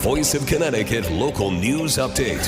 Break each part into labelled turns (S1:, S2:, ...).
S1: Voice of Connecticut local news update.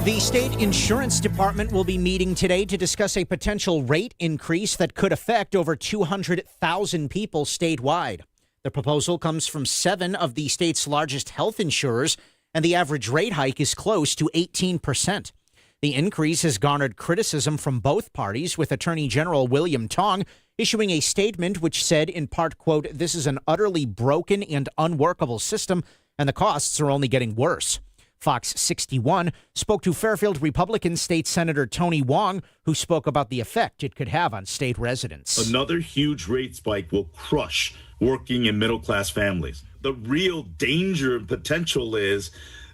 S2: The state insurance department will be meeting today to discuss a potential rate increase that could affect over 200,000 people statewide. The proposal comes from 7 of the state's largest health insurers, and the average rate hike is close to 18%. The increase has garnered criticism from both parties, with Attorney General William Tong issuing a statement which said, in part, quote, "This is an utterly broken and unworkable system, and the costs are only getting worse." Fox 61 spoke to Fairfield Republican State Senator Tony Wong, who spoke about the effect it could have on state residents.
S3: Another huge rate spike will crush working and middle-class families. The real danger and potential is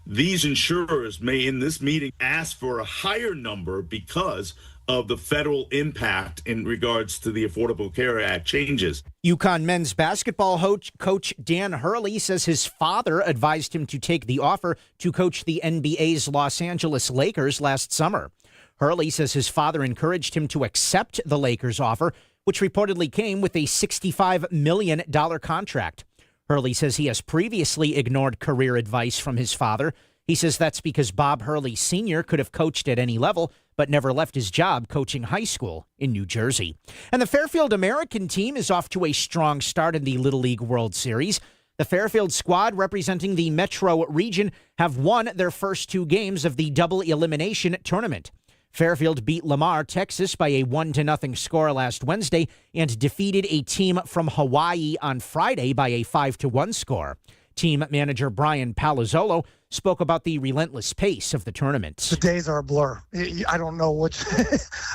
S3: these insurers may, in this meeting, ask for a higher number because of the federal impact in regards to the Affordable Care Act changes.
S2: UConn men's basketball coach Dan Hurley says his father advised him to take the offer to coach the NBA's Los Angeles Lakers last summer. Hurley says his father encouraged him to accept the Lakers offer, which reportedly came with a $65 million contract. Hurley says he has previously ignored career advice from his father. He says that's because Bob Hurley Sr. could have coached at any level, but never left his job coaching high school in New Jersey. And the Fairfield American team is off to a strong start in the Little League World Series. The Fairfield squad, representing the Metro region, have won their first 2 games of the double elimination tournament. Fairfield beat Lamar, Texas by a 1-0 score last Wednesday and defeated a team from Hawaii on Friday by a 5-1 score. Team manager Brian Palazzolo spoke about the relentless pace of the tournament.
S4: The days are a blur. I don't know which.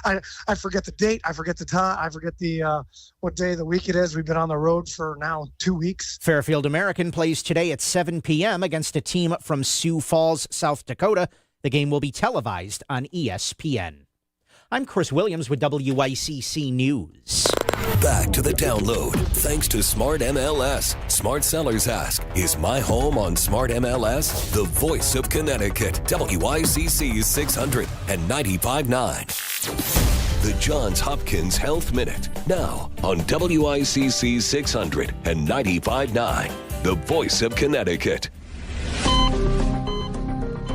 S4: I forget the date. I forget the time. I forget the what day of the week it is. We've been on the road for now 2 weeks.
S2: Fairfield American plays today at 7 p.m. against a team from Sioux Falls, South Dakota. The game will be televised on ESPN. I'm Chris Williams with WICC News.
S1: Back to the download. Thanks to Smart MLS. Smart Sellers Ask, is my home on Smart MLS? The voice of Connecticut. WICC 600 and 95.9. The Johns Hopkins Health Minute. Now on WICC 600 and 95.9. The voice of Connecticut.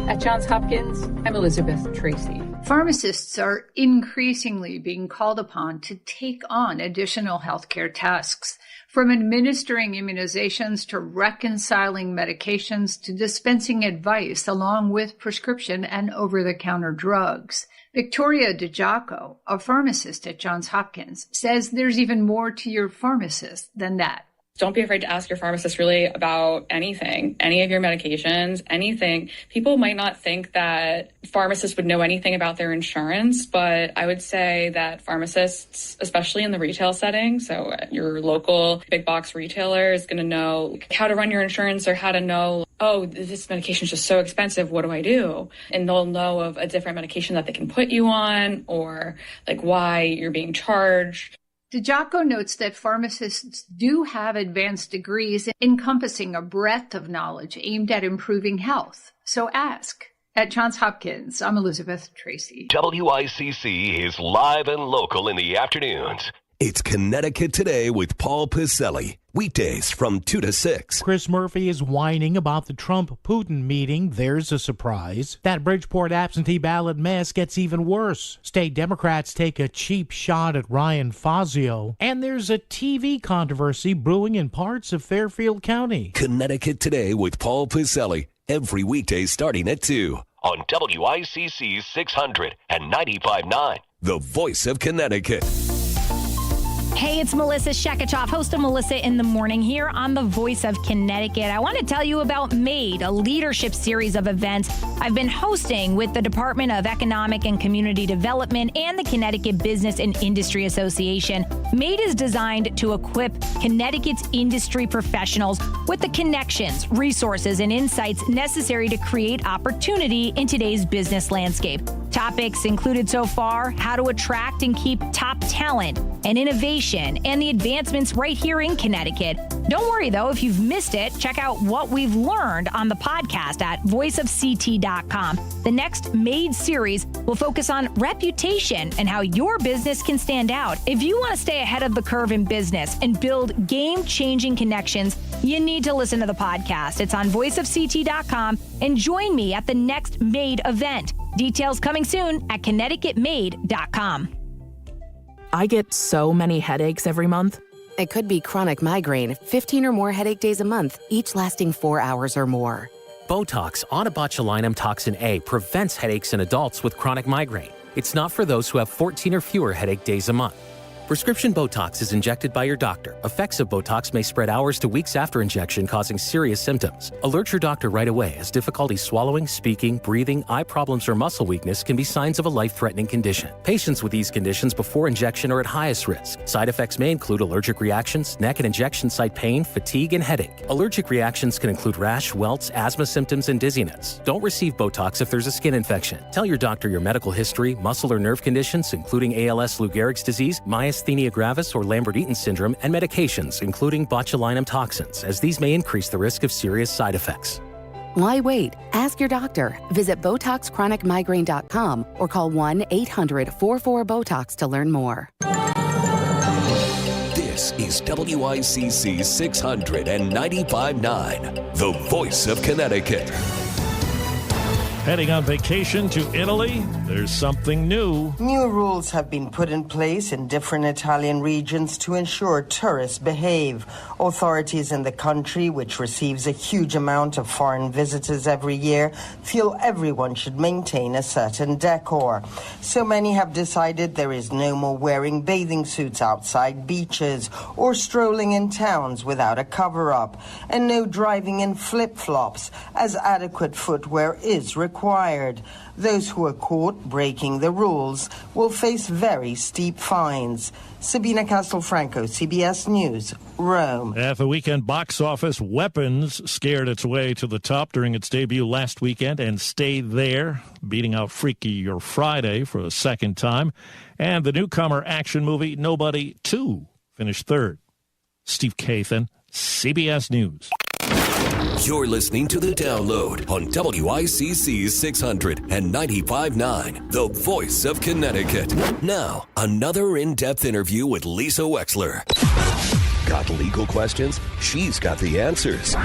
S5: At Johns Hopkins, I'm Elizabeth Tracy. Pharmacists are increasingly being called upon to take on additional healthcare tasks, from administering immunizations to reconciling medications to dispensing advice along with prescription and over-the-counter drugs. Victoria DiGiaco, a pharmacist at Johns Hopkins, says there's even more to your pharmacist than that.
S6: Don't be afraid to ask your pharmacist really about anything, any of your medications, anything. People might not think that pharmacists would know anything about their insurance, but I would say that pharmacists, especially in the retail setting, so your local big box retailer is going to know how to run your insurance or how to know, oh, this medication is just so expensive, what do I do? And they'll know of a different medication that they can put you on or like why you're being charged.
S5: DiGiaco notes that pharmacists do have advanced degrees encompassing a breadth of knowledge aimed at improving health. So ask. At Johns Hopkins, I'm Elizabeth Tracy.
S1: WICC is live and local in the afternoons. It's Connecticut Today with Paul Piselli. Weekdays from 2 to 6.
S7: Chris Murphy is whining about the Trump-Putin meeting. There's a surprise. That Bridgeport absentee ballot mess gets even worse. State Democrats take a cheap shot at Ryan Fazio. And there's a TV controversy brewing in parts of Fairfield County.
S1: Connecticut Today with Paul Piselli. Every weekday starting at 2 on WICC 600 and 95.9. The voice of Connecticut.
S8: Hey, it's Melissa Sheketoff, host of Melissa in the Morning here on The Voice of Connecticut. I want to tell you about MADE, a leadership series of events I've been hosting with the Department of Economic and Community Development and the Connecticut Business and Industry Association. MADE is designed to equip Connecticut's industry professionals with the connections, resources, and insights necessary to create opportunity in today's business landscape. Topics included so far: how to attract and keep top talent, and innovation, and the advancements right here in Connecticut. Don't worry, though, if you've missed it, check out what we've learned on the podcast at voiceofct.com. The next Made series will focus on reputation and how your business can stand out. If you want to stay ahead of the curve in business and build game-changing connections, you need to listen to the podcast. It's on voiceofct.com, and join me at the next Made event. Details coming soon at connecticutmade.com.
S9: I get so many headaches every month.
S10: It could be chronic migraine, 15 or more headache days a month, each lasting 4 hours or more.
S11: Botox onabotulinum toxin A prevents headaches in adults with chronic migraine. It's not for those who have 14 or fewer headache days a month. Prescription Botox is injected by your doctor. Effects of Botox may spread hours to weeks after injection, causing serious symptoms. Alert your doctor right away, as difficulty swallowing, speaking, breathing, eye problems, or muscle weakness can be signs of a life-threatening condition. Patients with these conditions before injection are at highest risk. Side effects may include allergic reactions, neck and injection site pain, fatigue, and headache. Allergic reactions can include rash, welts, asthma symptoms, and dizziness. Don't receive Botox if there's a skin infection. Tell your doctor your medical history, muscle or nerve conditions, including ALS, Lou Gehrig's disease, myasthenia gravis, or Lambert-Eaton syndrome, and medications, including botulinum toxins, as these may increase the risk of serious side effects.
S10: Why wait? Ask your doctor. Visit BotoxChronicMigraine.com or call 1-800-44-BOTOX to learn more.
S1: This is WICC 695.9, the voice of Connecticut.
S12: Heading on vacation to Italy, there's something new.
S13: New rules have been put in place in different Italian regions to ensure tourists behave. Authorities in the country, which receives a huge amount of foreign visitors every year, feel everyone should maintain a certain decor. So many have decided there is no more wearing bathing suits outside beaches or strolling in towns without a cover-up, and no driving in flip-flops, as adequate footwear is required. Those who are caught breaking the rules will face very steep fines. Sabina Castelfranco, CBS News, Rome.
S12: At the weekend box office, Weapons scared its way to the top during its debut last weekend and stayed there, beating out Freaky Your Friday for the second time. And the newcomer action movie Nobody 2 finished third. Steve Kathan, CBS News.
S1: You're listening to The Download on WICC 695.9, the voice of Connecticut. Now, another in-depth interview with Lisa Wexler. Got legal questions? She's got the answers.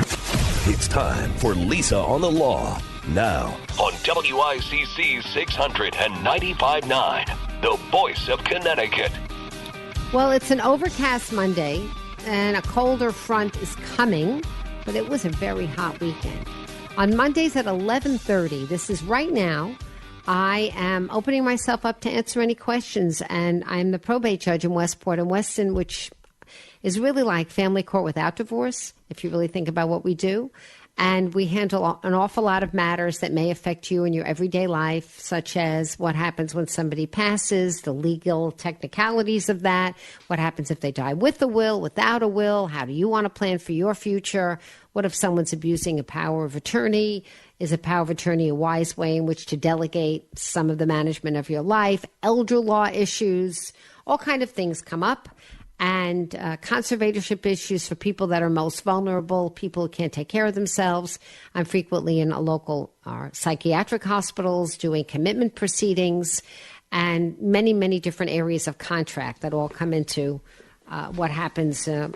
S1: It's time for Lisa on the Law. Now, on WICC 695.9, the voice of Connecticut.
S14: Well, it's an overcast Monday, and a colder front is coming. But it was a very hot weekend. On Mondays at 11:30, this is right now, I am opening myself up to answer any questions, and I'm the probate judge in Westport and Weston, which is really like family court without divorce, if you really think about what we do. And we handle an awful lot of matters that may affect you in your everyday life, such as what happens when somebody passes, the legal technicalities of that, what happens if they die with a will, without a will, how do you want to plan for your future, what if someone's abusing a power of attorney, is a power of attorney a wise way in which to delegate some of the management of your life, elder law issues, all kind of things come up. And conservatorship issues for people that are most vulnerable, people who can't take care of themselves. I'm frequently in a local psychiatric hospitals doing commitment proceedings and many, many different areas of contract that all come into what happens in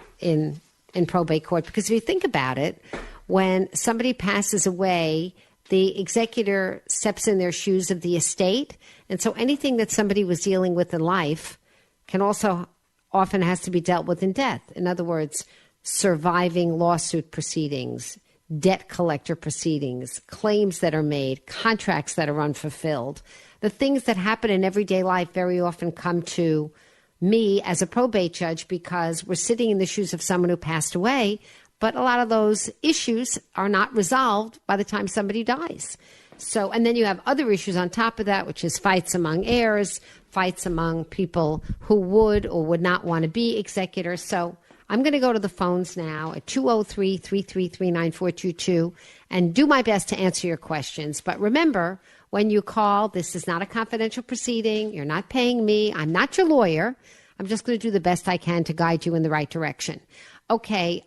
S14: probate court. Because if you think about it, when somebody passes away, the executor steps in their shoes of the estate. And so anything that somebody was dealing with in life can also often has to be dealt with in death. In other words, surviving lawsuit proceedings, debt collector proceedings, claims that are made, contracts that are unfulfilled. The things that happen in everyday life very often come to me as a probate judge because we're sitting in the shoes of someone who passed away, but a lot of those issues are not resolved by the time somebody dies. So, and then you have other issues on top of that, which is fights among heirs, fights among people who would or would not want to be executors. So I'm going to go to the phones now at 203-333-9422 and do my best to answer your questions. But remember, when you call, this is not a confidential proceeding. You're not paying me. I'm not your lawyer. I'm just going to do the best I can to guide you in the right direction. Okay,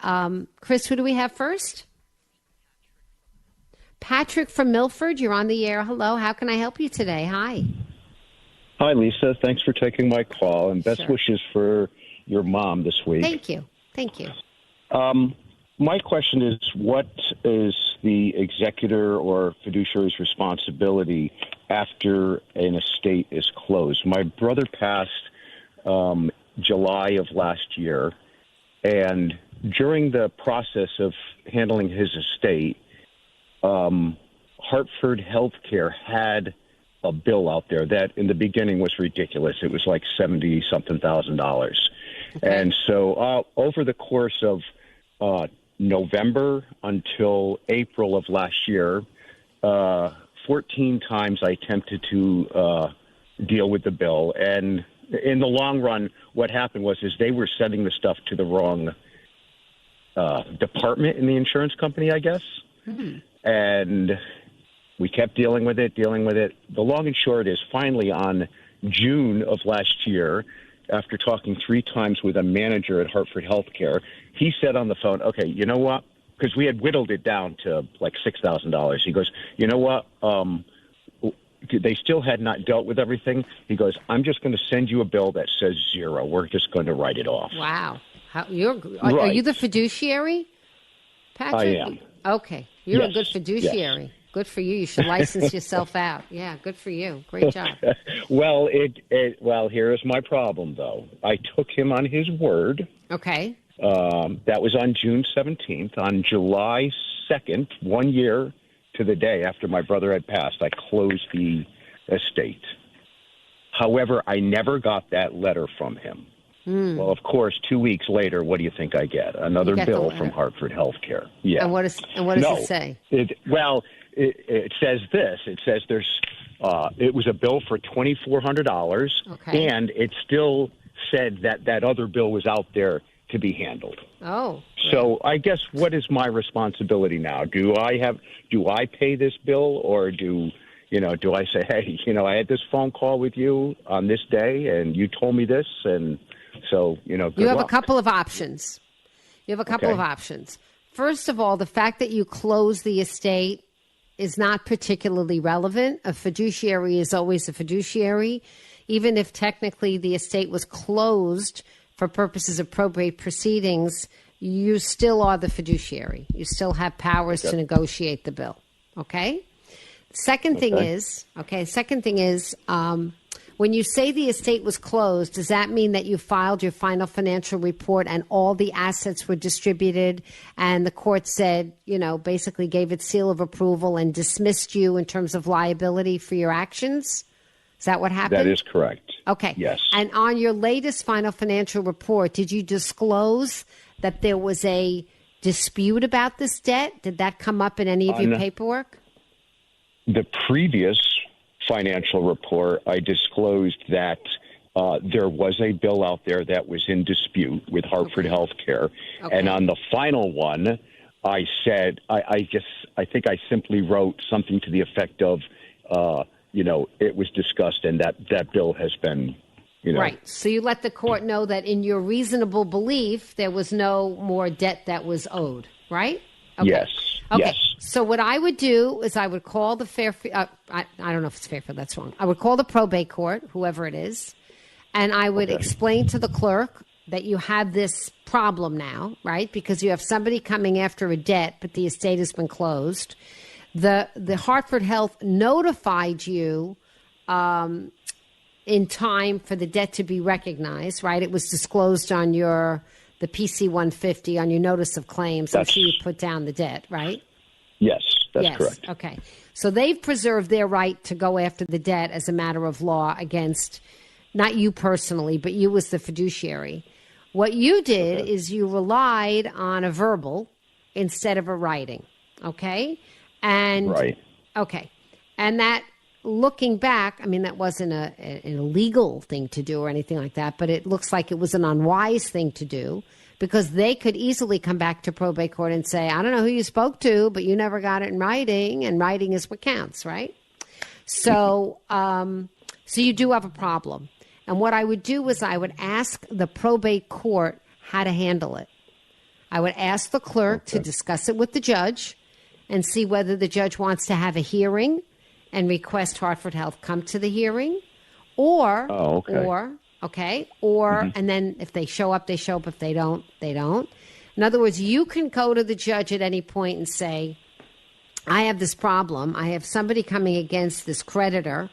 S14: Chris, who do we have first? Patrick from Milford, you're on the air. Hello, how can I help you today? Hi.
S15: Hi, Lisa. Thanks for taking my call, and best wishes for your mom this week.
S14: Thank you. Thank you.
S15: My question is, what is the executor or fiduciary's responsibility after an estate is closed? My brother passed July of last year, and during the process of handling his estate, Hartford Healthcare had a bill out there that in the beginning was ridiculous. It was like $70-something thousand. Okay. And so over the course of November until April of last year, 14 times I attempted to deal with the bill. And in the long run, what happened was they were sending the stuff to the wrong department in the insurance company, I guess. Mm-hmm. And we kept dealing with it. The long and short is finally on June of last year, after talking 3 times with a manager at Hartford Healthcare, he said on the phone, okay, you know what? Because we had whittled it down to like $6,000. He goes, you know what? They still had not dealt with everything. He goes, I'm just going to send you a bill that says 0. We're just going to write it off.
S14: Wow. Are you the fiduciary, Patrick?
S15: I am.
S14: Okay. You're a good fiduciary. Yes. Good for you. You should license yourself out. Yeah, good for you. Great job.
S15: Well, here's my problem, though. I took him on his word.
S14: Okay.
S15: That was on June 17th. On July 2nd, 1 year to the day after my brother had passed, I closed the estate. However, I never got that letter from him. Well, of course, 2 weeks later, what do you think I get? Another bill from Hartford Healthcare. Yeah.
S14: And what does it say?
S15: It says this. It says it was a bill for $2,400, and it still said that other bill was out there to be handled.
S14: Oh. Great.
S15: So I guess what is my responsibility now? Do I pay this bill, or do I say, hey, I had this phone call with you on this day, and you told me this, and so, good
S14: You have
S15: luck.
S14: a couple of options. First of all, the fact that you close the estate is not particularly relevant. A fiduciary is always a fiduciary. Even if technically the estate was closed for purposes of probate proceedings, you still are the fiduciary. You still have powers to negotiate the bill. Okay? Second thing is, when you say the estate was closed, does that mean that you filed your final financial report and all the assets were distributed and the court said, basically gave its seal of approval and dismissed you in terms of liability for your actions? Is that what happened?
S15: That is correct.
S14: Okay.
S15: Yes.
S14: And on your latest final financial report, did you disclose that there was a dispute about this debt? Did that come up in any of your paperwork?
S15: The previous financial report, I disclosed that there was a bill out there that was in dispute with Hartford Healthcare. Okay. And on the final one, I said, I think I simply wrote something to the effect of, it was discussed and that bill has been,
S14: Right. So you let the court know that in your reasonable belief, there was no more debt that was owed, right? Okay.
S15: Yes.
S14: Okay.
S15: Yes.
S14: So what I would do is I would call the I don't know if it's Fairfield, that's wrong. I would call the probate court, whoever it is, and I would explain to the clerk that you have this problem now, right? Because you have somebody coming after a debt, but the estate has been closed. The Hartford Health notified you in time for the debt to be recognized, right? It was disclosed on the PC 150 on your notice of claims. I'm sure you put down the debt, right?
S15: Yes, that's correct.
S14: Okay. So they've preserved their right to go after the debt as a matter of law against, not you personally, but you as the fiduciary. What you did is you relied on a verbal instead of a writing, okay? And
S15: right.
S14: Okay. And that, looking back, I mean, that wasn't an illegal thing to do or anything like that, but it looks like it was an unwise thing to do because they could easily come back to probate court and say, I don't know who you spoke to, but you never got it in writing, and writing is what counts, right? So, so you do have a problem. And what I would do is I would ask the probate court how to handle it. I would ask the clerk to discuss it with the judge and see whether the judge wants to have a hearing and request Hartford Health come to the hearing, or, and then if they show up, they show up. If they don't, they don't. In other words, you can go to the judge at any point and say, I have this problem. I have somebody coming against this creditor,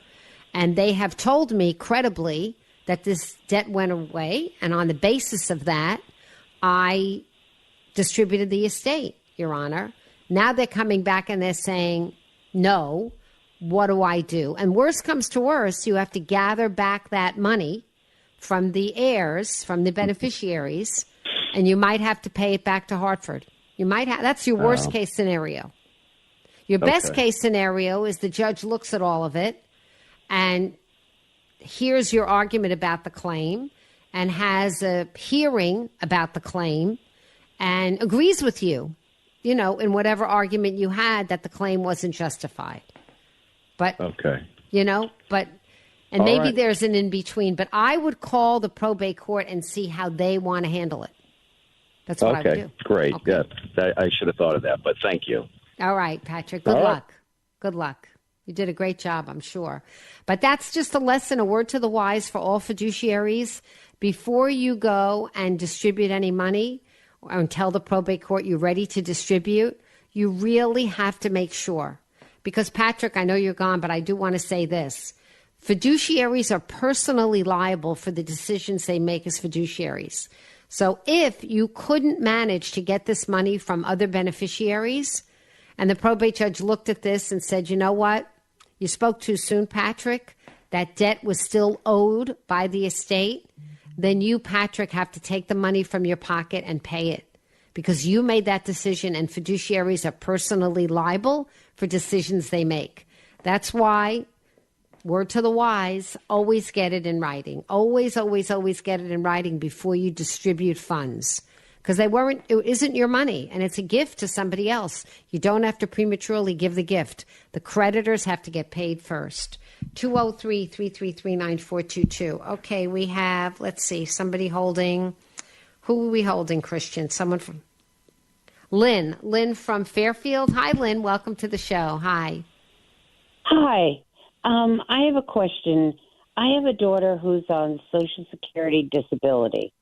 S14: and they have told me credibly that this debt went away, and on the basis of that, I distributed the estate, Your Honor. Now they're coming back and they're saying, no, what do I do? And worst comes to worst, you have to gather back that money from the heirs, from the beneficiaries, and you might have to pay it back to Hartford. You might have, that's your worst case scenario. Your best case scenario is the judge looks at all of it and hears your argument about the claim and has a hearing about the claim and agrees with you, you know, in whatever argument you had that the claim wasn't justified. But, you know, but, and
S15: All
S14: maybe
S15: right.
S14: there's an in-between, but I would call the probate court and see how they want to handle it. That's what I would do.
S15: Great.
S14: Okay.
S15: Yeah, I should have thought of that, but thank you.
S14: All right, Patrick. Good luck. Good luck. You did a great job, I'm sure. But that's just a lesson, a word to the wise for all fiduciaries. Before you go and distribute any money and tell the probate court you're ready to distribute, you really have to make sure. Because, Patrick, I know you're gone, but I do want to say this. Fiduciaries are personally liable for the decisions they make as fiduciaries. So if you couldn't manage to get this money from other beneficiaries, and the probate judge looked at this and said, you know what? You spoke too soon, Patrick. That debt was still owed by the estate. Then you, Patrick, have to take the money from your pocket and pay it because you made that decision, and fiduciaries are personally liable for decisions they make. That's why, word to the wise, always get it in writing. Always, always, always get it in writing before you distribute funds. Because it isn't your money, and it's a gift to somebody else. You don't have to prematurely give the gift. The creditors have to get paid first. 203-333-9422. Okay, we have, let's see, somebody holding, who are we holding, Christian? Someone from, Lynn from Fairfield. Hi, Lynn, welcome to the show. Hi.
S16: Hi, I have a question. I have a daughter who's on Social Security disability.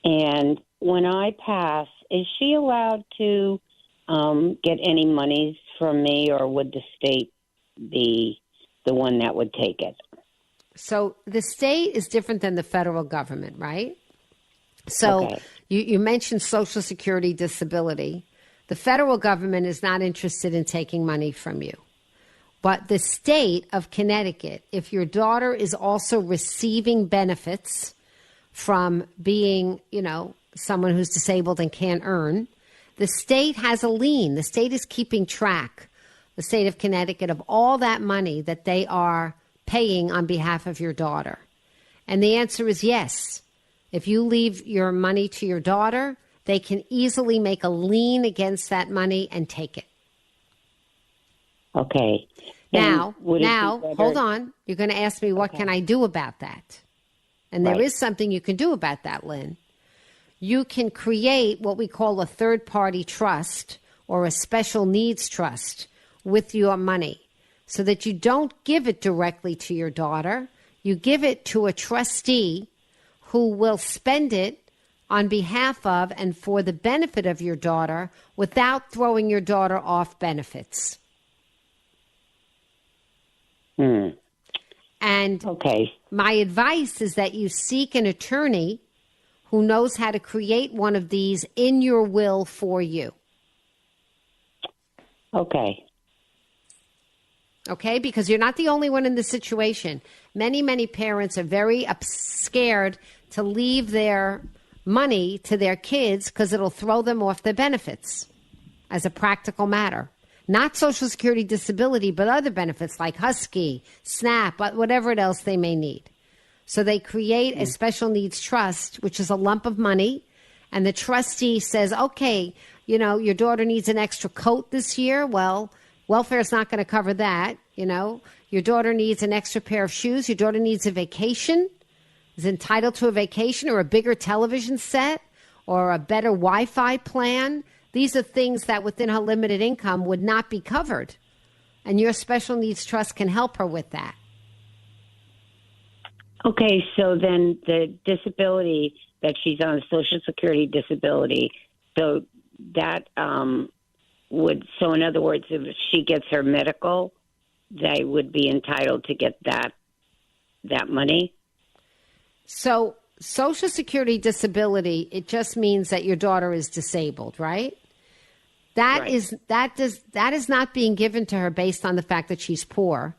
S16: And when I pass, is she allowed to get any monies from me, or would the state be the one that would take it?
S14: So the state is different than the federal government, right? So you mentioned Social Security disability. The federal government is not interested in taking money from you. But the state of Connecticut, if your daughter is also receiving benefits from being, you know, someone who's disabled and can't earn, the state has a lien. The state is keeping track, the state of Connecticut, of all that money that they are paying on behalf of your daughter. And the answer is yes. If you leave your money to your daughter, they can easily make a lien against that money and take it.
S16: Okay.
S14: Now, hold on. You're going to ask me, what can I do about that? And there is something you can do about that, Lynn. You can create what we call a third-party trust or a special needs trust with your money so that you don't give it directly to your daughter. You give it to a trustee who will spend it on behalf of and for the benefit of your daughter without throwing your daughter off benefits. And my advice is that you seek an attorney who knows how to create one of these in your will for you. Okay, because you're not the only one in this situation. Many, many parents are very scared to leave their money to their kids because it'll throw them off their benefits as a practical matter. Not Social Security disability, but other benefits like Husky, SNAP, whatever else they may need. So they create a special needs trust, which is a lump of money, and the trustee says, okay, your daughter needs an extra coat this year. Well, welfare is not going to cover that. Your daughter needs an extra pair of shoes. Your daughter needs a vacation, is entitled to a vacation or a bigger television set or a better Wi-Fi plan. These are things that within her limited income would not be covered. And your special needs trust can help her with that.
S16: Okay, so then the disability that she's on, Social Security disability, so that so in other words, if she gets her medical, they would be entitled to get that money?
S14: So Social Security disability, it just means that your daughter is disabled, right? That is not being given to her based on the fact that she's poor.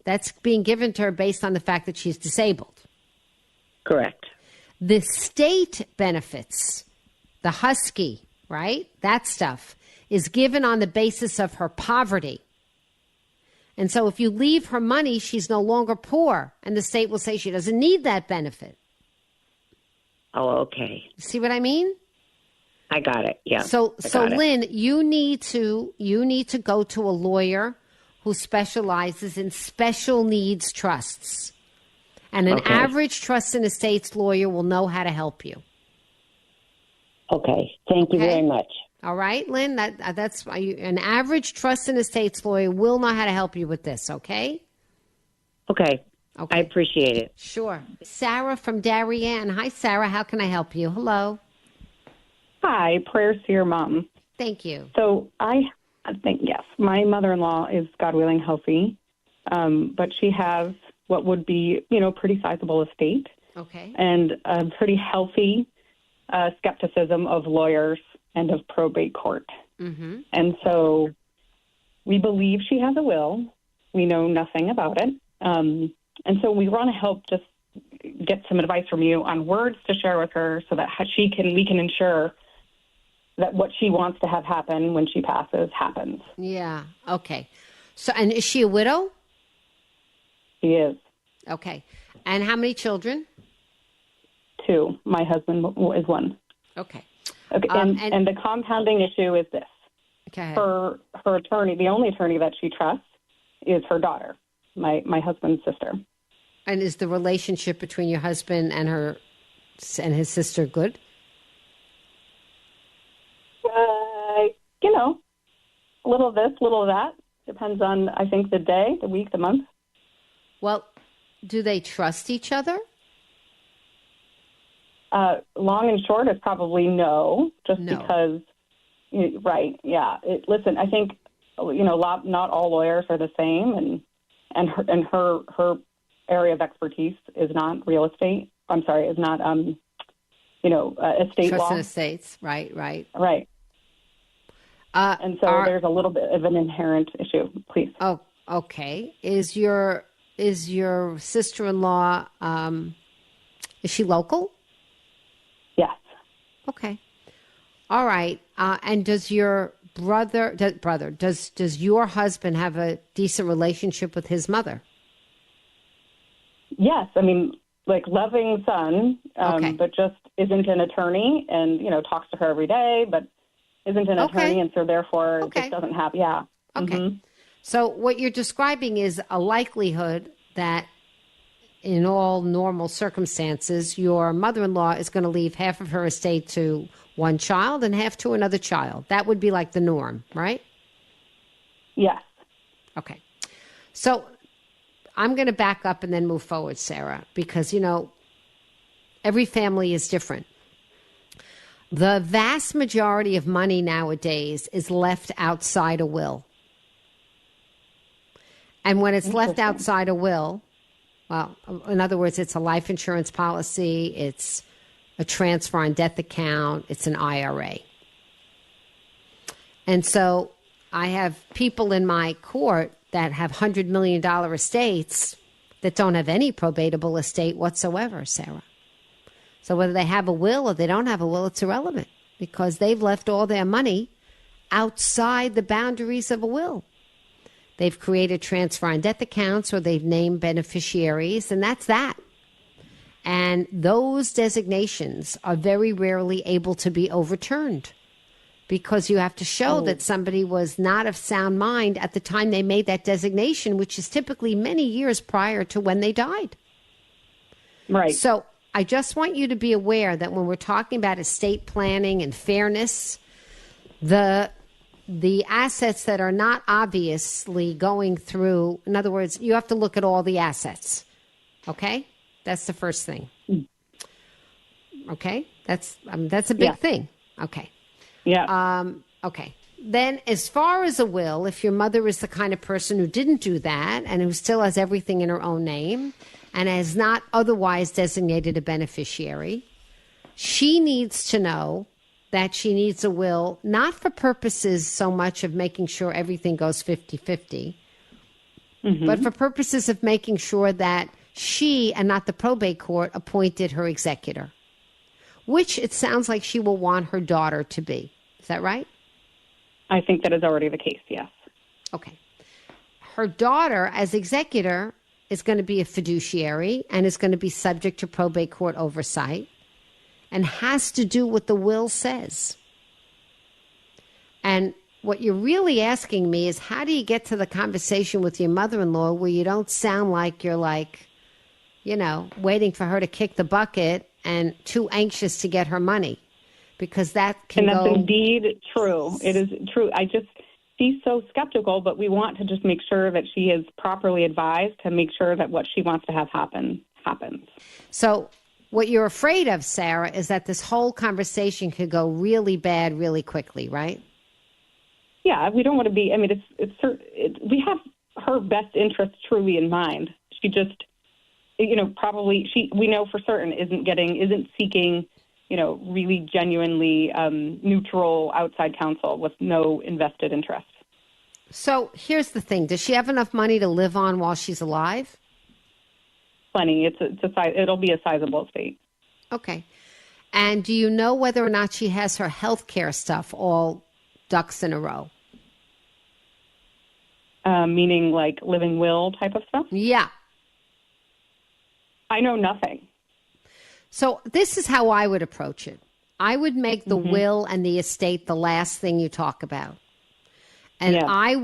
S14: That's being given to her based on the fact that she's disabled.
S16: Correct.
S14: The state benefits, the Husky, right? That stuff is given on the basis of her poverty. And so if you leave her money, she's no longer poor, and the state will say she doesn't need that benefit.
S16: Oh, okay.
S14: See what I mean?
S16: I got it. Yeah.
S14: So Lynn, you need to go to a lawyer who specializes in special needs trusts. And an average trust and estates lawyer will know how to help you.
S16: Okay. Thank you very much.
S14: All right, Lynn, that's why an average trust and estates lawyer will know how to help you with this, okay?
S16: Okay. I appreciate it.
S14: Sure. Sarah from Darien. Hi, Sarah. How can I help you? Hello.
S17: Hi. Prayers to your mom.
S14: Thank you.
S17: So I think, yes, my mother-in-law is, God willing, healthy, but she has what would be, pretty sizable estate.
S14: Okay.
S17: And a pretty healthy skepticism of lawyers and of probate court.
S14: Mm-hmm.
S17: And so we believe she has a will. We know nothing about it. And so we want to help just get some advice from you on words to share with her so that we can ensure that what she wants to have happen when she passes happens.
S14: Yeah. Okay. So, and is she a widow?
S17: She is.
S14: Okay. And how many children?
S17: 2. My husband is 1.
S14: Okay.
S17: Okay. And the compounding issue is this.
S14: Okay.
S17: Her attorney, the only attorney that she trusts, is her daughter, my husband's sister.
S14: And is the relationship between your husband and his sister good?
S17: A little of this, a little of that. Depends on, I think, the day, the week, the month.
S14: Well, do they trust each other?
S17: Long and short is probably no, because, right, yeah. Listen, I think, not all lawyers are the same, and her area of expertise is not real estate. I'm sorry, is not, estate
S14: Trust
S17: law.
S14: and estates, right.
S17: Right. And so there's a little bit of an inherent issue, please.
S14: Oh, okay. Is your sister-in-law, is she local?
S17: Yes.
S14: Okay. All right. And does your does your husband have a decent relationship with his mother?
S17: Yes. I mean, like loving son, but just isn't an attorney and, talks to her every day, but isn't an attorney. And so therefore just doesn't have, yeah.
S14: Okay.
S17: Mm-hmm.
S14: So what you're describing is a likelihood that in all normal circumstances, your mother-in-law is going to leave half of her estate to one child and half to another child. That would be like the norm, right?
S17: Yes.
S14: Okay. So I'm going to back up and then move forward, Sarah, because, every family is different. The vast majority of money nowadays is left outside a will. And when it's left outside a will, well, in other words, it's a life insurance policy, it's a transfer on death account, it's an IRA. And so I have people in my court that have $100 million estates that don't have any probatable estate whatsoever, Sarah. So whether they have a will or they don't have a will, it's irrelevant because they've left all their money outside the boundaries of a will. They've created transfer on death accounts or they've named beneficiaries, and that's that. And those designations are very rarely able to be overturned because you have to show that somebody was not of sound mind at the time they made that designation, which is typically many years prior to when they died.
S17: Right.
S14: So I just want you to be aware that when we're talking about estate planning and fairness, the assets that are not obviously going through, in other words, you have to look at all the assets. Okay? That's the first thing. Okay? That's a big thing. Okay.
S17: Yeah.
S14: Okay. Then as far as a will, if your mother is the kind of person who didn't do that and who still has everything in her own name and has not otherwise designated a beneficiary, she needs to know that she needs a will, not for purposes so much of making sure everything goes 50-50, but for purposes of making sure that she and not the probate court appointed her executor, which it sounds like she will want her daughter to be. Is that right?
S17: I think that is already the case, yes.
S14: Okay. Her daughter, as executor, is going to be a fiduciary and is going to be subject to probate court oversight and has to do what the will says. And what you're really asking me is, how do you get to the conversation with your mother-in-law where you don't sound like you're waiting for her to kick the bucket and too anxious to get her money? Because that can
S17: go... And that's indeed true. It is true. She's so skeptical, but we want to just make sure that she is properly advised to make sure that what she wants to have happen happens.
S14: So what you're afraid of, Sarah, is that this whole conversation could go really bad really quickly, right?
S17: Yeah, we don't want to be, we have her best interest truly in mind. She just, probably, we know for certain isn't seeking, really genuinely neutral outside counsel with no invested interest.
S14: So here's the thing. Does she have enough money to live on while she's alive?
S17: Plenty. It'll be a sizable estate.
S14: Okay. And do you know whether or not she has her health care stuff all ducks in a row?
S17: Meaning like living will type of stuff?
S14: Yeah.
S17: I know nothing.
S14: So this is how I would approach it. I would make the will and the estate the last thing you talk about. And I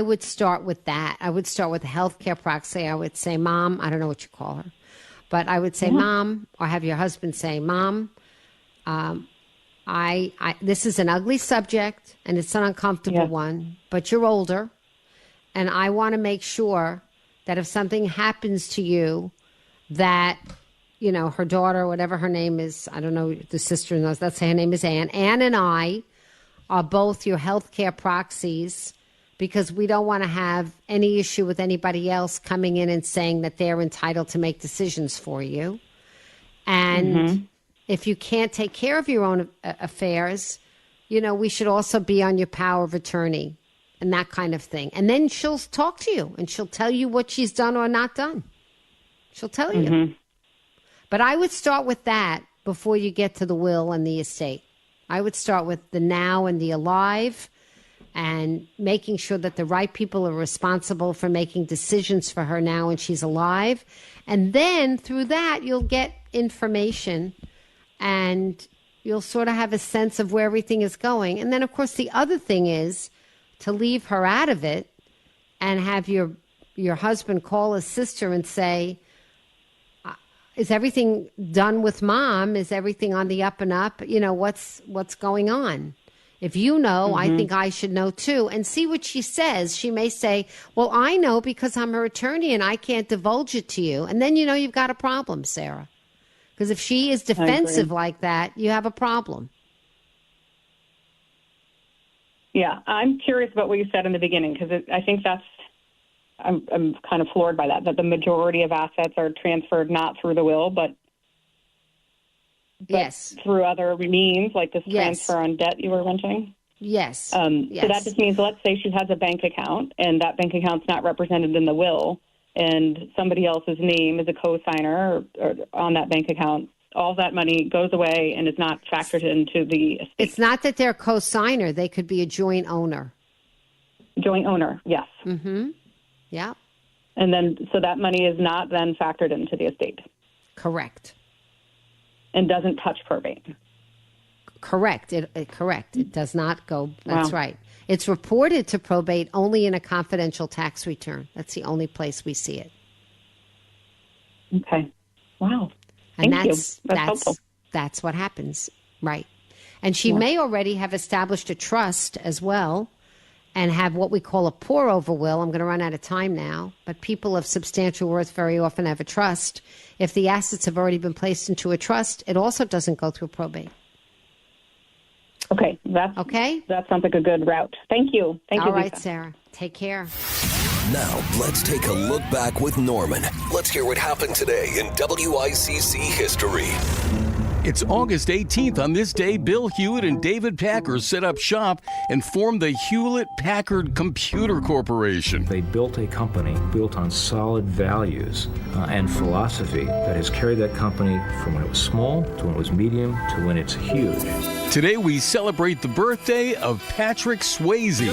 S14: would start with that. I would start with the healthcare proxy. I would say, Mom, I don't know what you call her, but I would say, Mom, or have your husband say, Mom, this is an ugly subject and it's an uncomfortable one, but you're older. And I want to make sure that if something happens to you, that, her daughter, whatever her name is, I don't know, the sister knows, let's say her name is Ann. Ann and I are both your healthcare proxies because we don't want to have any issue with anybody else coming in and saying that they're entitled to make decisions for you. And if you can't take care of your own affairs, we should also be on your power of attorney and that kind of thing. And then she'll talk to you and she'll tell you what she's done or not done. She'll tell you. But I would start with that before you get to the will and the estate. I would start with the now and the alive and making sure that the right people are responsible for making decisions for her now when she's alive. And then through that, you'll get information and you'll sort of have a sense of where everything is going. And then, of course, the other thing is to leave her out of it and have your husband call his sister and say, is everything done with Mom? Is everything on the up and up? What's going on? If you know, I think I should know too. And see what she says. She may say, well, I know because I'm her attorney and I can't divulge it to you. And then you've got a problem, Sarah. Because if she is defensive like that, you have a problem.
S17: Yeah, I'm curious about what you said in the beginning because I think I'm kind of floored by that the majority of assets are transferred not through the will, but through other means, like this transfer on debt you were mentioning.
S14: Yes.
S17: So that just means, let's say she has a bank account and that bank account's not represented in the will and somebody else's name is a co-signer or on that bank account. All that money goes away and is not factored into the estate.
S14: It's not that they're co-signer. They could be a joint owner.
S17: Joint owner, yes.
S14: Mm-hmm. Yeah.
S17: And then, so that money is not then factored into the estate.
S14: Correct.
S17: And doesn't touch probate.
S14: Correct. It does not go. That's
S17: Wow.
S14: right. It's reported to probate only in a confidential tax return. That's the only place we see it.
S17: Okay. Wow.
S14: And
S17: Thank you. That's helpful.
S14: That's what happens. Right. And she may already have established a trust as well and have what we call a pour-over will. I'm going to run out of time now. But people of substantial worth very often have a trust. If the assets have already been placed into a trust, it also doesn't go through probate.
S17: Okay. That sounds like a good route. Thank you. Thank you,
S14: All right,
S17: Lisa.
S14: Sarah. Take care.
S1: Now, let's take a look back with Norman. Let's hear what happened today in WICC history.
S18: It's August 18th. On this day, Bill Hewitt and David Packard set up shop and formed the Hewlett-Packard Computer Corporation.
S19: They built a company built on solid values and philosophy that has carried that company from when it was small to when it was medium to when it's huge.
S18: Today, we celebrate the birthday of Patrick Swayze.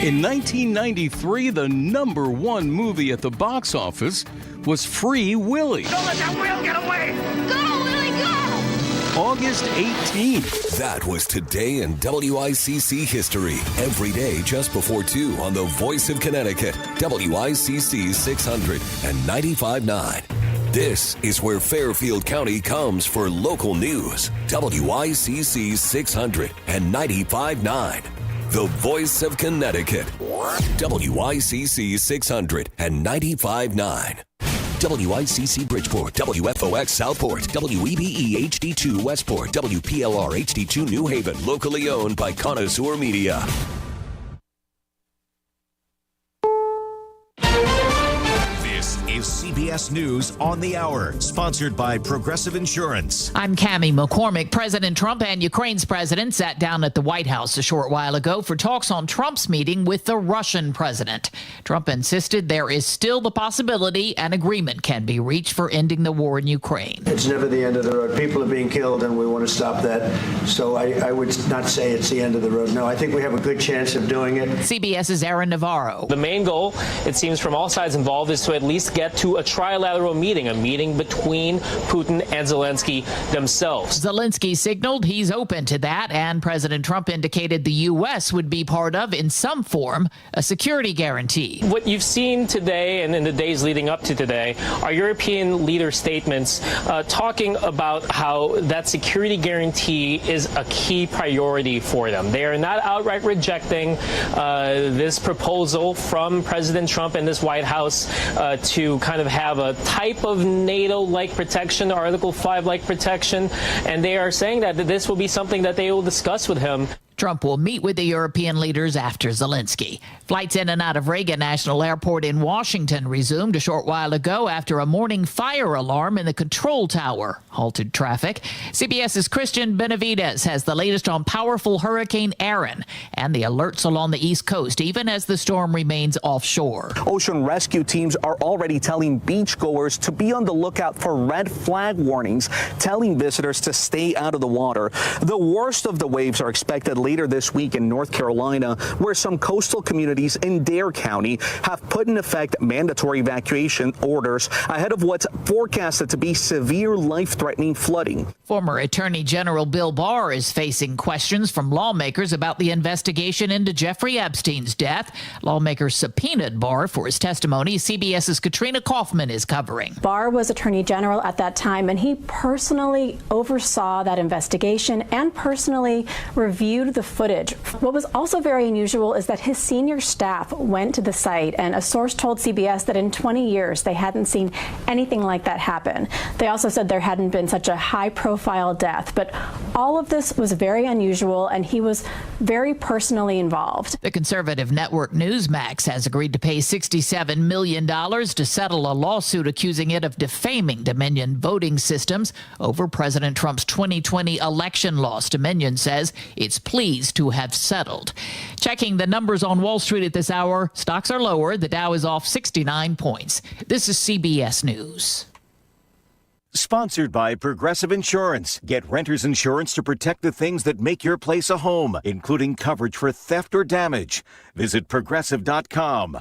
S18: In 1993, the #1 movie at the box office was Free Willy.
S20: Don't let that wheel get away! Go, Willie, go!
S18: August 18th.
S1: That was today in WICC history. Every day just before 2 on the Voice of Connecticut, WICC 600 and 95.9. This is where Fairfield County comes for local news. WICC 600 and 95.9. The Voice of Connecticut. WICC 600 and 95.9. WICC Bridgeport, WFOX Southport, WEBE HD2 Westport, WPLR HD2 New Haven, locally owned by Connoisseur Media.
S21: This is CBS News on the Hour, sponsored by Progressive Insurance.
S22: I'm Cammie McCormick. President Trump and Ukraine's president sat down at the White House a short while ago for talks on Trump's meeting with the Russian president. Trump insisted there is still the possibility an agreement can be reached for ending the war in Ukraine.
S23: It's never the end of the road. People are being killed, and we want to stop that. So I would not say it's the end of the road. No, I think we have a good chance of doing it.
S22: CBS's Aaron Navarro.
S24: The main goal, it seems from all sides involved, is to at least get to a trilateral meeting, a meeting between Putin and Zelensky themselves.
S22: Zelensky signaled he's open to that, and President Trump indicated the U.S. would be part of, in some form, a security guarantee.
S24: What you've seen today and in the days leading up to today are European leader statements talking about how that security guarantee is a key priority for them. They are not outright rejecting this proposal from President Trump and this White House to kind of have a type of NATO-like protection, Article 5-like protection, and they are saying that this will be something that they will discuss with him.
S22: Trump will meet with the European leaders after Zelensky. Flights in and out of Reagan National Airport in Washington resumed a short while ago after a morning fire alarm in the control tower halted traffic. CBS's Christian Benavidez has the latest on powerful Hurricane Aaron and the alerts along the East Coast, even as the storm remains offshore.
S25: Ocean rescue teams are already telling beachgoers to be on the lookout for red flag warnings, telling visitors to stay out of the water. The worst of the waves are expected later this week in North Carolina, where some coastal communities in Dare County have put in effect mandatory evacuation orders ahead of what's forecasted to be severe life-threatening flooding.
S22: Former Attorney General Bill Barr is facing questions from lawmakers about the investigation into Jeffrey Epstein's death. Lawmakers subpoenaed Barr for his testimony. CBS's Katrina Kaufman is covering.
S26: Barr was Attorney General at that time, and he personally oversaw that investigation and personally reviewed the footage. What was also very unusual is that his senior staff went to the site, and a source told CBS that in 20 years they hadn't seen anything like that happen. They also said there hadn't been such a high-profile death, but all of this was very unusual, and he was very personally involved.
S22: The conservative network Newsmax has agreed to pay $67 million to settle a lawsuit accusing it of defaming Dominion voting systems over President Trump's 2020 election loss. Dominion says it's pleased to have settled. Checking the numbers on Wall Street at this hour, stocks are lower. The Dow is off 69 points. This is CBS News.
S21: Sponsored by Progressive Insurance. Get renter's insurance to protect the things that make your place a home, including coverage for theft or damage. Visit Progressive.com.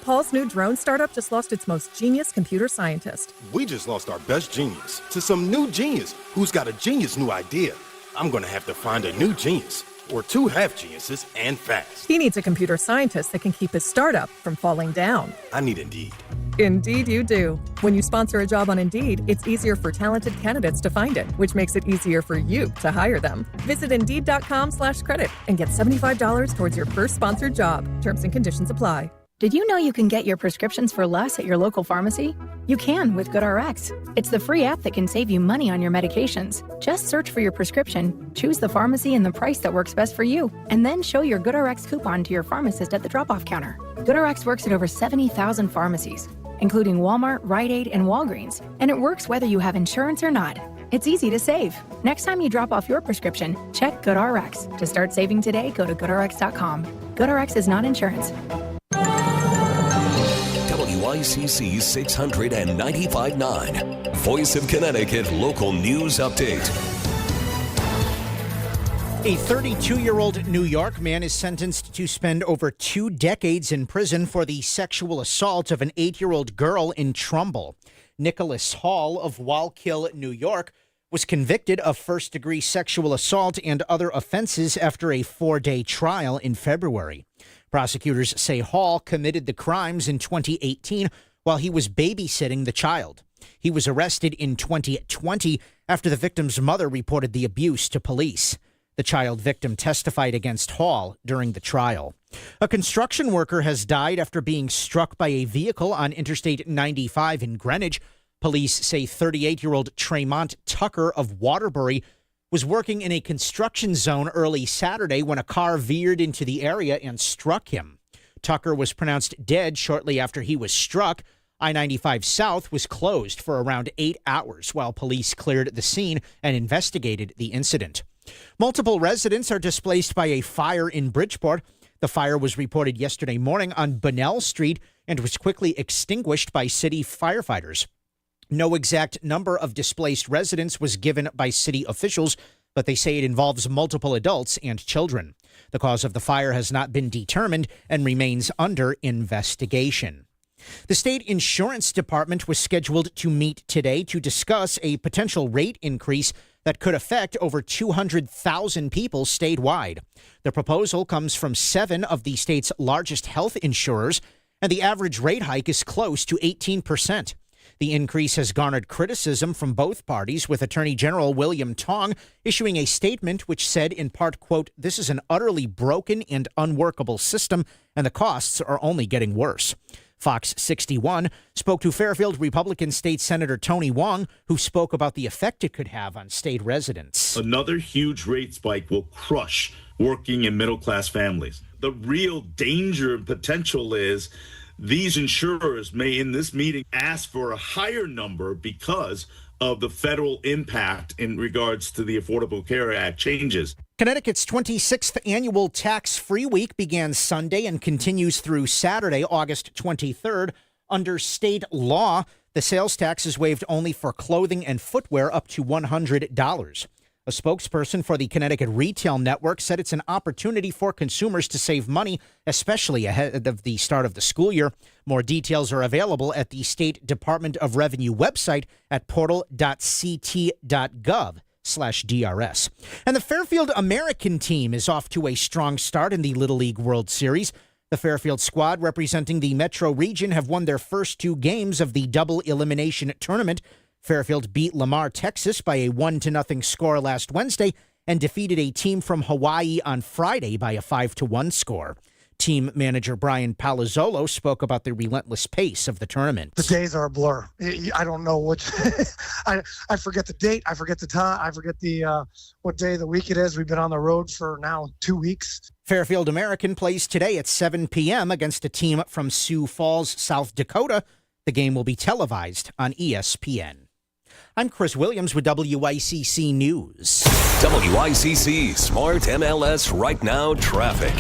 S2: Paul's new drone startup just lost its most genius computer scientist.
S3: We just lost our best genius to some new genius who's got a genius new idea. I'm going to have to find a new genius, or two half geniuses, and fast.
S2: He needs a computer scientist that can keep his startup from falling down.
S3: I need Indeed.
S2: Indeed you do. When you sponsor a job on Indeed, it's easier for talented candidates to find it, which makes it easier for you to hire them. Visit Indeed.com/credit and get $75 towards your first sponsored job. Terms and conditions apply.
S4: Did you know you can get your prescriptions for less at your local pharmacy? You can with GoodRx. It's the free app that can save you money on your medications. Just search for your prescription, choose the pharmacy and the price that works best for you, and then show your GoodRx coupon to your pharmacist at the drop-off counter. GoodRx works at over 70,000 pharmacies, including Walmart, Rite Aid, and Walgreens, and it works whether you have insurance or not. It's easy to save. Next time you drop off your prescription, check GoodRx. To start saving today, go to GoodRx.com. GoodRx is not insurance.
S1: WICC 695.9, Voice of Connecticut Local News Update.
S5: A 32-year-old New York man is sentenced to spend over 2 decades in prison for the sexual assault of an 8-year-old girl in Trumbull. Nicholas Hall of Wallkill, New York, was convicted of first-degree sexual assault and other offenses after a 4-day trial in February. Prosecutors say Hall committed the crimes in 2018 while he was babysitting the child. He was arrested in 2020 after the victim's mother reported the abuse to police. The child victim testified against Hall during the trial. A construction worker has died after being struck by a vehicle on Interstate 95 in Greenwich. Police say 38-year-old Tremont Tucker of Waterbury was working in a construction zone early Saturday when a car veered into the area and struck him. Tucker was pronounced dead shortly after he was struck. I-95 South was closed for around 8 hours while police cleared the scene and investigated the incident. Multiple residents are displaced by a fire in Bridgeport. The fire was reported yesterday morning on Bunnell Street and was quickly extinguished by city firefighters. No exact number of displaced residents was given by city officials, but they say it involves multiple adults and children. The cause of the fire has not been determined and remains under investigation. The state insurance department was scheduled to meet today to discuss a potential rate increase that could affect over 200,000 people statewide. The proposal comes from 7 of the state's largest health insurers, and the average rate hike is close to 18%. The increase has garnered criticism from both parties, with Attorney General William Tong issuing a statement which said in part, quote, "This is an utterly broken and unworkable system, and the costs are only getting worse." Fox 61 spoke to Fairfield Republican State Senator Tony Wong, who spoke about the effect it could have on state residents.
S6: Another huge rate spike will crush working and middle-class families. The real danger and potential is these insurers may, in this meeting, ask for a higher number because of the federal impact in regards to the Affordable Care Act changes.
S5: Connecticut's 26th annual tax-free week began Sunday and continues through Saturday, August 23rd. Under state law, the sales tax is waived only for clothing and footwear up to $100. A spokesperson for the Connecticut Retail Network said it's an opportunity for consumers to save money, especially ahead of the start of the school year. More details are available at the State Department of Revenue website at portal.ct.gov/DRS. And the Fairfield American team is off to a strong start in the Little League World Series. The Fairfield squad representing the Metro region have won their first 2 games of the double elimination tournament. Fairfield beat Lamar, Texas by a 1-0 score last Wednesday and defeated a team from Hawaii on Friday by a 5-1 score. Team manager Brian Palazzolo spoke about the relentless pace of the tournament.
S7: The days are a blur. I don't know which. I forget the date. I forget the time. I forget the what day of the week it is. We've been on the road for now 2 weeks.
S5: Fairfield American plays today at 7 p.m. against a team from Sioux Falls, South Dakota. The game will be televised on ESPN. I'm Chris Williams with WICC News.
S1: WICC Smart MLS Right Now Traffic.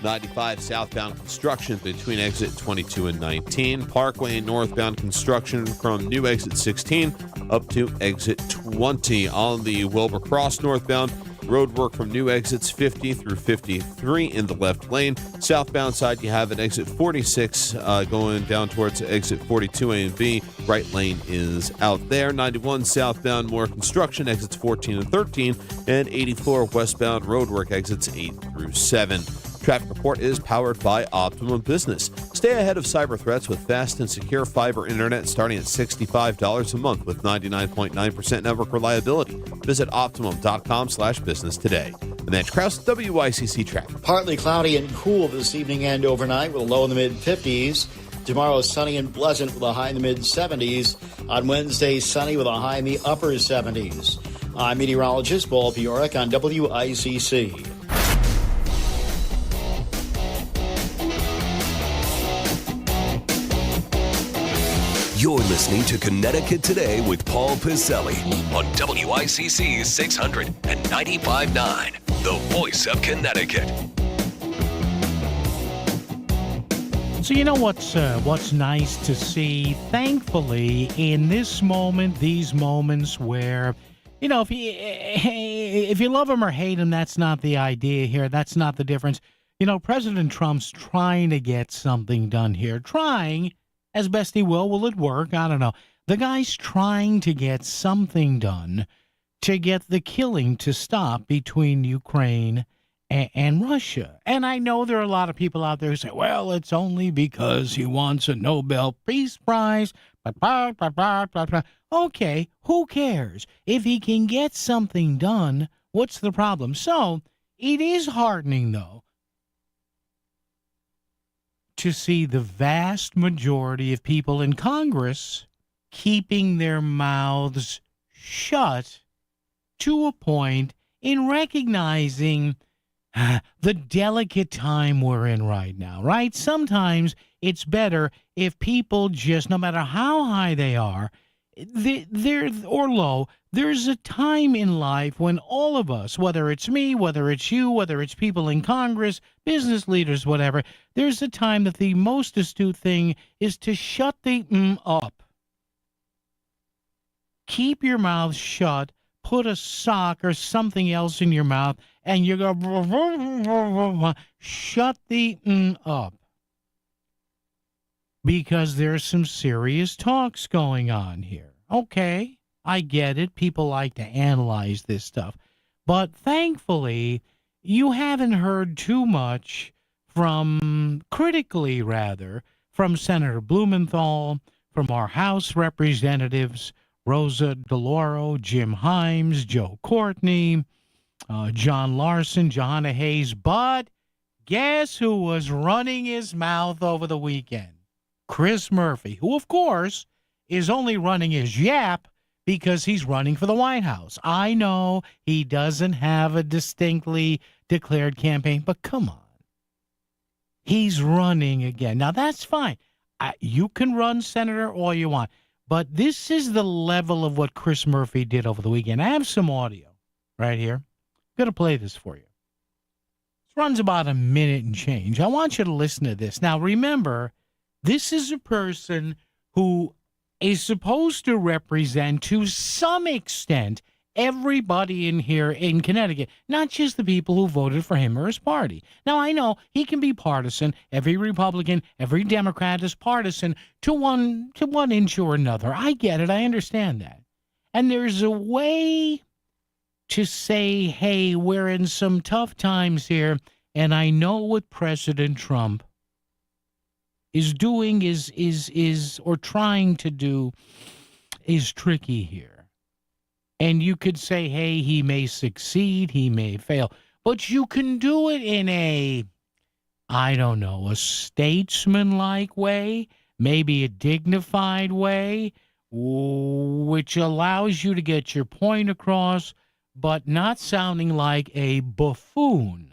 S8: 95 southbound construction between exit 22 and 19. Parkway northbound construction from new exit 16 up to exit 20. On the Wilbur Cross northbound, road work from new exits 50 through 53 in the left lane. Southbound side, you have an exit 46 going down towards exit 42A and B. Right lane is out there. 91 southbound, more construction, exits 14 and 13. And 84 westbound, road work exits 8 through 7. Traffic Report is powered by Optimum Business. Stay ahead of cyber threats with fast and secure fiber internet starting at $65 a month with 99.9% network reliability. Visit Optimum.com/business today. And that's Kraus, WICC traffic.
S9: Partly cloudy and cool this evening and overnight with a low in the mid-50s. Tomorrow sunny and pleasant with a high in the mid-70s. On Wednesday, sunny with a high in the upper 70s. I'm meteorologist Paul Piorek on WICC.
S1: You're listening to Connecticut Today with Paul Piselli on WICC 695.9, the voice of Connecticut.
S10: So you know what's nice to see? Thankfully, in this moment, these moments where, you know, if you love him or hate him, that's not the idea here. That's not the difference. You know, President Trump's trying to get something done here. Trying as best he will. Will it work? I don't know. The guy's trying to get something done to get the killing to stop between Ukraine and Russia. And I know there are a lot of people out there who say, well, it's only because he wants a Nobel Peace Prize. Okay, who cares? If he can get something done, what's the problem? So it is heartening, though, to see the vast majority of people in Congress keeping their mouths shut to a point in recognizing the delicate time we're in right now, right? Sometimes it's better if people just, no matter how high they are, they're or low, there's a time in life when all of us, whether it's me, whether it's you, whether it's people in Congress, business leaders, whatever, there's a time that the most astute thing is to shut the up. Keep your mouth shut, put a sock or something else in your mouth, and you go, shut the up. Because there's some serious talks going on here. Okay, I get it. People like to analyze this stuff. But thankfully, you haven't heard too much critically rather, from Senator Blumenthal, from our House representatives, Rosa DeLauro, Jim Himes, Joe Courtney, John Larson, Johanna Hayes. But guess who was running his mouth over the weekend? Chris Murphy, who, of course, is only running his yap because he's running for the White House. I know he doesn't have a distinctly declared campaign, but come on. He's running again. Now, that's fine. You can run, Senator, all you want. But this is the level of what Chris Murphy did over the weekend. I have some audio right here. I'm going to play this for you. This runs about a minute and change. I want you to listen to this. Now, remember, this is a person who is supposed to represent, to some extent, everybody in here in Connecticut, not just the people who voted for him or his party. Now, I know he can be partisan. Every Republican, every Democrat is partisan to one inch or another. I get it. I understand that. And there's a way to say, hey, we're in some tough times here, and I know what President Trump is doing or trying to do is tricky here. And you could say, hey, he may succeed, he may fail. But you can do it in a statesmanlike way, maybe a dignified way, which allows you to get your point across, but not sounding like a buffoon.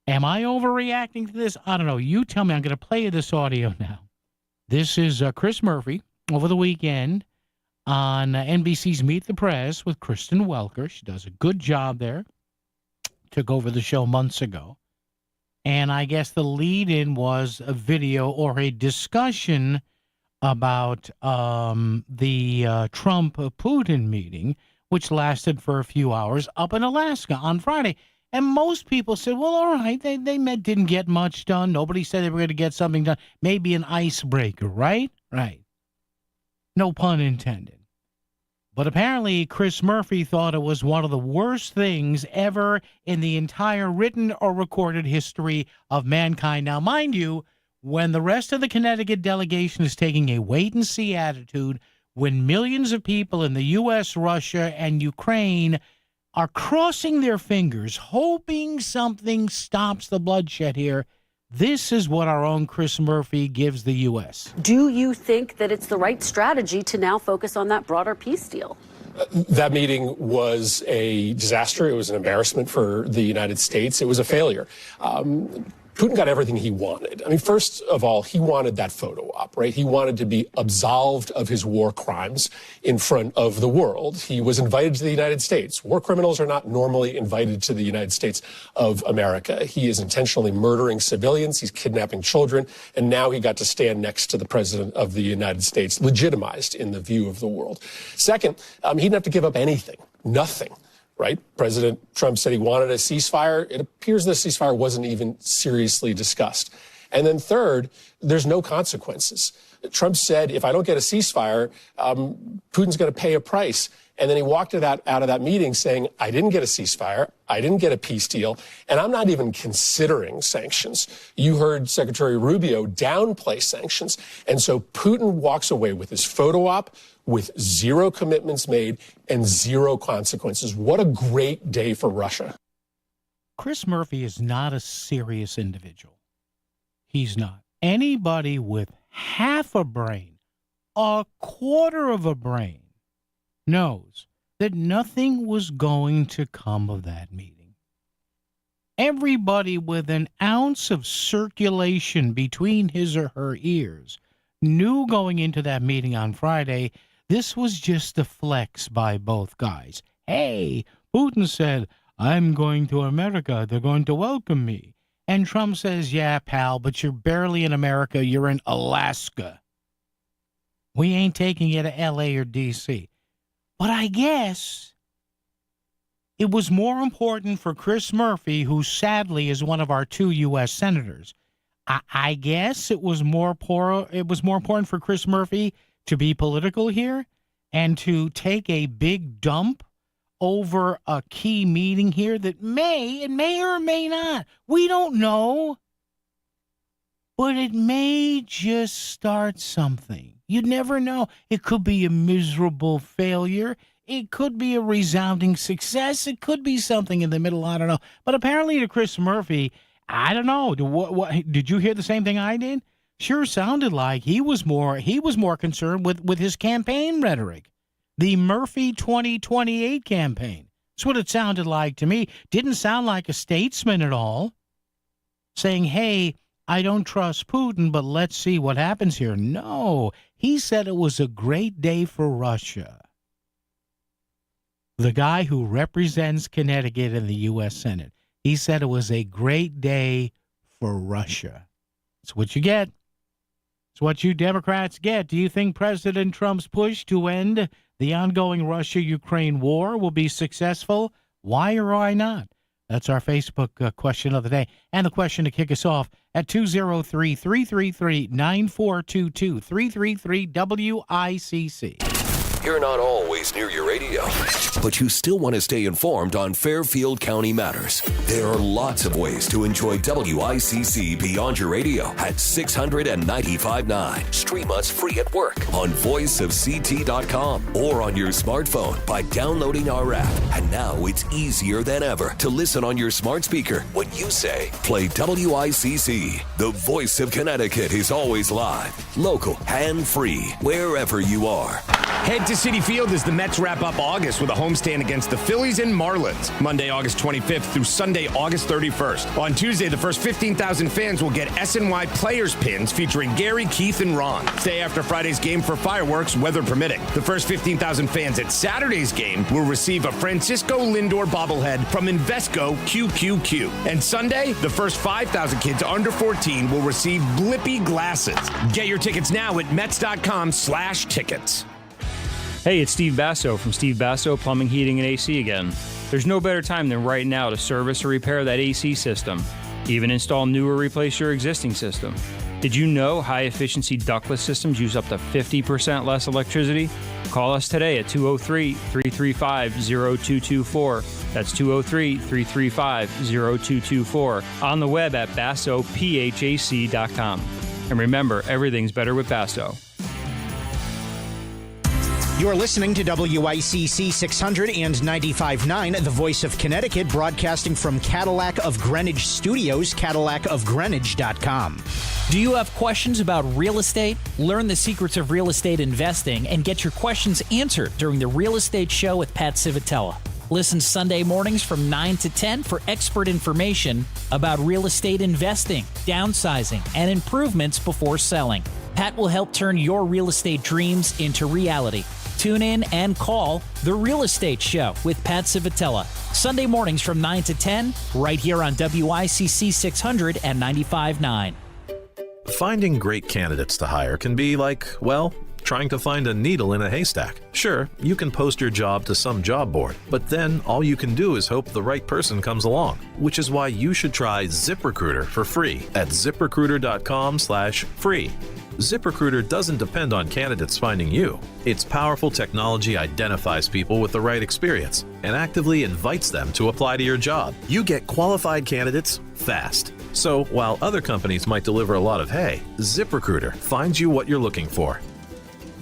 S10: Am I overreacting to this? I don't know. You tell me. I'm going to play you this audio now. This is Chris Murphy over the weekend on NBC's Meet the Press with Kristen Welker. She does a good job there. took over the show months ago. And I guess the lead-in was a video or a discussion about the Trump-Putin meeting, which lasted for a few hours up in Alaska on Friday. And most people said, well, all right, they didn't get much done. Nobody said they were going to get something done. Maybe an icebreaker, right? Right. No pun intended. But apparently Chris Murphy thought it was one of the worst things ever in the entire written or recorded history of mankind. Now, mind you, when the rest of the Connecticut delegation is taking a wait-and-see attitude, when millions of people in the U.S., Russia, and Ukraine are crossing their fingers, hoping something stops the bloodshed here, this is what our own Chris Murphy gives the U.S.
S11: Do you think that it's the right strategy to now focus on that broader peace deal?
S12: That meeting was a disaster. It was an embarrassment for the United States. It was a failure. Putin got everything he wanted. I mean, first of all, he wanted that photo op, right? He wanted to be absolved of his war crimes in front of the world. He was invited to the United States. War criminals are not normally invited to the United States of America. He is intentionally murdering civilians. He's kidnapping children. And now he got to stand next to the president of the United States, legitimized in the view of the world. Second, he didn't have to give up anything, nothing. Right? President Trump said he wanted a ceasefire. It appears the ceasefire wasn't even seriously discussed. And then third, there's no consequences. Trump said, if I don't get a ceasefire, Putin's going to pay a price. And then he walked out of that meeting saying, I didn't get a ceasefire, I didn't get a peace deal, and I'm not even considering sanctions. You heard Secretary Rubio downplay sanctions. And so Putin walks away with his photo op, with zero commitments made and zero consequences. What a great day for Russia.
S10: Chris Murphy is not a serious individual. He's not. Anybody with half a brain, a quarter of a brain, knows that nothing was going to come of that meeting. Everybody with an ounce of circulation between his or her ears knew going into that meeting on Friday this was just a flex by both guys. Hey, Putin said, I'm going to America. They're going to welcome me. And Trump says, yeah, pal, but you're barely in America. You're in Alaska. We ain't taking you to L.A. or D.C. But I guess it was more important for Chris Murphy, who sadly is one of our 2 U.S. senators. I guess it was more important for Chris Murphy to be political here and to take a big dump over a key meeting here that may or may not. We don't know. But it may just start something. You never know. It could be a miserable failure. It could be a resounding success. It could be something in the middle. I don't know. But apparently to Chris Murphy, I don't know. What did you hear the same thing I did? Sure sounded like he was more concerned with his campaign rhetoric. The Murphy 2028 campaign. That's what it sounded like to me. Didn't sound like a statesman at all. Saying, hey, I don't trust Putin, but let's see what happens here. No, he said it was a great day for Russia. The guy who represents Connecticut in the U.S. Senate, he said it was a great day for Russia. That's what you get. It's what you Democrats get. Do you think President Trump's push to end the ongoing Russia-Ukraine war will be successful? Why or why not? That's our Facebook question of the day. And the question to kick us off at 203-333-9422, 333-WICC.
S1: You're not always near your radio, but you still want to stay informed on Fairfield County matters. There are lots of ways to enjoy WICC beyond your radio at 695.9. Stream us free at work on voiceofct.com or on your smartphone by downloading our app. And now it's easier than ever to listen on your smart speaker when you say, play WICC. The voice of Connecticut is always live, local, and free, wherever you are.
S13: Head to to Citi Field as the Mets wrap up August with a homestand against the Phillies and Marlins, Monday, August 25th through Sunday, August 31st. On Tuesday, the first 15,000 fans will get SNY Players Pins featuring Gary, Keith, and Ron. Stay after Friday's game for fireworks, weather permitting. The first 15,000 fans at Saturday's game will receive a Francisco Lindor bobblehead from Invesco QQQ. And Sunday, the first 5,000 kids under 14 will receive Blippy glasses. Get your tickets now at Mets.com/tickets.
S14: Hey, it's Steve Basso from Steve Basso Plumbing, Heating, and AC again. There's no better time than right now to service or repair that AC system. Even install new or replace your existing system. Did you know high-efficiency ductless systems use up to 50% less electricity? Call us today at 203-335-0224. That's 203-335-0224. On the web at BassoPHAC.com. And remember, everything's better with Basso.
S5: You're listening to WICC 600 and 95.9, the voice of Connecticut, broadcasting from Cadillac of Greenwich Studios, CadillacofGreenwich.com.
S15: Do you have questions about real estate? Learn the secrets of real estate investing and get your questions answered during the Real Estate Show with Pat Civitella. Listen Sunday mornings from 9 to 10 for expert information about real estate investing, downsizing, and improvements before selling. Pat will help turn your real estate dreams into reality. Tune in and call The Real Estate Show with Pat Civitella. Sunday mornings from 9 to 10, right here on WICC 600 and 95.9.
S16: Finding great candidates to hire can be like, well, trying to find a needle in a haystack. Sure, you can post your job to some job board, but then all you can do is hope the right person comes along, which is why you should try ZipRecruiter for free at ZipRecruiter.com/free. ZipRecruiter doesn't depend on candidates finding you. Its powerful technology identifies people with the right experience and actively invites them to apply to your job. You get qualified candidates fast. So while other companies might deliver a lot of hay, ZipRecruiter finds you what you're looking for.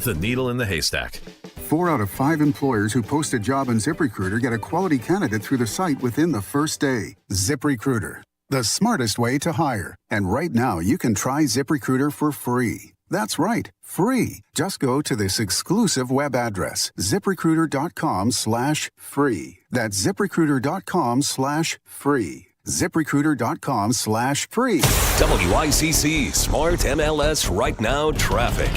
S16: The needle in the haystack.
S17: 4 out of 5 employers who post a job on ZipRecruiter get a quality candidate through the site within the first day. ZipRecruiter, the smartest way to hire. And right now, you can try ZipRecruiter for free. That's right, free. Just go to this exclusive web address, ZipRecruiter.com/free. That's ZipRecruiter.com/free. ZipRecruiter.com/free.
S1: WICC Smart MLS Right Now Traffic.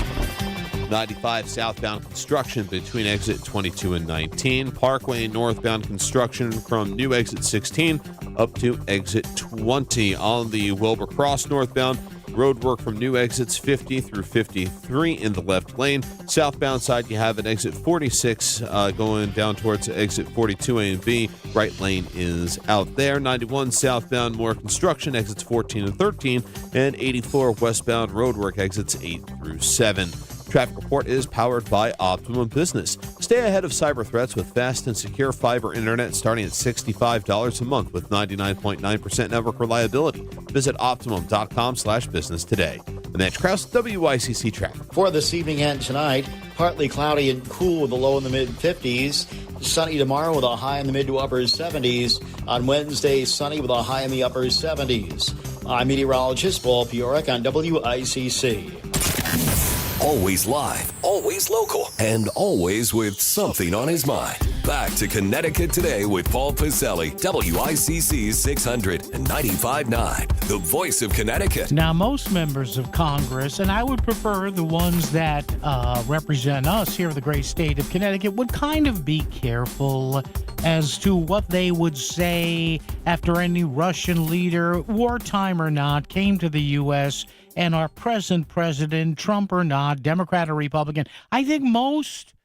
S8: 95 southbound construction between exit 22 and 19. Parkway northbound construction from new exit 16 up to exit 20. On the Wilbur Cross northbound, road work from new exits 50 through 53 in the left lane. Southbound side, you have an exit 46 going down towards exit 42A and B. Right lane is out there. 91 southbound, more construction, exits 14 and 13. And 84 westbound, road work exits 8 through 7. Traffic report is powered by Optimum Business. Stay ahead of cyber threats with fast and secure fiber internet starting at $65 a month with 99.9% network reliability. Visit Optimum.com/business today. And that's Kraus, WICC traffic.
S9: For this evening and tonight, partly cloudy and cool with a low in the mid-50s. Sunny tomorrow with a high in the mid to upper 70s. On Wednesday, sunny with a high in the upper 70s. I'm meteorologist Paul Piorek on WICC.
S1: Always live, always local, and always with something on his mind. Back to Connecticut Today with Paul Pacelli, WICC 600 and 95.9, the voice of Connecticut.
S10: Now, most members of Congress, and I would prefer the ones that represent us here in the great state of Connecticut, would kind of be careful as to what they would say after any Russian leader, wartime or not, came to the U.S., and our present president, Trump or not, Democrat or Republican. I think most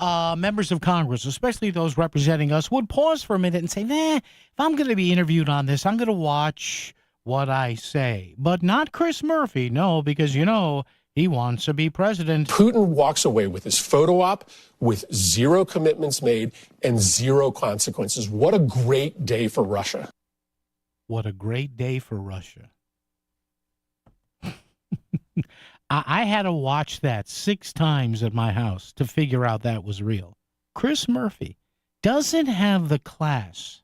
S10: members of Congress, especially those representing us, would pause for a minute and say, if I'm going to be interviewed on this, I'm going to watch what I say. But not Chris Murphy, no, because, he wants to be president.
S12: Putin walks away with his photo op with 0 commitments made and 0 consequences. What a great day for Russia.
S10: What a great day for Russia. I had to watch that 6 times at my house to figure out that was real. Chris Murphy doesn't have the class.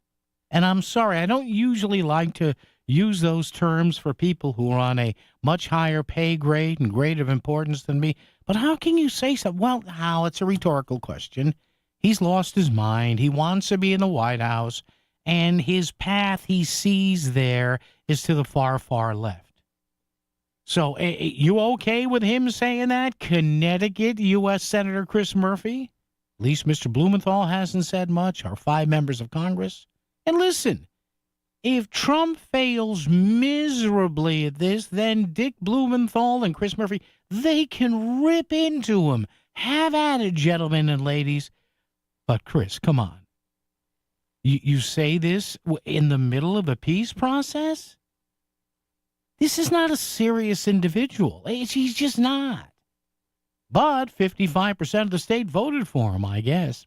S10: And I'm sorry, I don't usually like to use those terms for people who are on a much higher pay grade and grade of importance than me. But how can you say so? Well, how? It's a rhetorical question. He's lost his mind. He wants to be in the White House, and his path he sees there is to the far, far left. So, you okay with him saying that? Connecticut U.S. Senator Chris Murphy? At least Mr. Blumenthal hasn't said much, our 5 members of Congress. And listen, if Trump fails miserably at this, then Dick Blumenthal and Chris Murphy, they can rip into him. Have at it, gentlemen and ladies. But, Chris, come on. You say this in the middle of a peace process? This is not a serious individual. He's just not. But 55% of the state voted for him, I guess.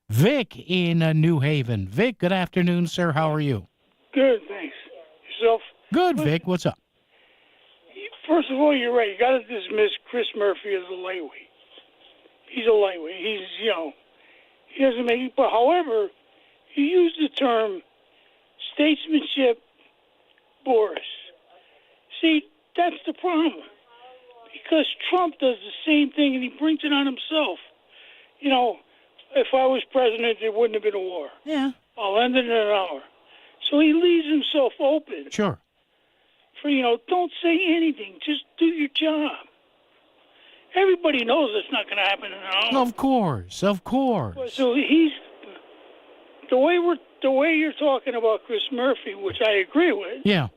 S10: Vic in New Haven. Vic, good afternoon, sir. How are you?
S18: Good, thanks. Yourself?
S10: Good, Vic. What's up?
S18: First of all, you're right. You got to dismiss Chris Murphy as a lightweight. He's a lightweight. He doesn't make it. But however, you use the term statesmanship, Boris. See, that's the problem. Because Trump does the same thing and he brings it on himself. You know, if I was president, there wouldn't have been a war.
S10: Yeah.
S18: I'll end it in an hour. So he leaves himself open.
S10: Sure.
S18: For, don't say anything. Just do your job. Everybody knows it's not going to happen in an hour.
S10: Of course.
S18: So he's the way you're talking about Chris Murphy, which I agree with.
S10: Yeah.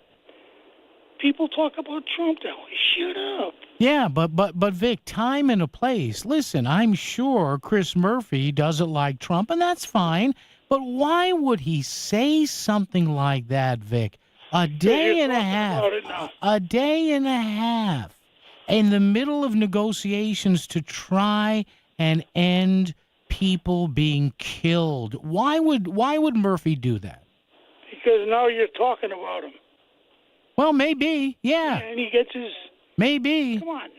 S18: People talk about Trump that way. Shut up.
S10: Yeah, but Vic, time and a place. Listen, I'm sure Chris Murphy doesn't like Trump, and that's fine. But why would he say something like that, Vic? A day and a half in the middle of negotiations to try and end people being killed. Why would Murphy do that?
S18: Because now you're talking about him.
S10: Well, maybe, yeah.
S18: And he gets his...
S10: Maybe.
S18: Come on.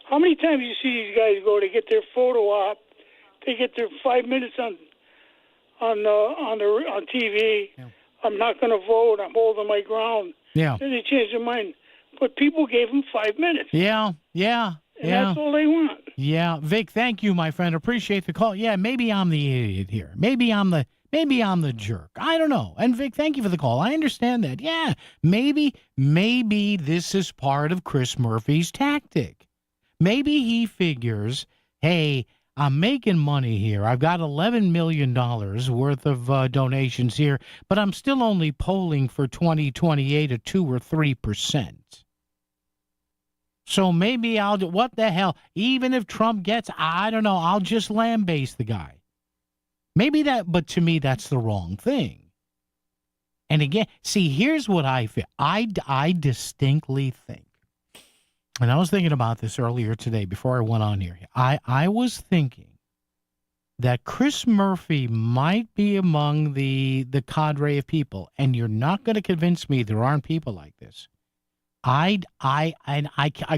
S18: How many times you see these guys go to get their photo op? They get their 5 minutes on TV. Yeah. I'm not going to vote. I'm holding my ground.
S10: Yeah.
S18: Then they change their mind. But people gave them 5 minutes.
S10: Yeah.
S18: And that's all they want.
S10: Yeah. Vic, thank you, my friend. Appreciate the call. Yeah, maybe I'm the idiot here. Maybe I'm the jerk. I don't know. And Vic, thank you for the call. I understand that. Yeah, maybe this is part of Chris Murphy's tactic. Maybe he figures, hey, I'm making money here. I've got $11 million worth of donations here, but I'm still only polling for 2028 at 2 or 3%. So maybe I'll do, what the hell? Even if Trump gets, I don't know, I'll just lambaste the guy. Maybe that, but to me, that's the wrong thing. And again, see, here's what I feel. I distinctly think, and I was thinking about this earlier today before I went on here. I was thinking that Chris Murphy might be among the cadre of people, and you're not going to convince me there aren't people like this. I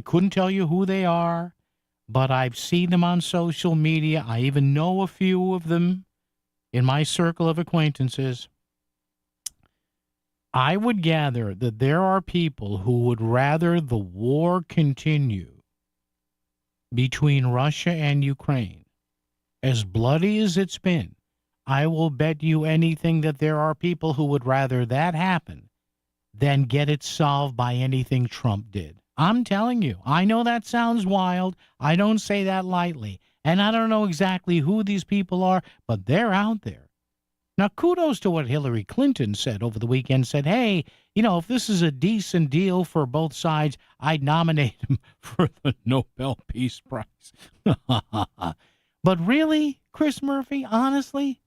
S10: couldn't tell you who they are, but I've seen them on social media. I even know a few of them in my circle of acquaintances. I would gather that there are people who would rather the war continue between Russia and Ukraine. As bloody as it's been, I will bet you anything that there are people who would rather that happen than get it solved by anything Trump did. I'm telling you, I know that sounds wild. I don't say that lightly. And I don't know exactly who these people are, but they're out there. Now, kudos to what Hillary Clinton said over the weekend. Said, hey, if this is a decent deal for both sides, I'd nominate him for the Nobel Peace Prize. But really, Chris Murphy, honestly,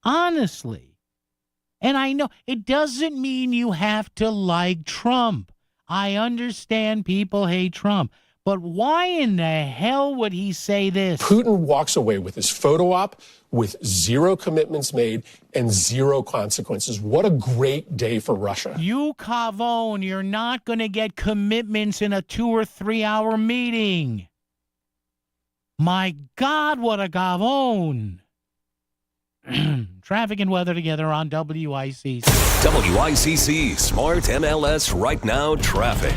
S10: and I know it doesn't mean you have to like Trump. I understand people hate Trump. But why in the hell would he say this?
S12: Putin walks away with his photo op with 0 commitments made and 0 consequences. What a great day for Russia.
S10: You, Cavone, you're not going to get commitments in a 2 or 3 hour meeting. My God, what a Cavone. Traffic and weather together on WICC.
S1: WICC Smart MLS Right Now Traffic.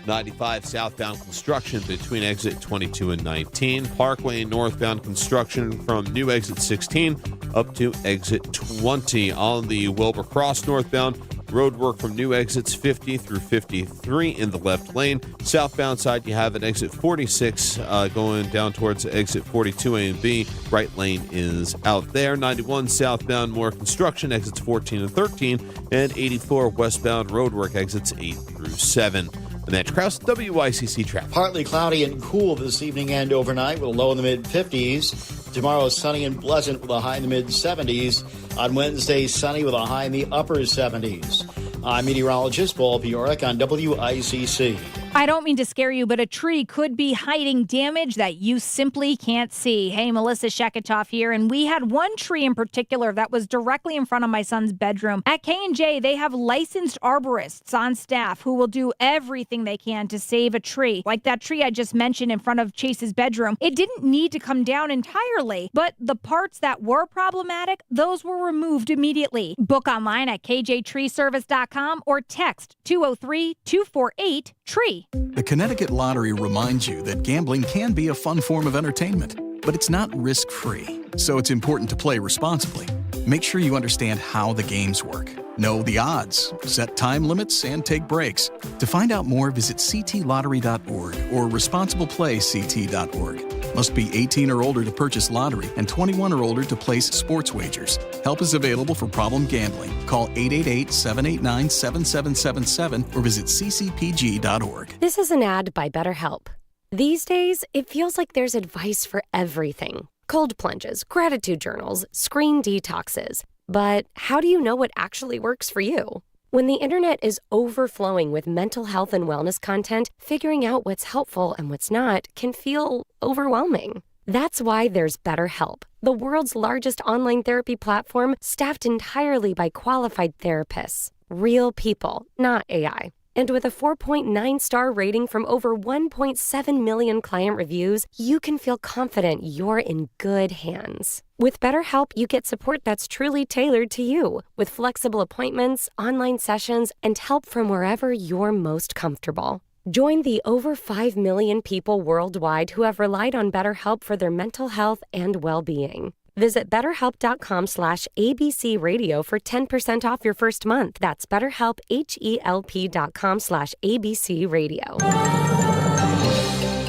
S8: 95 southbound construction between exit 22 and 19. Parkway northbound construction from new exit 16 up to exit 20. On the Wilbur Cross northbound, road work from new exits 50 through 53 in the left lane. Southbound side, you have an exit 46 going down towards exit 42A and B. Right lane is out there. 91 southbound, more construction, exits 14 and 13. And 84 westbound, road work exits 8 through 7. And that's Kraus, WICC traffic.
S9: Partly cloudy and cool this evening and overnight with a low in the mid-50s. Tomorrow, sunny and pleasant with a high in the mid-70s. On Wednesday, sunny with a high in the upper 70s. I'm meteorologist Paul Bjork on WICC.
S19: I don't mean to scare you, but a tree could be hiding damage that you simply can't see. Hey, Melissa Sheketoff here, and we had one tree in particular that was directly in front of my son's bedroom. At K&J, they have licensed arborists on staff who will do everything they can to save a tree. Like that tree I just mentioned in front of Chase's bedroom. It didn't need to come down entirely, but the parts that were problematic, those were removed immediately. Book online at kjtreeservice.com or text 203-248-TREE.
S20: The Connecticut Lottery reminds you that gambling can be a fun form of entertainment, but it's not risk-free, so it's important to play responsibly. Make sure you understand how the games work. Know the odds, set time limits, and take breaks. To find out more, visit ctlottery.org or responsibleplayct.org. Must be 18 or older to purchase lottery and 21 or older to place sports wagers. Help is available for problem gambling. Call 888-789-7777 or visit ccpg.org.
S23: This is an ad by BetterHelp. These days, it feels like there's advice for everything. Cold plunges, gratitude journals, screen detoxes. But how do you know what actually works for you? When the internet is overflowing with mental health and wellness content, figuring out what's helpful and what's not can feel overwhelming. That's why there's BetterHelp, the world's largest online therapy platform staffed entirely by qualified therapists. Real people, not AI. And with a 4.9-star rating from over 1.7 million client reviews, you can feel confident you're in good hands. With BetterHelp, you get support that's truly tailored to you, with flexible appointments, online sessions, and help from wherever you're most comfortable. Join the over 5 million people worldwide who have relied on BetterHelp for their mental health and well-being. Visit BetterHelp.com/ABC Radio for 10% off your first month. That's BetterHelp, HELP.com/ABC Radio.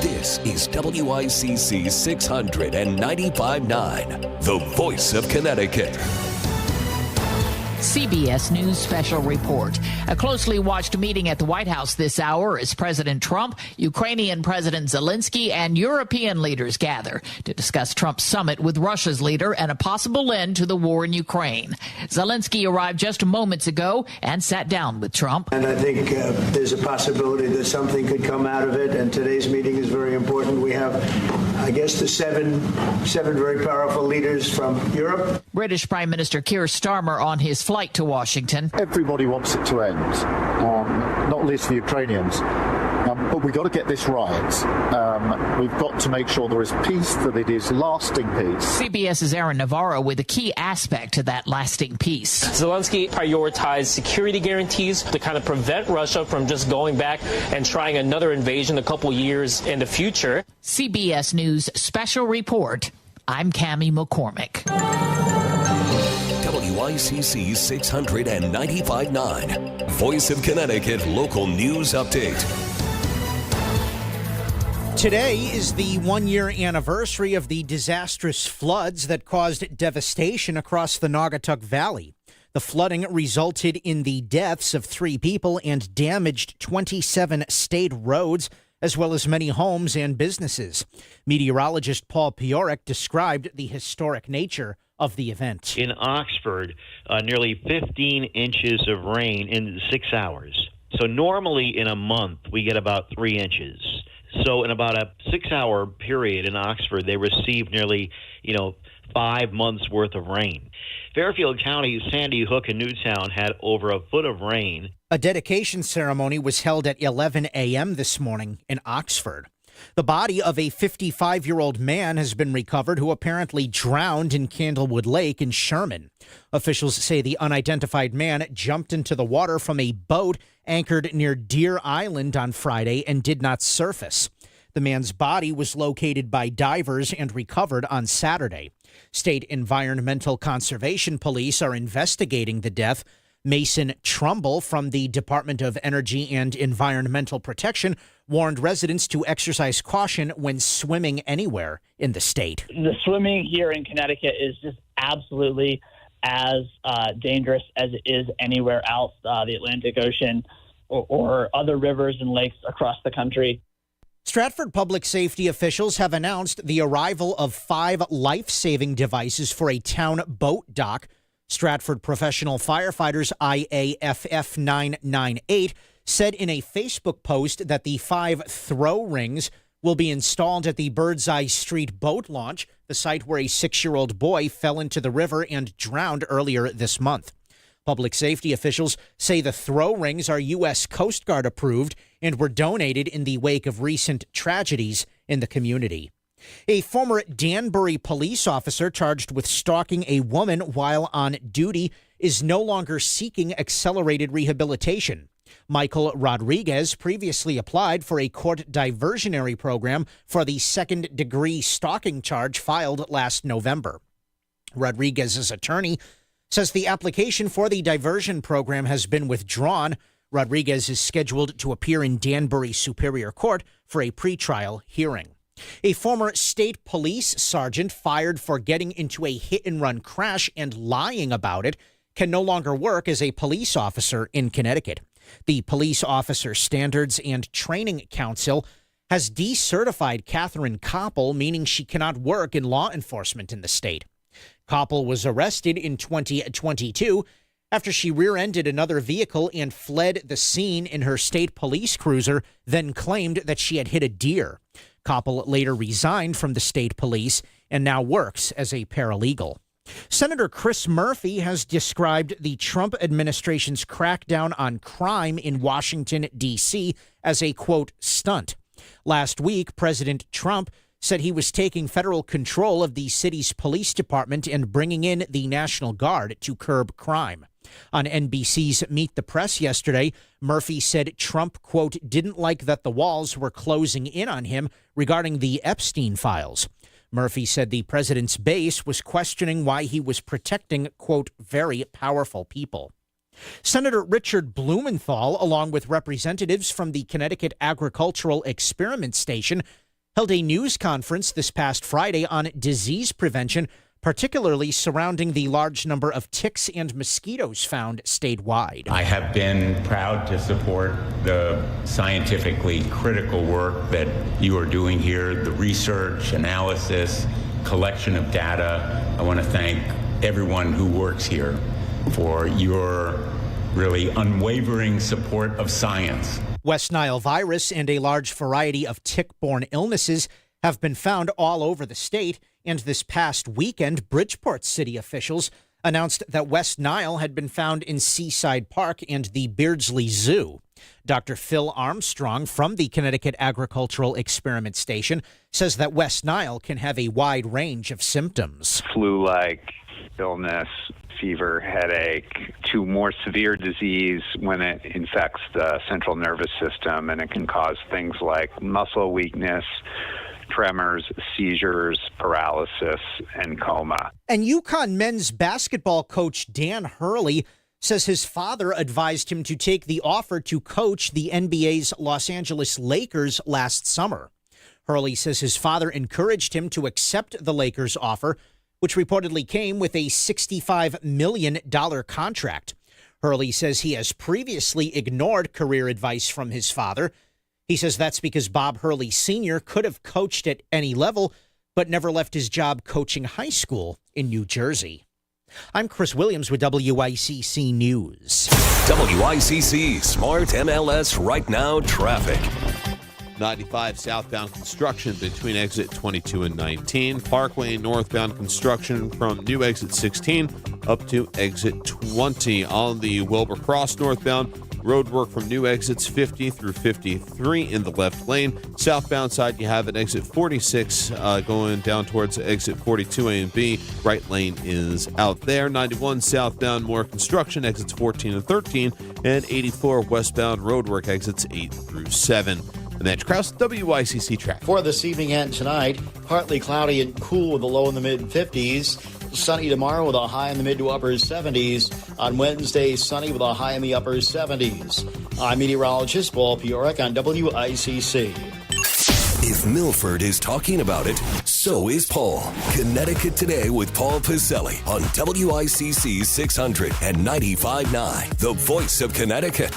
S1: This is WICC 695.9, the voice of Connecticut.
S22: CBS News special report. A closely watched meeting at the White House this hour as President Trump, Ukrainian President Zelensky, and European leaders gather to discuss Trump's summit with Russia's leader and a possible end to the war in Ukraine. Zelensky arrived just moments ago and sat down with Trump.
S24: And I think there's a possibility that something could come out of it, and today's meeting is very important. We have, I guess, the seven very powerful leaders from Europe.
S22: British Prime Minister Keir Starmer on his flight to Washington.
S25: Everybody wants it to end, not least the Ukrainians. But we've got to get this right. We've got to make sure there is peace, that it is lasting peace.
S22: CBS's Aaron Navarro with a key aspect to that lasting peace.
S26: Zelensky prioritized security guarantees to kind of prevent Russia from just going back and trying another invasion a couple years in the future.
S22: CBS News special report. I'm Cammie McCormick.
S1: WICC 695.9, Voice of Connecticut Local News Update.
S5: Today is the one-year anniversary of the disastrous floods that caused devastation across the Naugatuck Valley. The flooding resulted in the deaths of 3 people and damaged 27 state roads, as well as many homes and businesses. Meteorologist Paul Bjork described the historic nature of the event.
S27: In Oxford, nearly 15 inches of rain in 6 hours. So normally in a month, we get about 3 inches. So in about a 6-hour period in Oxford, they received nearly, 5 months worth of rain. Fairfield County, Sandy Hook, and Newtown had over a foot of rain.
S5: A dedication ceremony was held at 11 a.m. this morning in Oxford. The body of a 55-year-old man has been recovered who apparently drowned in Candlewood Lake in Sherman. Officials say the unidentified man jumped into the water from a boat anchored near Deer Island on Friday and did not surface. The man's body was located by divers and recovered on Saturday. State Environmental Conservation Police are investigating the death. Mason Trumbull from the Department of Energy and Environmental Protection warned residents to exercise caution when swimming anywhere in the state.
S2: The swimming here in Connecticut is just absolutely as dangerous as it is anywhere else, the Atlantic Ocean or other rivers and lakes across the country.
S5: Stratford public safety officials have announced the arrival of 5 life-saving devices for a town boat dock. Stratford Professional Firefighters IAFF 998 said in a Facebook post that the 5 throw rings will be installed at the Birdseye Street boat launch, the site where a 6-year-old boy fell into the river and drowned earlier this month. Public safety officials say the throw rings are U.S. Coast Guard approved and were donated in the wake of recent tragedies in the community. A former Danbury police officer charged with stalking a woman while on duty is no longer seeking accelerated rehabilitation. Michael Rodriguez previously applied for a court diversionary program for the second-degree stalking charge filed last November. Rodriguez's attorney says the application for the diversion program has been withdrawn. Rodriguez is scheduled to appear in Danbury Superior Court for a pretrial hearing. A former state police sergeant fired for getting into a hit-and-run crash and lying about it can no longer work as a police officer in Connecticut. The Police Officer Standards and Training Council has decertified Catherine Koppel, meaning she cannot work in law enforcement in the state. Koppel was arrested in 2022 after she rear-ended another vehicle and fled the scene in her state police cruiser, then claimed that she had hit a deer. Koppel later resigned from the state police and now works as a paralegal. Senator Chris Murphy has described the Trump administration's crackdown on crime in Washington, D.C. as a, quote, stunt. Last week, President Trump said he was taking federal control of the city's police department and bringing in the National Guard to curb crime. On NBC's Meet the Press yesterday, Murphy said Trump, quote, didn't like that the walls were closing in on him regarding the Epstein files. Murphy said the president's base was questioning why he was protecting, quote, very powerful people. Senator Richard Blumenthal, along with representatives from the Connecticut Agricultural Experiment Station, held a news conference this past Friday on disease prevention, particularly surrounding the large number of ticks and mosquitoes found statewide.
S3: I have been proud to support the scientifically critical work that you are doing here, the research, analysis, collection of data. I want to thank everyone who works here for your really unwavering support of science.
S5: West Nile virus and a large variety of tick-borne illnesses have been found all over the state, and this past weekend, Bridgeport city officials announced that West Nile had been found in Seaside Park and the Beardsley Zoo. Dr. Phil Armstrong from the Connecticut Agricultural Experiment Station says that West Nile can have a wide range of symptoms.
S4: Flu-like illness, fever, headache, to more severe disease when it infects the central nervous system, and it can cause things like muscle weakness, tremors, seizures, paralysis, and coma.
S5: And UConn men's basketball coach Dan Hurley says his father advised him to take the offer to coach the NBA's Los Angeles Lakers last summer. Hurley says his father encouraged him to accept the Lakers' offer, which reportedly came with a $65 million contract. Hurley says he has previously ignored career advice from his father. He says that's because Bob Hurley Sr. could have coached at any level, but never left his job coaching high school in New Jersey. I'm Chris Williams with WICC News.
S1: WICC Smart MLS Right Now Traffic.
S8: 95 southbound construction between exit 22 and 19. Parkway northbound construction from new exit 16 up to exit 20. On the Wilbur Cross northbound, Road work from new exits 50 through 53 in the left lane. Southbound side, you have an exit 46 going down towards exit 42A and B. Right lane is out there. 91 southbound, more construction, exits 14 and 13. And 84 westbound roadwork, exits 8 through 7. And that's Kraus, WICC Traffic.
S9: For this evening and tonight, partly cloudy and cool with a low in the mid-50s. Sunny tomorrow with a high in the mid to upper 70s. On Wednesday, sunny with a high in the upper 70s. I'm meteorologist Paul Piorek on WICC.
S1: If Milford is talking about it, so is Paul. Connecticut Today with Paul Pacelli on WICC 600 and 95.9, the voice of Connecticut.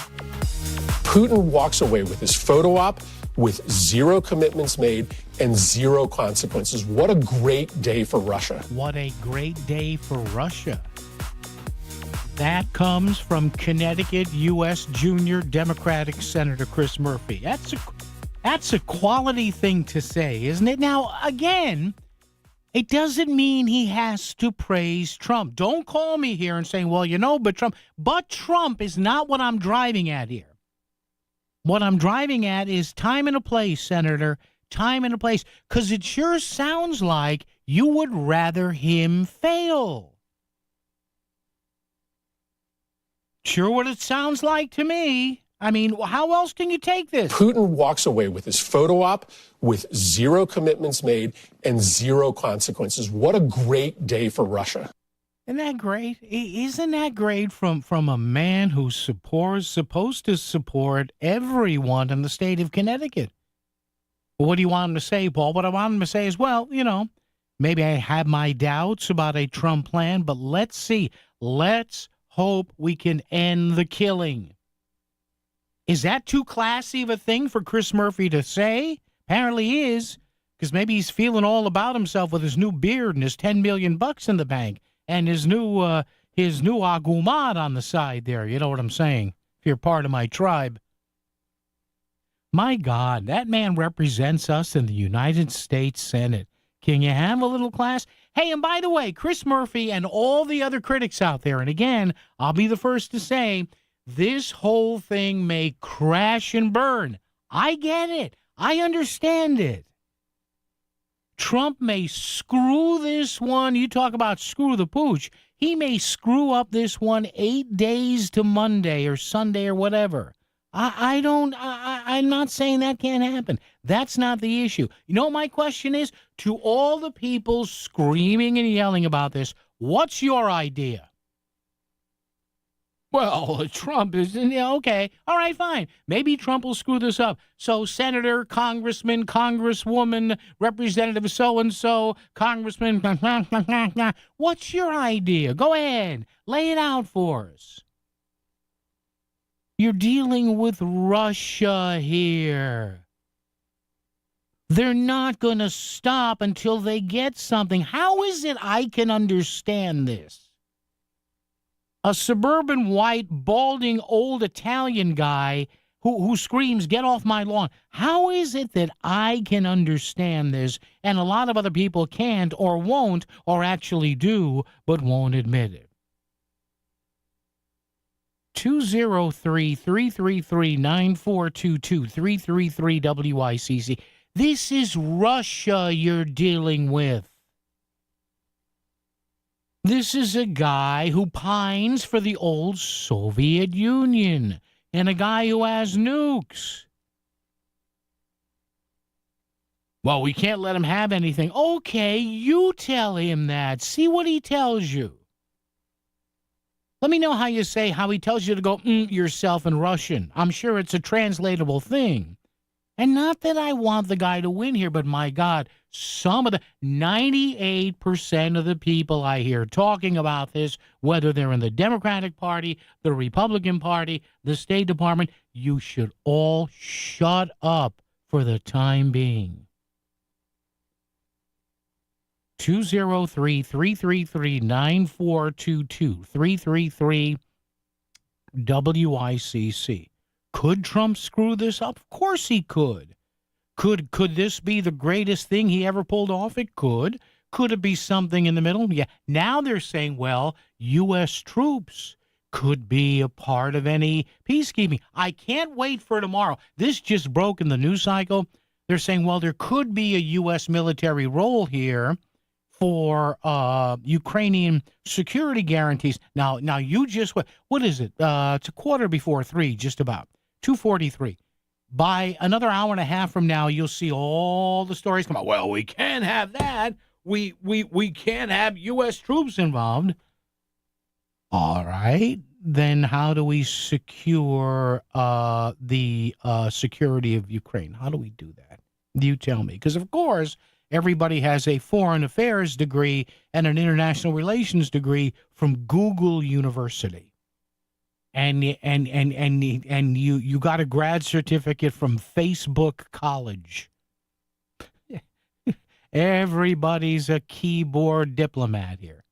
S12: Putin walks away with his photo op with zero commitments made and zero consequences. What a great day for Russia.
S10: What a great day for Russia. That comes from Connecticut U.S. Junior Democratic Senator Chris Murphy. That's a quality thing to say, isn't it? Now, again, it doesn't mean he has to praise Trump. Don't call me here and say, well, but Trump. But Trump is not what I'm driving at here. What I'm driving at is time and a place, Senator, time and a place, because it sure sounds like you would rather him fail. Sure what it sounds like to me. I mean, how else can you take this?
S12: Putin walks away with his photo op with zero commitments made and zero consequences. What a great day for Russia.
S10: Isn't that great? Isn't that great from a man who's supposed to support everyone in the state of Connecticut? Well, what do you want him to say, Paul? What I want him to say is, well, maybe I have my doubts about a Trump plan, but let's see. Let's hope we can end the killing. Is that too classy of a thing for Chris Murphy to say? Apparently he is, because maybe he's feeling all about himself with his new beard and his $10 million in the bank. And his new agumad on the side there. You know what I'm saying? If you're part of my tribe. My God, that man represents us in the United States Senate. Can you have a little class? Hey, and by the way, Chris Murphy and all the other critics out there, and again, I'll be the first to say, this whole thing may crash and burn. I get it. I understand it. Trump may screw this one. You talk about screw the pooch. He may screw up this one 8 days to Monday or Sunday or whatever. I'm not saying that can't happen. That's not the issue. You know what my question is? To all the people screaming and yelling about this, what's your idea? Well, Trump is, okay. All right, fine. Maybe Trump will screw this up. So Senator, Congressman, Congresswoman, Representative so-and-so, Congressman, what's your idea? Go ahead. Lay it out for us. You're dealing with Russia here. They're not going to stop until they get something. How is it I can understand this? A suburban, white, balding, old Italian guy who screams, get off my lawn. How is it that I can understand this and a lot of other people can't or won't or actually do but won't admit it? 203-333-9422, 333-WICC. This is Russia you're dealing with. This is a guy who pines for the old Soviet Union and a guy who has nukes. Well, we can't let him have anything. Okay, you tell him that. See what he tells you. Let me know how he tells you to go yourself in Russian. I'm sure it's a translatable thing. And not that I want the guy to win here, but my God, some of the 98% of the people I hear talking about this, whether they're in the Democratic Party, the Republican Party, the State Department, you should all shut up for the time being. 203-333-9422, 333-WICC. Could Trump screw this up? Of course he could. Could this be the greatest thing he ever pulled off? It could. Could it be something in the middle? Yeah. Now they're saying, well, U.S. troops could be a part of any peacekeeping. I can't wait for tomorrow. This just broke in the news cycle. They're saying, well, there could be a U.S. military role here for Ukrainian security guarantees. Now you just, what is it? It's a 3:15, just about, 2:43. By another hour and a half from now, you'll see all the stories come out. Well, we can't have that. We can't have U.S. troops involved. All right. Then how do we secure the security of Ukraine? How do we do that? You tell me. Because, of course, everybody has a foreign affairs degree and an international relations degree from Google University. And you got a grad certificate from Facebook College. Everybody's a keyboard diplomat here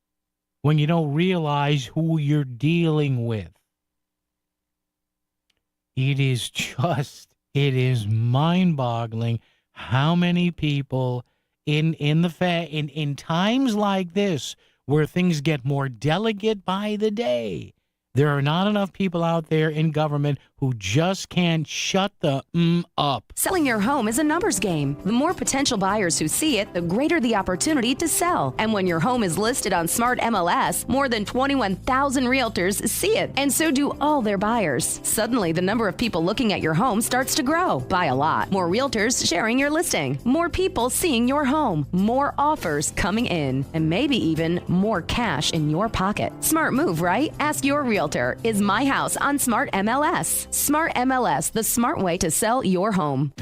S10: when you don't realize who you're dealing with. It is mind-boggling how many people in times like this where things get more delicate by the day, there are not enough people out there in government who just can't shut the up.
S6: Selling your home is a numbers game. The more potential buyers who see it, the greater the opportunity to sell. And when your home is listed on Smart MLS, more than 21,000 realtors see it, and so do all their buyers. Suddenly, the number of people looking at your home starts to grow by a lot. More realtors sharing your listing, more people seeing your home, more offers coming in, and maybe even more cash in your pocket. Smart move, right? Ask your realtor. Is my house on Smart MLS? Smart MLS, the smart way to sell your home.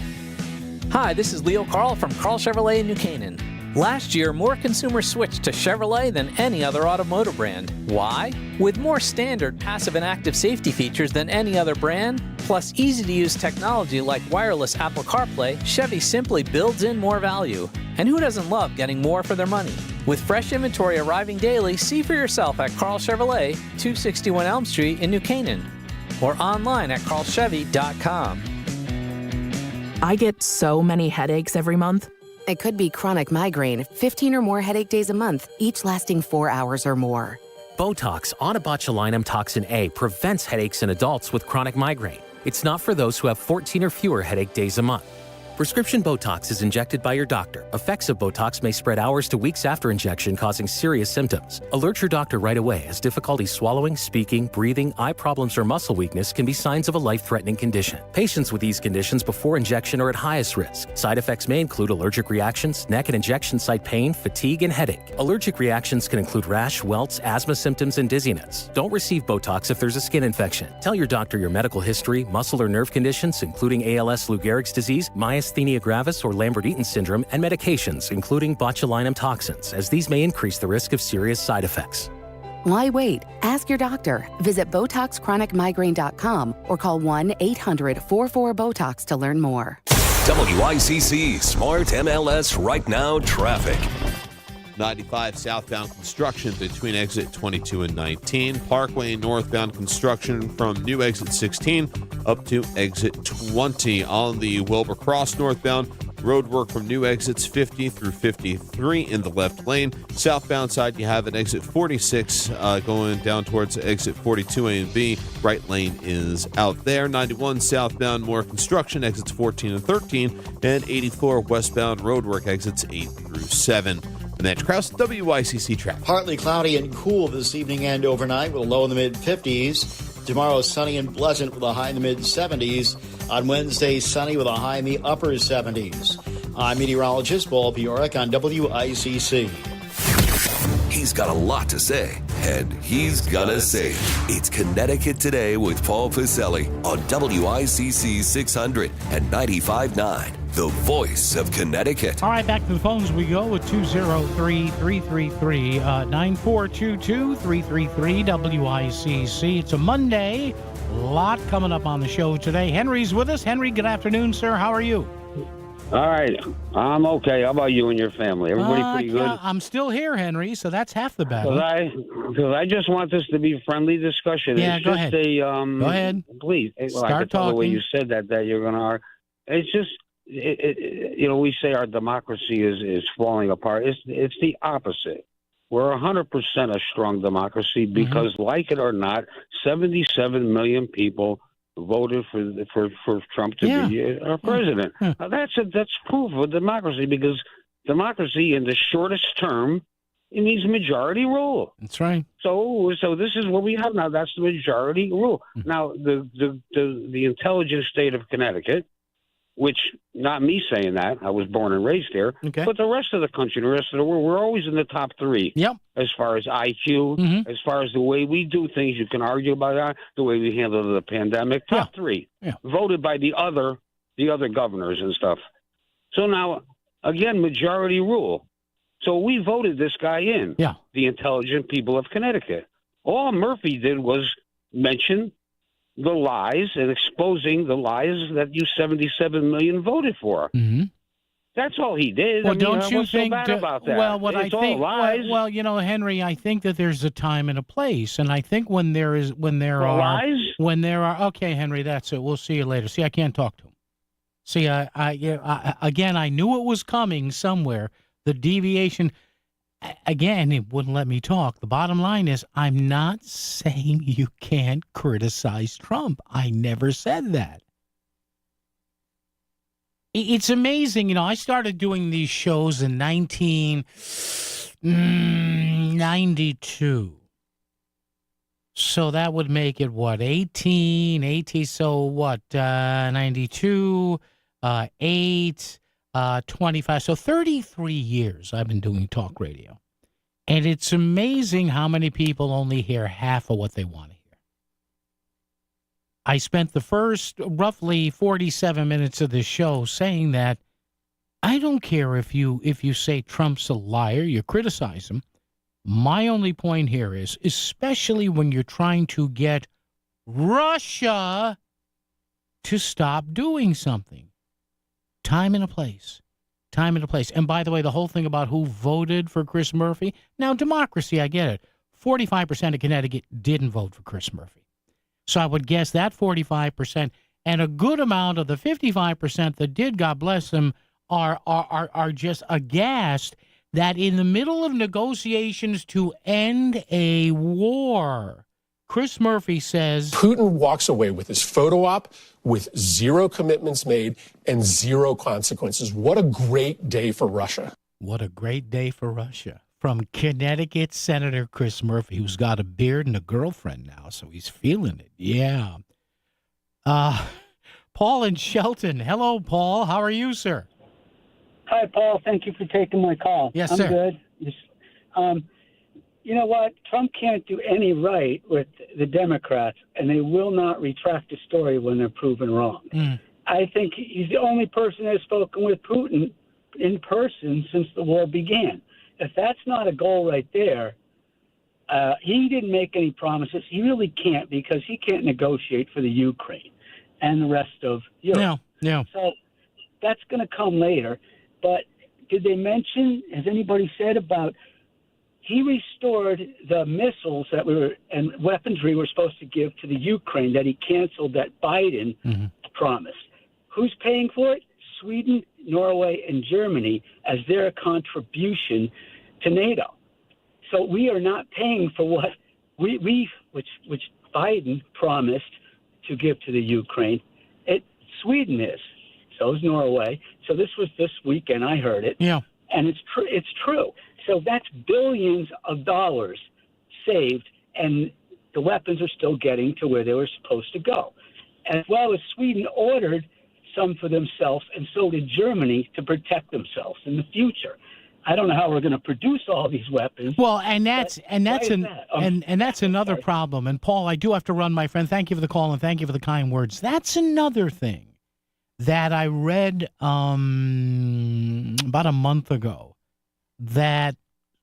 S7: Hi, this is Leo Carl from Carl Chevrolet in New Canaan. Last year, more consumers switched to Chevrolet than any other automotive brand. Why? With more standard passive and active safety features than any other brand, plus easy-to-use technology like wireless Apple CarPlay, Chevy simply builds in more value. And who doesn't love getting more for their money? With fresh inventory arriving daily, see for yourself at Carl Chevrolet, 261 Elm Street in New Canaan, or online at carlchevy.com.
S11: I get so many headaches every month.
S6: It could be chronic migraine, 15 or more headache days a month, each lasting 4 hours or more.
S13: Botox onabotulinum toxin A prevents headaches in adults with chronic migraine. It's not for those who have 14 or fewer headache days a month. Prescription Botox is injected by your doctor. Effects of Botox may spread hours to weeks after injection, causing serious symptoms. Alert your doctor right away, as difficulty swallowing, speaking, breathing, eye problems, or muscle weakness can be signs of a life-threatening condition. Patients with these conditions before injection are at highest risk. Side effects may include allergic reactions, neck and injection site pain, fatigue, and headache. Allergic reactions can include rash, welts, asthma symptoms, and dizziness. Don't receive Botox if there's a skin infection. Tell your doctor your medical history, muscle or nerve conditions, including ALS, Lou Gehrig's disease, myasthenia gravis, or Lambert-Eaton syndrome, and medications, including botulinum toxins, as these may increase the risk of serious side effects.
S6: Why wait? Ask your doctor. Visit BotoxChronicMigraine.com or call 1-800-44-BOTOX to learn more.
S1: WICC Smart MLS Right Now Traffic.
S8: 95 southbound construction between exit 22 and 19. Parkway northbound construction from new exit 16 up to exit 20. On the Wilbur Cross northbound, road work from new exits 50 through 53 in the left lane. Southbound side, you have an exit 46 going down towards exit 42A and B. Right lane is out there. 91 southbound, more construction, exits 14 and 13. And 84 westbound, road work exits 8 through 7. And that's Kraus, WICC traffic.
S9: Partly cloudy and cool this evening and overnight with a low in the mid-50s. Tomorrow, sunny and pleasant with a high in the mid-70s. On Wednesday, sunny with a high in the upper 70s. I'm meteorologist Paul Piorek on WICC.
S1: He's got a lot to say, and he's gonna say it. It's Connecticut Today with Paul Pacelli on WICC 600 and 95.9. The voice of Connecticut.
S10: All right, back to the phones we go with 203-333-9422-333-WICC. It's a Monday. A lot coming up on the show today. Henry's with us. Henry, good afternoon, sir. How are you?
S14: All right. I'm okay. How about you and your family? Everybody pretty good?
S10: Yeah, I'm still here, Henry, so that's half the battle.
S14: Because I just want this to be a friendly discussion.
S10: Yeah,
S14: it's
S10: go
S14: just
S10: ahead.
S14: Go
S10: ahead.
S14: Please. Well, I
S10: Start
S14: could tell the way
S10: talking.
S14: you said that you're going to... It's just... we say our democracy is falling apart. It's the opposite. we're 100% a strong democracy because, like it or not, 77 million people voted for Trump to be our president. Now, that's proof of democracy, because democracy in the shortest term, it means majority rule.
S10: That's right.
S14: So this is what we have now. That's the majority rule. Now, the intelligent state of Connecticut, which, not me saying that, I was born and raised there, but the rest of the country, the rest of the world, we're always in the top 3.
S10: Yep.
S14: As far as IQ, as far as the way we do things, you can argue about that, the way we handle the pandemic, top 3.
S10: Yeah.
S14: Voted by the other governors and stuff. So now, again, majority rule. So we voted this guy in, the intelligent people of Connecticut. All Murphy did was mention the lies and exposing the lies that you 77 million voted for. That's all he did.
S10: Well,
S14: I mean,
S10: don't you
S14: what's
S10: think?
S14: so bad about that?
S10: Well, what
S14: it's
S10: I think.
S14: all lies.
S10: Well, Henry, I think that there's a time and a place, and I think when there are
S14: lies.
S10: Okay, Henry, that's it. We'll see you later. See, I can't talk to him. See, again, I knew it was coming somewhere. The deviation. Again, it wouldn't let me talk. The bottom line is, I'm not saying you can't criticize Trump. I never said that. It's amazing. I started doing these shows in 1992. So that would make it, 18, so what, 92, 8, 25, so 33 years I've been doing talk radio. And it's amazing how many people only hear half of what they want to hear. I spent the first roughly 47 minutes of this show saying that I don't care if you say Trump's a liar, you criticize him. My only point here is, especially when you're trying to get Russia to stop doing something, time and a place. Time and a place. And by the way, the whole thing about who voted for Chris Murphy, now democracy, I get it. 45% of Connecticut didn't vote for Chris Murphy. So I would guess that 45% and a good amount of the 55% that did, God bless them, are just aghast that in the middle of negotiations to end a war, Chris Murphy says
S12: Putin walks away with his photo op with 0 commitments made and 0 consequences. What a great day for Russia.
S10: What a great day for Russia. From Connecticut Senator Chris Murphy, who's got a beard and a girlfriend now, so he's feeling it. Yeah. Paul in Shelton. Hello, Paul. How are you, sir?
S15: Hi, Paul. Thank you for taking my call.
S10: Yes,
S15: I'm
S10: sir.
S15: Good. You know what? Trump can't do any right with the Democrats, and they will not retract a story when they're proven wrong. I think he's the only person that's spoken with Putin in person since the war began. If that's not a goal right there, he didn't make any promises. He really can't, because he can't negotiate for the Ukraine and the rest of Europe.
S10: No.
S15: So that's going to come later. But did they mention, has anybody said about, he restored the missiles that and weaponry we're supposed to give to the Ukraine that he canceled, that Biden promised. Who's paying for it? Sweden, Norway, and Germany as their contribution to NATO. So we are not paying for what which Biden promised to give to the Ukraine. Sweden is. So is Norway. So this was this weekend. I heard it.
S10: Yeah.
S15: And it's true. It's true. So that's billions of dollars saved, and the weapons are still getting to where they were supposed to go. As well as Sweden ordered some for themselves, and so did Germany, to protect themselves in the future. I don't know how we're going to produce all these weapons.
S10: Well, and that's another problem. And Paul, I do have to run, my friend. Thank you for the call and thank you for the kind words. That's another thing that I read about a month ago, that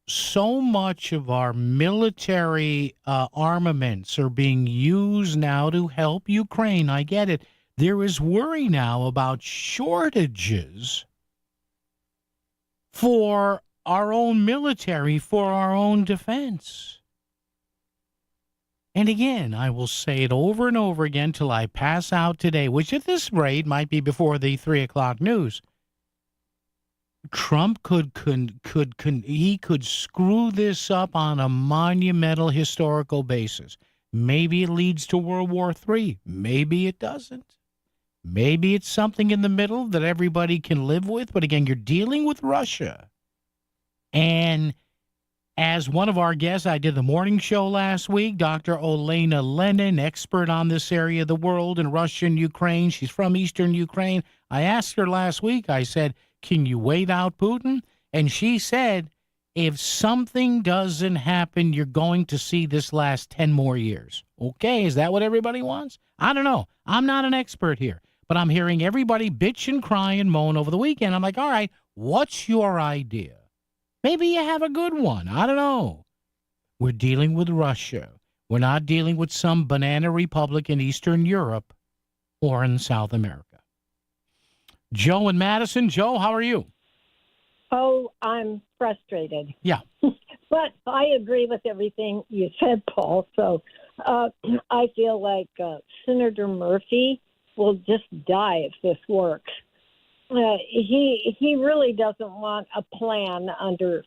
S10: so much of our military armaments are being used now to help Ukraine. I get it. There is worry now about shortages for our own military, for our own defense. And again, I will say it over and over again till I pass out today, which at this rate might be before the 3 o'clock news. Trump could screw this up on a monumental historical basis. Maybe it leads to World War III. Maybe it doesn't. Maybe it's something in the middle that everybody can live with. But again, you're dealing with Russia. And as one of our guests, I did the morning show last week, Dr. Olena Lenin, expert on this area of the world in Russia and Ukraine. She's from Eastern Ukraine. I asked her last week, I said, can you wait out Putin? And she said, if something doesn't happen, you're going to see this last 10 more years. Okay, is that what everybody wants? I don't know. I'm not an expert here, but I'm hearing everybody bitch and cry and moan over the weekend. I'm like, all right, what's your idea? Maybe you have a good one. I don't know. We're dealing with Russia. We're not dealing with some banana republic in Eastern Europe or in South America. Joe in Madison. Joe, how are you?
S16: Oh, I'm frustrated.
S10: Yeah.
S16: But I agree with everything you said, Paul. So I feel like Senator Murphy will just die if this works. He really doesn't want a plan under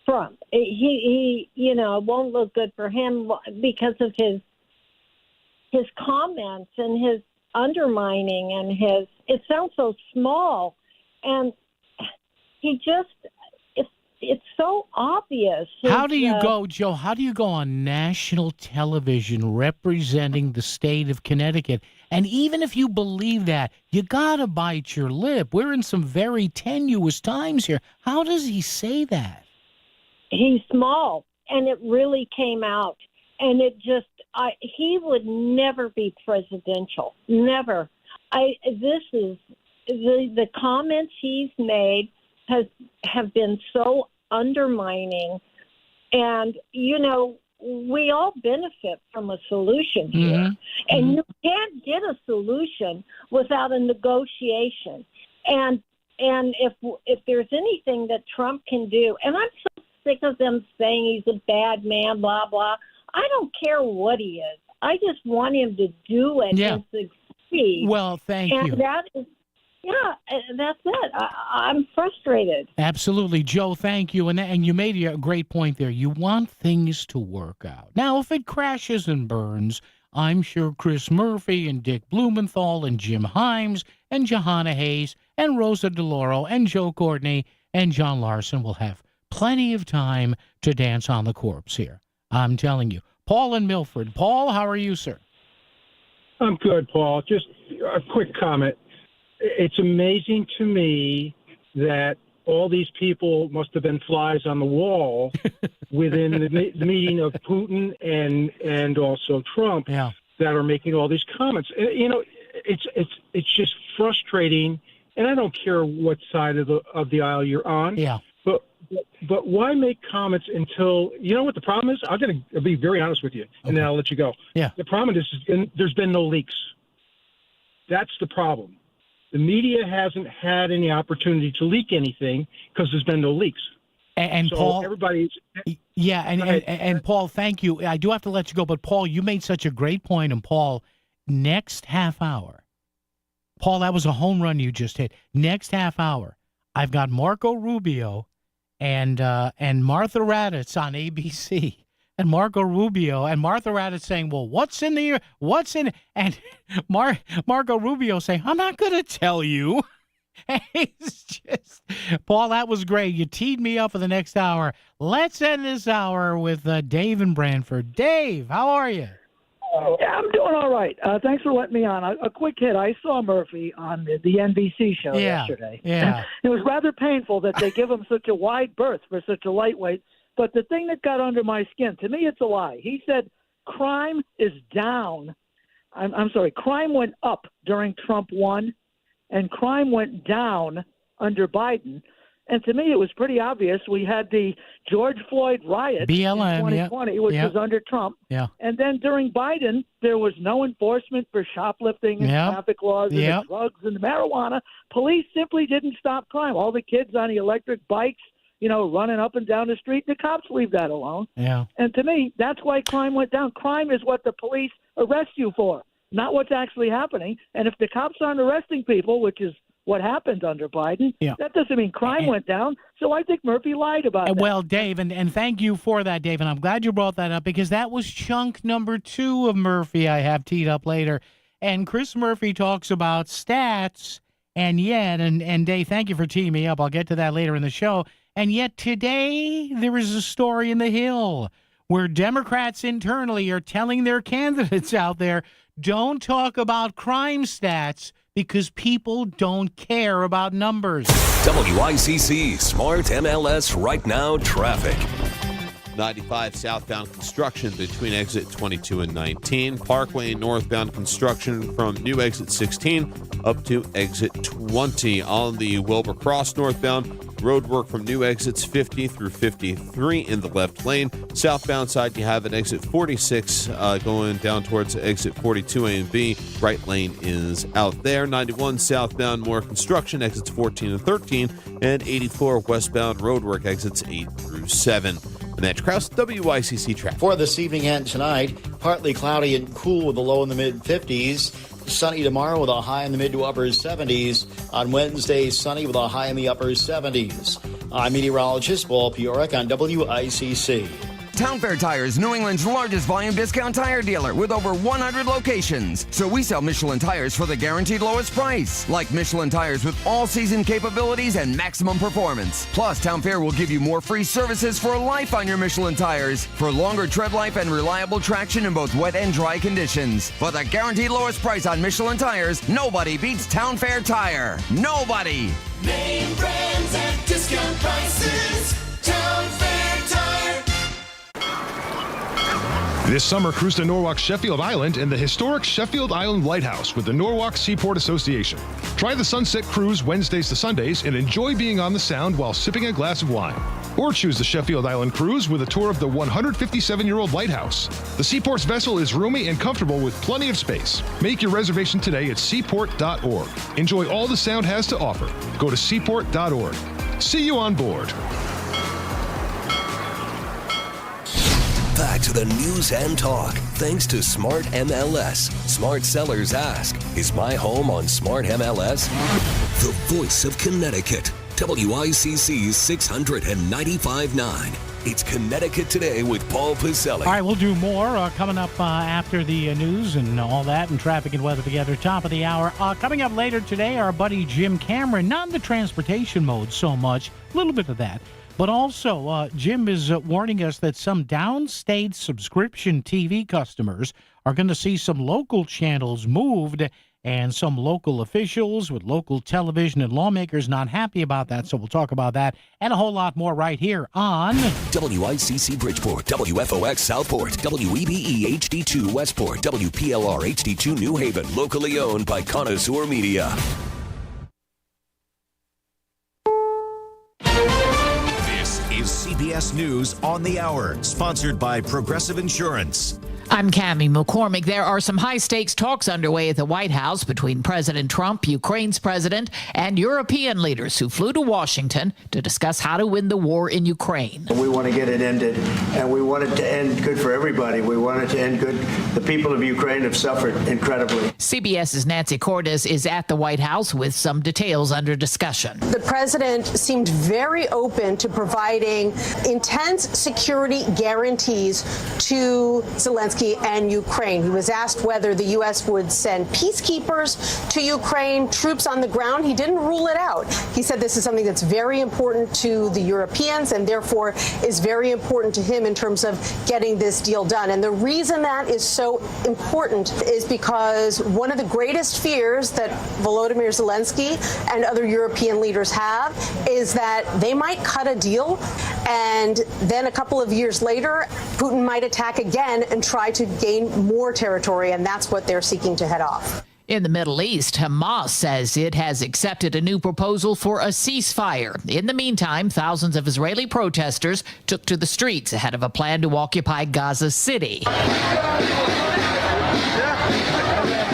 S16: Trump. He it won't look good for him because of his comments and his undermining and it sounds so small, and he just it's so obvious.
S10: How do you go, Joe? How do you go on national television representing the state of Connecticut? And even if you believe that, you got to bite your lip. We're in some very tenuous times here. How does he say that?
S16: He's small, and it really came out. And it just, he would never be presidential. Never. The comments he's made have been so undermining. And, we all benefit from a solution here. Mm-hmm. And you can't get a solution without a negotiation. And if there's anything that Trump can do, and I'm so sick of them saying he's a bad man, blah, blah. I don't care what he is. I just want him to do it and succeed.
S10: Well, thank you.
S16: And that is, that's it. I'm frustrated.
S10: Absolutely. Joe, thank you. And you made a great point there. You want things to work out. Now, if it crashes and burns, I'm sure Chris Murphy and Dick Blumenthal and Jim Himes and Johanna Hayes and Rosa DeLauro and Joe Courtney and John Larson will have plenty of time to dance on the corpse here. I'm telling you. Paul in Milford. Paul, how are you, sir?
S17: I'm good, Paul. Just a quick comment. It's amazing to me that all these people must have been flies on the wall within the meeting of Putin and also Trump that are making all these comments. It's just frustrating, and I don't care what side of the aisle you're on.
S10: Yeah.
S17: But why make comments until you know what the problem is? I'm going to be very honest with you, and then I'll let you go.
S10: Yeah.
S17: The problem is there's been no leaks. That's the problem. The media hasn't had any opportunity to leak anything because there's been no leaks.
S10: And
S17: so
S10: Paul,
S17: everybody's
S10: and Paul, thank you. I do have to let you go, but Paul, you made such a great point. And Paul, next half hour, Paul, that was a home run you just hit. Next half hour, I've got Marco Rubio and Martha Raddatz on ABC. And Marco Rubio and Martha Raddatz saying, well, what's in? And Marco Rubio saying, I'm not going to tell you. It's just, Paul, that was great. You teed me up for the next hour. Let's end this hour with Dave in Brantford. Dave, how are you?
S18: Yeah, I'm doing all right. Thanks for letting me on. A quick hit. I saw Murphy on the NBC show yesterday.
S10: Yeah.
S18: It was rather painful that they give him such a wide berth for such a lightweight. But the thing that got under my skin, to me, it's a lie. He said crime is down. I'm sorry, crime went up during Trump won, and crime went down under Biden. And to me, it was pretty obvious. We had the George Floyd riot
S10: BLM,
S18: in 2020, which was under Trump.
S10: Yeah.
S18: And then during Biden, there was no enforcement for shoplifting and traffic laws and the drugs and the marijuana. Police simply didn't stop crime. All the kids on the electric bikes, running up and down the street, the cops leave that alone.
S10: Yeah.
S18: And to me, that's why crime went down. Crime is what the police arrest you for, not what's actually happening. And if the cops aren't arresting people, which is what happened under Biden.
S10: Yeah.
S18: That doesn't mean crime went down. So I think Murphy lied about that.
S10: Well, Dave, and thank you for that, Dave, and I'm glad you brought that up because that was chunk number 2 of Murphy I have teed up later. And Chris Murphy talks about stats, and yet, and Dave, thank you for teeing me up. I'll get to that later in the show. And yet today there is a story in The Hill where Democrats internally are telling their candidates out there, don't talk about crime stats because people don't care about numbers.
S1: WICC Smart MLS Right Now Traffic.
S8: 95 southbound construction between exit 22 and 19. Parkway northbound construction from new exit 16 up to exit 20. On the Wilbur Cross northbound, road work from new exits 50 through 53 in the left lane. Southbound side, you have an exit 46 going down towards exit 42A and B. Right lane is out there. 91 southbound, more construction, exits 14 and 13. And 84 westbound, road work exits 8 through 7. Matt Krause, WICC Traffic.
S9: For this evening and tonight, partly cloudy and cool with a low in the mid-50s. Sunny tomorrow with a high in the mid to upper 70s. On Wednesday, sunny with a high in the upper 70s. I'm meteorologist Paul Piorek on WICC.
S19: Town Fair Tires, New England's largest volume discount tire dealer with over 100 locations. So we sell Michelin tires for the guaranteed lowest price. Like Michelin tires with all-season capabilities and maximum performance. Plus, Town Fair will give you more free services for life on your Michelin tires for longer tread life and reliable traction in both wet and dry conditions. For the guaranteed lowest price on Michelin tires, nobody beats Town Fair Tire. Nobody!
S20: Name brands at discount prices. Town Fair Tire.
S21: This summer, cruise to Norwalk Sheffield Island and the historic Sheffield Island Lighthouse with the Norwalk Seaport Association. Try the Sunset Cruise Wednesdays to Sundays and enjoy being on the Sound while sipping a glass of wine. Or choose the Sheffield Island Cruise with a tour of the 157-year-old lighthouse. The Seaport's vessel is roomy and comfortable with plenty of space. Make your reservation today at seaport.org. Enjoy all the Sound has to offer. Go to seaport.org. See you on board.
S1: Back to the news and talk, thanks to Smart MLS. Smart sellers ask, is my home on Smart MLS? The voice of Connecticut, WICC's 695.9. It's Connecticut Today with Paul Piselli.
S10: All right, we'll do more coming up after the news and all that and traffic and weather together. Top of the hour. Coming up later today, our buddy Jim Cameron, not in the transportation mode so much, a little bit of that. But also, Jim is warning us that some downstate subscription TV customers are going to see some local channels moved and some local officials with local television and lawmakers not happy about that. So we'll talk about that and a whole lot more right here on
S1: WICC Bridgeport, WFOX Southport, WEBE HD2 Westport, WPLR HD2 New Haven, locally owned by Connoisseur Media.
S23: Is CBS News on the Hour, sponsored by Progressive Insurance.
S22: I'm Cammie McCormick. There are some high-stakes talks underway at the White House between President Trump, Ukraine's president, and European leaders who flew to Washington to discuss how to win the war in Ukraine.
S24: We want to get it ended, and we want it to end good for everybody. We want it to end good. The people of Ukraine have suffered incredibly.
S22: CBS's Nancy Cordes is at the White House with some details under discussion.
S25: The president seemed very open to providing intense security guarantees to Zelensky and Ukraine. He was asked whether the U.S. would send peacekeepers to Ukraine, troops on the ground. He didn't rule it out. He said this is something that's very important to the Europeans and therefore is very important to him in terms of getting this deal done. And the reason that is so important is because one of the greatest fears that Volodymyr Zelensky and other European leaders have is that they might cut a deal and then a couple of years later, Putin might attack again and try to gain more territory, and that's what they're seeking to head off.
S22: In the Middle East, Hamas says it has accepted a new proposal for a ceasefire. In the meantime, thousands of Israeli protesters took to the streets ahead of a plan to occupy Gaza City.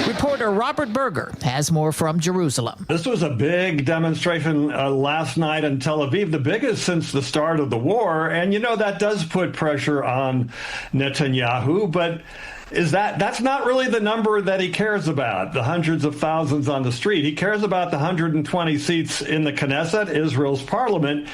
S22: Reporter Robert Berger has more from Jerusalem.
S26: This was a big demonstration last night in Tel Aviv, the biggest since the start of the war. And, you know, that does put pressure on Netanyahu. But is that's not really the number that he cares about, the hundreds of thousands on the street. He cares about the 120 seats in the Knesset, Israel's parliament,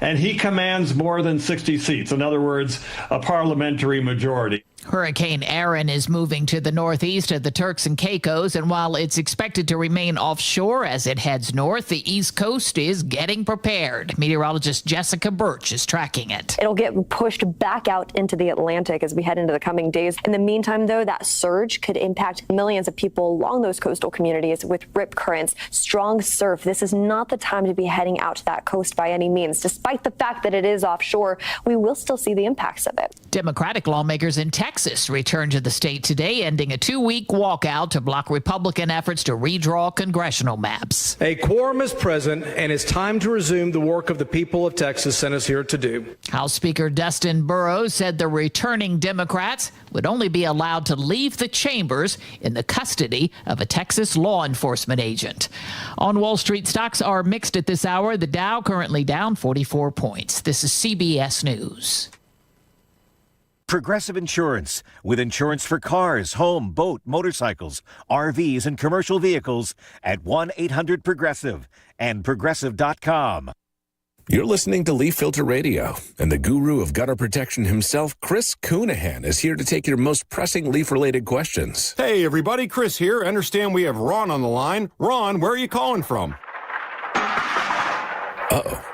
S26: and he commands more than 60 seats. In other words, a parliamentary majority.
S22: Hurricane Erin is moving to the northeast of the Turks and Caicos, and while it's expected to remain offshore as it heads north, the East Coast is getting prepared. Meteorologist Jessica Birch is tracking it.
S2: It'll get pushed back out into the Atlantic as we head into the coming days. In the meantime, though, that surge could impact millions of people along those coastal communities with rip currents, strong surf. This is not the time to be heading out to that coast by any means. Despite the fact that it is offshore, we will still see the impacts of it.
S22: Democratic lawmakers in Texas returned to the state today, ending a 2-week walkout to block Republican efforts to redraw congressional maps.
S3: A quorum is present, and it's time to resume the work of the people of Texas sent us here to do.
S22: House Speaker Dustin Burrows said the returning Democrats would only be allowed to leave the chambers in the custody of a Texas law enforcement agent. On Wall Street, stocks are mixed at this hour. The Dow currently down 44 points. This is CBS News.
S23: Progressive Insurance, with insurance for cars, home, boat, motorcycles, RVs, and commercial vehicles at 1-800-PROGRESSIVE and Progressive.com.
S4: You're listening to Leaf Filter Radio, and the guru of gutter protection himself, Chris Coonahan, is here to take your most pressing leaf-related questions.
S5: Hey, everybody, Chris here. I understand we have Ron on the line. Ron, where are you calling from?
S4: Uh-oh.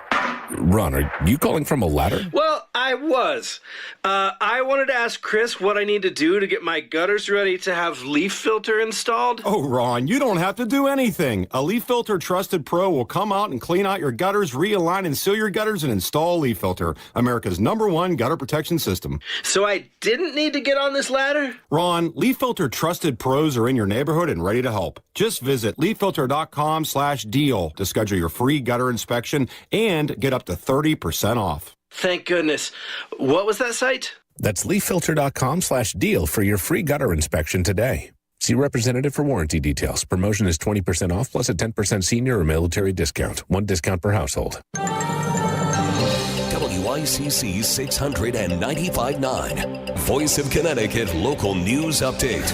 S4: Ron, are you calling from a ladder?
S7: Well, I was. I wanted to ask Chris what I need to do to get my gutters ready to have Leaf Filter installed.
S5: Oh, Ron, you don't have to do anything. A Leaf Filter Trusted Pro will come out and clean out your gutters, realign and seal your gutters, and install Leaf Filter, America's #1 gutter protection system.
S7: So I didn't need to get on this ladder?
S5: Ron, Leaf Filter Trusted Pros are in your neighborhood and ready to help. Just visit leaffilter.com/deal to schedule your free gutter inspection and get up to 30% off.
S7: Thank goodness. What was that site?
S4: That's leaffilter.com/deal for your free gutter inspection today. See representative for warranty details. Promotion is 20% off plus a 10% senior or military discount. One discount per household.
S1: WICC 695.9. Voice of Connecticut Local News Update.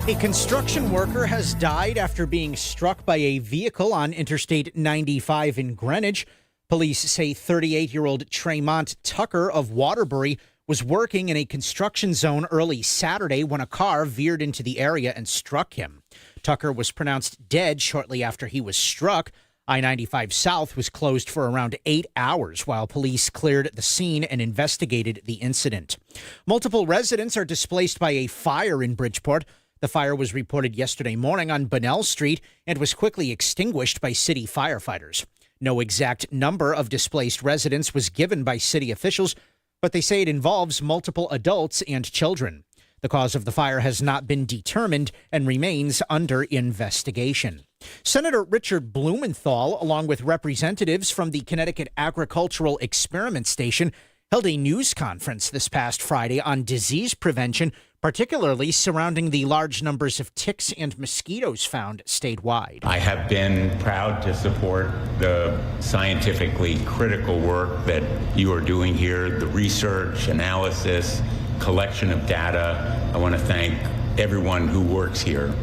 S11: A construction worker has died after being struck by a vehicle on Interstate 95 in Greenwich. Police say 38-year-old Tremont Tucker of Waterbury was working in a construction zone early Saturday when a car veered into the area and struck him. Tucker was pronounced dead shortly after he was struck. I-95 South was closed for around 8 hours while police cleared the scene and investigated the incident. Multiple residents are displaced by a fire in Bridgeport. The fire was reported yesterday morning on Bunnell Street and was quickly extinguished by city firefighters. No exact number of displaced residents was given by city officials, but they say it involves multiple adults and children. The cause of the fire has not been determined and remains under investigation. Senator Richard Blumenthal, along with representatives from the Connecticut Agricultural Experiment Station, held a news conference this past Friday on disease prevention, particularly surrounding the large numbers of ticks and mosquitoes found statewide.
S27: I have been proud to support the scientifically critical work that you are doing here, the research, analysis, collection of data. I want to thank everyone who works here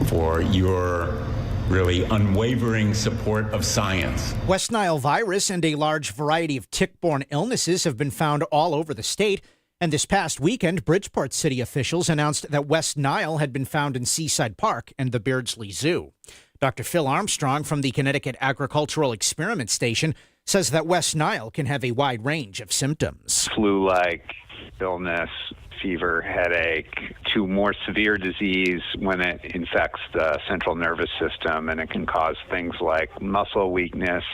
S27: for your really unwavering support of science.
S11: West Nile virus and a large variety of tick-borne illnesses have been found all over the state. And this past weekend, Bridgeport city officials announced that West Nile had been found in Seaside Park and the Beardsley Zoo. Dr. Phil Armstrong from the Connecticut Agricultural Experiment Station says that West Nile can have a wide range of symptoms.
S28: Flu-like illness, fever, headache, to more severe disease when it infects the central nervous system, and it can cause things like muscle weakness,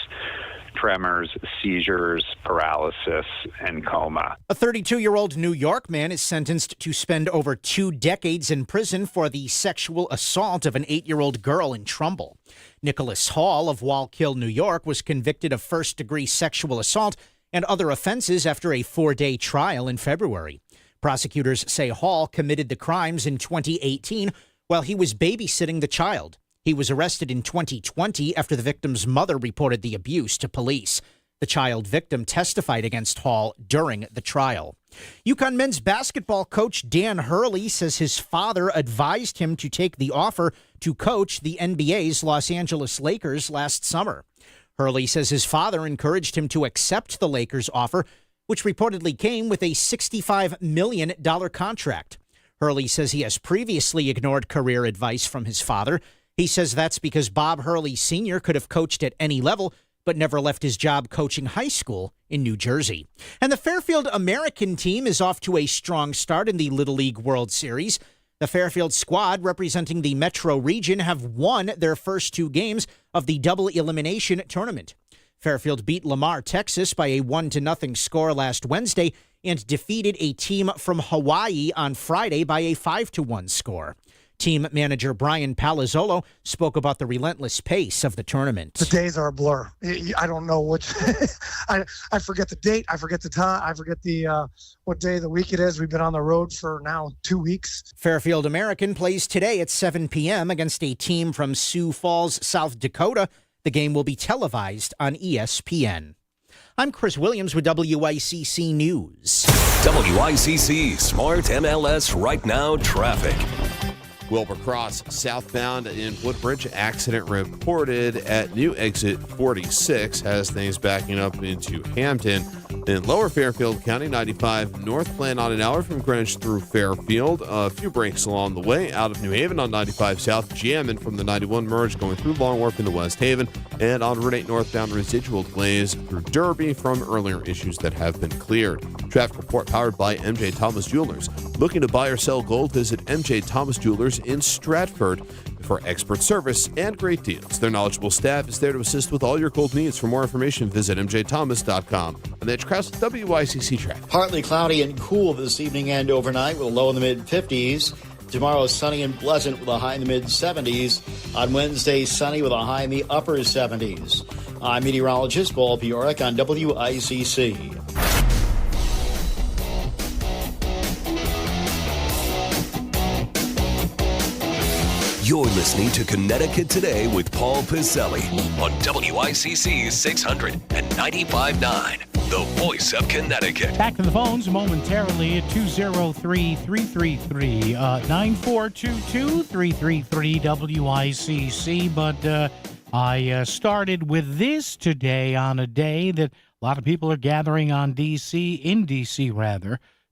S28: tremors, seizures, paralysis, and coma.
S11: A 32-year-old New York man is sentenced to spend over 2 decades in prison for the sexual assault of an 8-year-old girl in Trumbull. Nicholas Hall of Wallkill, New York, was convicted of first-degree sexual assault and other offenses after a 4-day trial in February. Prosecutors say Hall committed the crimes in 2018 while he was babysitting the child. He was arrested in 2020 after the victim's mother reported the abuse to police. The child victim testified against Hall during the trial. UConn men's basketball coach Dan Hurley says his father advised him to take the offer to coach the NBA's Los Angeles Lakers last summer. Hurley says his father encouraged him to accept the Lakers' offer, which reportedly came with a $65 million contract. Hurley says he has previously ignored career advice from his father. He says that's because Bob Hurley Sr. could have coached at any level, but never left his job coaching high school in New Jersey. And the Fairfield American team is off to a strong start in the Little League World Series. The Fairfield squad, representing the Metro region, have won their first 2 games of the double elimination tournament. Fairfield beat Lamar, Texas by a 1-0 score last Wednesday and defeated a team from Hawaii on Friday by a 5-1 score. Team manager Brian Palazzolo spoke about the relentless pace of the tournament.
S6: The days are a blur. I don't know which. I forget the date. I forget the time. I forget the what day of the week it is. We've been on the road for now 2 weeks.
S11: Fairfield American plays today at 7 p.m. against a team from Sioux Falls, South Dakota. The game will be televised on ESPN. I'm Chris Williams with WICC News.
S1: WICC Smart MLS Right Now Traffic.
S8: Wilbur Cross southbound in Woodbridge, accident reported at new exit 46, has things backing up into Hampton. In Lower Fairfield County, 95 north, plan on an hour from Greenwich through Fairfield. A few breaks along the way. Out of New Haven on 95 south, jamming from the 91 merge going through Long Wharf into West Haven. And on Route 8 northbound, residual delays through Derby from earlier issues that have been cleared. Traffic report powered by MJ Thomas Jewelers. Looking to buy or sell gold? Visit MJ Thomas Jewelers in Stratford for expert service and great deals. Their knowledgeable staff is there to assist with all your gold needs. For more information, visit mjthomas.com. And that's Krause, WICC traffic.
S9: Partly cloudy and cool this evening and overnight with a low in the mid-50s. Tomorrow, sunny and pleasant with a high in the mid-70s. On Wednesday, sunny with a high in the upper 70s. I'm meteorologist Paul Piorek on WICC.
S1: You're listening to Connecticut Today with Paul Piselli on WICC 695.9, the voice of Connecticut.
S10: Back to the phones momentarily at 203-333-9422-333 WICC. But I started with this today on a day that a lot of people are gathering in D.C.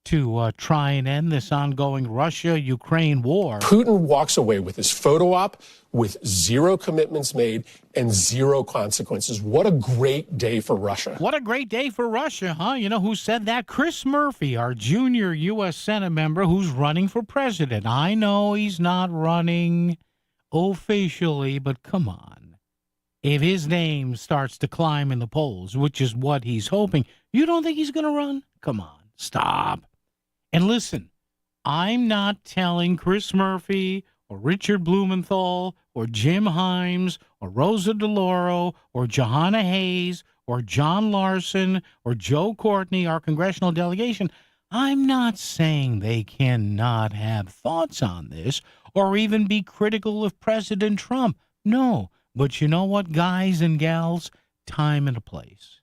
S10: to try and end this ongoing Russia-Ukraine war.
S12: Putin walks away with his photo op with 0 commitments made and 0 consequences. What a great day for Russia.
S10: What a great day for Russia, huh? You know who said that? Chris Murphy, our junior U.S. Senate member who's running for president. I know he's not running officially, but come on. If his name starts to climb in the polls, which is what he's hoping, you don't think he's going to run? Come on, stop. And listen, I'm not telling Chris Murphy or Richard Blumenthal or Jim Himes or Rosa DeLauro or Johanna Hayes or John Larson or Joe Courtney, our congressional delegation. I'm not saying they cannot have thoughts on this or even be critical of President Trump. No, but you know what, guys and gals? Time and a place.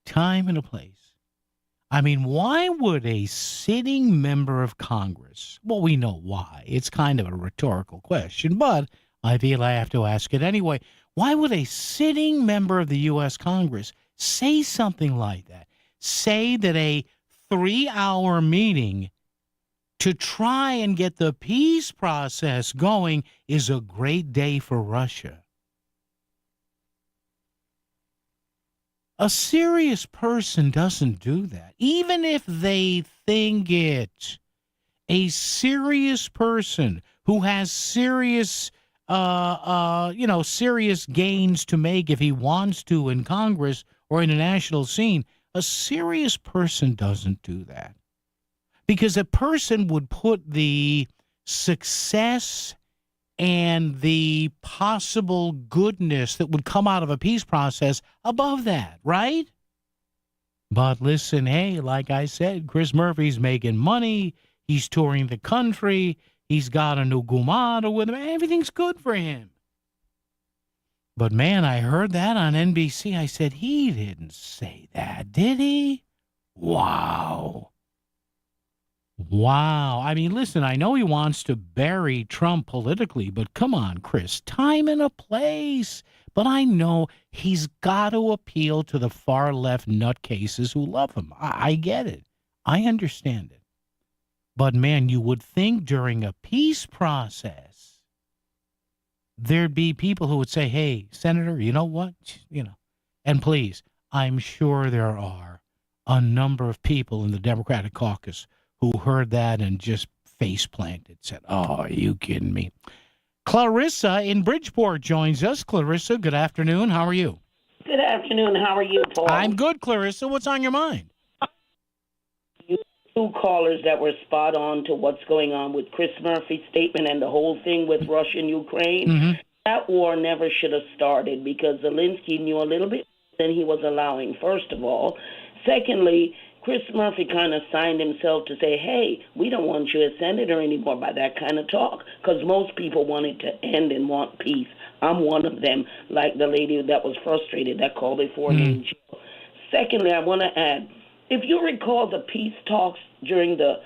S10: Time and a place. I mean, why would a sitting member of Congress, well, we know why. It's kind of a rhetorical question, but I feel I have to ask it anyway. Why would a sitting member of the U.S. Congress say something like that? Say that a 3-hour meeting to try and get the peace process going is a great day for Russia. A serious person doesn't do that, even if they think it. A serious person who has serious, serious gains to make if he wants to in Congress or in a national scene, a serious person doesn't do that. Because a person would put the success and the possible goodness that would come out of a peace process above that, right? But listen, hey, like I said, Chris Murphy's making money. He's touring the country. He's got a new gumata with him. Everything's good for him. But, man, I heard that on NBC. I said, he didn't say that, did he? Wow. Wow. I mean, listen, I know he wants to bury Trump politically, but come on, Chris, time and a place. But I know he's got to appeal to the far-left nutcases who love him. I get it. I understand it. But, man, you would think during a peace process, there'd be people who would say, hey, Senator, you know what? And please, I'm sure there are a number of people in the Democratic caucus who heard that and just face planted, said, oh, are you kidding me? Clarissa in Bridgeport joins us. Clarissa, good afternoon. How are you?
S13: Good afternoon. How are you, Paul?
S10: I'm good, Clarissa. What's on your mind?
S13: You two callers that were spot on to what's going on with Chris Murphy's statement and the whole thing with Russia and Ukraine.
S10: Mm-hmm.
S13: That war never should have started because Zelensky knew a little bit than he was allowing, first of all. Secondly, Chris Murphy kind of signed himself to say, hey, we don't want you as senator anymore by that kind of talk, because most people want it to end and want peace. I'm one of them, like the lady that was frustrated that called before in jail. Secondly, I want to add, if you recall the peace talks during the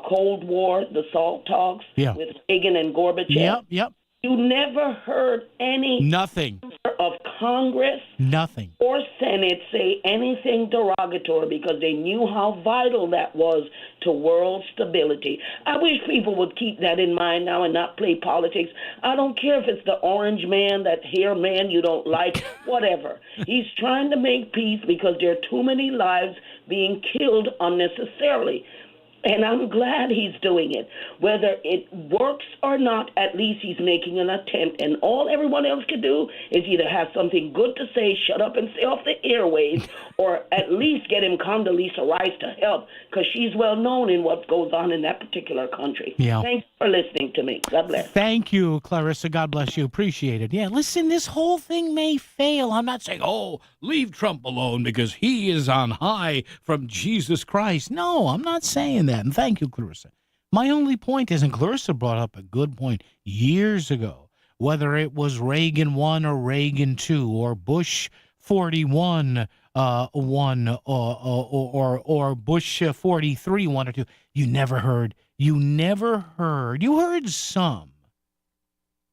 S13: Cold War, the SALT talks with Reagan and Gorbachev,
S10: Yep.
S13: you never heard any
S10: Nothing
S13: of Congress
S10: Nothing.
S13: or Senate say anything derogatory because they knew how vital that was to world stability. I wish people would keep that in mind now and not play politics. I don't care if it's the orange man, that hair man you don't like, whatever. He's trying to make peace because there are too many lives being killed unnecessarily. And I'm glad he's doing it. Whether it works or not, at least he's making an attempt. And all everyone else can do is either have something good to say, shut up and stay off the airwaves, or at least get him Condoleezza Rice to help, because she's well known in what goes on in that particular country.
S10: Yeah.
S13: Thanks for listening to me. God bless.
S10: Thank you, Clarissa. God bless you. Appreciate it. Yeah, listen, this whole thing may fail. I'm not saying, oh, leave Trump alone because he is on high from Jesus Christ. No, I'm not saying that. And thank you, Clarissa. My only point is, and Clarissa brought up a good point years ago, whether it was Reagan 1 or Reagan 2 or Bush 41 1 or Bush 43 1 or 2, you heard some.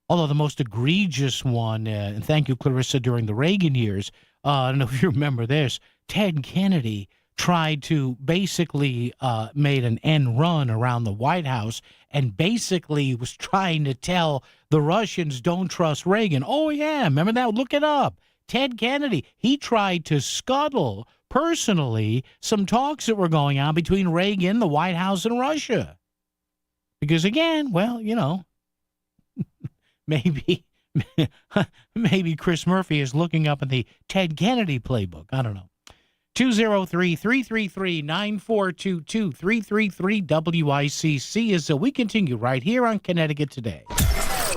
S10: Although the most egregious one, and thank you, Clarissa, during the Reagan years, I don't know if you remember this, Ted Kennedy tried to basically made an end run around the White House and basically was trying to tell the Russians, don't trust Reagan. Oh, yeah, remember that? Look it up. Ted Kennedy, he tried to scuttle personally some talks that were going on between Reagan, the White House, and Russia. Because, again, well, maybe Chris Murphy is looking up in the Ted Kennedy playbook. I don't know. 203-333-9422, 333-WICC as we continue right here on Connecticut Today.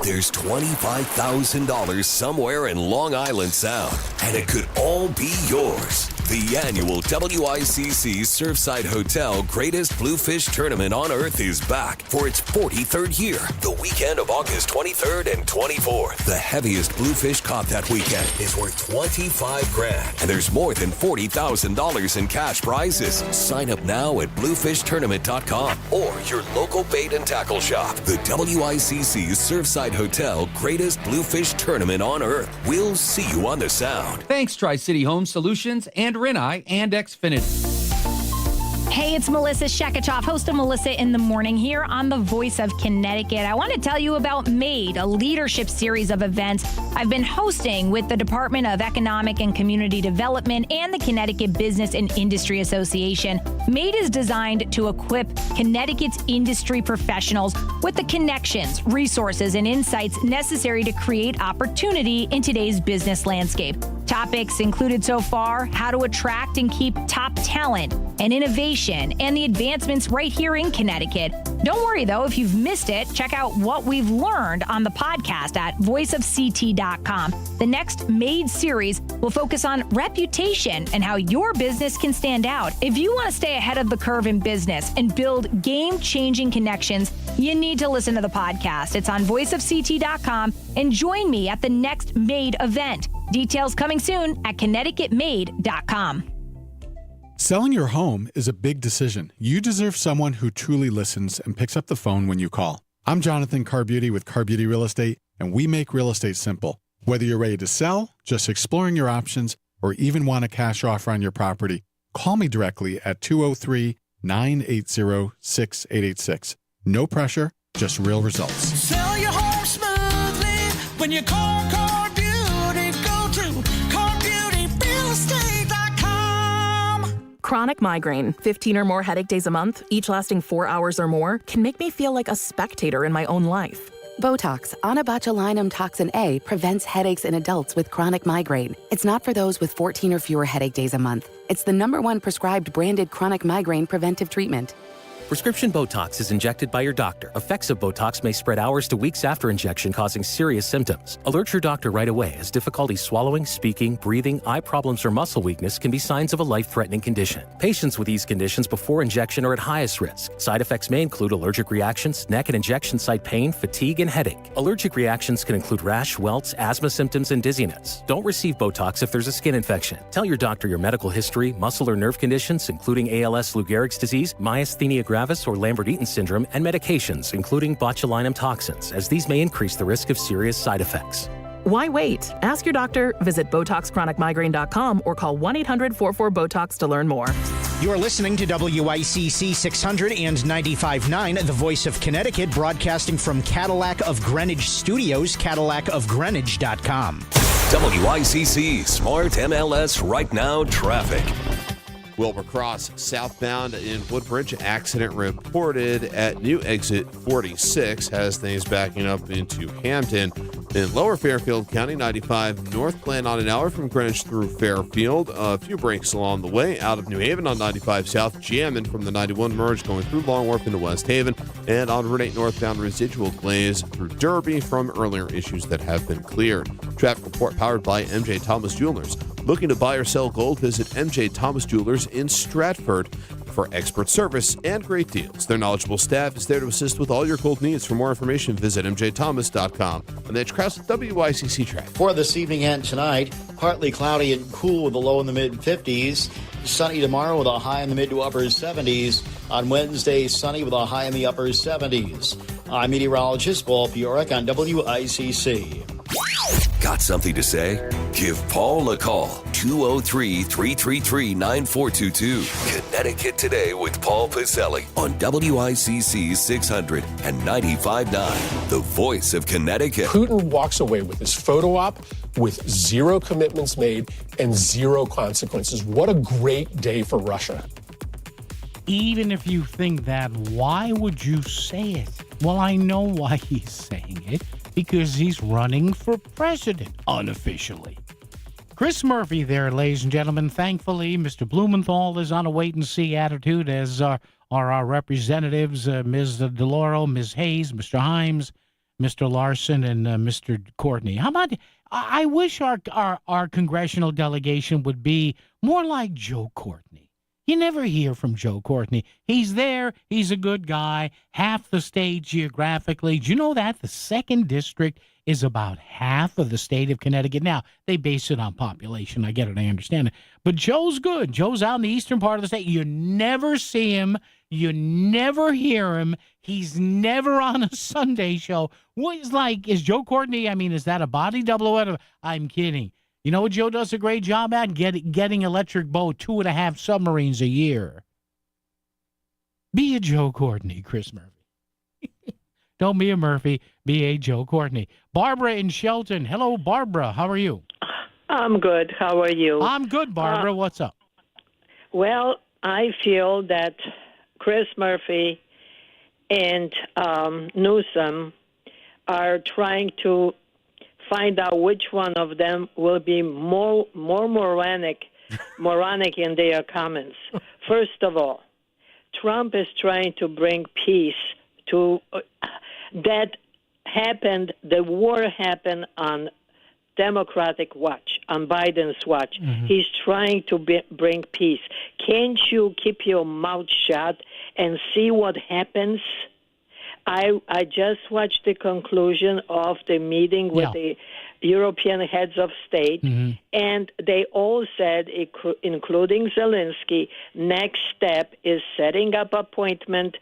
S1: There's $25,000 somewhere in Long Island Sound, and it could all be yours. The annual WICC Surfside Hotel Greatest Bluefish Tournament on Earth is back for its 43rd year, the weekend of August 23rd and 24th. The heaviest bluefish caught that weekend is worth $25,000, and there's more than $40,000 in cash prizes. Sign up now at bluefishtournament.com or your local bait and tackle shop. The WICC Surfside Hotel Greatest Bluefish Tournament on Earth. We'll see you on the Sound.
S14: Thanks, Tri-City Home Solutions and Rinnai and Xfinity.
S15: Hey, it's Melissa Sheketoff, host of Melissa in the Morning here on the Voice of Connecticut. I want to tell you about MADE, a leadership series of events I've been hosting with the Department of Economic and Community Development and the Connecticut Business and Industry Association. MADE is designed to equip Connecticut's industry professionals with the connections, resources, and insights necessary to create opportunity in today's business landscape. Topics included so far: how to attract and keep top talent, and innovation, and the advancements right here in Connecticut. Don't worry, though, if you've missed it, check out what we've learned on the podcast at voiceofct.com. The next MADE series will focus on reputation and how your business can stand out. If you want to stay ahead of the curve in business and build game-changing connections, You need to listen to the podcast. It's on voiceofct.com and join me at the next MADE event. Details coming soon at ConnecticutMade.com.
S16: Selling your home is a big decision. You deserve someone who truly listens and picks up the phone when you call. I'm Jonathan Carbeauty with Carbeauty Real Estate, and we make real estate simple. Whether you're ready to sell, just exploring your options, or even want a cash offer on your property, call me directly at 203-980-6886. No pressure, just real results.
S17: Sell your home smoothly when you call Carbeauty. Go to CarbeautyRealEstate.com.
S18: Chronic migraine, 15 or more headache days a month, each lasting 4 hours or more, can make me feel like a spectator in my own life.
S19: Botox, onabotulinum toxin A, prevents headaches in adults with chronic migraine. It's not for those with 14 or fewer headache days a month. It's the #1 prescribed branded chronic migraine preventive treatment.
S20: Prescription Botox is injected by your doctor. Effects of Botox may spread hours to weeks after injection, causing serious symptoms. Alert your doctor right away, as difficulty swallowing, speaking, breathing, eye problems, or muscle weakness can be signs of a life-threatening condition. Patients with these conditions before injection are at highest risk. Side effects may include allergic reactions, neck and injection site pain, fatigue, and headache. Allergic reactions can include rash, welts, asthma symptoms, and dizziness. Don't receive Botox if there's a skin infection. Tell your doctor your medical history, muscle or nerve conditions, including ALS, Lou Gehrig's disease, myasthenia gravis, or Lambert-Eaton syndrome, and medications, including botulinum toxins, as these may increase the risk of serious side effects.
S18: Why wait? Ask your doctor, visit BotoxChronicMigraine.com, or call 1-800-44-BOTOX to learn more.
S11: You're listening to WICC 600 and 95.9, the voice of Connecticut, broadcasting from Cadillac of Greenwich Studios, CadillacofGreenwich.com.
S1: WICC Smart MLS Right Now Traffic.
S8: Wilbur Cross southbound in Woodbridge, accident reported at new exit 46, has things backing up into Hampton. In Lower Fairfield County, 95 north plan on an hour from Greenwich through Fairfield. A few breaks along the way. Out of New Haven on 95 south, jamming from the 91 merge going through Long Wharf into West Haven. And on Route 8 northbound, residual delays through Derby from earlier issues that have been cleared. Traffic report powered by MJ Thomas Jewelers. Looking to buy or sell gold? Visit MJ Thomas Jewelers in Stratford for expert service and great deals. Their knowledgeable staff is there to assist with all your gold needs. For more information, visit mjthomas.com. And that's Krause with WICC Track.
S9: For this evening and tonight, partly cloudy and cool with a low in the mid-50s. Sunny tomorrow with a high in the mid to upper 70s. On Wednesday, sunny with a high in the upper 70s. I'm meteorologist Paul Piorek on WICC.
S1: Got something to say? Give Paul a call. 203-333-9422. Connecticut Today with Paul Piselli on WICC 600 and 95.9. The voice of Connecticut.
S12: Putin walks away with his photo op with 0 commitments made and 0 consequences. What a great day for Russia.
S10: Even if you think that, why would you say it? Well, I know why he's saying it. Because he's running for president unofficially. Chris Murphy there, ladies and gentlemen. Thankfully, Mr. Blumenthal is on a wait-and-see attitude, as are our representatives, Ms. DeLauro, Ms. Hayes, Mr. Himes, Mr. Larson, and Mr. Courtney. How about, I wish our congressional delegation would be more like Joe Courtney. You never hear from Joe Courtney. He's there. He's a good guy. Half the state geographically. Do you know that? The 2nd District is about half of the state of Connecticut. Now, they base it on population. I get it. I understand it. But Joe's good. Joe's out in the eastern part of the state. You never see him. You never hear him. He's never on a Sunday show. What is like, is Joe Courtney, I mean, is that a body double or whatever? I'm kidding. You know what Joe does a great job at? Getting Electric Boat 2.5 submarines a year. Be a Joe Courtney, Chris Murphy. Don't be a Murphy. Be a Joe Courtney. Barbara in Shelton. Hello, Barbara. How are you?
S21: I'm good. How are you?
S10: I'm good, Barbara. What's up?
S21: Well, I feel that Chris Murphy and Newsom are trying to find out which one of them will be more moronic in their comments. First of all, Trump is trying to bring peace to that happened. The war happened on Democratic watch, on Biden's watch. Mm-hmm. He's trying to bring peace. Can't you keep your mouth shut and see what happens? I just watched the conclusion of the meeting with the European heads of state, and they all said, including Zelensky, next step is setting up appointment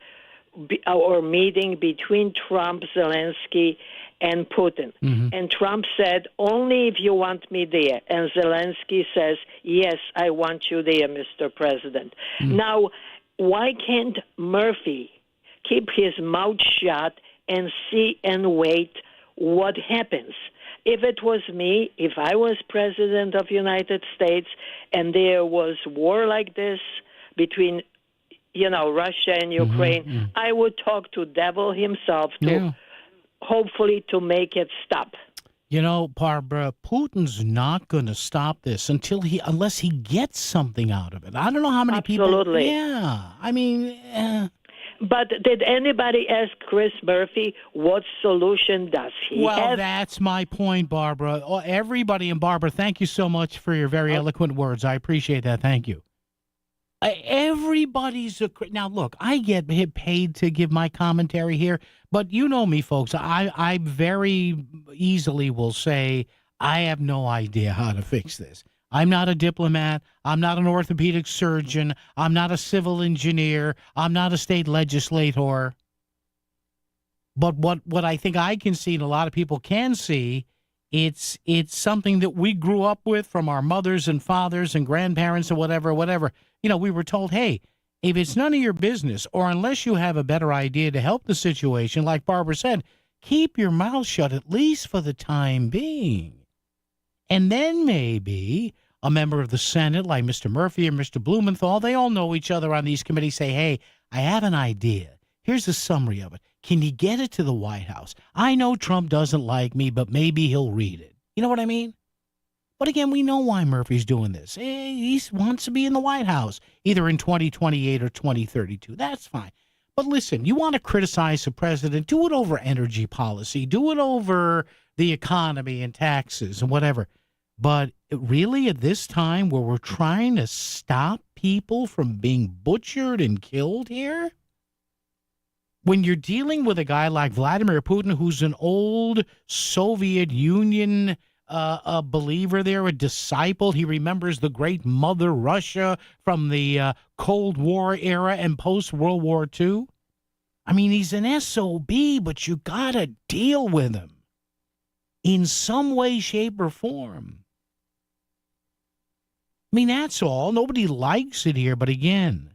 S21: or meeting between Trump, Zelensky, and Putin. And Trump said, only if you want me there. And Zelensky says, yes, I want you there, Mr. President. Now, why can't Murphy keep his mouth shut and see and wait what happens? If it was me, if I was president of the United States and there was war like this between, Russia and Ukraine, I would talk to devil himself to hopefully to make it stop.
S10: Barbara, Putin's not going to stop this unless he gets something out of it. I don't know how many people.
S21: Absolutely.
S10: Yeah. I mean.
S21: But did anybody ask Chris Murphy what solution does he have?
S10: Well, that's my point, Barbara. Everybody, and Barbara, thank you so much for your very eloquent words. I appreciate that. Thank you. Everybody's now. Look, I get paid to give my commentary here, but you know me, folks. I very easily will say I have no idea how to fix this. I'm not a diplomat. I'm not an orthopedic surgeon. I'm not a civil engineer. I'm not a state legislator. But what I think I can see and a lot of people can see, it's something that we grew up with from our mothers and fathers and grandparents and whatever. We were told, hey, if it's none of your business or unless you have a better idea to help the situation, like Barbara said, keep your mouth shut at least for the time being. And then maybe a member of the Senate like Mr. Murphy or Mr. Blumenthal, they all know each other on these committees, say, hey, I have an idea. Here's a summary of it. Can you get it to the White House? I know Trump doesn't like me, but maybe he'll read it. You know what I mean? But again, we know why Murphy's doing this. He wants to be in the White House, either in 2028 or 2032. That's fine. But listen, you want to criticize the president, do it over energy policy, do it over the economy and taxes and whatever. But really, at this time where we're trying to stop people from being butchered and killed here, when you're dealing with a guy like Vladimir Putin, who's an old Soviet Union a believer there, a disciple, he remembers the great Mother Russia from the Cold War era and post-World War II. I mean, he's an SOB, but you got to deal with him in some way, shape, or form. I mean, that's all. Nobody likes it here, but again,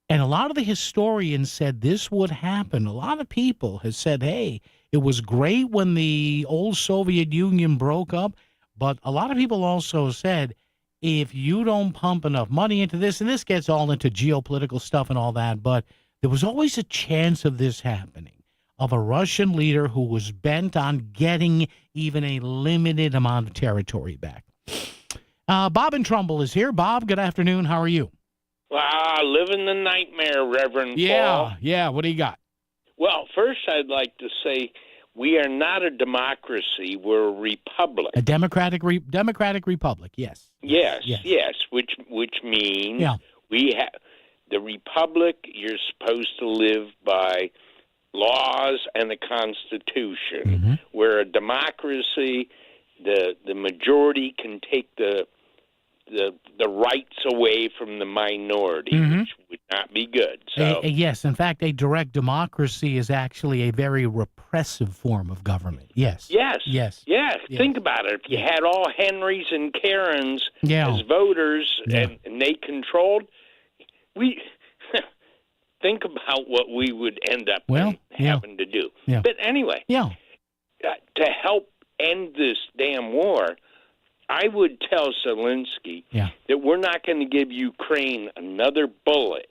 S10: and a lot of the historians said this would happen. A lot of people have said, hey, it was great when the old Soviet Union broke up, but a lot of people also said, if you don't pump enough money into this, and this gets all into geopolitical stuff and all that, but there was always a chance of this happening, of a Russian leader who was bent on getting even a limited amount of territory back. Bob in Trumbull is here. Bob, good afternoon. How are you?
S2: Living the nightmare, Reverend Paul.
S10: Yeah. What do you got?
S2: Well, first I'd like to say we are not a democracy. We're a republic.
S10: A democratic republic, yes.
S2: Yes. Which means we have the republic. You're supposed to live by laws and the Constitution. We're a democracy. The majority can take the rights away from the minority, which would not be good. So
S10: yes, in fact, a direct democracy is actually a very repressive form of government. Yes.
S2: Think about it. If you had all Henrys and Karens as voters and they controlled, think about what we would end up having to do. But anyway, to help end this damn war, I would tell Zelensky that we're not going to give Ukraine another bullet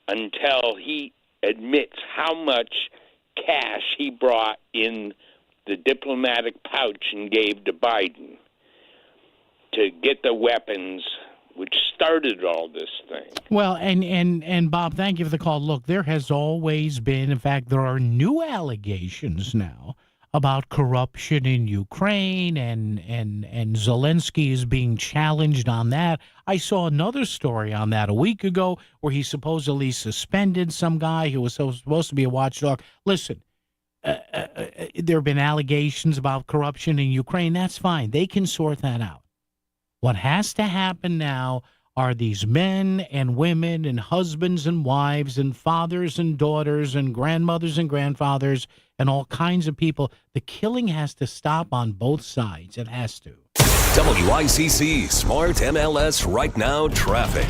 S2: until he admits how much cash he brought in the diplomatic pouch and gave to Biden to get the weapons which started all this thing.
S10: Well, and Bob, thank you for the call. Look, there has always been, in fact, there are new allegations now about corruption in Ukraine, and Zelensky is being challenged on that. I saw another story on that a week ago where he supposedly suspended some guy who was supposed to be a watchdog. Listen, there have been allegations about corruption in Ukraine. That's fine. They can sort that out. What has to happen now are these men and women and husbands and wives and fathers and daughters and grandmothers and grandfathers and all kinds of people. The killing has to stop on both sides. It has to.
S1: WICC Smart MLS Right Now traffic.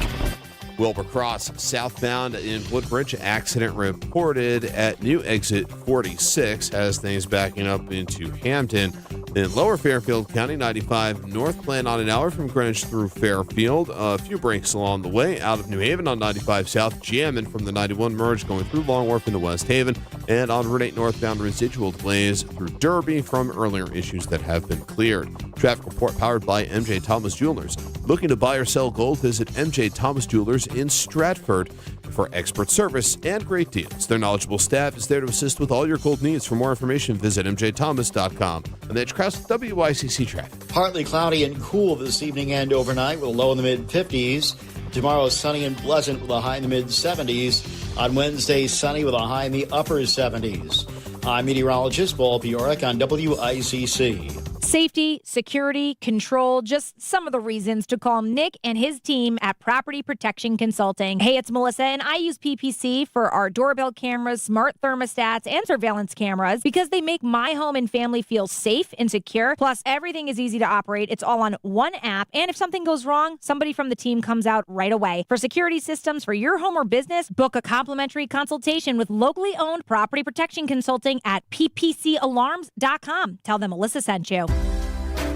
S8: Wilbur Cross southbound in Woodbridge, accident reported at new exit 46 as things backing up into Hampton. In Lower Fairfield County, 95 north plan on an hour from Greenwich through Fairfield. A few breaks along the way. Out of New Haven on 95 south, jamming from the 91 merge going through Long Wharf into West Haven. And on Route 8 northbound, residual delays through Derby from earlier issues that have been cleared. Traffic report powered by MJ Thomas Jewelers. Looking to buy or sell gold? Visit MJ Thomas Jewelers in Stratford for expert service and great deals. Their knowledgeable staff is there to assist with all your gold needs. For more information, visit mjthomas.com. And that's Krause, WICC traffic.
S9: Partly cloudy and cool this evening and overnight with a low in the mid-50s. Tomorrow, sunny and pleasant with a high in the mid-70s. On Wednesday, sunny with a high in the upper 70s. I'm meteorologist Paul Bjork on WICC.
S15: Safety, security, control, just some of the reasons to call Nick and his team at Property Protection Consulting. Hey, it's Melissa, and I use PPC for our doorbell cameras, smart thermostats, and surveillance cameras because they make my home and family feel safe and secure. Plus, everything is easy to operate. It's all on one app, and if something goes wrong, somebody from the team comes out right away. For security systems for your home or business, book a complimentary consultation with locally owned Property Protection Consulting at ppcalarms.com. Tell them Melissa sent you.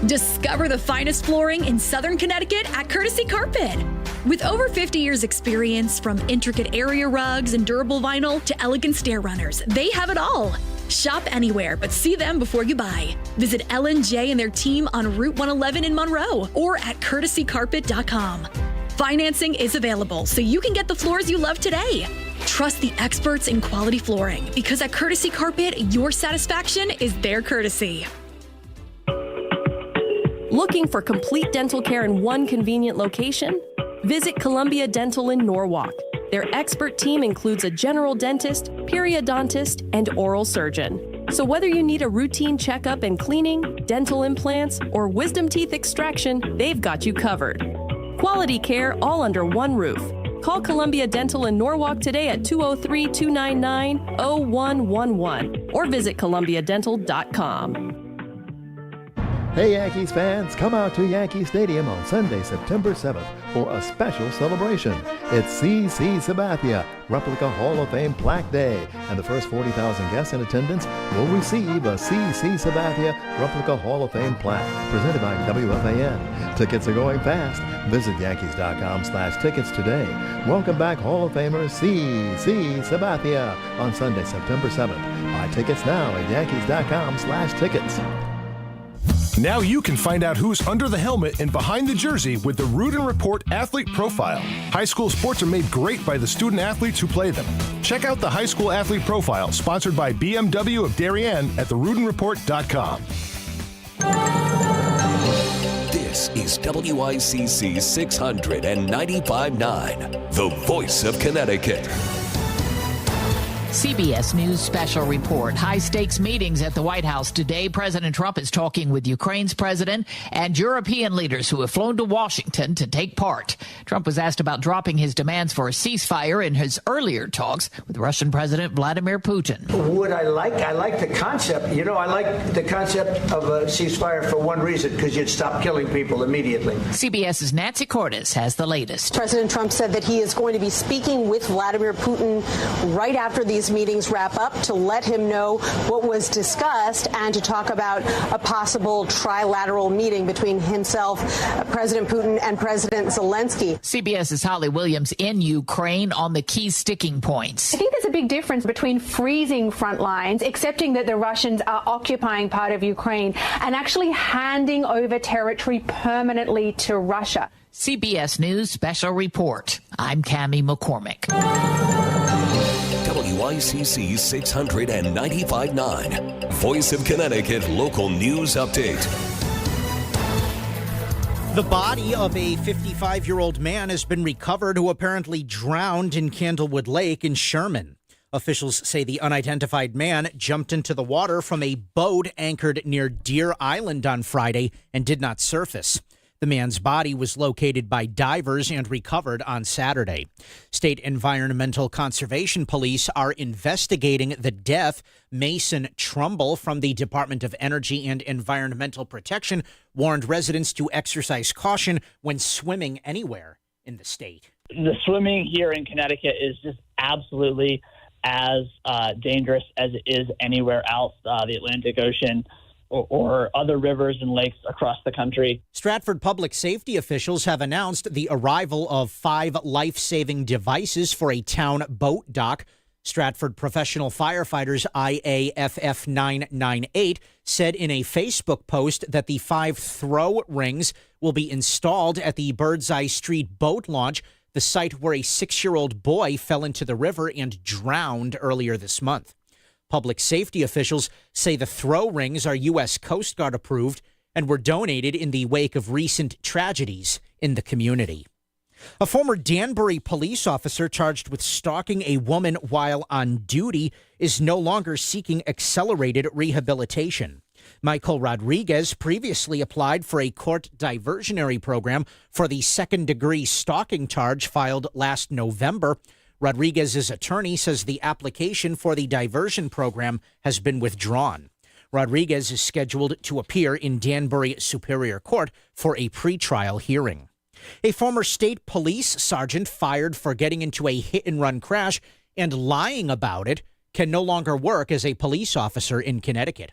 S3: Discover the finest flooring in Southern Connecticut at Courtesy Carpet. With over 50 years experience, from intricate area rugs and durable vinyl to elegant stair runners, they have it all. Shop anywhere, but see them before you buy. Visit L&J and their team on Route 111 in Monroe or at courtesycarpet.com. Financing is available, so you can get the floors you love today. Trust the experts in quality flooring, because at Courtesy Carpet, your satisfaction is their courtesy.
S5: Looking for complete dental care in one convenient location? Visit Columbia Dental in Norwalk. Their expert team includes a general dentist, periodontist, and oral surgeon. So whether you need a routine checkup and cleaning, dental implants, or wisdom teeth extraction, they've got you covered. Quality care all under one roof. Call Columbia Dental in Norwalk today at 203-299-0111 or visit columbiadental.com.
S7: Hey Yankees fans, come out to Yankee Stadium on Sunday, September 7th for a special celebration. It's C.C. Sabathia, Replica Hall of Fame Plaque Day, and the first 40,000 guests in attendance will receive a C.C. Sabathia Replica Hall of Fame plaque presented by WFAN. Tickets are going fast. Visit Yankees.com/tickets today. Welcome back Hall of Famer C.C. Sabathia on Sunday, September 7th. Buy tickets now at Yankees.com/tickets.
S22: Now you can find out who's under the helmet and behind the jersey with the Root and Report Athlete Profile. High school sports are made great by the student athletes who play them. Check out the High School Athlete Profile, sponsored by BMW of Darien at therootandreport.com.
S1: This is WICC 695.9, the voice of Connecticut.
S23: CBS News special report. High-stakes meetings at the White House today. President Trump is talking with Ukraine's president and European leaders who have flown to Washington to take part. Trump was asked about dropping his demands for a ceasefire in his earlier talks with Russian President Vladimir Putin.
S24: What I like the concept. I like the concept of a ceasefire for one reason, because you'd stop killing people immediately.
S23: CBS's Nancy Cordes has the latest.
S25: President Trump said that he is going to be speaking with Vladimir Putin right after these meetings wrap up to let him know what was discussed and to talk about a possible trilateral meeting between himself, President Putin, and President Zelensky.
S23: CBS's Holly Williams in Ukraine on the key sticking points.
S26: I think there's a big difference between freezing front lines, accepting that the Russians are occupying part of Ukraine, and actually handing over territory permanently to Russia.
S23: CBS News special report. I'm Cammie McCormick.
S1: WICC 695.9. Voice of Connecticut Local News Update.
S11: The body of a 55-year-old man has been recovered who apparently drowned in Candlewood Lake in Sherman. Officials say the unidentified man jumped into the water from a boat anchored near Deer Island on Friday and did not surface. The man's body was located by divers and recovered on Saturday. State Environmental Conservation Police are investigating the death. Mason Trumbull from the Department of Energy and Environmental Protection warned residents to exercise caution when swimming anywhere in the state.
S4: The swimming here in Connecticut is just absolutely as dangerous as it is anywhere else, the Atlantic Ocean or other rivers and lakes across the country.
S11: Stratford public safety officials have announced the arrival of 5 life-saving devices for a town boat dock. Stratford Professional Firefighters IAFF 998 said in a Facebook post that the 5 throw rings will be installed at the Birdseye Street boat launch, the site where a 6-year-old boy fell into the river and drowned earlier this month. Public safety officials say the throw rings are U.S. Coast Guard approved and were donated in the wake of recent tragedies in the community. A former Danbury police officer charged with stalking a woman while on duty is no longer seeking accelerated rehabilitation. Michael Rodriguez previously applied for a court diversionary program for the second-degree stalking charge filed last November. Rodriguez's attorney says the application for the diversion program has been withdrawn. Rodriguez is scheduled to appear in Danbury Superior Court for a pretrial hearing. A former state police sergeant fired for getting into a hit-and-run crash and lying about it can no longer work as a police officer in Connecticut.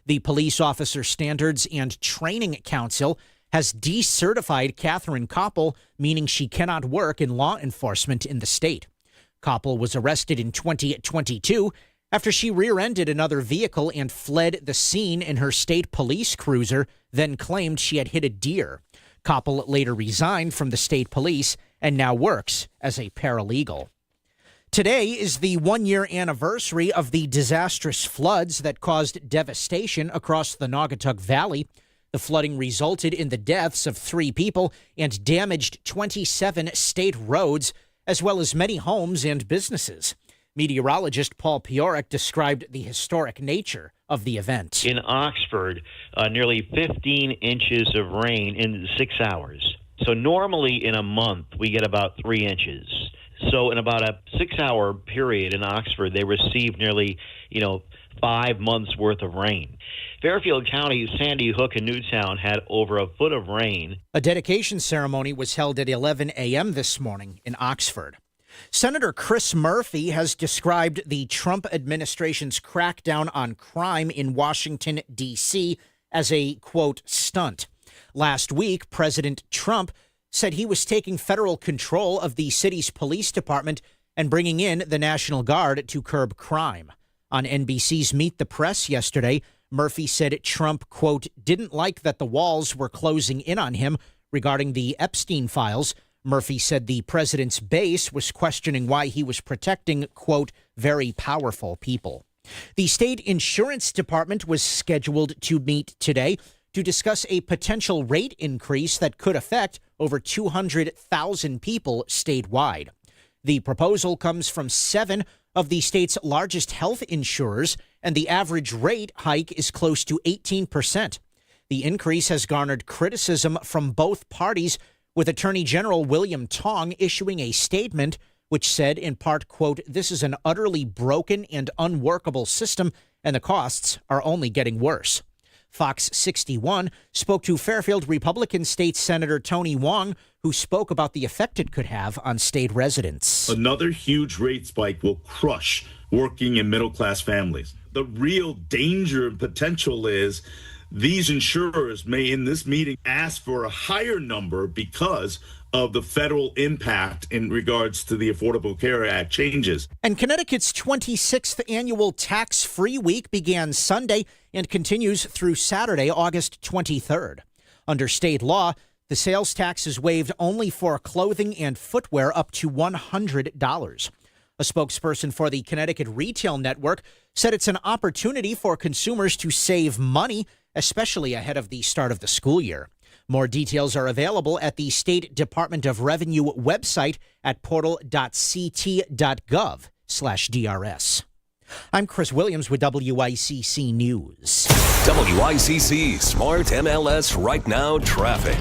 S11: The Police Officer Standards and Training Council has decertified Catherine Koppel, meaning she cannot work in law enforcement in the state. Koppel was arrested in 2022 after she rear-ended another vehicle and fled the scene in her state police cruiser, then claimed she had hit a deer. Koppel later resigned from the state police and now works as a paralegal. Today is the 1-year anniversary of the disastrous floods that caused devastation across the Naugatuck Valley. The flooding resulted in the deaths of 3 people and damaged 27 state roads, as well as many homes and businesses. Meteorologist Paul Piorek described the historic nature of the event.
S6: In Oxford, nearly 15 inches of rain in 6 hours. So normally in a month, we get about 3 inches. So in about a 6-hour period in Oxford, they received nearly, 5 months worth of rain. Fairfield County, Sandy Hook, and Newtown had over a foot of rain.
S11: A dedication ceremony was held at 11 a.m. this morning in Oxford. Senator Chris Murphy has described the Trump administration's crackdown on crime in Washington, D.C. as a, quote, stunt. Last week, President Trump said he was taking federal control of the city's police department and bringing in the National Guard to curb crime. On NBC's Meet the Press yesterday, Murphy said Trump, quote, didn't like that the walls were closing in on him regarding the Epstein files. Murphy said the president's base was questioning why he was protecting, quote, very powerful people. The state insurance department was scheduled to meet today to discuss a potential rate increase that could affect over 200,000 people statewide. The proposal comes from 7 of the state's largest health insurers, and the average rate hike is close to 18%. The increase has garnered criticism from both parties, with Attorney General William Tong issuing a statement which said, in part, quote, this is an utterly broken and unworkable system, and the costs are only getting worse. Fox 61 spoke to Fairfield Republican State Senator Tony Wong, who spoke about the effect it could have on state residents.
S13: Another huge rate spike will crush working and middle-class families. The real danger and potential is these insurers may, in this meeting, ask for a higher number because of the federal impact in regards to the Affordable Care Act changes.
S11: And Connecticut's 26th annual tax-free week began Sunday and continues through Saturday, August 23rd. Under state law, the sales tax is waived only for clothing and footwear up to $100. A spokesperson for the Connecticut Retail Network said it's an opportunity for consumers to save money, especially ahead of the start of the school year. More details are available at the State Department of Revenue website at portal.ct.gov/DRS. I'm Chris Williams with WICC News.
S1: WICC Smart MLS Right Now traffic.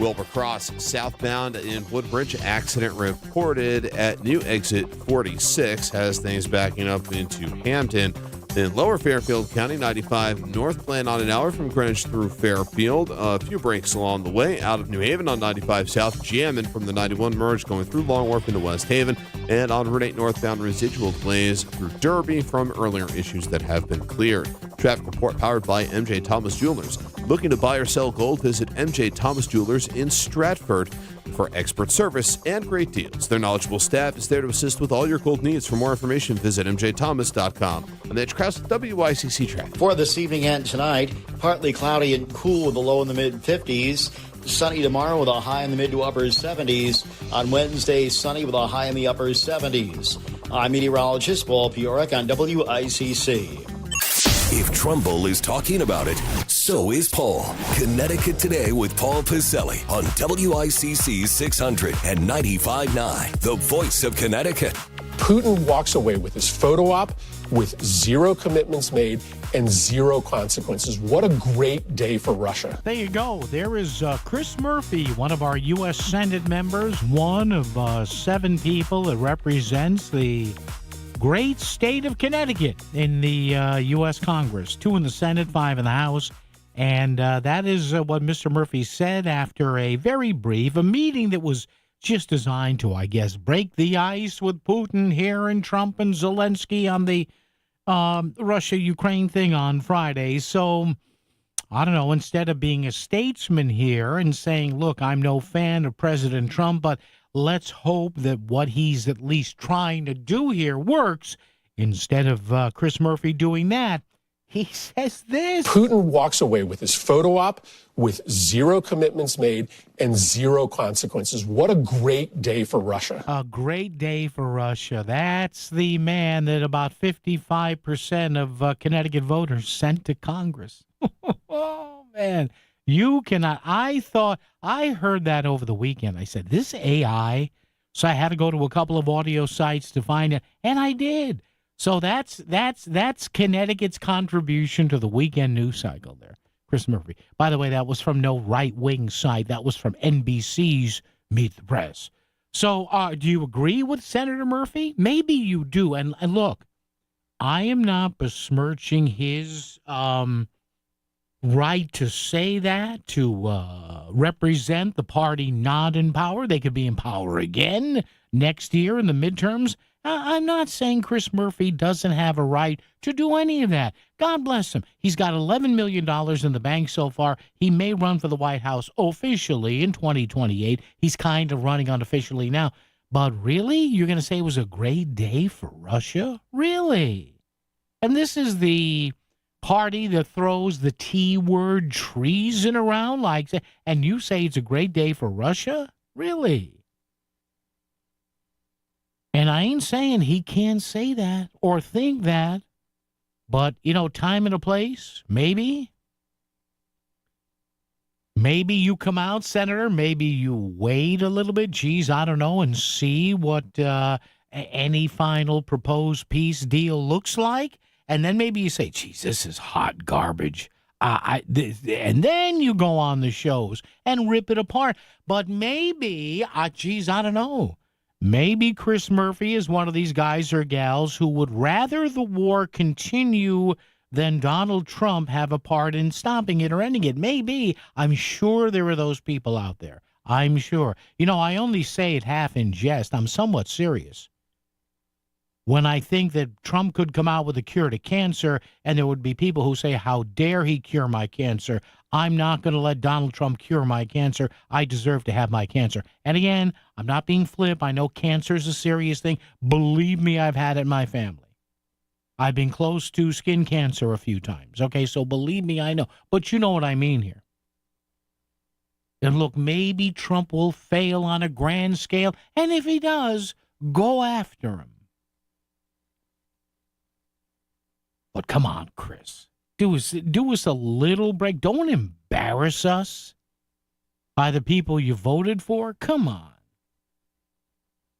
S8: Wilbur Cross southbound in Woodbridge, accident reported at new exit 46, has things backing up into Hampton. In Lower Fairfield County, 95 north plan on an hour from Greenwich through Fairfield. A few breaks along the way. Out of New Haven on 95 south, jamming from the 91 merge going through Long Wharf into West Haven. And on Route 8 northbound, residual delays through Derby from earlier issues that have been cleared. Traffic report powered by MJ Thomas Jewelers. Looking to buy or sell gold? Visit MJ Thomas Jewelers in Stratford for expert service and great deals. Their knowledgeable staff is there to assist with all your gold needs. For more information, visit mjthomas.com. I'm Edge Krause with WICC Traffic.
S9: For this evening and tonight, partly cloudy and cool with a low in the mid-50s. Sunny tomorrow with a high in the mid to upper 70s. On Wednesday, sunny with a high in the upper 70s. I'm meteorologist Paul Piorek on WICC.
S1: If Trumbull is talking about it, so is Paul. Connecticut Today with Paul Piselli on WICC 600 and 95.9, the voice of Connecticut.
S12: Putin walks away with his photo op with zero commitments made and zero consequences. What a great day for Russia.
S10: There you go. There is Chris Murphy, one of our U.S. Senate members, one of 7 people that represents the great state of Connecticut in the U.S. Congress, 2 in the Senate, 5 in the House. And that is what Mr. Murphy said after a very brief, a meeting that was just designed to, I guess, break the ice with Putin here and Trump and Zelensky on the Russia-Ukraine thing on Friday. So, I don't know, instead of being a statesman here and saying, look, I'm no fan of President Trump, but let's hope that what he's at least trying to do here works. Instead of Chris Murphy doing that, he says this.
S12: Putin walks away with his photo op with zero commitments made and zero consequences. What a great day for Russia.
S10: A great day for Russia. That's the man that about 55% of Connecticut voters sent to Congress. Oh, man. You cannot. I heard that over the weekend. I said, this AI. So I had to go to a couple of audio sites to find it, and I did. So that's Connecticut's contribution to the weekend news cycle there, Chris Murphy. By the way, that was from no right-wing site. That was from NBC's Meet the Press. So do you agree with Senator Murphy? Maybe you do. And look, I am not besmirching his right to say that, to represent the party not in power. They could be in power again next year in the midterms. I'm not saying Chris Murphy doesn't have a right to do any of that. God bless him. He's got $11 million in the bank so far. He may run for the White House officially in 2028. He's kind of running unofficially now. But really? You're going to say it was a great day for Russia? Really? And this is the party that throws the T-word treason around, like, and you say it's a great day for Russia? Really? And I ain't saying he can't say that or think that, but, time and a place, maybe. Maybe you come out, Senator, maybe you wait a little bit, I don't know, and see what any final proposed peace deal looks like. And then maybe you say, this is hot garbage. And then you go on the shows and rip it apart. But maybe, I don't know. Maybe Chris Murphy is one of these guys or gals who would rather the war continue than Donald Trump have a part in stopping it or ending it. Maybe. I'm sure there are those people out there. I'm sure. I only say it half in jest. I'm somewhat serious. When I think that Trump could come out with a cure to cancer and there would be people who say, how dare he cure my cancer? I'm not going to let Donald Trump cure my cancer. I deserve to have my cancer. And again, I'm not being flip. I know cancer is a serious thing. Believe me, I've had it in my family. I've been close to skin cancer a few times. Okay, so believe me, I know. But you know what I mean here. And look, maybe Trump will fail on a grand scale. And if he does, go after him. But come on, Chris. Do us a little break. Don't embarrass us by the people you voted for. Come on.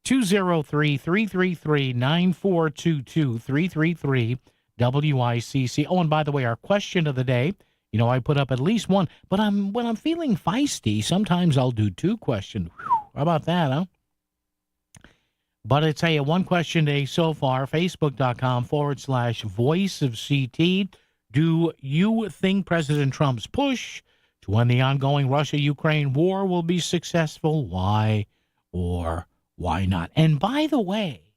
S10: 203-333-9422, 333 WICC. Oh, and by the way, our question of the day, you know, I put up at least one, but when I'm feeling feisty, sometimes I'll do two questions. Whew, how about that, huh? But it's a one question day so far, facebook.com/voice of CT. Do you think President Trump's push to end the ongoing Russia-Ukraine war will be successful? Why or why not? And by the way,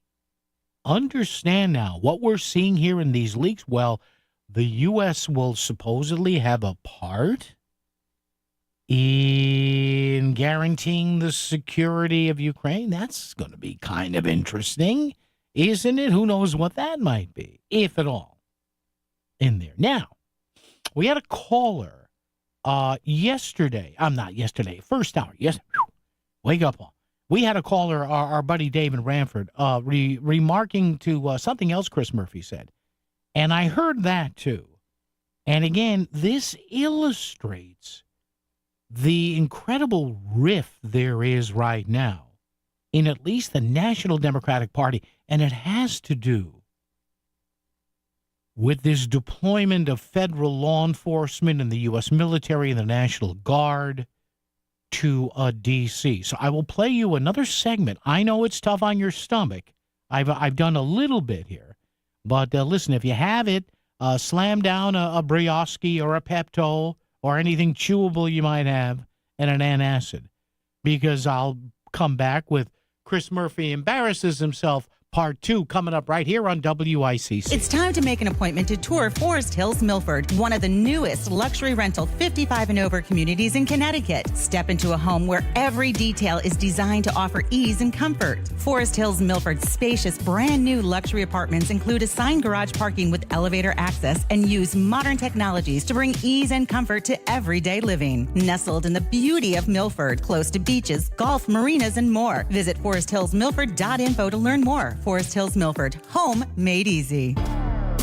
S10: understand now what we're seeing here in these leaks. Well, the U.S. will supposedly have a part in guaranteeing the security of Ukraine. That's going to be kind of interesting, isn't it? Who knows what that might be, if at all, in there. Now, we had a caller yesterday. Not yesterday, first hour. Yes, wake up, Paul. We had a caller, our buddy Dave in Ranford, remarking to something else Chris Murphy said. And I heard that, too. And again, this illustrates the incredible rift there is right now in at least the National Democratic Party. And it has to do with this deployment of federal law enforcement and the U.S. military and the National Guard to D.C. So I will play you another segment. I know it's tough on your stomach. I've done a little bit here. But listen, if you have it, slam down a Brioski or a Pepto or anything chewable you might have and an antacid. Because I'll come back with Chris Murphy embarrasses himself, Part 2, coming up right here on WICC.
S14: It's time to make an appointment to tour Forest Hills Milford, one of the newest luxury rental 55 and over communities in Connecticut. Step into a home where every detail is designed to offer ease and comfort. Forest Hills Milford's spacious, brand new luxury apartments include assigned garage parking with elevator access and use modern technologies to bring ease and comfort to everyday living. Nestled in the beauty of Milford, close to beaches, golf, marinas, and more. Visit foresthillsmilford.info to learn more. Forest Hills Milford, home made easy.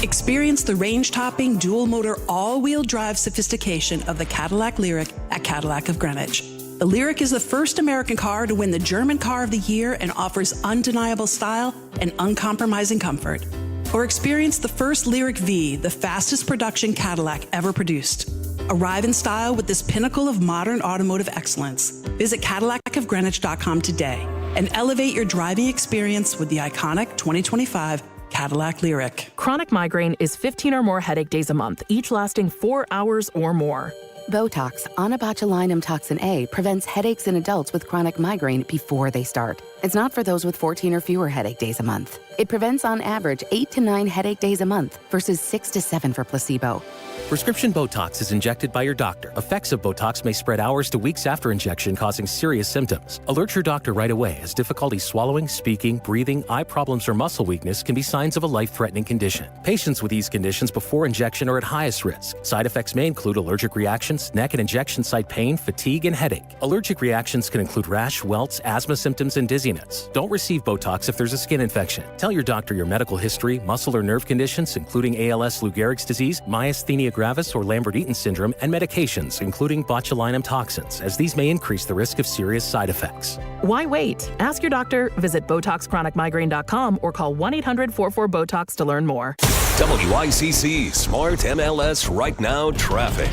S16: Experience the range-topping, dual-motor, all-wheel drive sophistication of the Cadillac Lyriq at Cadillac of Greenwich. The Lyriq is the first American car to win the German Car of the Year and offers undeniable style and uncompromising comfort. Or experience the first Lyriq V, the fastest production Cadillac ever produced. Arrive in style with this pinnacle of modern automotive excellence. Visit CadillacofGreenwich.com today and elevate your driving experience with the iconic 2025 Cadillac Lyriq.
S17: Chronic migraine is 15 or more headache days a month, each lasting 4 hours or more.
S18: Botox, onabotulinum toxin A, prevents headaches in adults with chronic migraine before they start. It's not for those with 14 or fewer headache days a month. It prevents on average 8 to 9 headache days a month versus 6 to 7 for placebo.
S19: Prescription Botox is injected by your doctor. Effects of Botox may spread hours to weeks after injection, causing serious symptoms. Alert your doctor right away, as difficulty swallowing, speaking, breathing, eye problems, or muscle weakness can be signs of a life-threatening condition. Patients with these conditions before injection are at highest risk. Side effects may include allergic reactions, neck and injection site pain, fatigue, and headache. Allergic reactions can include rash, welts, asthma symptoms, and dizziness. Don't receive Botox if there's a skin infection. Tell your doctor your medical history, muscle or nerve conditions, including ALS, Lou Gehrig's disease, myasthenia gravis or Lambert-Eaton syndrome, and medications, including botulinum toxins, as these may increase the risk of serious side effects.
S17: Why wait? Ask your doctor, visit BotoxChronicMigraine.com or call 1-800-44-BOTOX to learn more.
S1: WICC Smart MLS Right Now Traffic.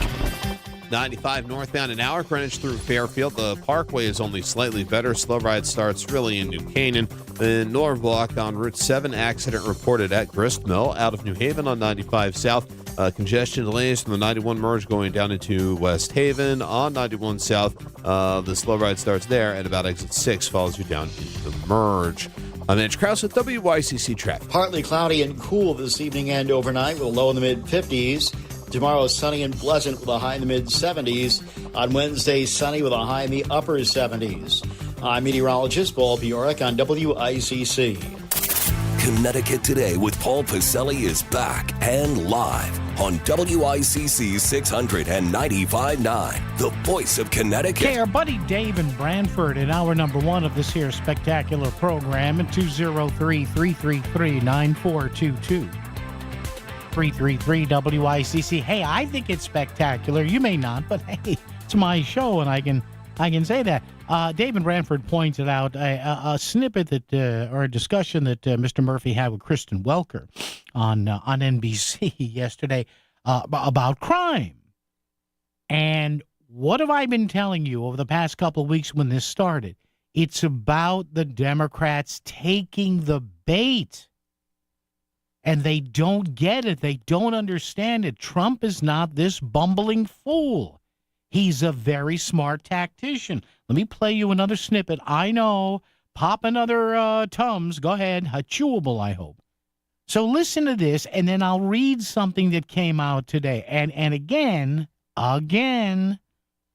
S8: 95 northbound an hour, Greenwich through Fairfield. The Parkway is only slightly better. Slow ride starts really in New Canaan. In Norwalk on Route 7, accident reported at Gristmill. Out of New Haven on 95 south. Congestion delays from the 91 merge going down into West Haven. On 91 south, the slow ride starts there at about exit 6, follows you down into the merge. I'm Mitch Krause with WICC Traffic.
S9: Partly cloudy and cool this evening and overnight with a low in the mid-50s. Tomorrow, sunny and pleasant with a high in the mid-70s. On Wednesday, sunny with a high in the upper 70s. I'm meteorologist Paul Bjork on WICC.
S1: Connecticut Today with Paul Pacelli is back and live on WICC 695.9, the voice of Connecticut.
S10: Okay, our buddy Dave in Branford in hour number 1 of this here spectacular program at 203-333-9422. 888-333-WICC. Hey, I think it's spectacular. You may not, but hey, it's my show, and I can say that. David Ranford pointed out a snippet that, or a discussion that Mr. Murphy had with Kristen Welker on NBC yesterday about crime. And what have I been telling you over the past couple of weeks when this started? It's about the Democrats taking the bait. And they don't get it. They don't understand it. Trump is not this bumbling fool. He's a very smart tactician. Let me play you another snippet. I know. Pop another Tums. Go ahead. Chewable, I hope. So listen to this, and then I'll read something that came out today. And again,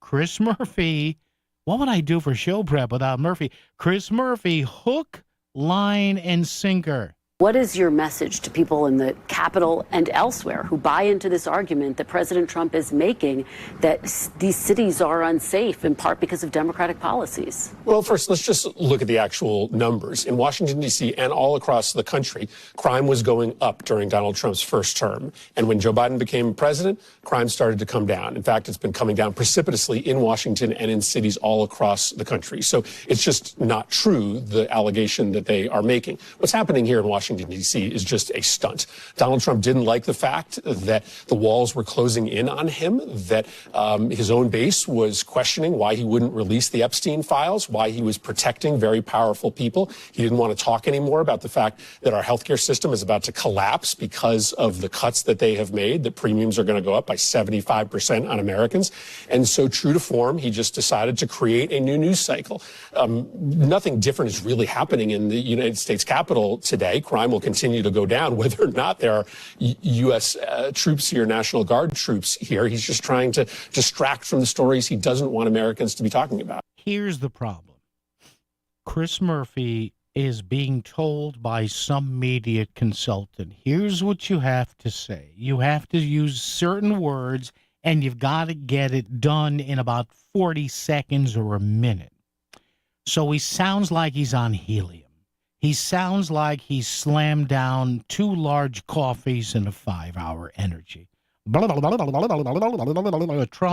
S10: Chris Murphy. What would I do for show prep without Murphy? Chris Murphy, hook, line, and sinker.
S2: What is your message to people in the Capitol and elsewhere who buy into this argument that President Trump is making that these cities are unsafe in part because of Democratic policies?
S12: Well, first, let's just look at the actual numbers. In Washington, D.C. and all across the country, crime was going up during Donald Trump's first term. And when Joe Biden became president, crime started to come down. In fact, it's been coming down precipitously in Washington and in cities all across the country. So it's just not true, the allegation that they are making. What's happening here in Washington, D.C. is just a stunt. Donald Trump didn't like the fact that the walls were closing in on him, that his own base was questioning why he wouldn't release the Epstein files, why he was protecting very powerful people. He didn't want to talk anymore about the fact that our healthcare system is about to collapse because of the cuts that they have made, that premiums are going to go up by 75% on Americans. And so true to form, he just decided to create a new news cycle. Nothing different is really happening in the United States Capitol today. Crime will continue to go down, whether or not there are U.S. troops here, National Guard troops here. He's just trying to distract from the stories he doesn't want Americans to be talking about.
S10: Here's the problem. Chris Murphy is being told by some media consultant, here's what you have to say. You have to use certain words, and you've got to get it done in about 40 seconds or a minute. So he sounds like he's on helium. He sounds like he slammed down 2 large coffees in a 5-hour energy.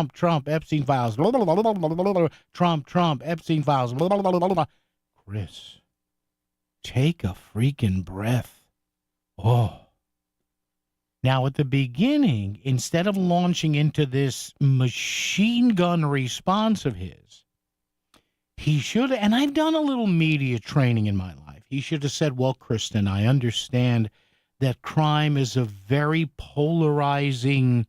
S10: Trump, Epstein files. Trump, Epstein files. Chris, take a freaking breath. Oh. Now, at the beginning, instead of launching into this machine gun response of his, he should, and I've done a little media training in my life. He should have said, well, Kristen, I understand that crime is a very polarizing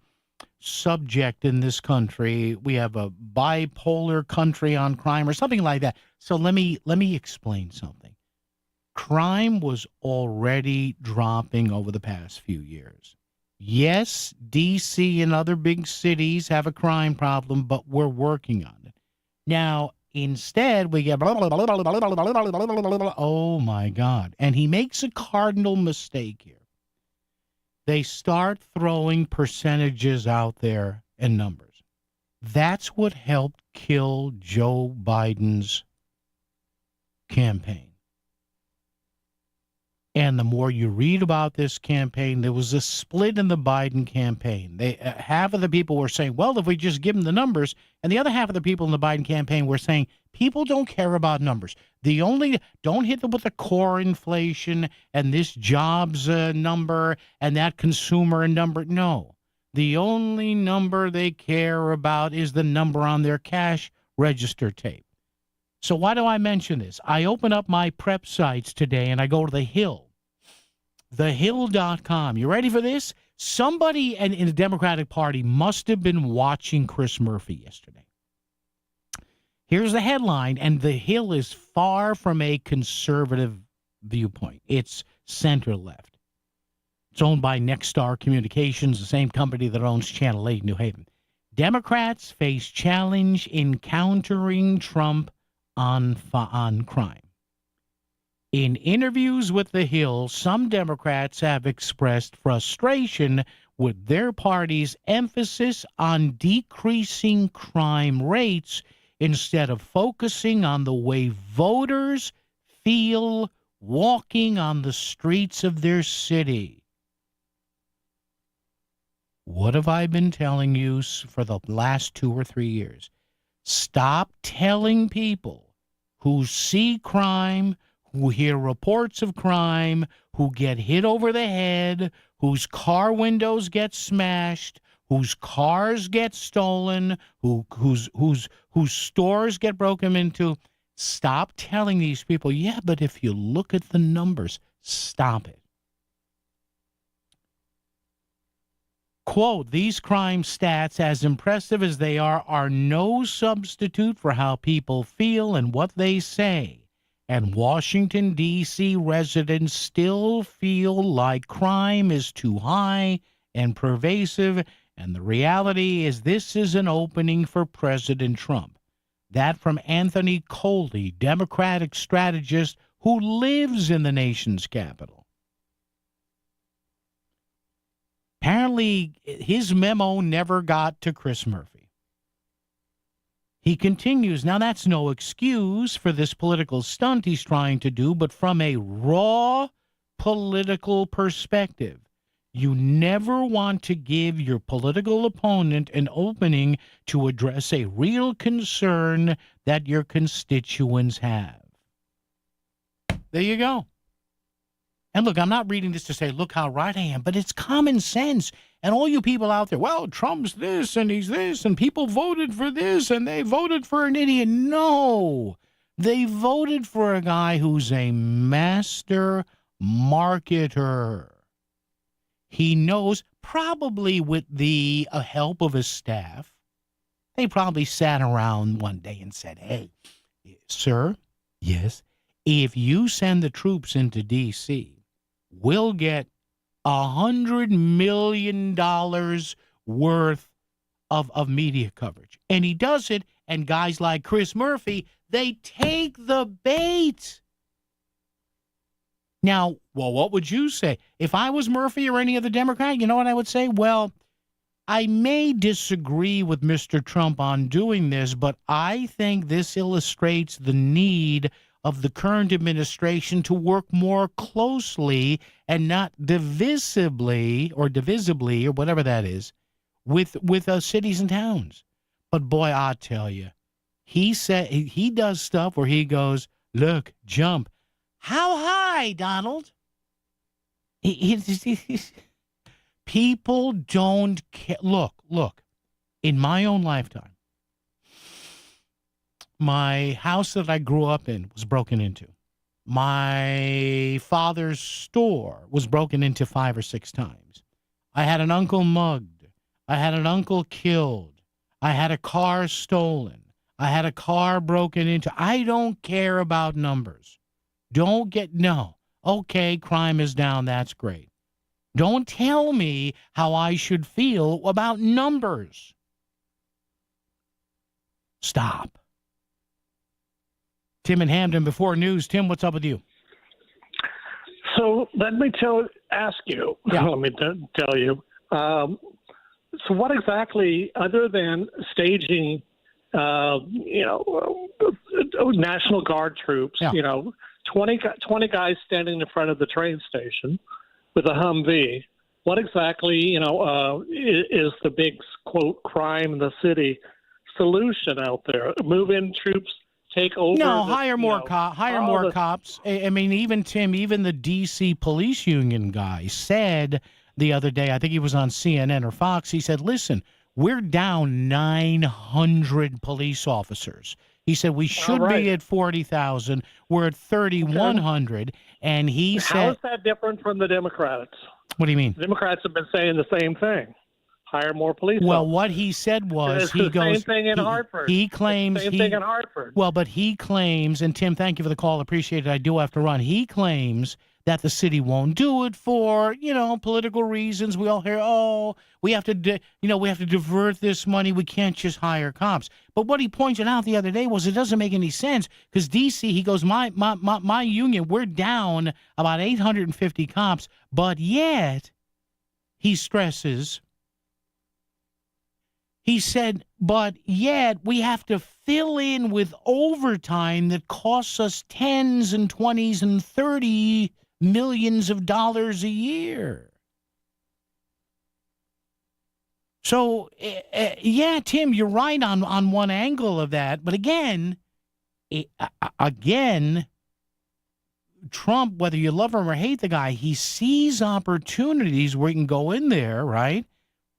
S10: subject in this country. We have a bipolar country on crime or something like that. So let me explain something. Crime was already dropping over the past few years. Yes, D.C. and other big cities have a crime problem, but we're working on it. Now, instead, we get oh, my God. And he makes a cardinal mistake here. They start throwing percentages out there and numbers. That's what helped kill Joe Biden's campaign. And the more you read about this campaign, there was a split in the Biden campaign. Half of the people were saying, well, if we just give them the numbers, and the other half of the people in the Biden campaign were saying, people don't care about numbers. Don't hit them with the core inflation and this jobs number and that consumer number. No, the only number they care about is the number on their cash register tape. So why do I mention this? I open up my prep sites today and I go to The Hill. TheHill.com. You ready for this? Somebody in the Democratic Party must have been watching Chris Murphy yesterday. Here's the headline, and The Hill is far from a conservative viewpoint. It's center-left. It's owned by Nexstar Communications, the same company that owns Channel 8 New Haven. Democrats face challenge in countering Trump on crime. In interviews with The Hill, some Democrats have expressed frustration with their party's emphasis on decreasing crime rates instead of focusing on the way voters feel walking on the streets of their city. What have I been telling you for the last 2 or 3 years? Stop telling people who see crime, who hear reports of crime, who get hit over the head, whose car windows get smashed, whose cars get stolen, whose stores get broken into. Stop telling these people, yeah, but if you look at the numbers, stop it. Quote, these crime stats, as impressive as they are no substitute for how people feel and what they say. And Washington, D.C. residents still feel like crime is too high and pervasive, and the reality is this is an opening for President Trump. That from Anthony Coley, Democratic strategist who lives in the nation's capital. Apparently, his memo never got to Chris Murphy. He continues, now that's no excuse for this political stunt he's trying to do, but from a raw political perspective, you never want to give your political opponent an opening to address a real concern that your constituents have. There you go. And look, I'm not reading this to say, look how right I am, but it's common sense. And all you people out there, well, Trump's this and he's this, and people voted for this and they voted for an idiot. No, they voted for a guy who's a master marketer. He knows, probably with the help of his staff, they probably sat around one day and said, hey, sir, yes, if you send the troops into D.C., we'll get $100 million worth of media coverage. And he does it, and guys like Chris Murphy, they take the bait. Now, well, what would you say? If I was Murphy or any other Democrat, you know what I would say? Well, I may disagree with Mr. Trump on doing this, but I think this illustrates the need of the current administration to work more closely and not divisibly or whatever that is with cities and towns. But boy, I tell you, he said he does stuff where he goes, look, jump. How high, Donald? People don't care. Look, in my own lifetime, my house that I grew up in was broken into. My father's store was broken into 5 or 6 times. I had an uncle mugged. I had an uncle killed. I had a car stolen. I had a car broken into. I don't care about numbers. No. Okay, crime is down. That's great. Don't tell me how I should feel about numbers. Stop. Tim in Hamden before news. Tim, what's up with you?
S3: So let me ask you.
S10: Yeah.
S3: Let me tell you. So what exactly, other than staging, National Guard troops, 20 guys standing in front of the train station with a Humvee, what exactly, is the big, quote, crime in the city solution out there? Move in troops, take over?
S10: No, hire more cops. I mean, even the D.C. police union guy said the other day, I think he was on CNN or Fox, he said, listen, we're down 900 police officers. He said we should be at 40,000. We're at 3,100. And he said...
S3: How is that different from the Democrats?
S10: What do you mean?
S3: The Democrats have been saying the same thing. Hire more police officers.
S10: Well, what he said was, he goes...
S3: Same thing in Hartford.
S10: He claims...
S3: Same thing in Hartford.
S10: Well, but he claims, and Tim, thank you for the call. Appreciate it. I do have to run. He claims that the city won't do it for, political reasons. We all hear, we have to divert this money. We can't just hire cops. But what he pointed out the other day was it doesn't make any sense because D.C., he goes, my union, we're down about 850 cops, but yet, he stresses, he said, but yet we have to fill in with overtime that costs us tens and 20s and 30 millions of dollars a year. So, yeah, Tim, you're right on one angle of that. But again, Trump, whether you love him or hate the guy, he sees opportunities where he can go in there, right?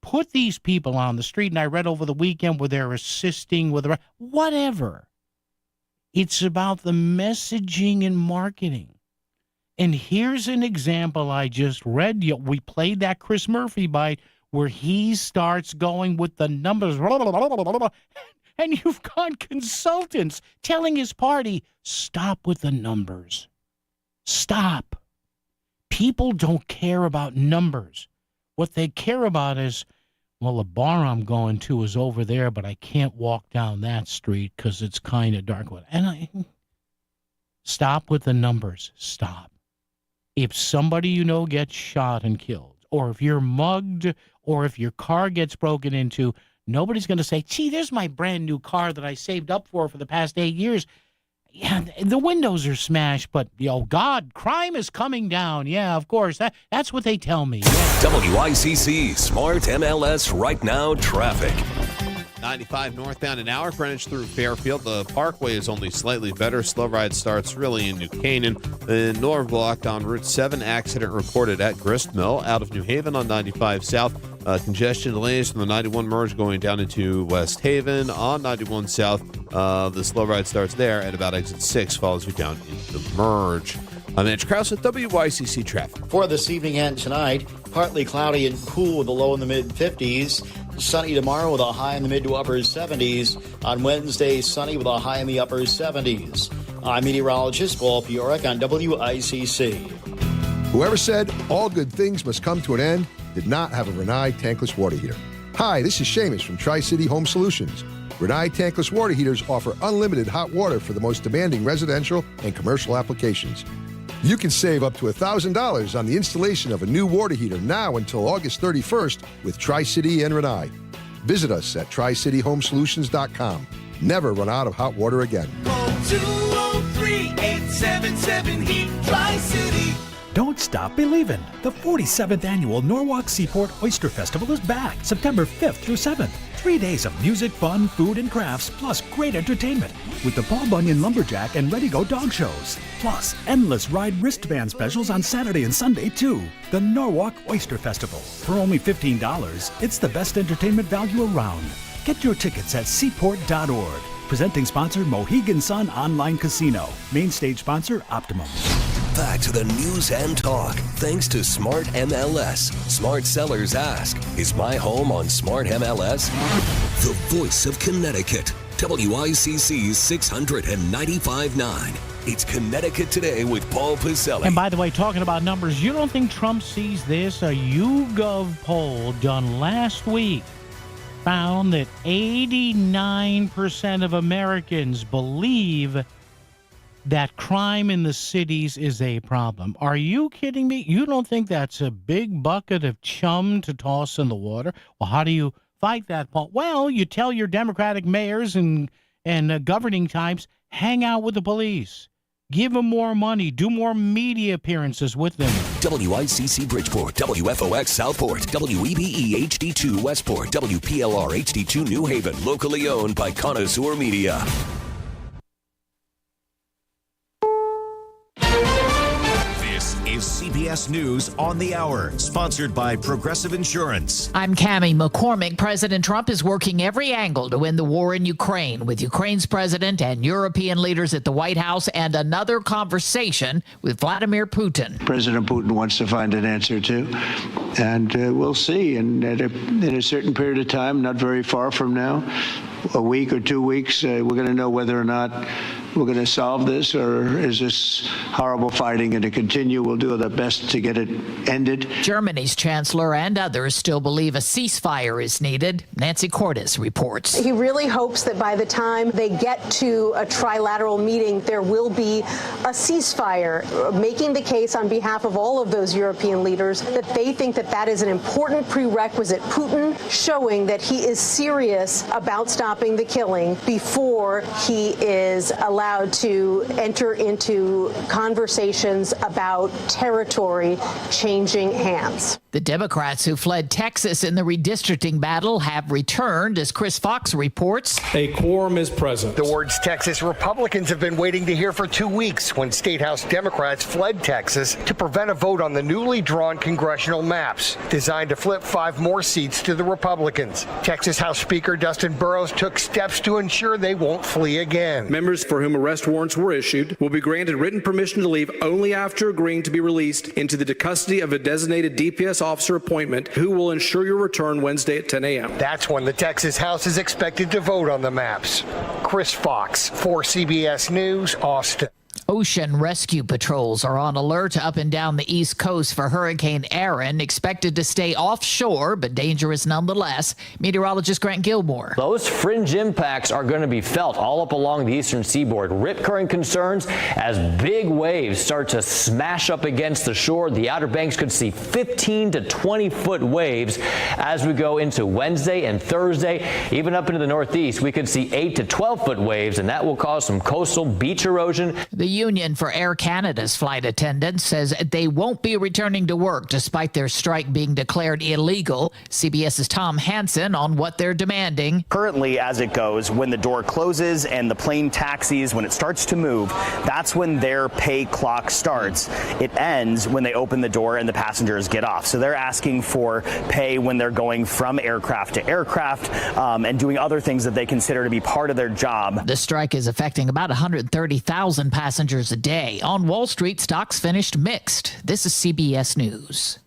S10: Put these people on the street. And I read over the weekend where they're assisting with whatever. It's about the messaging and marketing. And here's an example I just read. We played that Chris Murphy bite where he starts going with the numbers. And you've got consultants telling his party, stop with the numbers. Stop. People don't care about numbers. What they care about is, well, the bar I'm going to is over there, but I can't walk down that street because it's kind of dark. And stop with the numbers. Stop. If somebody you know gets shot and killed, or if you're mugged, or if your car gets broken into, nobody's going to say, gee, there's my brand new car that I saved up for the past 8 years. Yeah, the windows are smashed, but, oh, God, crime is coming down. Yeah, of course. That's what they tell me. Yeah.
S1: WICC Smart MLS Right Now traffic.
S8: 95 northbound an hour, Greenwich through Fairfield. The Parkway is only slightly better. Slow ride starts really in New Canaan. In Norwalk on Route 7, accident reported at Gristmill. Out of New Haven on 95 south. Congestion delays from the 91 merge going down into West Haven. On 91 south, the slow ride starts there at about exit 6, follows you down into the merge. I'm Mitch Krause at WICC Traffic.
S9: For this evening and tonight, partly cloudy and cool with a low in the mid-50s. Sunny tomorrow with a high in the mid to upper 70s. On Wednesday, sunny with a high in the upper 70s. I'm meteorologist Paul Piorek on WICC.
S5: Whoever said all good things must come to an end did not have a Rinnai tankless water heater. Hi, this is Seamus from Tri-City Home Solutions. Rinnai tankless water heaters offer unlimited hot water for the most demanding residential and commercial applications. You can save up to $1,000 on the installation of a new water heater now until August 31st with Tri-City and Rinnai. Visit us at TriCityHomeSolutions.com. Never run out of hot water again.
S7: Call 203-877-HEAT Tri-City.
S15: Don't stop believing. The 47th annual Norwalk Seaport Oyster Festival is back September 5th through 7th. 3 days of music, fun, food, and crafts, plus great entertainment with the Paul Bunyan Lumberjack and Ready Go dog shows. Plus, endless ride wristband specials on Saturday and Sunday, too. The Norwalk Oyster Festival. For only $15, it's the best entertainment value around. Get your tickets at seaport.org. Presenting sponsor Mohegan Sun Online Casino. Main stage sponsor Optimum.
S1: Back to the news and talk. Thanks to Smart MLS. Smart sellers ask, is my home on Smart MLS? The voice of Connecticut. WICC's 695.9. It's Connecticut Today with Paul Piselli.
S10: And by the way, talking about numbers, you don't think Trump sees this? A YouGov poll done last week found that 89% of Americans believe that crime in the cities is a problem. Are you kidding me? You don't think that's a big bucket of chum to toss in the water? Well, how do you fight that, Paul? Well, you tell your Democratic mayors and governing types, hang out with the police. Give them more money. Do more media appearances with them.
S1: WICC Bridgeport, WFOX Southport, WEBE HD2 Westport, WPLR HD2 New Haven. Locally owned by Connoisseur Media.
S20: Is CBS News on the Hour, sponsored by Progressive Insurance.
S23: I'm Cammie McCormick. President Trump is working every angle to win the war in Ukraine, with Ukraine's president and European leaders at the White House, and another conversation with Vladimir Putin.
S24: President Putin wants to find an answer to, and we'll see. And in a certain period of time, not very far from now, a week or 2 weeks, we're going to know whether or not we're going to solve this, or is this horrible fighting going to continue? We'll do our best to get it ended.
S23: Germany's chancellor and others still believe a ceasefire is needed. Nancy Cordes reports.
S25: He really hopes that by the time they get to a trilateral meeting, there will be a ceasefire, making the case on behalf of all of those European leaders that they think that that is an important prerequisite. Putin showing that he is serious about stopping the killing before he is allowed allowed to enter into conversations about territory changing hands.
S23: The Democrats who fled Texas in the redistricting battle have returned, as Chris Fox reports.
S4: A quorum is present.
S6: The words Texas Republicans have been waiting to hear for 2 weeks when State House Democrats fled Texas to prevent a vote on the newly drawn congressional maps designed to flip 5 more seats to the Republicans. Texas House Speaker Dustin Burrows took steps to ensure they won't flee again.
S4: Members for whom arrest warrants were issued will be granted written permission to leave only after agreeing to be released into the custody of a designated DPS officer appointment who will ensure your return Wednesday at 10 a.m.
S6: That's when the Texas House is expected to vote on the maps. Chris Fox, for CBS News, Austin.
S23: Ocean rescue patrols are on alert up and down the East Coast for Hurricane Erin, expected to stay offshore, but dangerous nonetheless. Meteorologist Grant Gilmore.
S13: Those fringe impacts are going to be felt all up along the eastern seaboard. Rip current concerns as big waves start to smash up against the shore. The Outer Banks could see 15 to 20-foot waves as we go into Wednesday and Thursday. Even up into the Northeast, we could see 8 to 12-foot waves, and that will cause some coastal beach erosion.
S23: The Union for Air Canada's flight attendants says they won't be returning to work despite their strike being declared illegal. CBS's Tom Hansen on what they're demanding.
S21: Currently, as it goes, when the door closes and the plane taxis, when it starts to move, that's when their pay clock starts. It ends when they open the door and the passengers get off. So they're asking for pay when they're going from aircraft to aircraft and doing other things that they consider to be part of their job.
S23: The strike is affecting about 130,000 passengers a day. On Wall Street, stocks finished mixed. This is CBS News.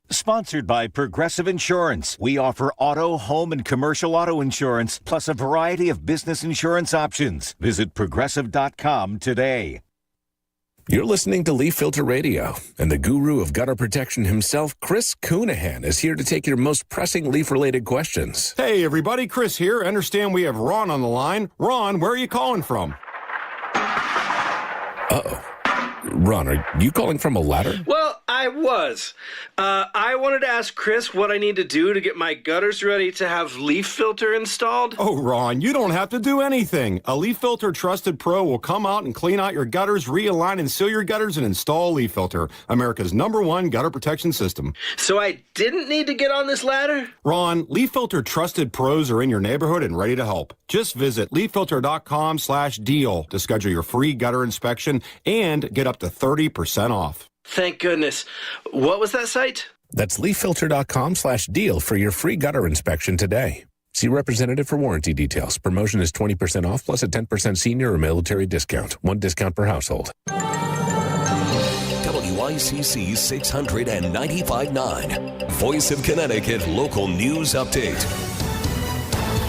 S22: Sponsored by Progressive Insurance. We offer auto, home, and commercial auto insurance, plus a variety of business insurance options. Visit Progressive.com today.
S26: You're listening to Leaf Filter Radio, and the guru of gutter protection himself, Chris Coonahan, is here to take your most pressing leaf-related questions.
S27: Hey, everybody. Chris here. I understand we have Ron on the line. Ron, where are you calling from?
S26: Uh-oh. Ron, are you calling from a ladder?
S28: Well, I was. I wanted to ask Chris what I need to do to get my gutters ready to have leaf filter installed.
S27: Oh, Ron, you don't have to do anything. A Leaf Filter Trusted Pro will come out and clean out your gutters, realign and seal your gutters, and install Leaf Filter, America's #1 gutter protection system.
S28: So I didn't need to get on this ladder?
S27: Ron, Leaf Filter Trusted Pros are in your neighborhood and ready to help. Just visit leaffilter.com/deal to schedule your free gutter inspection and get up to 30% off.
S28: Thank goodness. What was that site?
S26: That's leaffilter.com/deal for your free gutter inspection today. See representative for warranty details. Promotion is 20% off plus a 10% senior or military discount. 1 discount per household.
S1: WICC 695.9. Voice of Connecticut Local News Update.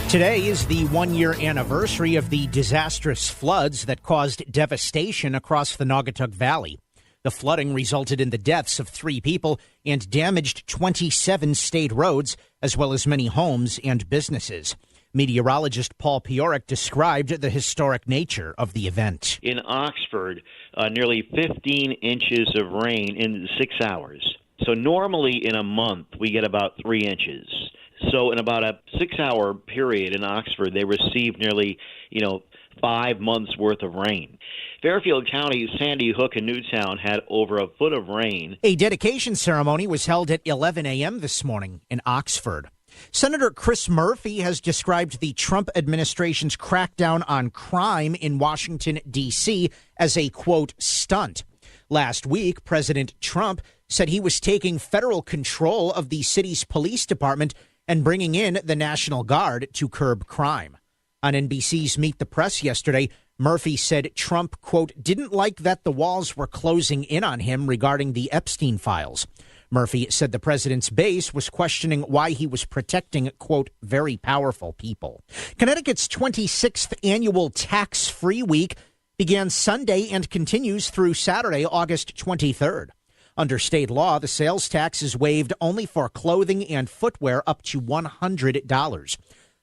S11: Today is the 1-year anniversary of the disastrous floods that caused devastation across the Naugatuck Valley. The flooding resulted in the deaths of 3 people and damaged 27 state roads, as well as many homes and businesses. Meteorologist Paul Piorek described the historic nature of the event.
S29: In Oxford, nearly 15 inches of rain in 6 hours. So normally in a month, we get about 3 inches. So in about a 6-hour period in Oxford, they received nearly, 5 months worth of rain. Fairfield County, Sandy Hook, and Newtown had over a foot of rain.
S11: A dedication ceremony was held at 11 a.m. this morning in Oxford. Senator Chris Murphy has described the Trump administration's crackdown on crime in Washington, D.C. as a, quote, stunt. Last week, President Trump said he was taking federal control of the city's police department and bringing in the National Guard to curb crime. On NBC's Meet the Press yesterday, Murphy said Trump, quote, didn't like that the walls were closing in on him regarding the Epstein files. Murphy said the president's base was questioning why he was protecting, quote, very powerful people. Connecticut's 26th annual tax-free week began Sunday and continues through Saturday, August 23rd. Under state law, the sales tax is waived only for clothing and footwear up to $100.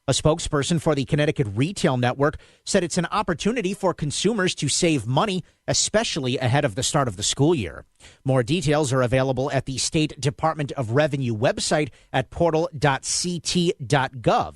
S11: A spokesperson for the Connecticut Retail Network said it's an opportunity for consumers to save money, especially ahead of the start of the school year. More details are available at the State Department of Revenue website at portal.ct.gov.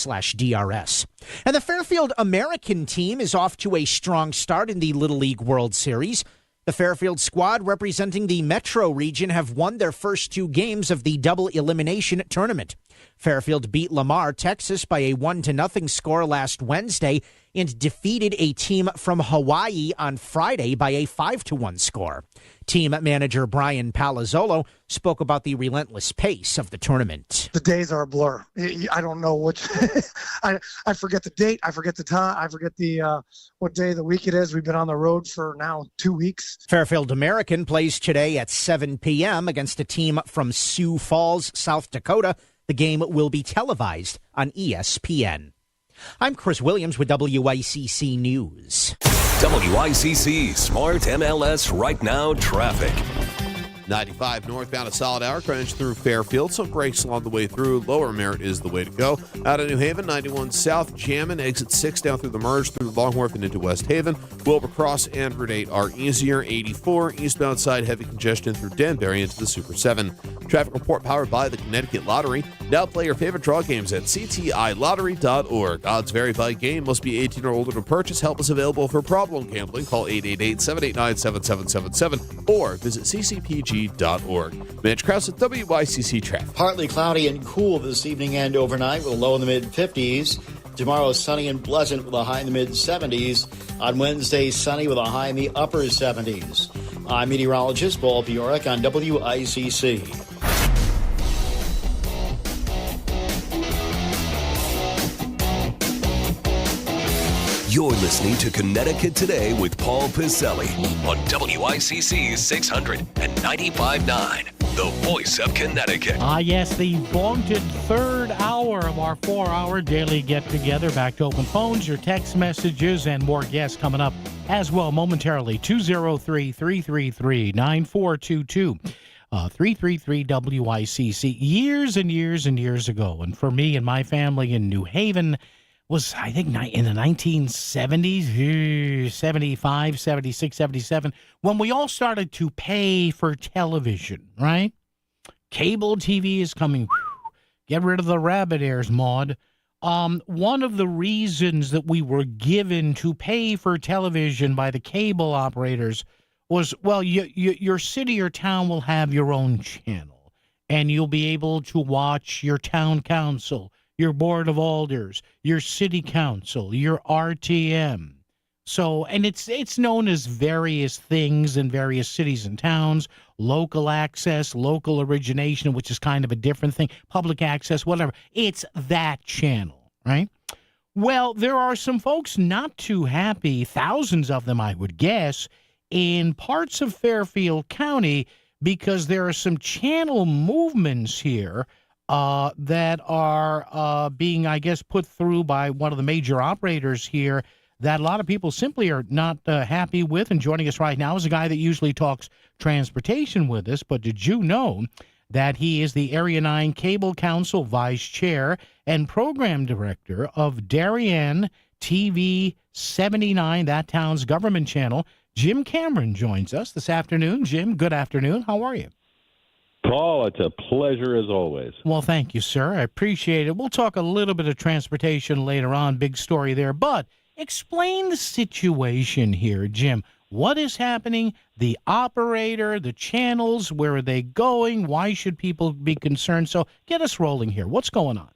S11: DRS. And the Fairfield American team is off to a strong start in the Little League World Series. The Fairfield squad representing the Metro region have won their first 2 games of the double elimination tournament. Fairfield beat Lamar, Texas by a 1-0 score last Wednesday and defeated a team from Hawaii on Friday by a 5-1 score. Team manager Brian Palazzolo spoke about the relentless pace of the tournament.
S2: The days are a blur. I don't know what I forget the date. I forget the time. I forget the what day of the week it is. We've been on the road for now 2 weeks.
S11: Fairfield American plays today at 7 p.m. against a team from Sioux Falls, South Dakota. The game will be televised on ESPN. I'm Chris Williams with WICC News.
S1: WICC Smart MLS Right Now traffic.
S3: 95 northbound, a solid hour. Greenwich through Fairfield. Some breaks along the way through. Lower Merritt is the way to go. Out of New Haven, 91 south, jamming. Exit 6 down through the merge through Long Wharf and into West Haven. Wilbur Cross and Route 8 are easier. 84 eastbound side, heavy congestion through Danbury into the Super 7. Traffic report powered by the Connecticut Lottery. Now play your favorite draw games at ctilottery.org. Odds vary by game. Must be 18 or older to purchase. Help is available for problem gambling. Call 888-789-7777 or visit ccpg.org. Mitch Krause at WICC Traffic.
S9: Partly cloudy and cool this evening and overnight with a low in the mid-50s. Tomorrow, sunny and pleasant with a high in the mid-70s. On Wednesday, sunny with a high in the upper 70s. I'm meteorologist Paul Bjork on WICC.
S1: You're listening to Connecticut Today with Paul Pizzelli on WICC 600 and 95.9, the voice of Connecticut.
S10: Yes, the vaunted third hour of our 4-hour daily get-together. Back to open phones, your text messages, and more guests coming up as well momentarily. 203-333-9422. 333-WICC. Years and years and years ago, and for me and my family in New Haven, was, I think, in the 1970s, 75, 76, 77, when we all started to pay for television, right? Cable TV is coming. Get rid of the rabbit ears, Maud. One of the reasons that we were given to pay for television by the cable operators was, well, your city or town will have your own channel, and you'll be able to watch your town council, your board of alders, your city council, your RTM. So, and it's known as various things in various cities and towns, local access, local origination, which is kind of a different thing, public access, whatever. It's that channel, right? Well, there are some folks not too happy, thousands of them, I would guess, in parts of Fairfield County, because there are some channel movements here that are being, I guess, put through by one of the major operators here that a lot of people simply are not happy with. And joining us right now is a guy that usually talks transportation with us. But did you know that he is the Area 9 Cable Council Vice Chair and Program Director of Darien TV 79, that town's government channel? Jim Cameron joins us this afternoon. Jim, good afternoon. How are you?
S8: Paul, it's a pleasure as always.
S10: Well, thank you, sir. I appreciate it. We'll talk a little bit of transportation later on. Big story there. But explain the situation here, Jim. What is happening? The operator, the channels, where are they going? Why should people be concerned? So get us rolling here. What's going on?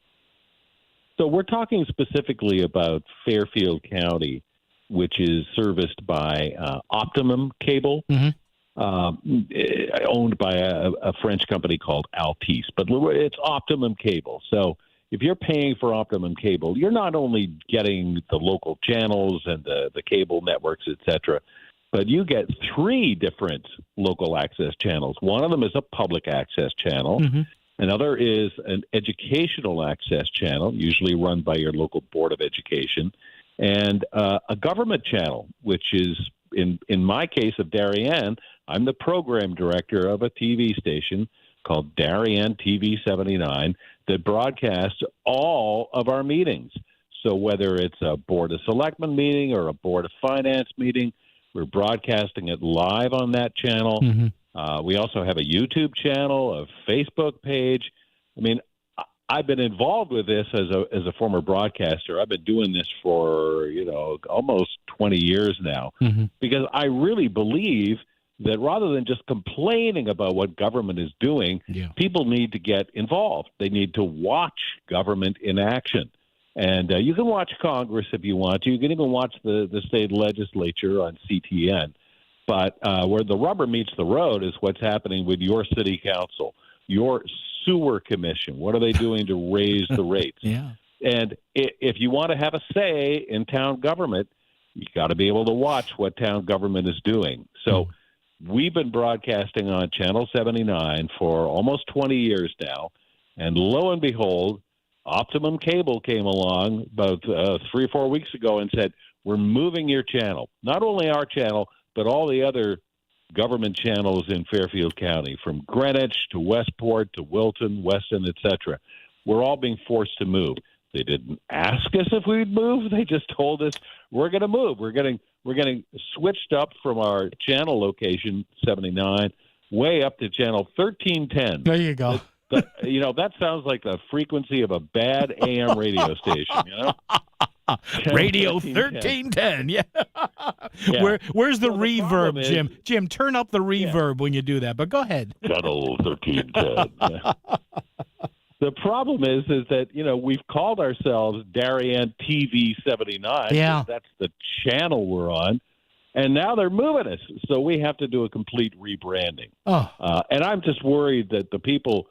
S8: So we're talking specifically about Fairfield County, which is serviced by Optimum Cable.
S10: Mm-hmm.
S8: Owned by a French company called Altice, but it's Optimum Cable. So if you're paying for Optimum Cable, you're not only getting the local channels and the cable networks, etc., but you get 3 different local access channels. One of them is a public access channel.
S10: Mm-hmm.
S8: Another is an educational access channel, usually run by your local Board of Education, and a government channel, which is, in my case of Darien, I'm the program director of a TV station called Darien TV 79 that broadcasts all of our meetings. So whether it's a Board of Selectmen meeting or a Board of Finance meeting, we're broadcasting it live on that channel.
S10: Mm-hmm.
S8: We also have a YouTube channel, a Facebook page. I mean, I've been involved with this as a former broadcaster. I've been doing this for, almost 20 years now, because I really believe that rather than just complaining about what government is doing, people need to get involved. They need to watch government in action. And you can watch Congress if you want to. You can even watch the state legislature on CTN. But where the rubber meets the road is what's happening with your city council, your sewer commission. What are they doing to raise the rates? And if you want to have a say in town government, you got to be able to watch what town government is doing. So we've been broadcasting on Channel 79 for almost 20 years now, and lo and behold, Optimum Cable came along about 3 or 4 weeks ago and said, we're moving your channel. Not only our channel, but all the other government channels in Fairfield County, from Greenwich to Westport to Wilton, Weston, etc. We're all being forced to move. They didn't ask us if we'd move. They just told us we're going to move. We're getting switched up from our channel location 79 way up to channel 1310.
S10: There you go.
S8: That sounds like the frequency of a bad AM radio station.
S10: Radio 1310. Yeah. Where's the reverb, Jim? Jim, turn up the reverb when you do that. But go ahead.
S8: Channel 1310. The problem is that, we've called ourselves Darien TV 79.
S10: Yeah.
S8: That's the channel we're on. And now they're moving us. So we have to do a complete rebranding. And I'm just worried that the people,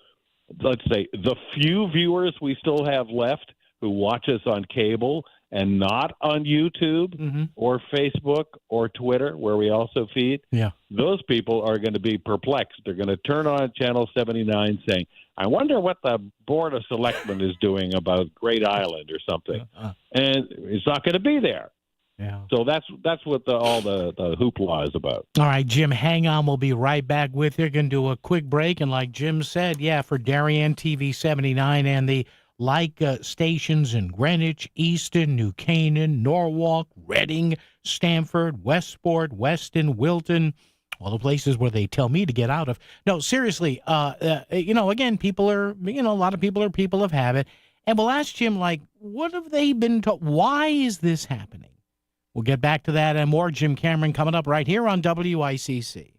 S8: let's say, the few viewers we still have left who watch us on cable and not on YouTube or Facebook or Twitter, where we also feed, those people are going to be perplexed. They're going to turn on Channel 79 saying, I wonder what the Board of Selectmen is doing about Great Island or something. And it's not going to be there.
S10: Yeah.
S8: So that's what all the hoopla is about.
S10: All right, Jim, hang on. We'll be right back with you. Going to do a quick break. And like Jim said, for Darien TV 79 and the stations in Greenwich, Easton, New Canaan, Norwalk, Reading, Stamford, Westport, Weston, Wilton, all the places where they tell me to get out of. No, seriously, again, people are, a lot of people are people of habit. And we'll ask Jim, what have they been taught? Why is this happening? We'll get back to that and more. Jim Cameron coming up right here on WICC.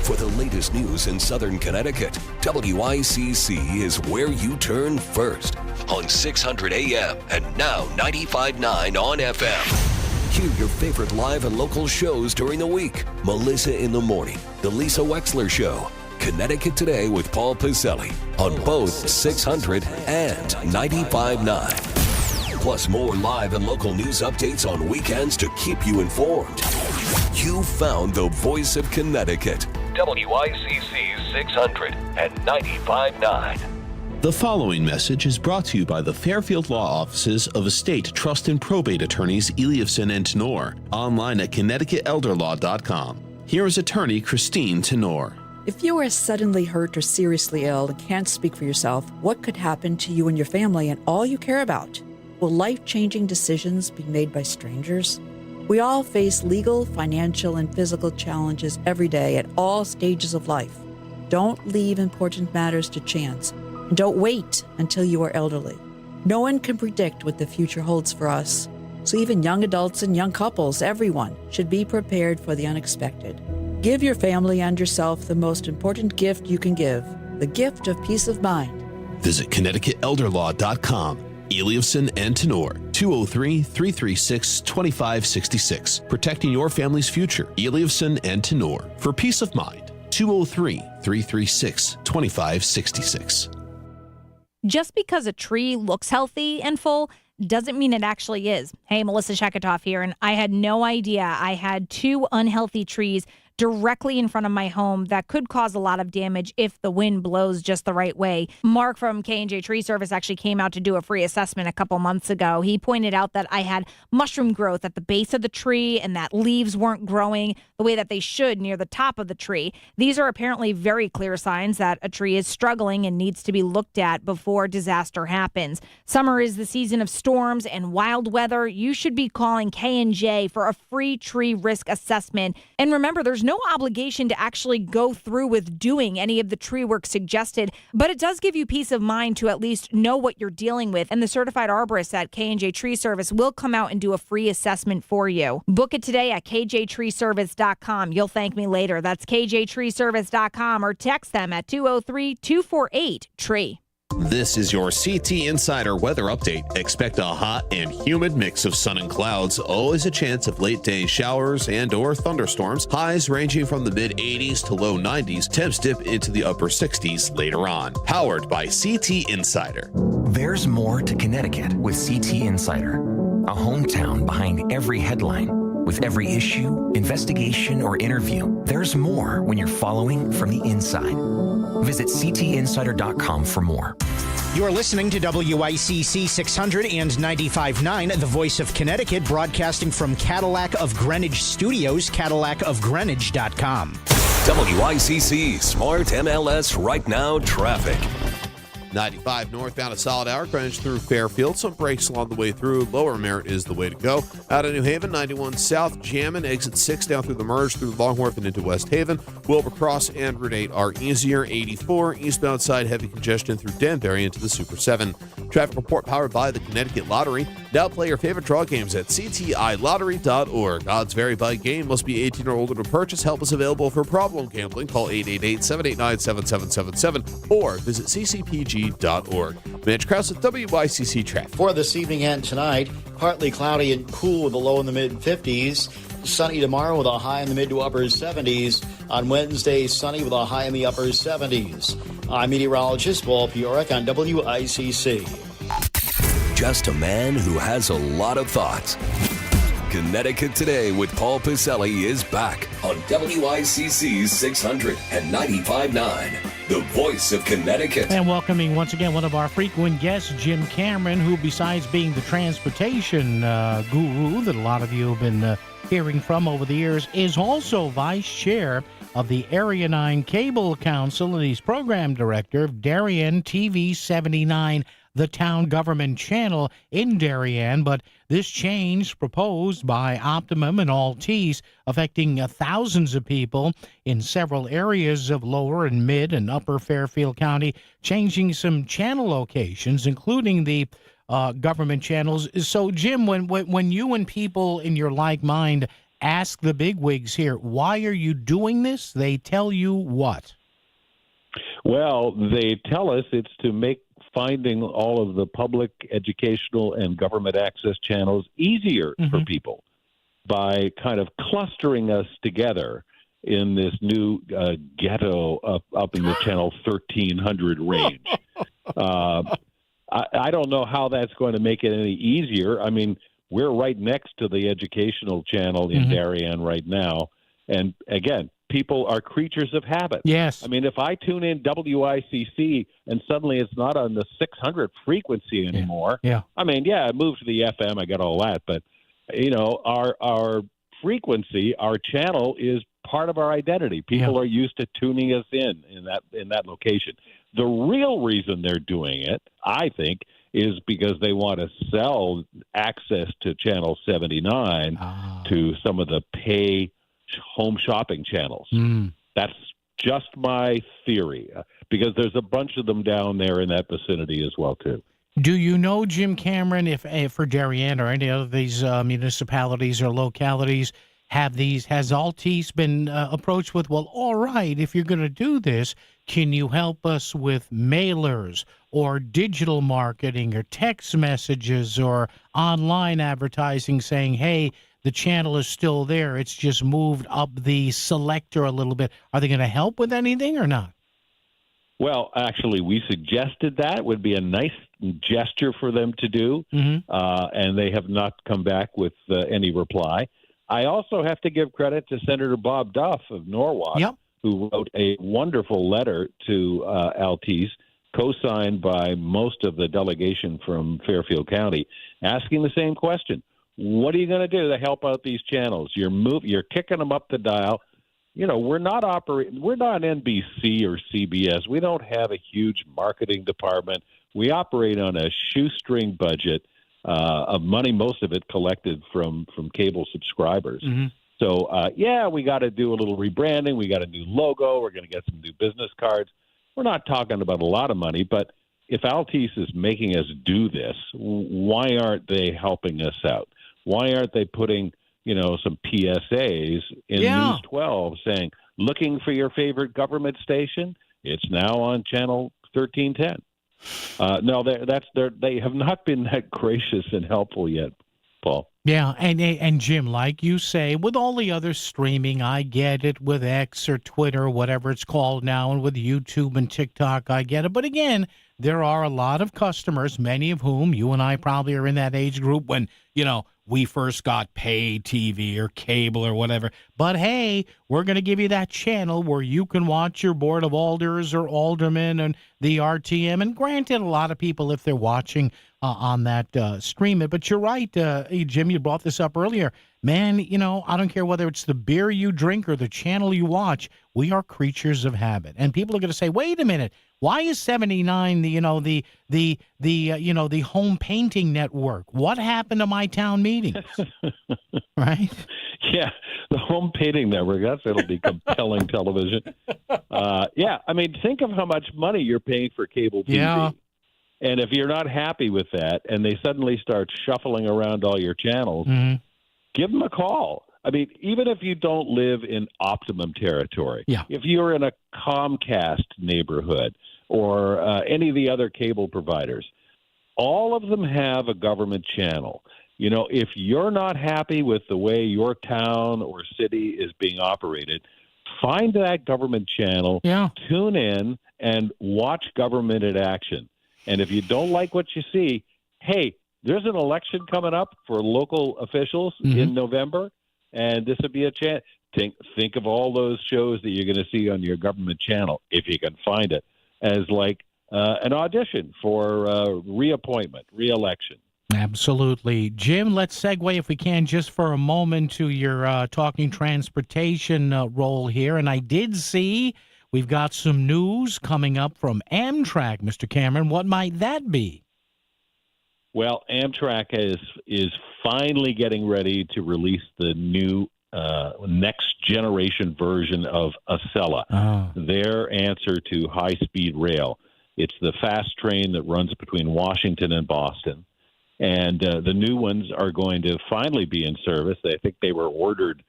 S1: For the latest news in Southern Connecticut, WICC is where you turn first on 600 AM and now 95.9 on FM. Hear your favorite live and local shows during the week. Melissa in the Morning, The Lisa Wexler Show, Connecticut Today with Paul Piselli on both 600 and 95.9. Plus more live and local news updates on weekends to keep you informed. You found the voice of Connecticut. WICC 600 and 95.9.
S3: The following message is brought to you by the Fairfield Law Offices of Estate, Trust, and Probate Attorneys Eliasson and Tenor, online at ConnecticutElderLaw.com. Here is attorney Christine Tenor.
S5: If you are suddenly hurt or seriously ill and can't speak for yourself, what could happen to you and your family and all you care about? Will life-changing decisions be made by strangers? We all face legal, financial, and physical challenges every day at all stages of life. Don't leave important matters to chance, and don't wait until you are elderly. No one can predict what the future holds for us, so even young adults and young couples, everyone, should be prepared for the unexpected. Give your family and yourself the most important gift you can give, the gift of peace of mind.
S3: Visit ConnecticutElderLaw.com. Eliasson and Tenor, 203-336-2566. Protecting your family's future. Eliasson and Tenor. For peace of mind, 203-336-2566.
S7: Just because a tree looks healthy and full doesn't mean it actually is. Hey, Melissa Sheketoff here, and I had no idea I had 2 unhealthy trees directly in front of my home that could cause a lot of damage if the wind blows just the right way. Mark from K&J Tree Service actually came out to do a free assessment a couple months ago. He pointed out that I had mushroom growth at the base of the tree and that leaves weren't growing the way that they should near the top of the tree. These are apparently very clear signs that a tree is struggling and needs to be looked at before disaster happens. Summer is the season of storms and wild weather. You should be calling K&J for a free tree risk assessment. And remember, there's no no obligation to actually go through with doing any of the tree work suggested, but it does give you peace of mind to at least know what you're dealing with. And the certified arborist at K&J Tree Service will come out and do a free assessment for you. Book it today at kjtreeservice.com. You'll thank me later. That's kjtreeservice.com, or text them at 203-248-TREE.
S3: This is your CT Insider weather update. Expect a hot and humid mix of sun and clouds. Always a chance of late day showers and or thunderstorms. Highs ranging from the mid 80s to low 90s. Temps dip into the upper 60s later on. Powered by CT Insider.
S12: There's more to Connecticut with CT Insider. A hometown behind every headline. With every issue, investigation, or interview, there's more when you're following from the inside. Visit ctinsider.com for more.
S11: You're listening to WICC 600 and 95.9, the voice of Connecticut, broadcasting from Cadillac of Greenwich Studios, cadillacofgreenwich.com.
S1: WICC Smart MLS Right Now traffic.
S3: 95 northbound, a solid hour. Greenwich through Fairfield. Some breaks along the way through. Lower Merritt is the way to go. Out of New Haven, 91 south, jamming. Exit 6 down through the merge through Longworth and into West Haven. Wilbur Cross and Route 8 are easier. 84 eastbound side, heavy congestion through Danbury into the Super 7. Traffic report powered by the Connecticut Lottery. Now play your favorite draw games at ctilottery.org. Odds vary by game. Must be 18 or older to purchase. Help is available for problem gambling. Call 888-789-7777 or visit ccpg.org. Mitch Krause with WICC Traffic.
S9: For this evening and tonight, partly cloudy and cool with a low in the mid-50s. Sunny tomorrow with a high in the mid to upper 70s. On Wednesday, sunny with a high in the upper 70s. I'm meteorologist Paul Piorek on WICC.
S1: Just a man who has a lot of thoughts. Connecticut Today with Paul Piselli is back on WICC 600 and 95.9, the voice of Connecticut.
S10: And welcoming once again one of our frequent guests, Jim Cameron, who besides being the transportation guru that a lot of you have been hearing from over the years, is also vice chair of the Area 9 Cable Council, and he's program director of Darien TV 79, the town government channel in Darien. But this change proposed by Optimum and Altice, affecting thousands of people in several areas of lower and mid and upper Fairfield County, changing some channel locations, including the government channels. So, Jim, when you and people in your like mind ask the bigwigs here, why are you doing this? They tell you what?
S8: Well, they tell us it's to make finding all of the public, educational, and government access channels easier for people by kind of clustering us together in this new ghetto up in the channel 1300 range. I don't know how that's going to make it any easier. I mean, we're right next to the educational channel in Darien right now. And again, people are creatures of habit.
S10: Yes.
S8: I mean, if I tune in WICC and suddenly it's not on the 600 frequency anymore.
S10: Yeah.
S8: I mean, yeah, I moved to the FM. I got all that. But, you know, our frequency, our channel is part of our identity. People are used to tuning us in that location. The real reason they're doing it, I think, is because they want to sell access to Channel 79 to some of the pay home shopping channels. That's just my theory, because there's a bunch of them down there in that vicinity as well, too.
S10: Do you know, Jim Cameron, if for Darien or any of these municipalities or localities has Altice been approached with, well, all right, if you're going to do this, can you help us with mailers or digital marketing or text messages or online advertising saying, hey, the channel is still there, it's just moved up the selector a little bit? Are they going to help with anything or not?
S8: Well, actually, we suggested that would be a nice gesture for them to do, and they have not come back with any reply. I also have to give credit to Senator Bob Duff of Norwalk, who wrote a wonderful letter to Altice, co-signed by most of the delegation from Fairfield County, asking the same question. What are you going to do to help out these channels? You're kicking them up the dial. You know, we're not NBC or CBS. We don't have a huge marketing department. We operate on a shoestring budget of money, most of it collected from cable subscribers. So, we got to do a little rebranding. We got a new logo. We're going to get some new business cards. We're not talking about a lot of money, but if Altice is making us do this, why aren't they helping us out? Why aren't they putting, some PSAs in News 12 saying, looking for your favorite government station? It's now on channel 1310. No, they have not been that gracious and helpful yet, Paul.
S10: Yeah, and Jim, like you say, with all the other streaming, I get it, with X or Twitter, whatever it's called now, and with YouTube and TikTok, I get it. But again, there are a lot of customers, many of whom, you and I probably are in that age group when, we first got pay TV or cable or whatever. But hey, we're going to give you that channel where you can watch your Board of Alders or Aldermen and the RTM. And granted, a lot of people, if they're watching on that, stream it. But you're right, Jim, you brought this up earlier. Man, I don't care whether it's the beer you drink or the channel you watch. We are creatures of habit. And people are going to say, wait a minute, why is 79 the home painting network? What happened to my town meetings? Right?
S8: Yeah, the home painting network, it'll be compelling television. Think of how much money you're paying for cable TV.
S10: Yeah.
S8: And if you're not happy with that and they suddenly start shuffling around all your channels, give them a call. Even if you don't live in Optimum territory, if you're in a Comcast neighborhood or any of the other cable providers, all of them have a government channel. If you're not happy with the way your town or city is being operated, find that government channel, tune in, and watch government in action. And if you don't like what you see, hey, there's an election coming up for local officials in November, and this would be a chance. Think of all those shows that you're going to see on your government channel, if you can find it, as like an audition for reappointment, reelection.
S10: Absolutely. Jim, let's segue, if we can, just for a moment to your talking transportation role here. And I did see we've got some news coming up from Amtrak, Mr. Cameron. What might that be?
S8: Well, Amtrak is finally getting ready to release the new next generation version of Acela, their answer to high-speed rail. It's the fast train that runs between Washington and Boston. And the new ones are going to finally be in service. I think they were ordered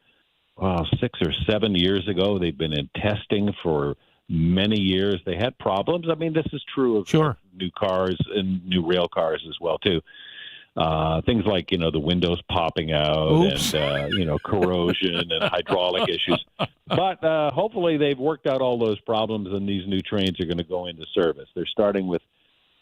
S8: 6 or 7 years ago. They've been in testing for many years. They had problems. This is true of new cars and new rail cars as well, too. Things like, the windows popping out and, corrosion and hydraulic issues. But hopefully they've worked out all those problems and these new trains are going to go into service. They're starting with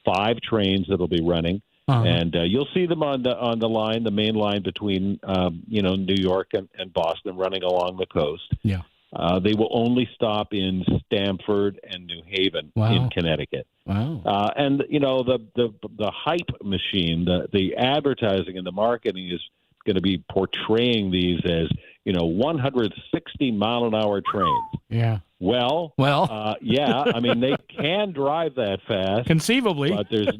S8: 5 trains that'll be running. And you'll see them on the line, the main line between, New York and Boston running along the coast.
S10: Yeah.
S8: They will only stop in Stamford and New Haven in Connecticut.
S10: Wow.
S8: And, the hype machine, the advertising and the marketing is going to be portraying these as, 160-mile-an-hour trains.
S10: Yeah.
S8: Well, they can drive that fast.
S10: Conceivably.
S8: But there's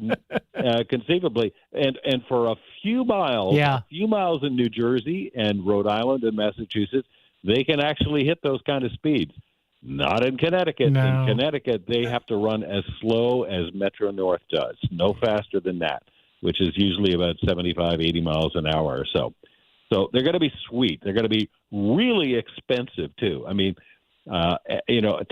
S8: conceivably. And for a few miles in New Jersey and Rhode Island and Massachusetts, they can actually hit those kind of speeds. Not in Connecticut.
S10: No.
S8: In Connecticut, they have to run as slow as Metro North does, no faster than that, which is usually about 75, 80 miles an hour or so. So they're going to be sweet. They're going to be really expensive, too.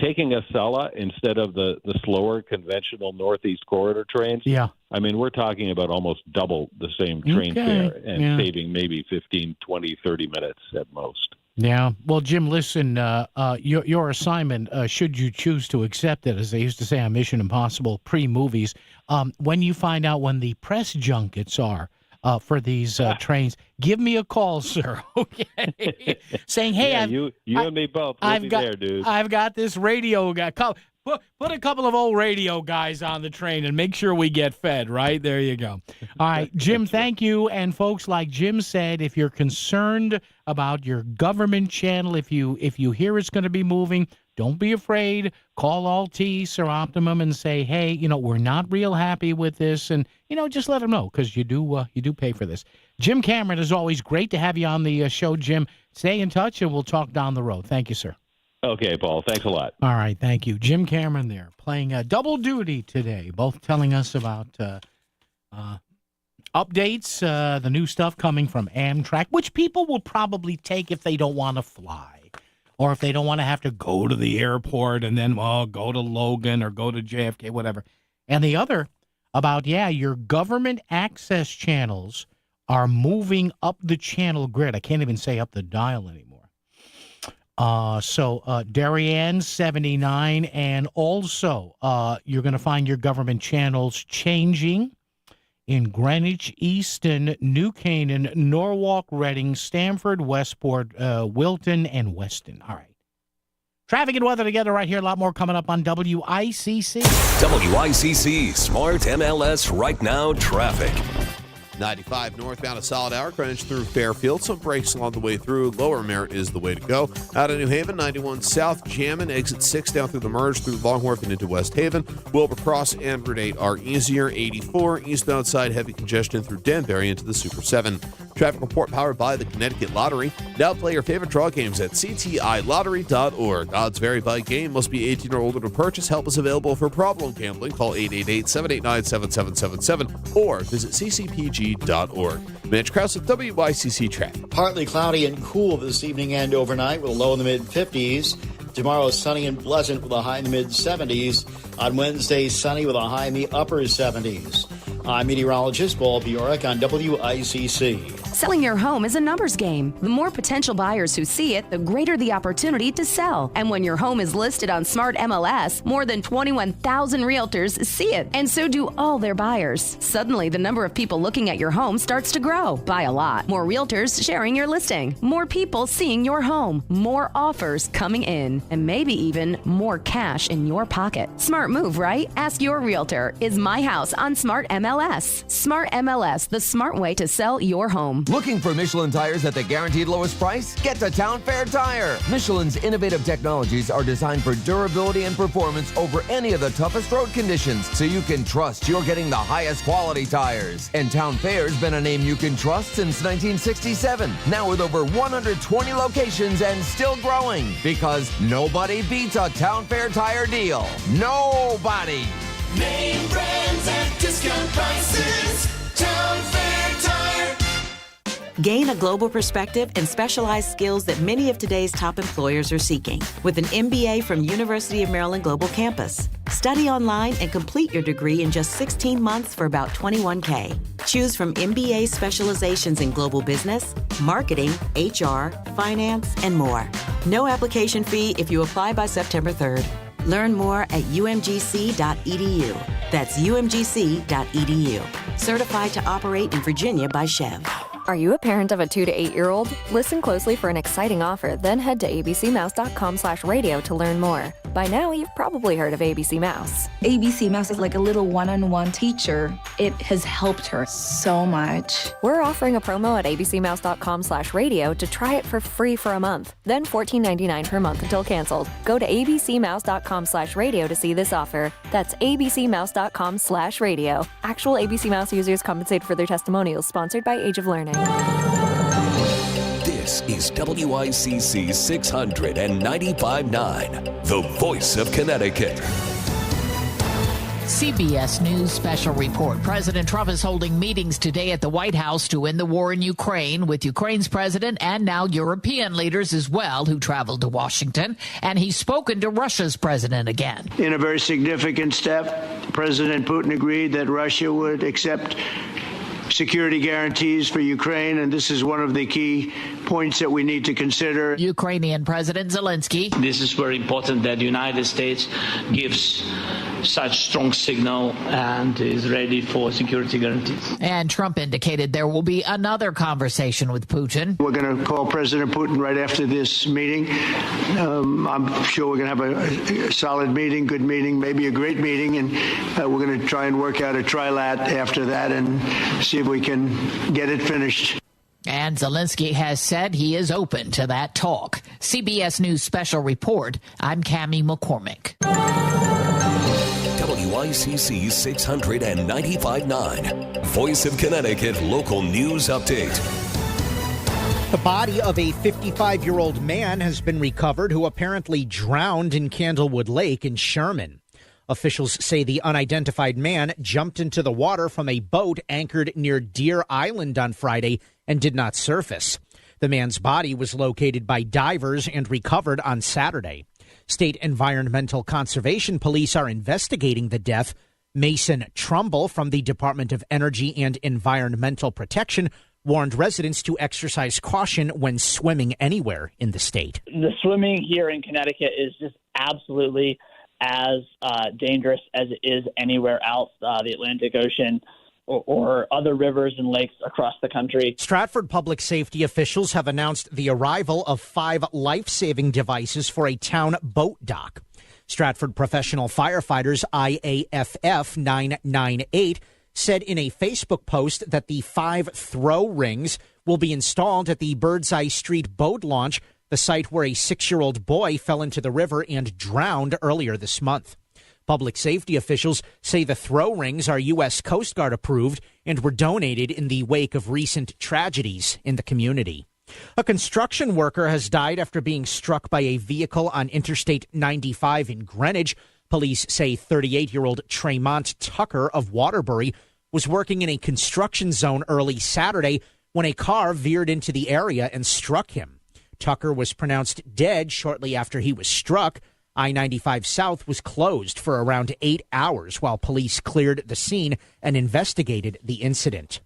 S8: Taking Acela instead of the slower conventional Northeast Corridor trains, we're talking about almost double the same train fare and saving maybe 15, 20, 30 minutes at most.
S10: Yeah. Well, Jim, listen, your assignment, should you choose to accept it, as they used to say on Mission Impossible pre-movies, when you find out when the press junkets are for these trains, give me a call, sir, okay? Saying, hey,
S8: you and me both. We'll be there, dude.
S10: I've got this radio guy. Put a couple of old radio guys on the train and make sure we get fed, right? There you go. All right, Jim, thank you. And folks, like Jim said, if you're concerned about your government channel, if you hear it's going to be moving, Don't be afraid. Call Altice or Optimum and say, hey, we're not real happy with this. And, just let them know because you do pay for this. Jim Cameron, is always great to have you on the show, Jim. Stay in touch and we'll talk down the road. Thank you, sir.
S8: Okay, Paul. Thanks a lot.
S10: All right. Thank you. Jim Cameron there playing double duty today, both telling us about updates, the new stuff coming from Amtrak, which people will probably take if they don't want to fly. Or if they don't want to have to go to the airport and then, go to Logan or go to JFK, whatever. And the other about, your government access channels are moving up the channel grid. I can't even say up the dial anymore. So Darien 79, and also you're going to find your government channels changing in Greenwich, Easton, New Canaan, Norwalk, Reading, Stamford, Westport, Wilton, and Weston. All right. Traffic and weather together right here. A lot more coming up on WICC.
S1: WICC Smart MLS Right Now Traffic.
S3: 95 northbound, a solid hour. Greenwich through Fairfield. Some breaks along the way through. Lower Merritt is the way to go. Out of New Haven, 91 south, Jammin, exit 6 down through the merge through Longwharf and into West Haven. Wilbur Cross and Route 8 are easier. 84 eastbound side, heavy congestion through Danbury into the Super 7. Traffic report powered by the Connecticut Lottery. Now play your favorite draw games at ctilottery.org. Odds vary by game. Must be 18 or older to purchase. Help is available for problem gambling. Call 888-789-7777 or visit ccpg.org. Mitch Krause with WICC Traffic.
S9: Partly cloudy and cool this evening and overnight with a low in the mid-50s. Tomorrow, sunny and pleasant with a high in the mid-70s. On Wednesday, sunny with a high in the upper 70s. I'm meteorologist Paul Bjork on WICC.
S14: Selling your home is a numbers game. The more potential buyers who see it, the greater the opportunity to sell. And when your home is listed on Smart MLS, more than 21,000 realtors see it, and so do all their buyers. Suddenly, the number of people looking at your home starts to grow by a lot. More realtors sharing your listing, more people seeing your home, more offers coming in, and maybe even more cash in your pocket. Smart move, right? Ask your realtor, is my house on Smart MLS? Smart MLS, the smart way to sell your home.
S15: Looking for Michelin tires at the guaranteed lowest price? Get to Town Fair Tire. Michelin's innovative technologies are designed for durability and performance over any of the toughest road conditions, so you can trust you're getting the highest quality tires. And Town Fair's been a name you can trust since 1967. Now with over 120 locations and still growing, because nobody beats a Town Fair Tire deal. Nobody.
S16: Name brands at discount prices. Town Fair Tire.
S17: Gain a global perspective and specialized skills that many of today's top employers are seeking with an MBA from University of Maryland Global Campus. Study online and complete your degree in just 16 months for about $21K. Choose from MBA specializations in global business, marketing, HR, finance, and more. No application fee if you apply by September 3rd. Learn more at umgc.edu. That's umgc.edu. Certified to operate in Virginia by Chev.
S18: Are you a parent of a 2 to 8 year old? Listen closely for an exciting offer, then head to abcmouse.com/radio to learn more. By now, you've probably heard of ABC Mouse.
S19: ABC Mouse is like a little one-on-one teacher. It has helped her so much.
S18: We're offering a promo at abcmouse.com/radio to try it for free for a month, then $14.99 per month until canceled. Go to abcmouse.com/radio to see this offer. That's abcmouse.com/radio. Actual ABC Mouse users compensated for their testimonials, sponsored by Age of Learning.
S1: This is WICC 695.9, the voice of Connecticut.
S23: CBS News special report. President Trump is holding meetings today at the White House to end the war in Ukraine with Ukraine's president and now European leaders as well who traveled to Washington. And he's spoken to Russia's president again.
S20: In a very significant step, President Putin agreed that Russia would accept security guarantees for Ukraine, and this is one of the key points that we need to consider.
S23: Ukrainian President Zelensky.
S24: This is very important that the United States gives such strong signal and is ready for security guarantees.
S23: And Trump indicated there will be another conversation with Putin.
S20: We're going to call President Putin right after this meeting. I'm sure we're going to have a solid meeting, good meeting, maybe a great meeting, and we're going to try and work out a trilat after that and see if we can get it finished.
S23: And Zelensky has said he is open to that talk. CBS News Special Report. I'm Cammie McCormick.
S1: WICC 695.9, Voice of Connecticut Local News Update.
S11: The body of a 55-year-old man has been recovered who apparently drowned in Candlewood Lake in Sherman. Officials say the unidentified man jumped into the water from a boat anchored near Deer Island on Friday and did not surface. The man's body was located by divers and recovered on Saturday. State Environmental Conservation Police are investigating the death. Mason Trumbull from the Department of Energy and Environmental Protection warned residents to exercise caution when swimming anywhere in the state.
S4: The swimming here in Connecticut is just absolutely as dangerous as it is anywhere else, the Atlantic Ocean or other rivers and lakes across the country.
S11: Stratford public safety officials have announced the arrival of 5 life-saving devices for a town boat dock. Stratford Professional Firefighters IAFF 998 said in a Facebook post that the 5 throw rings will be installed at the Birdseye Street boat launch, the site where a 6-year-old boy fell into the river and drowned earlier this month. Public safety officials say the throw rings are U.S. Coast Guard approved and were donated in the wake of recent tragedies in the community. A construction worker has died after being struck by a vehicle on Interstate 95 in Greenwich. Police say 38-year-old Tremont Tucker of Waterbury was working in a construction zone early Saturday when a car veered into the area and struck him. Tucker was pronounced dead shortly after he was struck. I-95 South was closed for around 8 hours while police cleared the scene and investigated the incident.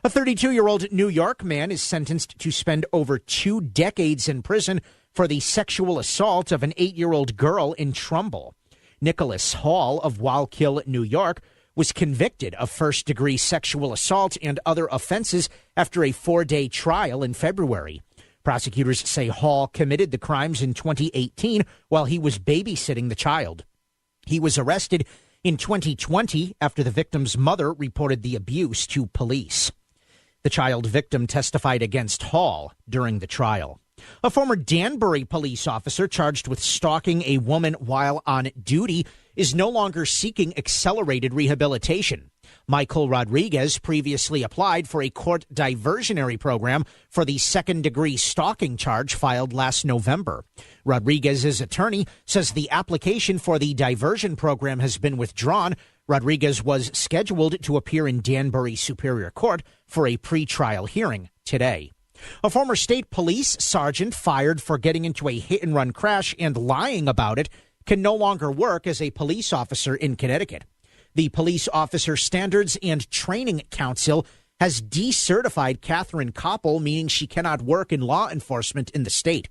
S11: A 32-year-old New York man is sentenced to spend over 2 decades in prison for the sexual assault of an 8-year-old girl in Trumbull. Nicholas Hall of Wallkill, New York, was convicted of first-degree sexual assault and other offenses after a 4-day trial in February. Prosecutors say Hall committed the crimes in 2018 while he was babysitting the child. He was arrested in 2020 after the victim's mother reported the abuse to police. The child victim testified against Hall during the trial. A former Danbury police officer charged with stalking a woman while on duty is no longer seeking accelerated rehabilitation. Michael Rodriguez previously applied for a court diversionary program for the second-degree stalking charge filed last November. Rodriguez's attorney says the application for the diversion program has been withdrawn. Rodriguez was scheduled to appear in Danbury Superior Court for a pretrial hearing today. A former state police sergeant fired for getting into a hit-and-run crash and lying about it can no longer work as a police officer in Connecticut. The Police Officer Standards and Training Council has decertified Catherine Koppel, meaning she cannot work in law enforcement in the state.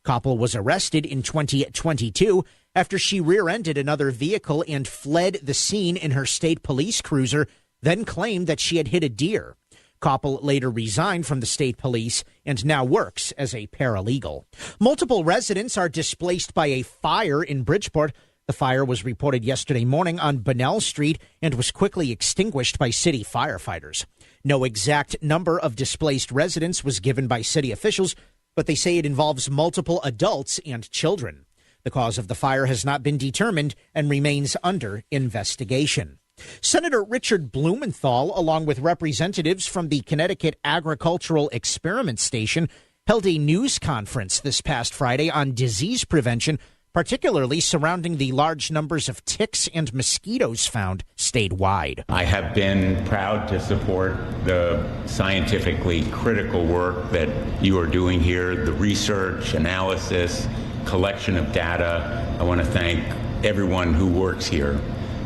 S11: Koppel was arrested in 2022 after she rear-ended another vehicle and fled the scene in her state police cruiser, then claimed that she had hit a deer. Koppel later resigned from the state police and now works as a paralegal. Multiple residents are displaced by a fire in Bridgeport. The fire was reported yesterday morning on Bunnell Street and was quickly extinguished by city firefighters. No exact number of displaced residents was given by city officials, but they say it involves multiple adults and children. The cause of the fire has not been determined and remains under investigation. Senator Richard Blumenthal, along with representatives from the Connecticut Agricultural Experiment Station, held a news conference this past Friday on disease prevention, particularly surrounding the large numbers of ticks and mosquitoes found statewide.
S6: I have been proud to support the scientifically critical work that you are doing here, the research, analysis, collection of data. I want to thank everyone who works here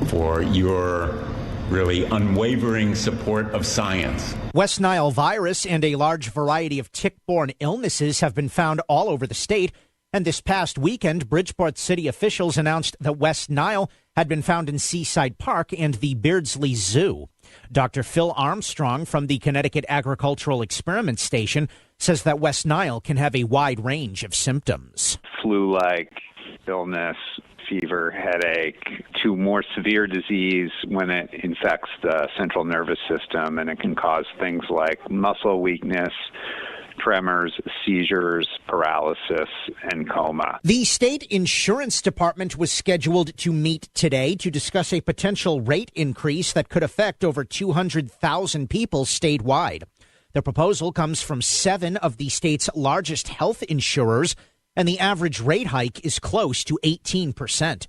S6: for your really unwavering support of science.
S11: West Nile virus and a large variety of tick-borne illnesses have been found all over the state. And this past weekend, Bridgeport city officials announced that West Nile had been found in Seaside Park and the Beardsley Zoo. Dr. Phil Armstrong from the Connecticut Agricultural Experiment Station says that West Nile can have a wide range of symptoms.
S13: Flu-like illness,
S2: fever, headache, to more severe disease when it infects the central nervous system, and it can cause things like muscle weakness, tremors, seizures, paralysis, and coma.
S11: The state insurance department was scheduled to meet today to discuss a potential rate increase that could affect over 200,000 people statewide. The proposal comes from 7 of the state's largest health insurers, and the average rate hike is close to 18%.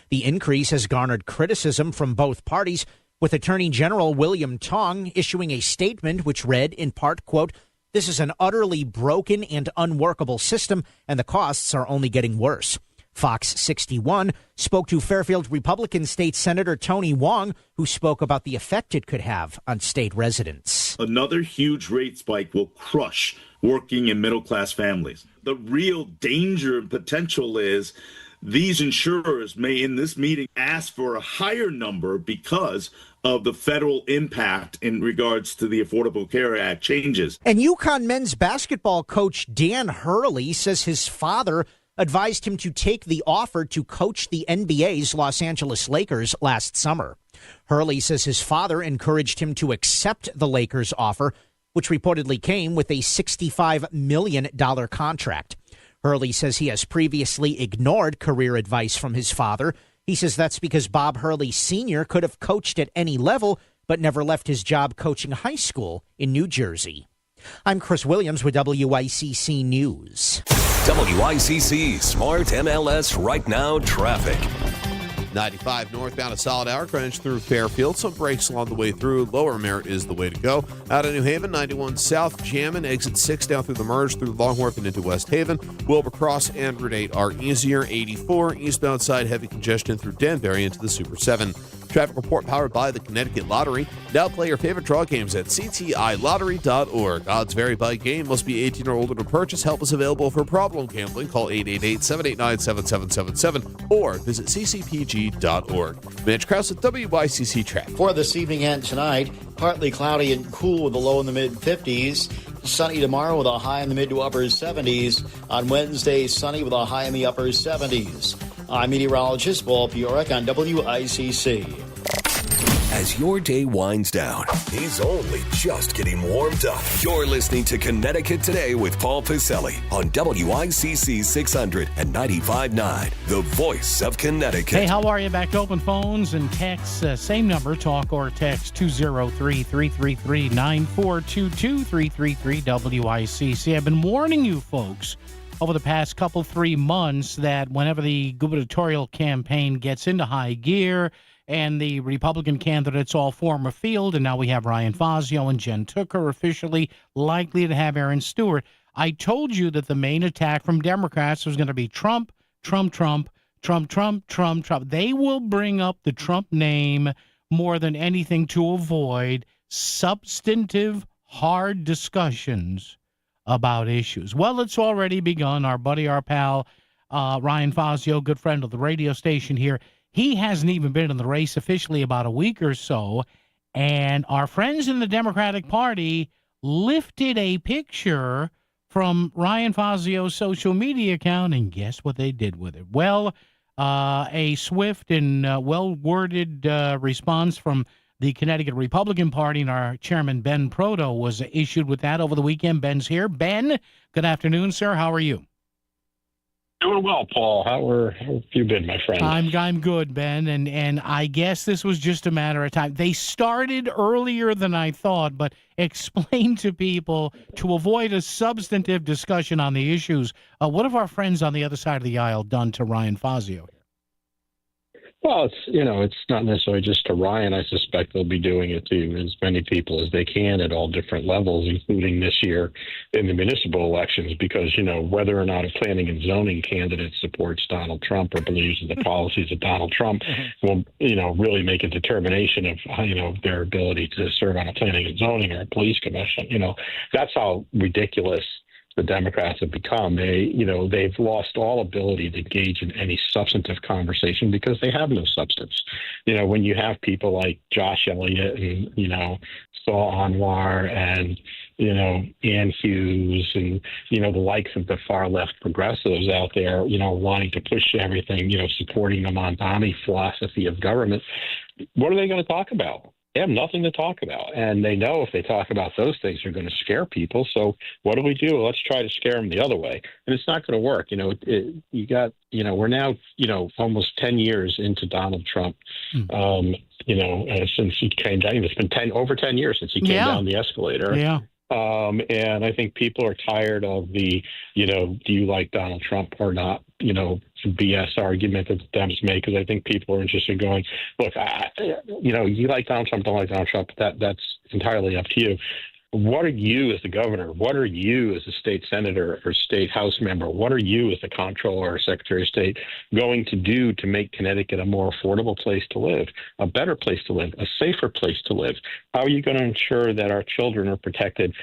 S11: The increase has garnered criticism from both parties, with Attorney General William Tong issuing a statement which read, in part, quote, "This is an utterly broken and unworkable system, and the costs are only getting worse." Fox 61 spoke to Fairfield Republican State Senator Tony Wong, who spoke about the effect it could have on state residents.
S13: Another huge rate spike will crush working and middle-class families. The real danger and potential is these insurers may, in this meeting, ask for a higher number because of the federal impact in regards to the Affordable Care Act changes.
S11: And UConn men's basketball coach Dan Hurley says his father advised him to take the offer to coach the NBA's Los Angeles Lakers last summer. Hurley says his father encouraged him to accept the Lakers' offer, which reportedly came with a $65 million contract. Hurley says he has previously ignored career advice from his father. He says that's because Bob Hurley Sr. could have coached at any level, but never left his job coaching high school in New Jersey. I'm Chris Williams with WICC News.
S1: WICC Smart MLS Right Now traffic.
S3: 95 northbound, a solid hour. Greenwich through Fairfield. Some brakes along the way through. Lower Merritt is the way to go. Out of New Haven, 91 south, Jammin. Exit 6 down through the merge through Longworth and into West Haven. Wilbur Cross and Route 8 are easier. 84 eastbound side, heavy congestion through Danbury into the Super 7. Traffic report powered by the Connecticut Lottery. Now play your favorite draw games at ctilottery.org. Odds vary by game. Must be 18 or older to purchase. Help is available for problem gambling. Call 888-789-7777 or visit ccpg.org. Mitch Krause with WICC Traffic.
S9: For this evening and tonight, partly cloudy and cool with a low in the mid-50s. Sunny tomorrow with a high in the mid to upper 70s. On Wednesday, sunny with a high in the upper 70s. I'm meteorologist Paul Piorek on WICC.
S1: As your day winds down, he's only just getting warmed up. You're listening to Connecticut Today with Paul Piselli on WICC 600 and 95.9, the voice of Connecticut.
S10: Hey, how are you? Back to open phones and texts. Same number, talk or text 203-333-9422, 333-WICC. I've been warning you folks over the past 3 months that whenever the gubernatorial campaign gets into high gear and the Republican candidates all form a field, and now we have Ryan Fazio and Jen Tooker officially likely to have Aaron Stewart, I told you that the main attack from Democrats was going to be Trump, Trump, Trump, Trump, Trump, Trump, Trump. They will bring up the Trump name more than anything to avoid substantive, hard discussions about issues. Well, it's already begun. Our buddy, our pal, Ryan Fazio, good friend of the radio station here, he hasn't even been in the race officially about a week or so, and our friends in the Democratic Party lifted a picture from Ryan Fazio's social media account, and guess what they did with it? Well, a swift and well-worded response from the Connecticut Republican Party and our chairman, Ben Proto, was issued with that over the weekend. Ben's here. Ben, good afternoon, sir. How are you?
S21: Doing well, Paul. How have you been, my friend?
S10: I'm good, Ben, and I guess this was just a matter of time. They started earlier than I thought, but explain to people, to avoid a substantive discussion on the issues, what have our friends on the other side of the aisle done to Ryan Fazio?
S21: Well, it's not necessarily just to Ryan. I suspect they'll be doing it to as many people as they can at all different levels, including this year in the municipal elections, because, whether or not a planning and zoning candidate supports Donald Trump or believes in the policies of Donald Trump will, really make a determination of, their ability to serve on a planning and zoning or a police commission. That's how ridiculous the Democrats have become. They've lost all ability to engage in any substantive conversation because they have no substance. When you have people like Josh Elliott and, Saul Anwar and, Ann Hughes and, the likes of the far left progressives out there, wanting to push everything, supporting the Mamdani philosophy of government, what are they going to talk about? They have nothing to talk about. And they know if they talk about those things, they're going to scare people. So what do we do? Let's try to scare them the other way. And it's not going to work. We're now, almost 10 years into Donald Trump. Since he came down, it's been over 10 years since he came down the escalator.
S10: Yeah.
S21: And I think people are tired of the, do you like Donald Trump or not, BS argument that the Dems make, because I think people are interested in going, look, you like Donald Trump, don't like Donald Trump, that's entirely up to you. What are you as the governor? What are you as a state senator or state house member? What are you as the comptroller or secretary of state going to do to make Connecticut a more affordable place to live, a better place to live, a safer place to live? How are you going to ensure that our children are protected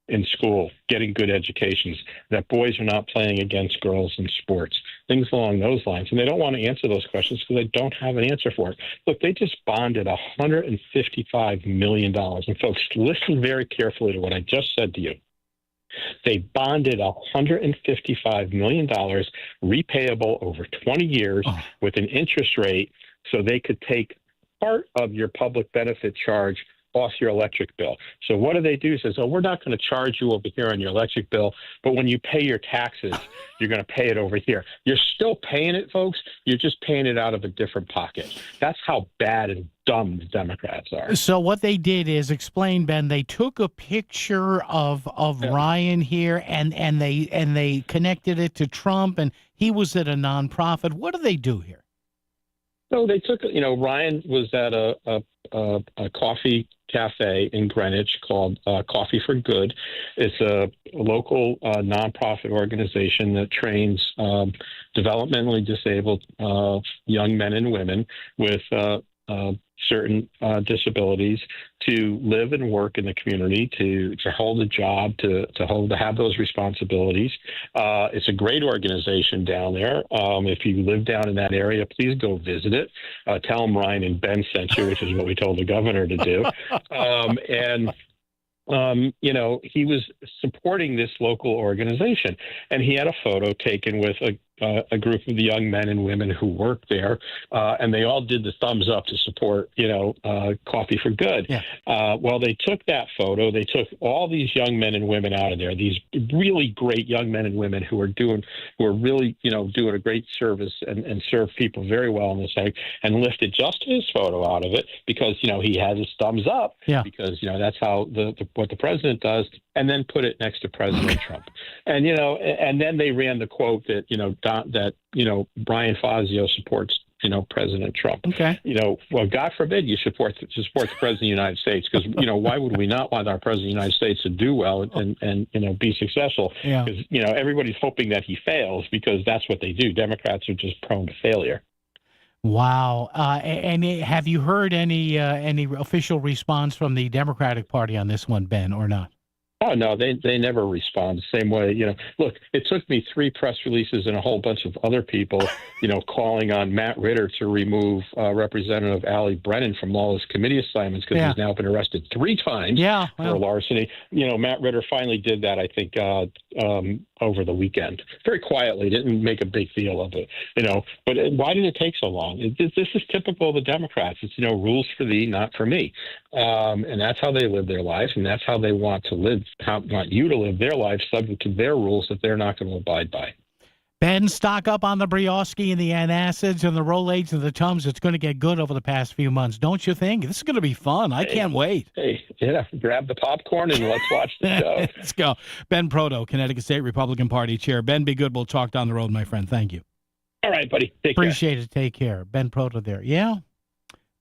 S21: in school, getting good educations, that boys are not playing against girls in sports, things along those lines? And they don't want to answer those questions because they don't have an answer for it. Look, they just bonded $155 million. And folks, listen very carefully to what I just said to you. They bonded $155 million repayable over 20 years with an interest rate so they could take part of your public benefit charge off your electric bill. So what do? Says, we're not going to charge you over here on your electric bill, but when you pay your taxes, you're going to pay it over here. You're still paying it, folks. You're just paying it out of a different pocket. That's how bad and dumb the Democrats are.
S10: So what they did is, explain, Ben, they took a picture of Ryan here and they connected it to Trump, and he was at a nonprofit. What do they do here?
S21: So they took, Ryan was at a coffee cafe in Greenwich called Coffee for Good. It's a local nonprofit organization that trains developmentally disabled young men and women with certain disabilities to live and work in the community, to hold a job, to have those responsibilities. It's a great organization down there. If you live down in that area, please go visit it. Tell them Ryan and Ben sent you, which is what we told the governor to do. He was supporting this local organization, and he had a photo taken with a group of the young men and women who work there, and they all did the thumbs up to support, Coffee for Good. Yeah. Well, they took that photo. They took all these young men and women out of there, these really great young men and women who are really, doing a great service and serve people very well in this area, and lifted just his photo out of it because, he has his thumbs up. Yeah. Because, that's how what the president does, and then put it next to President Trump. And, and then they ran the quote that, Brian Fazio supports, President Trump. Okay. Well, God forbid you support the President of the United States, because, why would we not want our President of the United States to do well and be successful? Yeah. Because, everybody's hoping that he fails because that's what they do. Democrats are just prone to failure.
S10: Wow. And have you heard any official response from the Democratic Party on this one, Ben, or not?
S21: Oh, no, they never respond the same way. Look, it took me 3 press releases and a whole bunch of other people, calling on Matt Ritter to remove Representative Ali Brennan from all his committee assignments because he's now been arrested 3 times for larceny. Matt Ritter finally did that, I think, over the weekend. Very quietly, didn't make a big deal of it, But why did it take so long? This is typical of the Democrats. It's, rules for thee, not for me. And that's how they live their lives, and that's how they want to live. Want you to live their lives subject to their rules that they're not going to abide by.
S10: Ben, stock up on the brioche and the antacids and the Rolaids and the Tums. It's going to get good over the past few months, don't you think? This is going to be fun. I can't wait.
S21: Hey, grab the popcorn and let's watch the show.
S10: Let's go. Ben Proto, Connecticut State Republican Party Chair. Ben, be good. We'll talk down the road, my friend. Thank you.
S21: All right, buddy. Take care.
S10: Appreciate it. Take care. Ben Proto there. Yeah.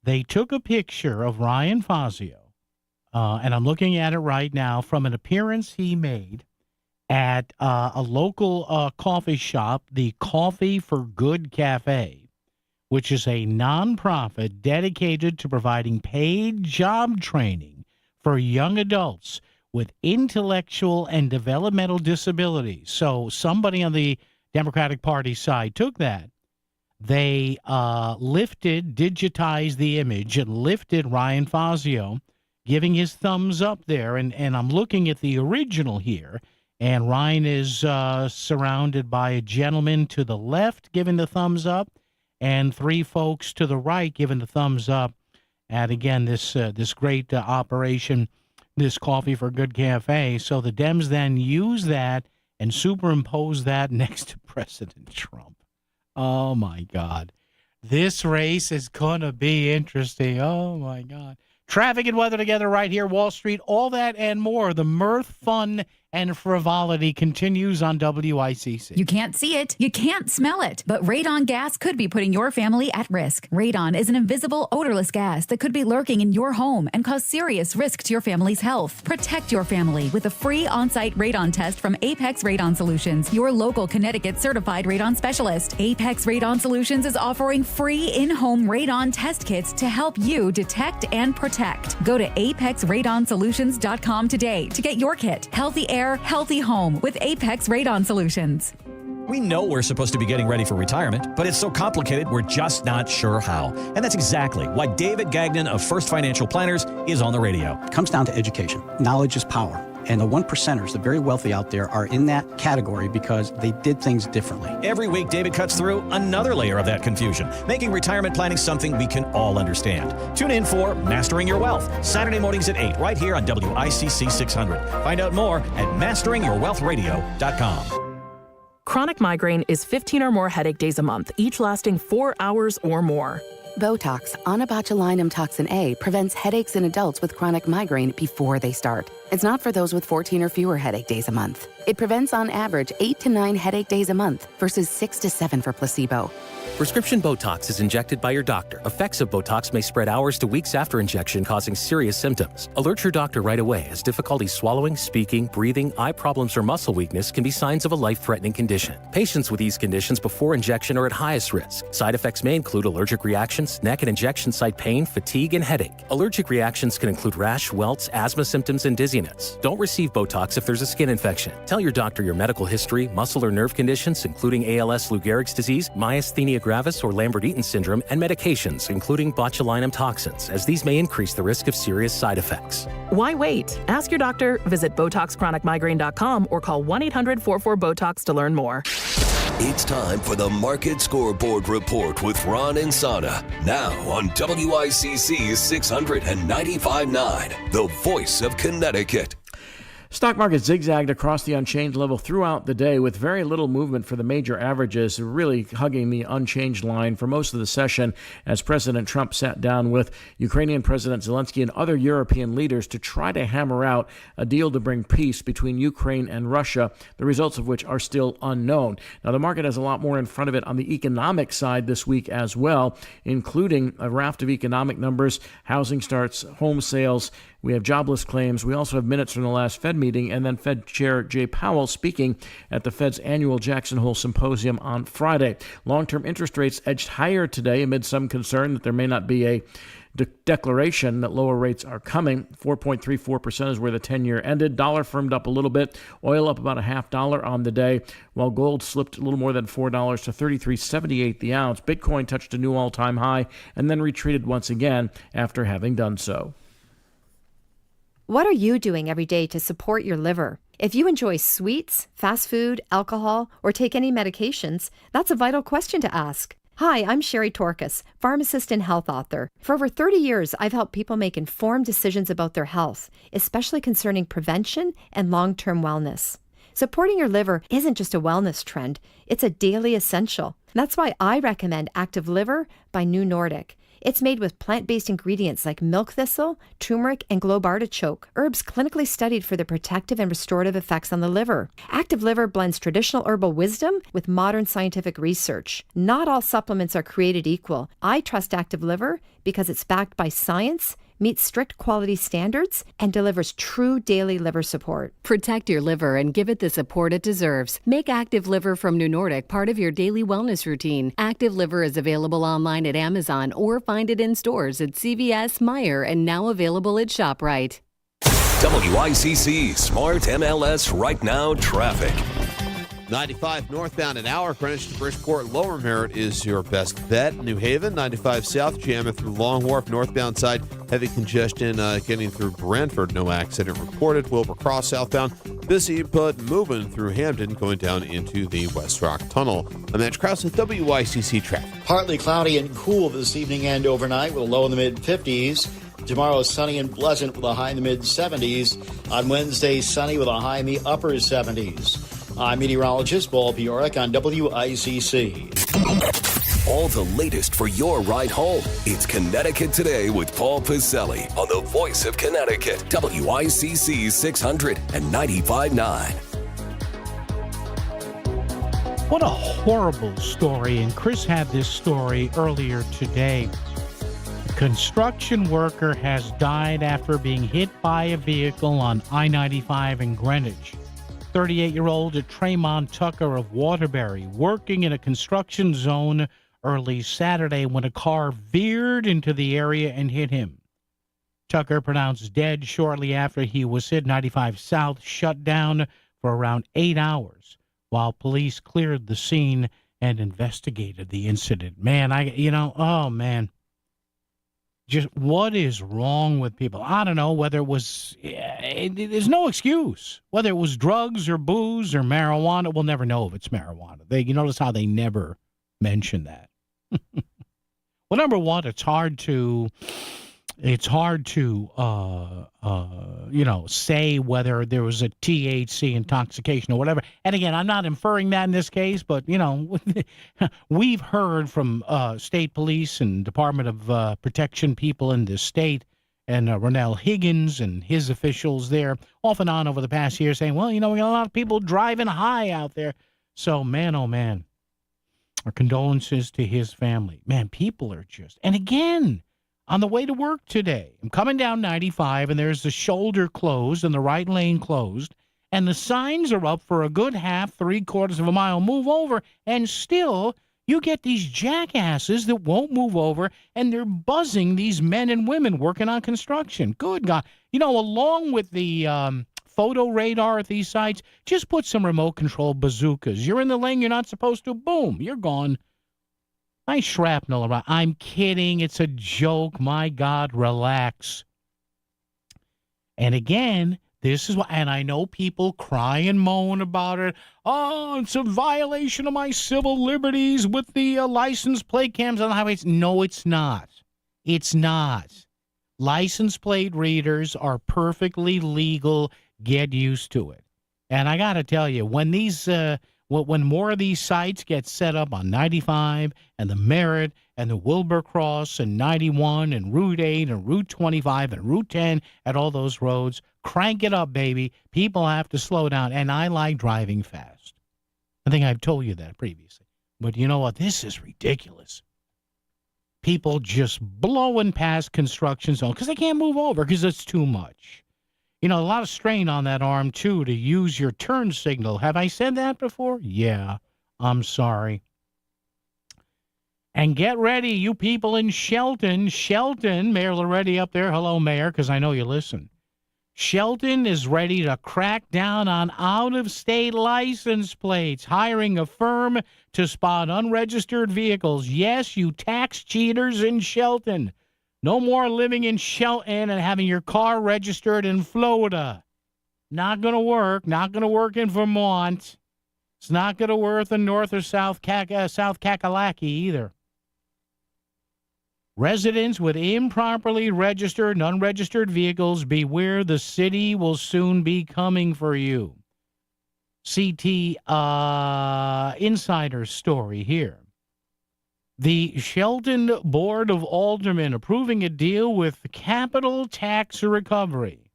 S10: They took a picture of Ryan Fazio. And I'm looking at it right now from an appearance he made at a local coffee shop, the Coffee for Good Cafe, which is a nonprofit dedicated to providing paid job training for young adults with intellectual and developmental disabilities. So somebody on the Democratic Party side took that. They digitized the image and lifted Ryan Fazio, giving his thumbs up there. And I'm looking at the original here, and Ryan is surrounded by a gentleman to the left giving the thumbs up and three folks to the right giving the thumbs up at, again, this great operation, this Coffee for Good Cafe. So the Dems then use that and superimpose that next to President Trump. Oh, my God. This race is going to be interesting. Oh, my God. Traffic and weather together right here, Wall Street, all that and more. The mirth, fun, and frivolity continues on WICC.
S5: You can't see it, you can't smell it, but radon gas could be putting your family at risk. Radon is an invisible, odorless gas that could be lurking in your home and cause serious risk to your family's health. Protect your family with a free on-site radon test from Apex Radon Solutions, your local Connecticut certified radon specialist. Apex Radon Solutions is offering free in-home radon test kits to help you detect and protect. Go to apexradonsolutions.com today to get your kit. Healthy air, healthy home with Apex Radon Solutions.
S7: We know we're supposed to be getting ready for retirement, but it's so complicated we're just not sure how. And that's exactly why David Gagnon of First Financial Planners is on the radio.
S12: It comes down to education. Knowledge is power. And the 1%ers, the very wealthy out there, are in that category because they did things differently.
S7: Every week, David cuts through another layer of that confusion, making retirement planning something we can all understand. Tune in for Mastering Your Wealth, Saturday mornings at 8, right here on WICC 600. Find out more at masteringyourwealthradio.com.
S22: Chronic migraine is 15 or more headache days a month, each lasting 4 hours or more.
S25: Botox, onabotulinum toxin A, prevents headaches in adults with chronic migraine before they start. It's not for those with 14 or fewer headache days a month. It prevents on average 8 to 9 headache days a month versus 6 to 7 for placebo.
S26: Prescription Botox is injected by your doctor. Effects of Botox may spread hours to weeks after injection, causing serious symptoms. Alert your doctor right away, as difficulty swallowing, speaking, breathing, eye problems, or muscle weakness can be signs of a life-threatening condition. Patients with these conditions before injection are at highest risk. Side effects may include allergic reactions, neck and injection site pain, fatigue, and headache. Allergic reactions can include rash, welts, asthma symptoms, and dizziness. Don't receive Botox if there's a skin infection. Tell your doctor your medical history, muscle or nerve conditions, including ALS, Lou Gehrig's disease, myasthenia gravis, or Lambert-Eaton syndrome, and medications, including botulinum toxins, as these may increase the risk of serious side effects.
S22: Why wait? Ask your doctor, visit BotoxChronicMigraine.com, or call 1-800-44-BOTOX to learn more.
S1: It's time for the Market Scoreboard Report with Ron and Sana. Now on WICC 695.9, the voice of Connecticut.
S27: Stock market zigzagged across the unchanged level throughout the day with very little movement for the major averages, really hugging the unchanged line for most of the session as President Trump sat down with Ukrainian President Zelensky and other European leaders to try to hammer out a deal to bring peace between Ukraine and Russia, the results of which are still unknown. Now, the market has a lot more in front of it on the economic side this week as well, including a raft of economic numbers, housing starts, home sales. We have jobless claims. We also have minutes from the last Fed meeting, and then Fed Chair Jay Powell speaking at the Fed's annual Jackson Hole Symposium on Friday. Long-term interest rates edged higher today amid some concern that there may not be a declaration that lower rates are coming. 4.34% is where the 10-year ended. Dollar firmed up a little bit. Oil up about $0.50 on the day, while gold slipped a little more than $4 to $33.78 the ounce. Bitcoin touched a new all-time high and then retreated once again after having done so.
S28: What are you doing every day to support your liver? If you enjoy sweets, fast food, alcohol, or take any medications, that's a vital question to ask. Hi, I'm Sherry Torkas, pharmacist and health author. For over 30 years, I've helped people make informed decisions about their health, especially concerning prevention and long-term wellness. Supporting your liver isn't just a wellness trend, it's a daily essential. That's why I recommend Active Liver by New Nordic. It's made with plant-based ingredients like milk thistle, turmeric, and globe artichoke, herbs clinically studied for their protective and restorative effects on the liver. Active Liver blends traditional herbal wisdom with modern scientific research. Not all supplements are created equal. I trust Active Liver because it's backed by science, meets strict quality standards, and delivers true daily liver support.
S29: Protect your liver and give it the support it deserves. Make Active Liver from New Nordic part of your daily wellness routine. Active Liver is available online at Amazon or find it in stores at CVS, Meijer, and now available at ShopRite.
S1: WICC Smart MLS Right Now traffic.
S3: 95 northbound at Hour, Greenwich to Bridgeport. Lower Merritt is your best bet. New Haven, 95 south, jamming through Long Wharf. Northbound side, heavy congestion getting through Brantford. No accident reported. Wilbur Cross southbound, busy but moving through Hampton, going down into the West Rock Tunnel. I'm Mitch Krause with WICC traffic.
S9: Partly cloudy and cool this evening and overnight with a low in the mid-50s. Tomorrow, sunny and pleasant with a high in the mid-70s. On Wednesday, sunny with a high in the upper 70s. I'm meteorologist Paul Bjork on WICC.
S1: All the latest for your ride home. It's Connecticut Today with Paul Pacelli on the Voice of Connecticut, WICC 600 and 95.9.
S10: What a horrible story. And Chris had this story earlier today. A construction worker has died after being hit by a vehicle on I-95 in Greenwich. 38-year-old Tremont Tucker of Waterbury, working in a construction zone early Saturday when a car veered into the area and hit him. Tucker pronounced dead shortly after he was hit. 95 South shut down for around 8 hours while police cleared the scene and investigated the incident. Man, oh man. Just what is wrong with people? I don't know whether it was, there's no excuse. Whether it was drugs or booze or marijuana, we'll never know if it's marijuana. You notice how they never mention that. Well, number one, it's hard to say whether there was a THC intoxication or whatever. And again, I'm not inferring that in this case, but, we've heard from state police and Department of Protection people in this state and Ronell Higgins and his officials there off and on over the past year saying, well, we got a lot of people driving high out there. So, man, oh, man, our condolences to his family. Man, people are just, and again, on the way to work today, I'm coming down 95, and there's the shoulder closed and the right lane closed, and the signs are up for a good half, 3/4 of a mile. Move over, and still you get these jackasses that won't move over, and they're buzzing these men and women working on construction. Good God. Along with the photo radar at these sites, just put some remote control bazookas. You're in the lane you're not supposed to. Boom, you're gone. Nice shrapnel around. I'm kidding. It's a joke. My God, relax. And again, this is why, and I know people cry and moan about it. Oh, it's a violation of my civil liberties with the license plate cams on the highways. No, it's not. It's not. License plate readers are perfectly legal. Get used to it. And I got to tell you, when these... when more of these sites get set up on 95 and the Merritt and the Wilbur Cross and 91 and Route 8 and Route 25 and Route 10 at all those roads, crank it up, baby. People have to slow down, and I like driving fast. I think I've told you that previously. But you know what? This is ridiculous. People just blowing past construction zones because they can't move over because it's too much. A lot of strain on that arm, too, to use your turn signal. Have I said that before? Yeah, I'm sorry. And get ready, you people in Shelton. Shelton, Mayor Loretti up there. Hello, Mayor, because I know you listen. Shelton is ready to crack down on out-of-state license plates, hiring a firm to spot unregistered vehicles. Yes, you tax cheaters in Shelton. No more living in Shelton and having your car registered in Florida. Not going to work. Not going to work in Vermont. It's not going to work in North or South Kakalaki either. Residents with improperly registered and unregistered vehicles, beware, the city will soon be coming for you. CT Insider story here. The Shelton Board of Aldermen approving a deal with Capital Tax Recovery,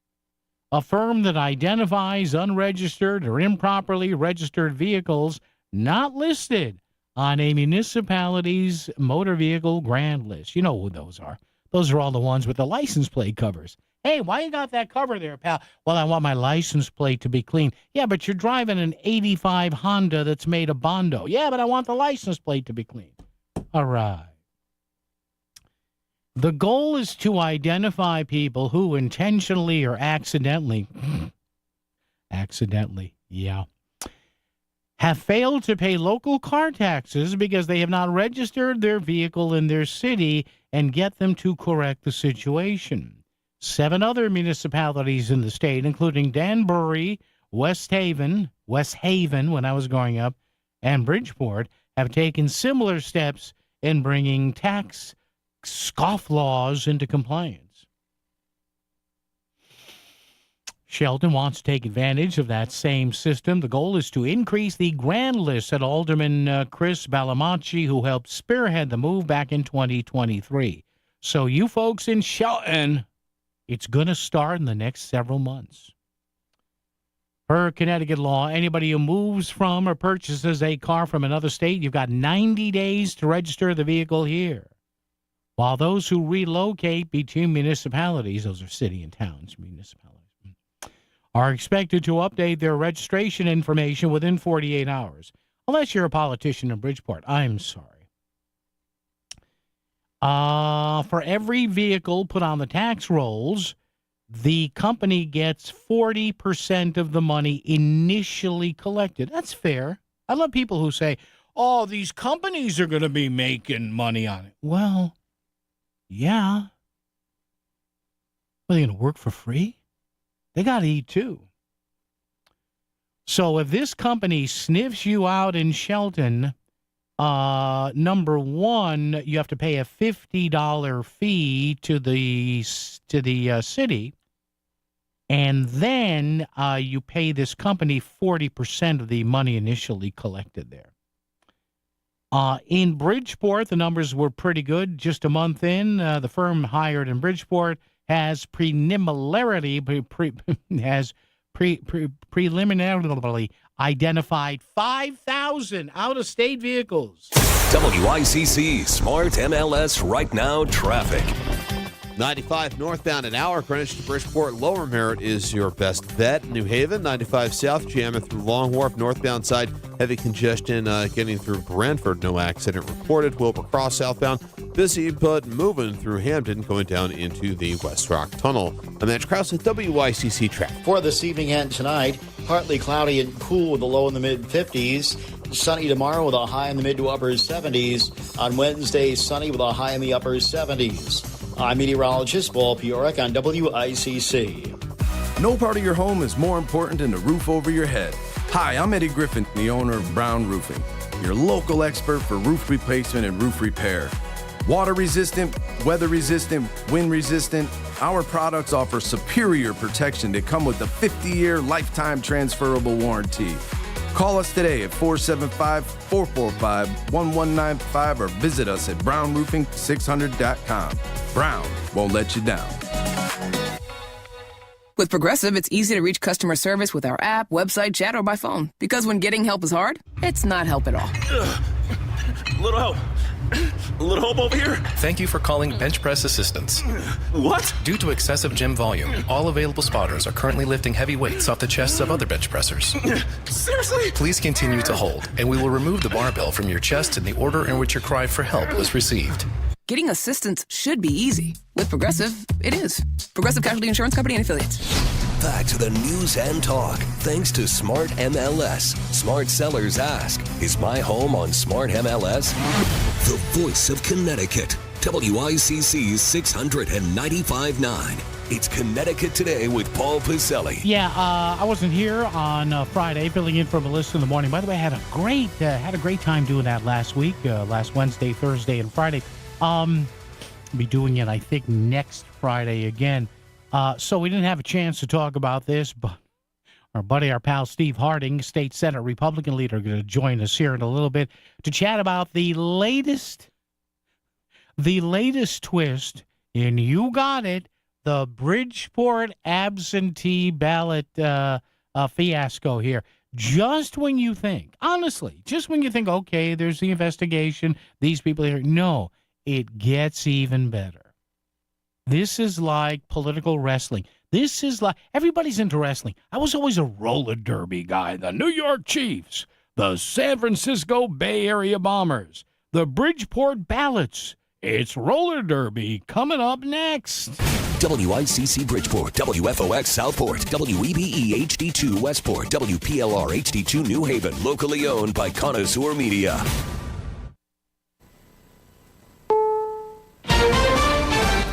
S10: a firm that identifies unregistered or improperly registered vehicles not listed on a municipality's motor vehicle grand list. You know who those are. Those are all the ones with the license plate covers. Hey, why you got that cover there, pal? Well, I want my license plate to be clean. Yeah, but you're driving an 85 Honda that's made of Bondo. Yeah, but I want the license plate to be clean. All right. The goal is to identify people who intentionally or accidentally, have failed to pay local car taxes because they have not registered their vehicle in their city and get them to correct the situation. 7 other municipalities in the state, including Danbury, West Haven when I was growing up, and Bridgeport, have taken similar steps in bringing tax scofflaws into compliance. Shelton wants to take advantage of that same system. The goal is to increase the grand list, said Alderman Chris Balamachi, who helped spearhead the move back in 2023. So you folks in Shelton, it's going to start in the next several months. Per Connecticut law, anybody who moves from or purchases a car from another state, you've got 90 days to register the vehicle here. While those who relocate between municipalities, those are city and towns, municipalities, are expected to update their registration information within 48 hours. Unless you're a politician in Bridgeport. I'm sorry. For every vehicle put on the tax rolls, the company gets 40% of the money initially collected. That's fair. I love people who say, oh, these companies are going to be making money on it. Well, yeah. Are they going to work for free? They got to eat too. So if this company sniffs you out in Shelton, number one, you have to pay a $50 fee to the city, and then you pay this company 40% of the money initially collected there. In Bridgeport, the numbers were pretty good. Just a month in, the firm hired in Bridgeport has preliminarily identified 5,000 out-of-state vehicles.
S1: WICC Smart MLS Right Now traffic.
S3: 95 northbound an hour, Greenwich to Bridgeport. Lower Merritt is your best bet. New Haven, 95 south, jamming through Long Wharf. Northbound side, heavy congestion getting through Brantford. No accident reported. Wilbur Cross southbound, busy but moving through Hampton, going down into the West Rock Tunnel. I'm Mitch Krause at WICC Traffic.
S9: For this evening and tonight, partly cloudy and cool with a low in the mid-50s. Sunny tomorrow with a high in the mid to upper 70s. On Wednesday, sunny with a high in the upper 70s. I'm meteorologist Paul Piorek on WICC.
S8: No part of your home is more important than the roof over your head. Hi, I'm Eddie Griffin, the owner of Brown Roofing, your local expert for roof replacement and roof repair. Water resistant, weather resistant, wind resistant, our products offer superior protection that come with a 50-year lifetime transferable warranty. Call us today at 475-445-1195 or visit us at brownroofing600.com. Brown won't let you down.
S14: With Progressive, it's easy to reach customer service with our app, website, chat, or by phone. Because when getting help is hard, it's not help at all.
S15: Little help. A little help over here.
S16: Thank you for calling Bench Press Assistance.
S15: What?
S16: Due to excessive gym volume, all available spotters are currently lifting heavy weights off the chests of other bench pressers.
S15: Seriously?
S16: Please continue to hold, and we will remove the barbell from your chest in the order in which your cry for help was received.
S14: Getting assistance should be easy. With Progressive, it is. Progressive Casualty Insurance Company and Affiliates.
S1: Back to the news and talk, thanks to Smart MLS. Smart sellers ask, is my home on Smart MLS? The voice of Connecticut. WICC's 695.9. It's Connecticut Today with Paul Piselli.
S10: Yeah, I wasn't here on Friday, filling in for Melissa in the morning. By the way, I had a great time doing that last week, last Wednesday, Thursday, and Friday. Be doing it, I think, next Friday again. So we didn't have a chance to talk about this, but our pal Steve Harding, state Senate Republican leader, going to join us here in a little bit to chat about the latest twist in, you got it, the Bridgeport absentee ballot fiasco here. Just when you think, honestly, okay, there's the investigation, these people here. No, it gets even better. This is like political wrestling. This is like, everybody's into wrestling. I was always a roller derby guy. The New York Chiefs, the San Francisco Bay Area Bombers, the Bridgeport Ballots. It's roller derby coming up next.
S1: WICC Bridgeport, WFOX Southport, WEBE HD2 Westport, WPLR HD2 New Haven, locally owned by Connoisseur Media.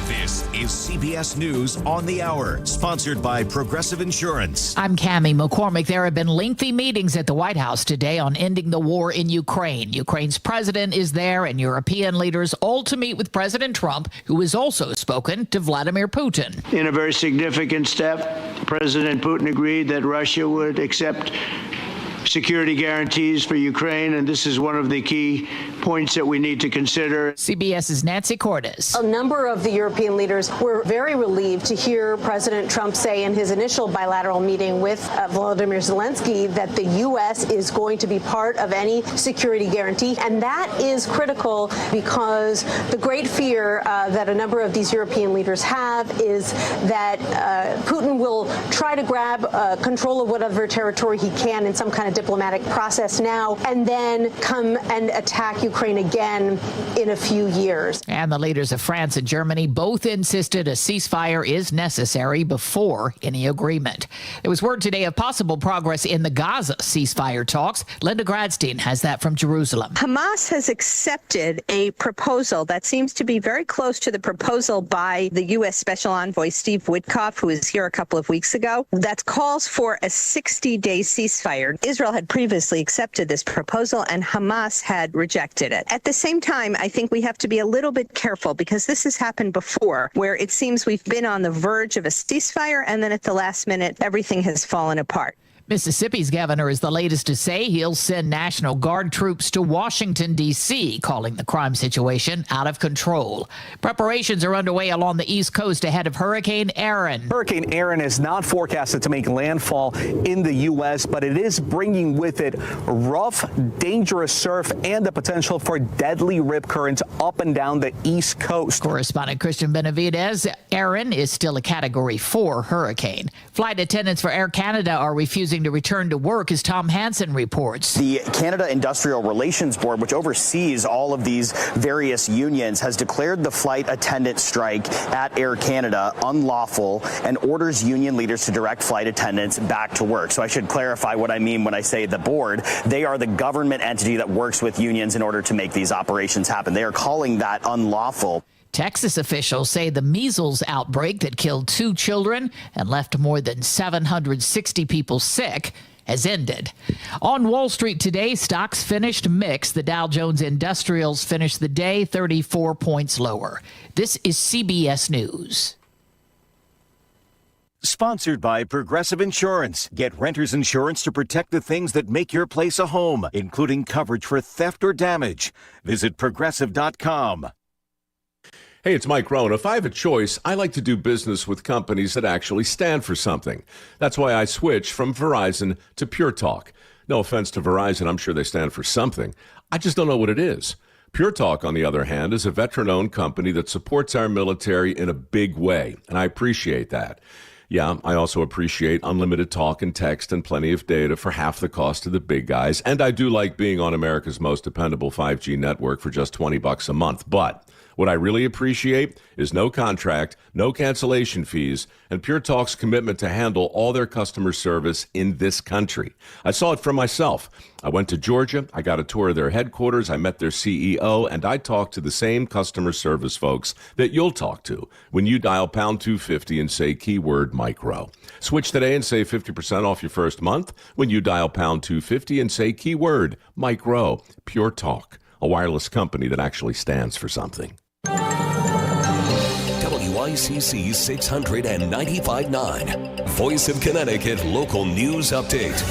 S2: This is CBS News on the Hour, sponsored by Progressive Insurance.
S4: I'm Cammie McCormick. There have been lengthy meetings at the White House today on ending the war in Ukraine. Ukraine's president is there and European leaders all to meet with President Trump, who has also spoken to Vladimir Putin.
S6: In a very significant step, President Putin agreed that Russia would accept security guarantees for Ukraine, and this is one of the key points that we need to consider.
S4: CBS's Nancy Cordes.
S17: A number of the European leaders were very relieved to hear President Trump say in his initial bilateral meeting with Volodymyr Zelensky that the U.S. is going to be part of any security guarantee, and that is critical because the great fear that a number of these European leaders have is that Putin will try to grab control of whatever territory he can in some kind of diplomatic process now, and then come and attack Ukraine again in a few years.
S4: And the leaders of France and Germany both insisted a ceasefire is necessary before any agreement. There was word today of possible progress in the Gaza ceasefire talks. Linda Gradstein has that from Jerusalem.
S18: Hamas has accepted a proposal that seems to be very close to the proposal by the U.S. Special Envoy Steve Witkoff, who was here a couple of weeks ago, that calls for a 60-day ceasefire. Israel had previously accepted this proposal and Hamas had rejected it. At the same time, I think we have to be a little bit careful because this has happened before, where it seems we've been on the verge of a ceasefire and then at the last minute, everything has fallen apart.
S4: Mississippi's governor is the latest to say he'll send National Guard troops to Washington, D.C., calling the crime situation out of control. Preparations are underway along the East Coast ahead of Hurricane Aaron.
S19: Hurricane Aaron is not forecasted to make landfall in the U.S., but it is bringing with it rough, dangerous surf and the potential for deadly rip currents up and down the East Coast.
S4: Correspondent Christian Benavidez, Aaron is still a Category 4 hurricane. Flight attendants for Air Canada are refusing to return to work, as Tom Hansen reports.
S19: The Canada Industrial Relations Board, which oversees all of these various unions, has declared the flight attendant strike at Air Canada unlawful and orders union leaders to direct flight attendants back to work. So I should clarify what I mean when I say the board. They are the government entity that works with unions in order to make these operations happen. They are calling that unlawful.
S4: Texas officials say the measles outbreak that killed 2 children and left more than 760 people sick has ended. On Wall Street today, stocks finished mixed. The Dow Jones Industrials finished the day 34 points lower. This is CBS News.
S2: Sponsored by Progressive Insurance. Get renter's insurance to protect the things that make your place a home, including coverage for theft or damage. Visit Progressive.com.
S20: Hey, it's Mike Rohn. If I have a choice, I like to do business with companies that actually stand for something. That's why I switched from Verizon to Pure Talk. No offense to Verizon, I'm sure they stand for something. I just don't know what it is. Pure Talk, on the other hand, is a veteran-owned company that supports our military in a big way, and I appreciate that. Yeah, I also appreciate unlimited talk and text and plenty of data for half the cost of the big guys, and I do like being on America's most dependable 5G network for just $20 a month, but what I really appreciate is no contract, no cancellation fees, and Pure Talk's commitment to handle all their customer service in this country. I saw it for myself. I went to Georgia, I got a tour of their headquarters, I met their CEO, and I talked to the same customer service folks that you'll talk to when you dial pound 250 and say keyword micro. Switch today and save 50% off your first month when you dial pound 250 and say keyword micro. Pure Talk, a wireless company that actually stands for something.
S1: WICC 695.9, Voice of Connecticut Local News Update.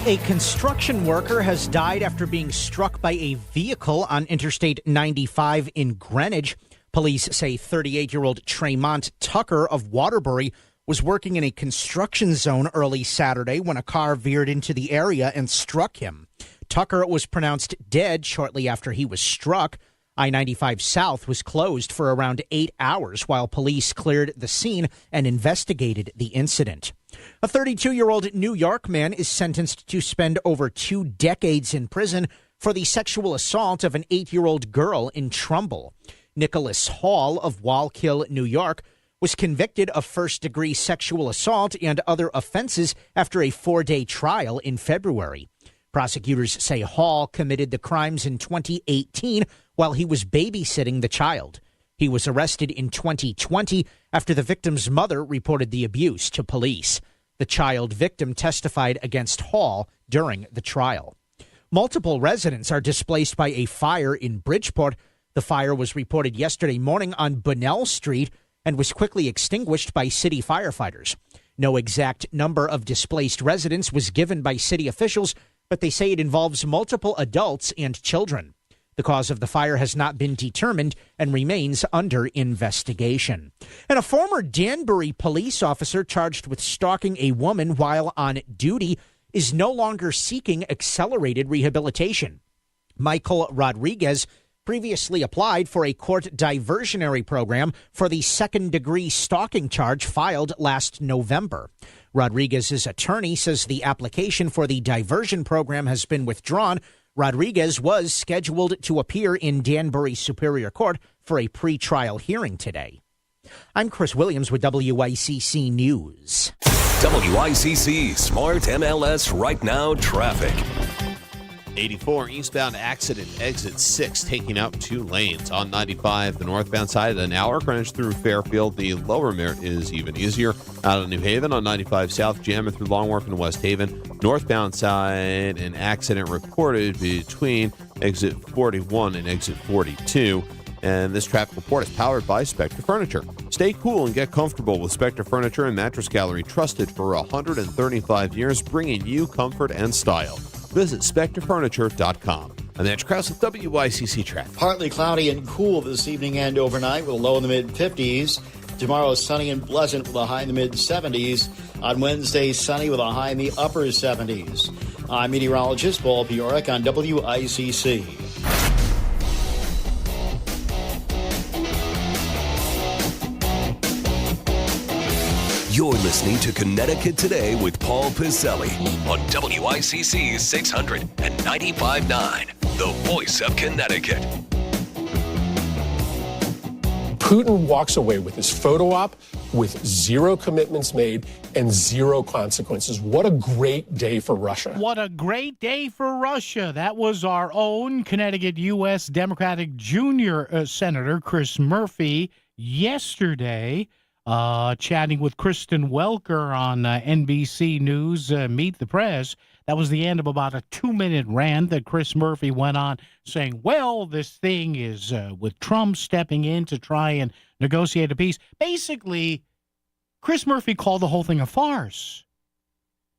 S11: A construction worker has died after being struck by a vehicle on Interstate 95 in Greenwich. Police say 38-year-old Tremont Tucker of Waterbury was working in a construction zone early Saturday when a car veered into the area and struck him. Tucker was pronounced dead shortly after he was struck. I-95 South was closed for around 8 hours while police cleared the scene and investigated the incident. A 32-year-old New York man is sentenced to spend over 2 decades in prison for the sexual assault of an 8-year-old girl in Trumbull. Nicholas Hall of Wallkill, New York, was convicted of first-degree sexual assault and other offenses after a 4-day trial in February. Prosecutors say Hall committed the crimes in 2018 while he was babysitting the child. He was arrested in 2020 after the victim's mother reported the abuse to police. The child victim testified against Hall during the trial. Multiple residents are displaced by a fire in Bridgeport. The fire was reported yesterday morning on Bunnell Street and was quickly extinguished by city firefighters. No exact number of displaced residents was given by city officials, but they say it involves multiple adults and children. The cause of the fire has not been determined and remains under investigation. And a former Danbury police officer charged with stalking a woman while on duty is no longer seeking accelerated rehabilitation. Michael Rodriguez previously applied for a court diversionary program for the second-degree stalking charge filed last November. Rodriguez's attorney says the application for the diversion program has been withdrawn. Rodriguez was scheduled to appear in Danbury Superior Court for a pretrial hearing today. I'm Chris Williams with WICC News.
S1: WICC Smart MLS Right Now traffic.
S3: 84 eastbound accident, exit 6, taking out 2 lanes. On 95, the northbound side, an hour Greenwich through Fairfield. The lower Merritt is even easier. Out of New Haven on 95 south, jamming through Long Wharf and West Haven. Northbound side, an accident reported between exit 41 and exit 42. And this traffic report is powered by Spectre Furniture. Stay cool and get comfortable with Spectre Furniture and Mattress Gallery, trusted for 135 years, bringing you comfort and style. Visit SpectreFurniture.com. I'm Andrew Krause with WICC Traffic.
S9: Partly cloudy and cool this evening and overnight with a low in the mid-50s. Tomorrow, sunny and pleasant with a high in the mid-70s. On Wednesday, sunny with a high in the upper 70s. I'm meteorologist Paul Pioric on WICC.
S1: You're listening to Connecticut Today with Paul Piselli on WICC 695.9, the voice of Connecticut.
S5: Putin walks away with his photo op with 0 commitments made and 0 consequences. What a great day for Russia.
S10: What a great day for Russia. That was our own Connecticut U.S. Democratic Junior Senator Chris Murphy yesterday. Chatting with Kristen Welker on NBC News, Meet the Press. That was the end of about a 2-minute rant that Chris Murphy went on saying, well, this thing is with Trump stepping in to try and negotiate a peace. Basically, Chris Murphy called the whole thing a farce.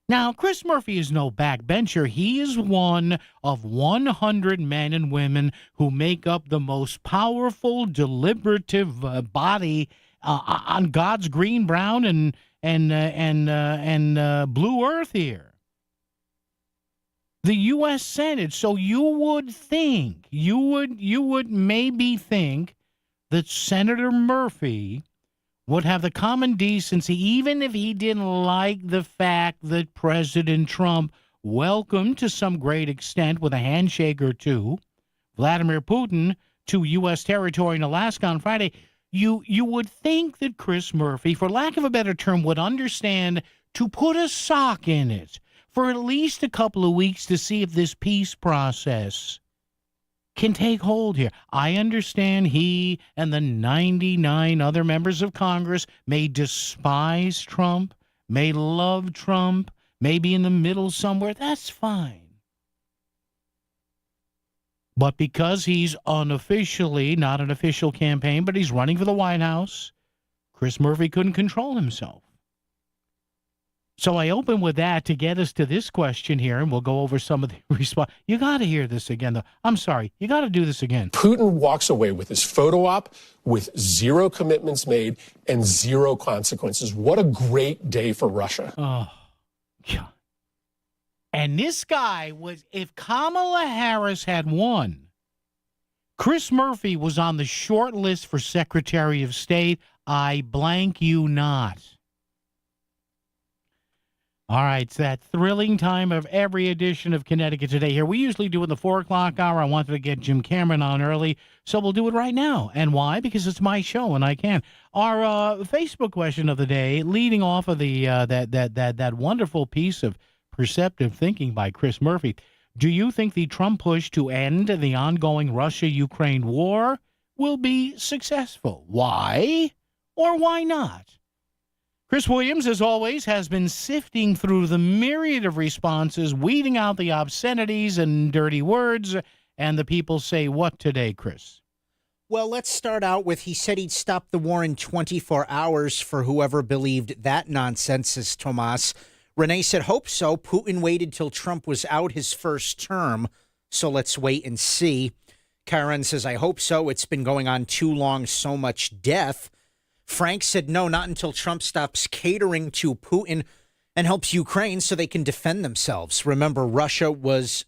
S10: Now, Chris Murphy is no backbencher. He is one of 100 men and women who make up the most powerful, deliberative body on God's green, brown, and blue earth here. The U.S. Senate. So you would think, you would maybe think that Senator Murphy would have the common decency, even if he didn't like the fact that President Trump welcomed to some great extent with a handshake or two Vladimir Putin to U.S. territory in Alaska on Friday. You would think that Chris Murphy, for lack of a better term, would understand to put a sock in it for at least a couple of weeks to see if this peace process can take hold here. I understand he and the 99 other members of Congress may despise Trump, may love Trump, may be in the middle somewhere. That's fine. But because he's unofficially, not an official campaign, but he's running for the White House, Chris Murphy couldn't control himself. So I open with that to get us to this question here, and we'll go over some of the response. You got to hear this again, though. I'm sorry. You got to do this again.
S5: Putin walks away with his photo op with 0 commitments made and 0 consequences. What a great day for Russia.
S10: Oh, God. And this guy was, if Kamala Harris had won, Chris Murphy was on the short list for Secretary of State. I blank you not. All right, it's that thrilling time of every edition of Connecticut Today here. We usually do it in the 4 o'clock hour. I wanted to get Jim Cameron on early, so we'll do it right now. And why? Because it's my show and I can. Our Facebook question of the day, leading off of the that wonderful piece of perceptive thinking by Chris Murphy. Do you think the Trump push to end the ongoing Russia-Ukraine war will be successful? Why or why not? Chris Williams, as always, has been sifting through the myriad of responses, weeding out the obscenities and dirty words, and the people say what today, Chris?
S11: Well, let's start out with he said he'd stop the war in 24 hours for whoever believed that nonsense, says Tomas. Renee said, hope so. Putin waited till Trump was out his first term, so let's wait and see. Karen says, I hope so. It's been going on too long, so much death. Frank said, no, not until Trump stops catering to Putin and helps Ukraine so they can defend themselves. Remember, Russia was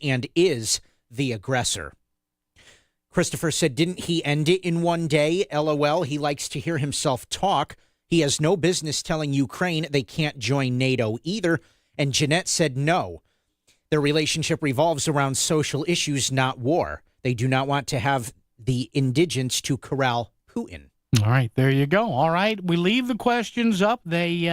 S11: and is the aggressor. Christopher said, didn't he end it in one day? LOL, he likes to hear himself talk. He has no business telling Ukraine they can't join NATO either. And Jeanette said, no. Their relationship revolves around social issues, not war. They do not want to have the indigents to corral Putin.
S10: All right, there you go. All right, we leave the questions up. They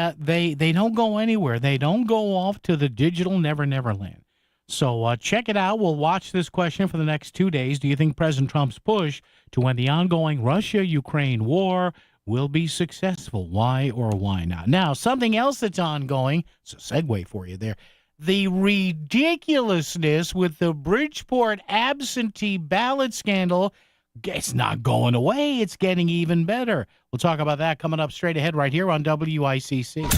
S10: don't go anywhere. They don't go off to the digital never land. So check it out. We'll watch this question for the next 2 days. Do you think President Trump's push to end the ongoing Russia-Ukraine war will be successful? Why or why not? Now, something else that's ongoing, it's a segue for you there, the ridiculousness with the Bridgeport absentee ballot scandal. It's not going away. It's getting even better. We'll talk about that coming up straight ahead right here on WICC.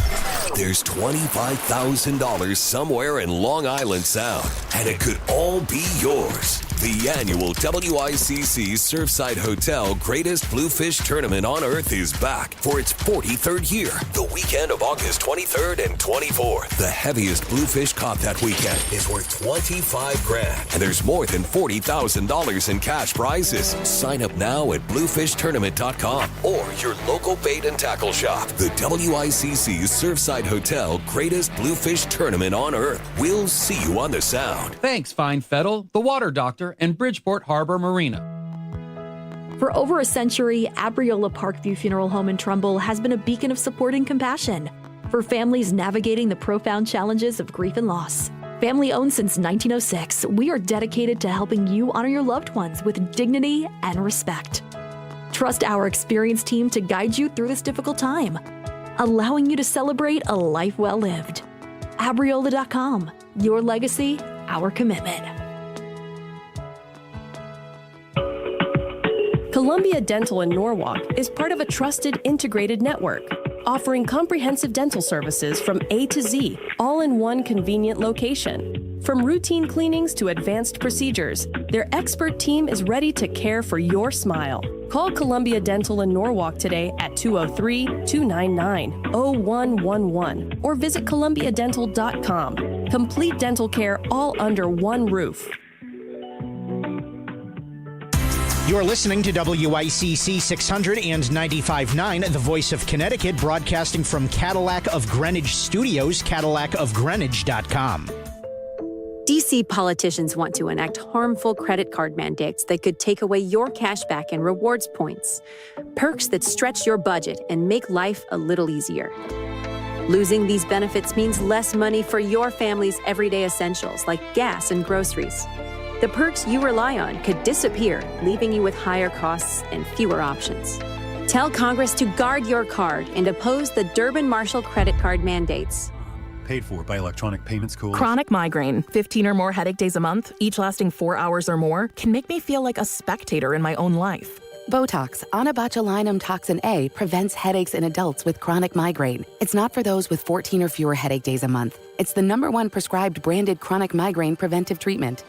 S1: There's $25,000 somewhere in Long Island Sound, and it could all be yours. The annual WICC Surfside Hotel Greatest Bluefish Tournament on Earth is back for its 43rd year, the weekend of August 23rd and 24th. The heaviest bluefish caught that weekend is worth $25,000, and there's more than $40,000 in cash prizes. Sign up now at bluefishtournament.com or your local bait and tackle shop. The WICC Surfside Hotel Greatest Bluefish Tournament on Earth. We'll see you on the Sound.
S7: Thanks, Fine Fettle, The Water Doctor, and Bridgeport Harbor Marina.
S12: For over a century, Abriola Parkview Funeral Home in Trumbull has been a beacon of support and compassion for families navigating the profound challenges of grief and loss. Family owned since 1906, we are dedicated to helping you honor your loved ones with dignity and respect. Trust our experienced team to guide you through this difficult time, allowing you to celebrate a life well lived. Abriola.com, your legacy, our commitment.
S13: Columbia Dental in Norwalk is part of a trusted integrated network, offering comprehensive dental services from A to Z, all in one convenient location. From routine cleanings to advanced procedures, their expert team is ready to care for your smile. Call Columbia Dental in Norwalk today at 203-299-0111 or visit columbiadental.com. Complete dental care all under one roof.
S11: You're listening to WICC 600 and 95.9, the voice of Connecticut, broadcasting from Cadillac of Greenwich Studios, cadillacofgreenwich.com.
S21: DC politicians want to enact harmful credit card mandates that could take away your cash back and rewards points. Perks that stretch your budget and make life a little easier. Losing these benefits means less money for your family's everyday essentials like gas and groceries. The perks you rely on could disappear, leaving you with higher costs and fewer options. Tell Congress to guard your card and oppose the Durbin-Marshall credit card mandates.
S22: Paid for by Electronic Payments Coalition.
S23: Chronic migraine, 15 or more headache days a month, each lasting 4 hours or more, can make me feel like a spectator in my own life.
S24: Botox, onabotulinum toxin A, prevents headaches in adults with chronic migraine. It's not for those with 14 or fewer headache days a month. It's the #1 prescribed branded chronic migraine preventive treatment.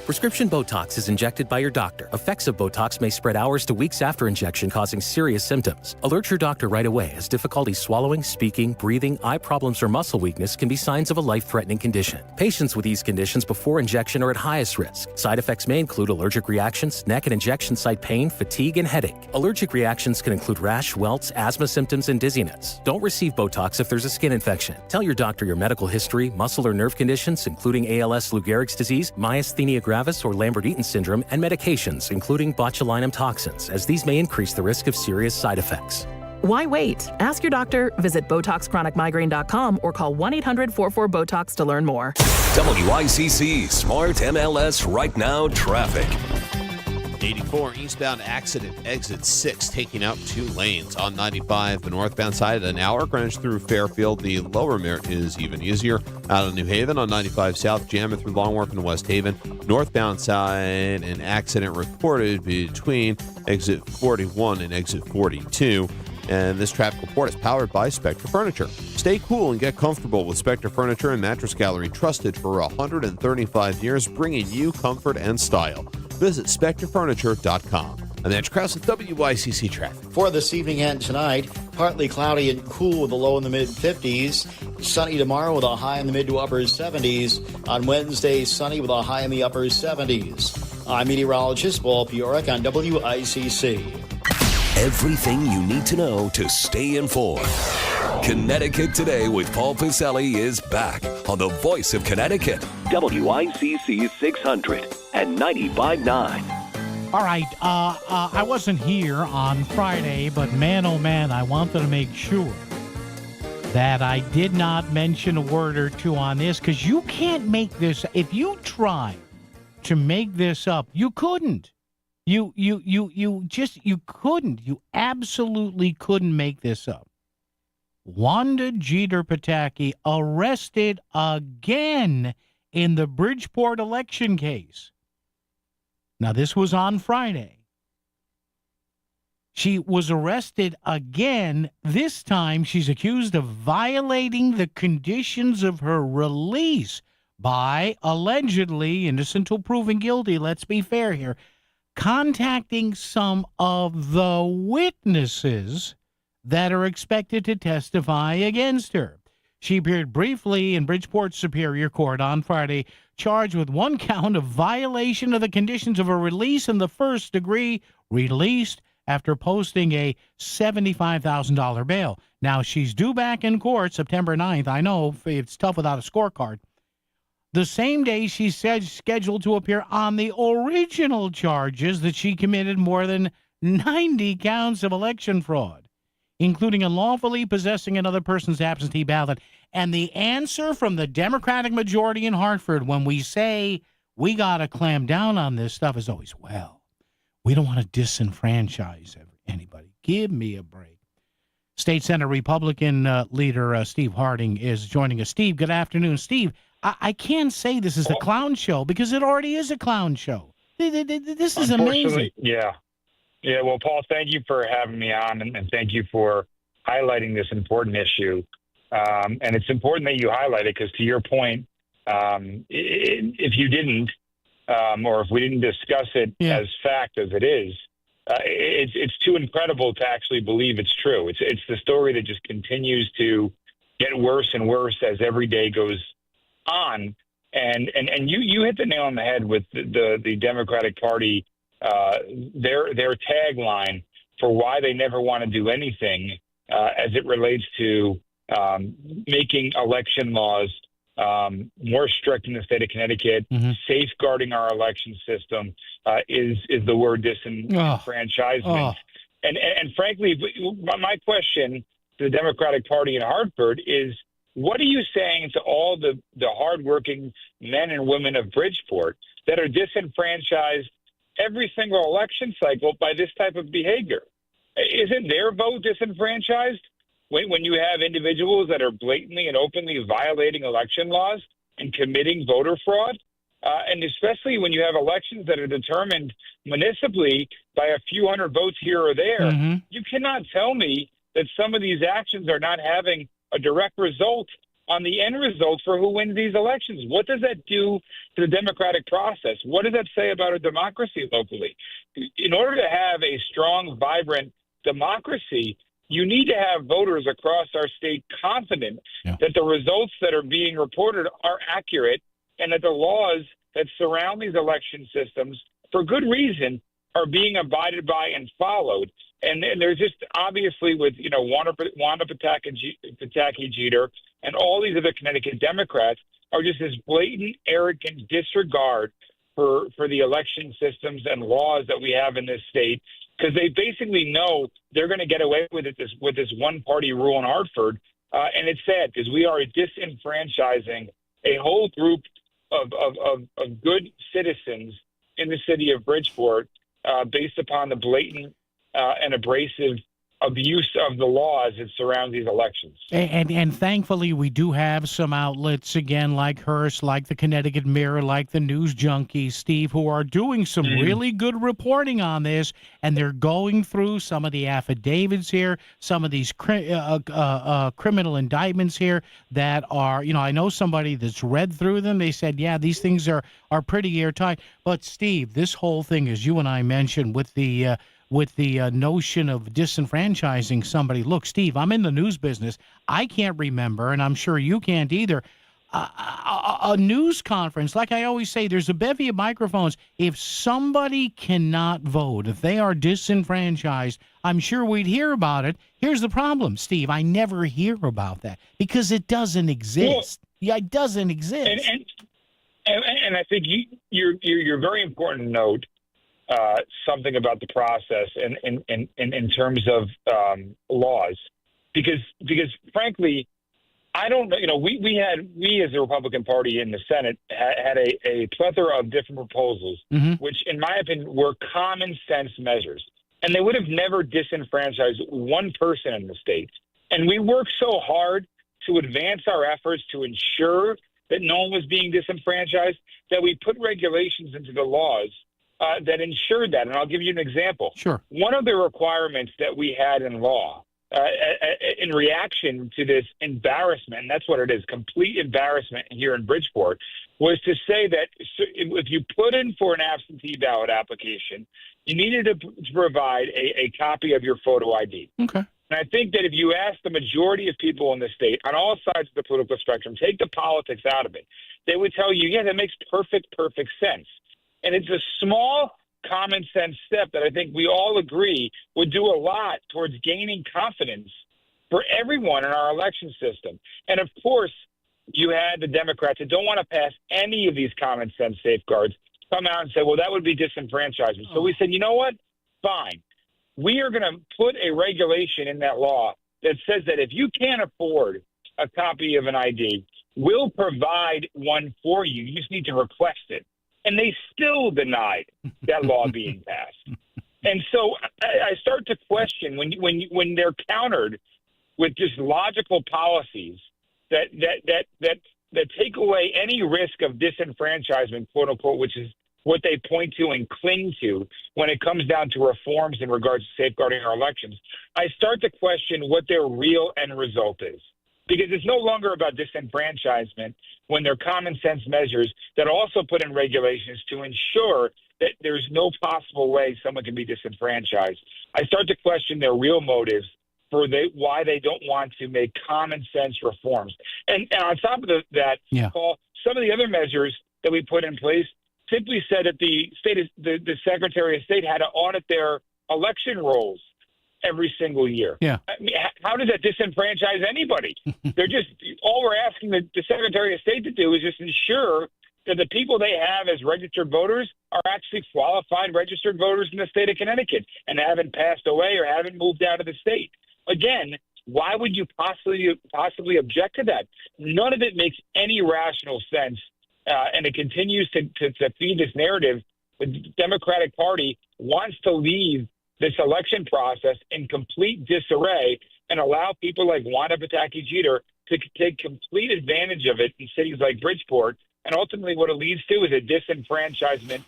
S8: Prescription Botox is injected by your doctor. Effects of Botox may spread hours to weeks after injection, causing serious symptoms. Alert your doctor right away, as difficulty swallowing, speaking, breathing, eye problems, or muscle weakness can be signs of a life-threatening condition. Patients with these conditions before injection are at highest risk. Side effects may include allergic reactions, neck and injection site pain, fatigue, and headache. Allergic reactions can include rash, welts, asthma symptoms, and dizziness. Don't receive Botox if there's a skin infection. Tell your doctor your medical history, muscle or nerve conditions, including ALS, Lou Gehrig's disease, myasthenia gravis, or Lambert-Eaton syndrome, and medications, including botulinum toxins, as these may increase the risk of serious side effects.
S23: Why wait? Ask your doctor, visit BotoxChronicMigraine.com, or call 1-800-44-BOTOX to learn more.
S1: WICC Smart MLS Right Now traffic.
S3: 84 eastbound accident, exit 6, taking out 2 lanes. On 95, the northbound side, an hour Greenwich through Fairfield. The lower Merritt is even easier. Out of New Haven on 95 south, jamming through Long Wharf and West Haven. Northbound side, an accident reported between exit 41 and exit 42. And this traffic report is powered by Spectre Furniture. Stay cool and get comfortable with Spectre Furniture and Mattress Gallery, trusted for 135 years, bringing you comfort and style. Visit SpectreFurniture.com. And that's Krause with WICC traffic.
S9: For this evening and tonight, partly cloudy and cool with a low in the mid-50s. Sunny tomorrow with a high in the mid to upper 70s. On Wednesday, sunny with a high in the upper 70s. I'm meteorologist Paul Piorek on WICC.
S1: Everything you need to know to stay informed. Connecticut Today with Paul Pacelli is back on the Voice of Connecticut, WICC 600 and 95.9.
S10: All right, I wasn't here on Friday, but man, oh man, I wanted to make sure that I did not mention a word or two on this, because you can't make this. If you try to make this up, you couldn't. You couldn't. You absolutely couldn't make this up. Wanda Jeter Pataki arrested again in the Bridgeport election case. Now, this was on Friday. She was arrested again. This time, she's accused of violating the conditions of her release by, allegedly, innocent till proven guilty, let's be fair here, contacting some of the witnesses that are expected to testify against her. She appeared briefly in Bridgeport Superior Court on Friday, charged with 1 count of violation of the conditions of her release in the first degree, released after posting a $75,000 bail. Now, she's due back in court September 9th. I know it's tough without a scorecard. The same day she said scheduled to appear on the original charges that she committed more than 90 counts of election fraud, including unlawfully possessing another person's absentee ballot. And the answer from the Democratic majority in Hartford when we say we got to clamp down on this stuff is always, well, we don't want to disenfranchise anybody. Give me a break. State Senate Republican leader Steve Harding is joining us. Steve, good afternoon. Steve, I can't say this is a clown show because it already is a clown show. This is amazing.
S14: Yeah. Yeah, well, Paul, thank you for having me on, and thank you for highlighting this important issue. And it's important that you highlight it because, to your point, if you didn't, or if we didn't discuss it as fact as it is, it's too incredible to actually believe it's true. It's the story that just continues to get worse and worse as every day goes on. And you hit the nail on the head with the Democratic Party. Their tagline for why they never want to do anything as it relates to making election laws more strict in the state of Connecticut, safeguarding our election system is the word disenfranchisement. And frankly, my question to the Democratic Party in Hartford is, what are you saying to all the hardworking men and women of Bridgeport that are disenfranchised every single election cycle by this type of behavior? Isn't their vote disenfranchised when you have individuals that are blatantly and openly violating election laws and committing voter fraud? And especially when you have elections that are determined municipally by a few hundred votes here or there, you cannot tell me that some of these actions are not having a direct result on the end results for who wins these elections. What does that do to the democratic process? What does that say about a democracy locally? In order to have a strong, vibrant democracy, you need to have voters across our state confident that the results that are being reported are accurate and that the laws that surround these election systems, for good reason, are being abided by and followed. And there's just obviously with, Wanda Pataki Jeter and all these other Connecticut Democrats are just this blatant, arrogant disregard for the election systems and laws that we have in this state, because they basically know they're going to get away with it with this one-party rule in Hartford. And it's sad because we are disenfranchising a whole group of good citizens in the city of Bridgeport based upon the blatant and abrasive abuse of the laws that surround these elections.
S10: And thankfully, we do have some outlets, again, like Hearst, like the Connecticut Mirror, like the News Junkies, Steve, who are doing some really good reporting on this, and they're going through some of the affidavits here, some of these criminal indictments here that are, I know somebody that's read through them. They said, yeah, these things are pretty airtight. But, Steve, this whole thing, as you and I mentioned, with the notion of disenfranchising somebody. Look, Steve, I'm in the news business. I can't remember, and I'm sure you can't either, a news conference. Like I always say, there's a bevy of microphones. If somebody cannot vote, if they are disenfranchised, I'm sure we'd hear about it. Here's the problem, Steve. I never hear about that because it doesn't exist. It doesn't exist.
S14: And I think you're very important to note something about the process and in terms of laws, because frankly, I don't know. We as a Republican Party in the Senate had a plethora of different proposals, which, in my opinion, were common sense measures, and they would have never disenfranchised one person in the state. And we worked so hard to advance our efforts to ensure that no one was being disenfranchised that we put regulations into the laws that ensured that. And I'll give you an example.
S10: Sure.
S14: One of the requirements that we had in law in reaction to this embarrassment, and that's what it is, complete embarrassment here in Bridgeport, was to say that if you put in for an absentee ballot application, you needed to provide a copy of your photo ID.
S10: Okay.
S14: And I think that if you ask the majority of people in the state on all sides of the political spectrum, take the politics out of it, they would tell you, yeah, that makes perfect sense. And it's a small common sense step that I think we all agree would do a lot towards gaining confidence for everyone in our election system. And of course, you had the Democrats that don't want to pass any of these common sense safeguards come out and say, well, that would be disenfranchisement. So we said, you know what? Fine. We are going to put a regulation in that law that says that if you can't afford a copy of an ID, we'll provide one for you. You just need to request it. And they still denied that law being passed. And so I start to question when they're countered with just logical policies that take away any risk of disenfranchisement, quote unquote, which is what they point to and cling to when it comes down to reforms in regards to safeguarding our elections. I start to question what their real end result is, because it's no longer about disenfranchisement when they're common sense measures that also put in regulations to ensure that there's no possible way someone can be disenfranchised. I start to question their real motives for why they don't want to make common sense reforms. And on top of that, Paul, some of the other measures that we put in place simply said that the Secretary of State had to audit their election rolls every single year.
S10: Yeah.
S14: I mean, how does that disenfranchise anybody? They're just, all we're asking the Secretary of State to do is just ensure that the people they have as registered voters are actually qualified registered voters in the state of Connecticut and haven't passed away or haven't moved out of the state. Again, why would you possibly object to that? None of it makes any rational sense, and it continues to feed this narrative. The Democratic Party wants to leave this election process in complete disarray and allow people like Wanda Pataki Jeter to take complete advantage of it in cities like Bridgeport. And ultimately what it leads to is a disenfranchisement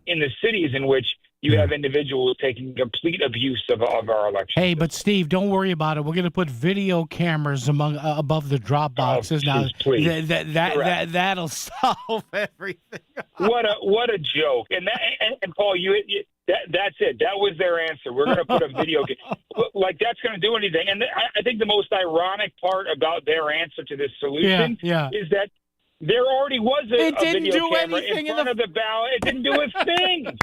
S14: in the cities in which you have individuals taking complete abuse of our election.
S10: Hey, but Steve, don't worry about it. We're going to put video cameras above the drop boxes now.
S14: Please.
S10: That'll solve everything.
S14: What a joke! And Paul, that's it. That was their answer. We're going to put a video like that's going to do anything. And I think the most ironic part about their answer to this solution is that there already was a video camera in front of the ballot. It didn't do a thing.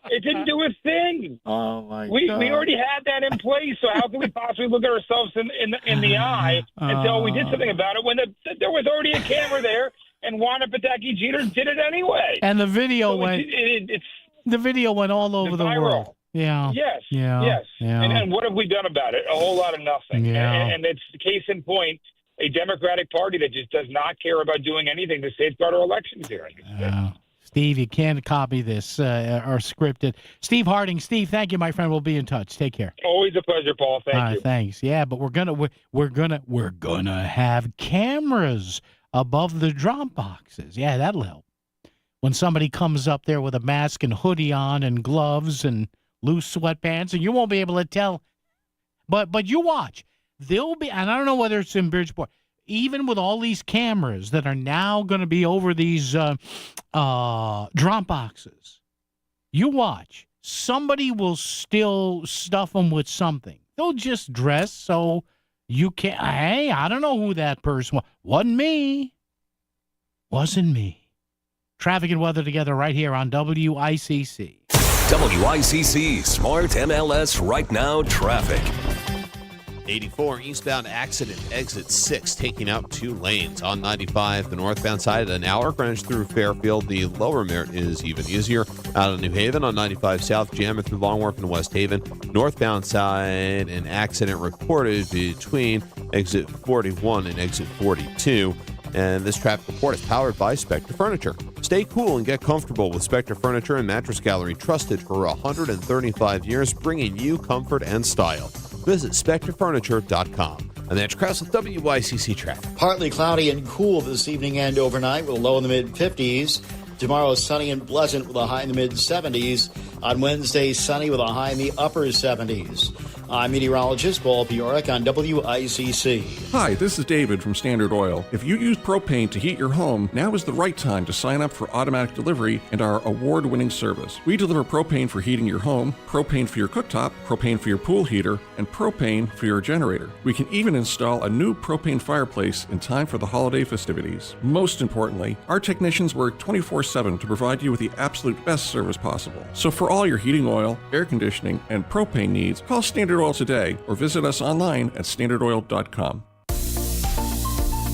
S14: It didn't do a thing.
S10: Oh my
S14: God! We already had that in place. So how can we possibly look at ourselves in the eye and say, we did something about it when there was already a camera there and Wanda Pataki Jeter did it anyway?
S10: And the video
S14: it's
S10: the video went all over the world. Yeah.
S14: Yes.
S10: Yeah.
S14: Yes.
S10: Yeah.
S14: And what have we done about it? A whole lot of nothing.
S10: Yeah.
S14: And it's the case in point. A Democratic Party that just does not care about doing anything to safeguard our elections here.
S10: Steve, you can't copy this or script it. Steve Harding, thank you, my friend. We'll be in touch. Take care.
S14: Always a pleasure, Paul. Thank you.
S10: Thanks. Yeah, but we're gonna have cameras above the drop boxes. Yeah, that'll help. When somebody comes up there with a mask and hoodie on and gloves and loose sweatpants, and you won't be able to tell. But you watch. There'll be, and I don't know whether it's in Bridgeport, even with all these cameras that are now going to be over these drop boxes, you watch. Somebody will still stuff them with something. They'll just dress so you can't. Hey, I don't know who that person was. Wasn't me. Wasn't me. Traffic and weather together right here on WICC.
S1: WICC Smart MLS Right Now Traffic.
S3: 84 eastbound accident, exit 6, taking out 2 lanes. On 95, the northbound side, an hour Greenwich through Fairfield. The lower Merritt is even easier. Out of New Haven on 95 south, jamming through Long Wharf and West Haven. Northbound side, an accident reported between exit 41 and exit 42. And this traffic report is powered by Spectre Furniture. Stay cool and get comfortable with Spectre Furniture and Mattress Gallery, trusted for 135 years, bringing you comfort and style. Visit SpectreFurniture.com. And that's Krause with WICC traffic.
S9: Partly cloudy and cool this evening and overnight with a low in the mid-50s. Tomorrow, sunny and pleasant with a high in the mid-70s. On Wednesday, sunny with a high in the upper 70s. I'm meteorologist Paul Piorek on WICC.
S6: Hi, this is David from Standard Oil. If you use propane to heat your home, now is the right time to sign up for automatic delivery and our award-winning service. We deliver propane for heating your home, propane for your cooktop, propane for your pool heater, and propane for your generator. We can even install a new propane fireplace in time for the holiday festivities. Most importantly, our technicians work 24/7 to provide you with the absolute best service possible. So for all your heating oil, air conditioning, and propane needs, call Standard Oil today or visit us online at standardoil.com.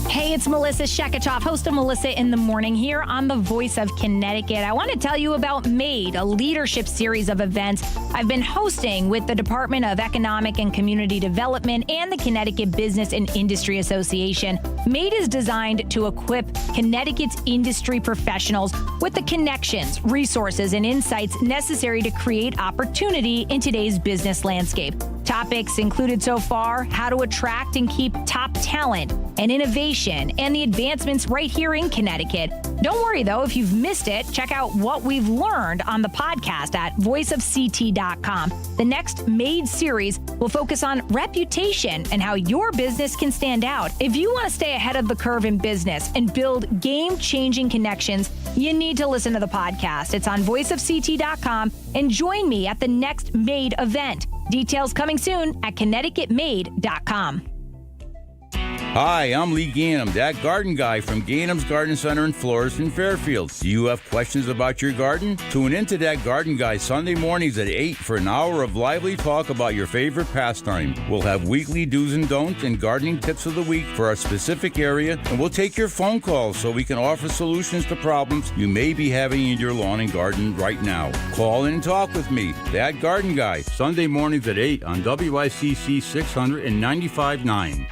S15: Hey, it's Melissa Sheketoff, host of Melissa in the Morning here on the Voice of Connecticut. I want to tell you about MADE, a leadership series of events I've been hosting with the Department of Economic and Community Development and the Connecticut Business and Industry Association. MADE is designed to equip Connecticut's industry professionals with the connections, resources, and insights necessary to create opportunity in today's business landscape. Topics included so far: how to attract and keep top talent, and innovation, and the advancements right here in Connecticut. Don't worry, though, if you've missed it, check out what we've learned on the podcast at voiceofct.com. The next MADE series will focus on reputation and how your business can stand out. If you want to stay ahead of the curve in business and build game-changing connections, you need to listen to the podcast. It's on voiceofct.com, and join me at the next MADE event. Details coming soon at ConnecticutMade.com.
S16: Hi, I'm Lee Gainham, that garden guy from Gainham's Garden Center and Florist in Fairfield. Do you have questions about your garden? Tune into That Garden Guy Sunday mornings at 8 for an hour of lively talk about your favorite pastime. We'll have weekly do's and don'ts and gardening tips of the week for our specific area, and we'll take your phone calls so we can offer solutions to problems you may be having in your lawn and garden right now. Call in and talk with me, That Garden Guy, Sunday mornings at 8 on WICC 600 and 95.9.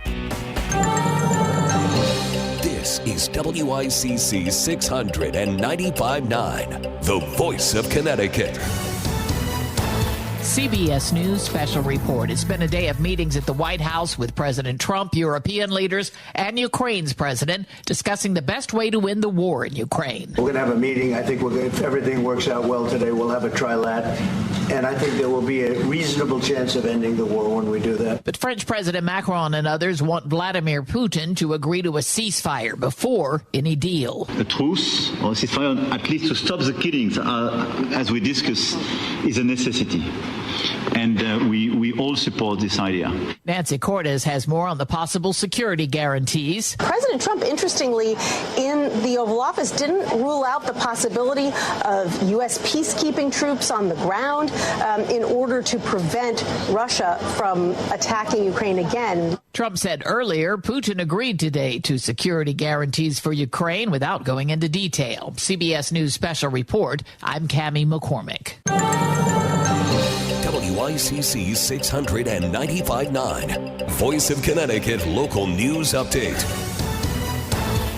S1: This is WICC 695.9, the voice of Connecticut.
S4: CBS News special report. It's been a day of meetings at the White House with President Trump, European leaders, and Ukraine's president discussing the best way to win the war in Ukraine.
S17: We're going to have a meeting. I think if everything works out well today, we'll have a trilat. And I think there will be a reasonable chance of ending the war when we do that.
S4: But French President Macron and others want Vladimir Putin to agree to a ceasefire before any deal.
S18: A truce or a ceasefire, at least to stop the killings, as we discussed, is a necessity. And we all support this idea.
S4: Nancy Cortez has more on the possible security guarantees.
S19: President Trump, interestingly, in the Oval Office, didn't rule out the possibility of U.S. peacekeeping troops on the ground in order to prevent Russia from attacking Ukraine again.
S4: Trump said earlier Putin agreed today to security guarantees for Ukraine without going into detail. CBS News special report. I'm Cammie McCormick.
S1: WICC 695.9, Voice of Connecticut Local News Update.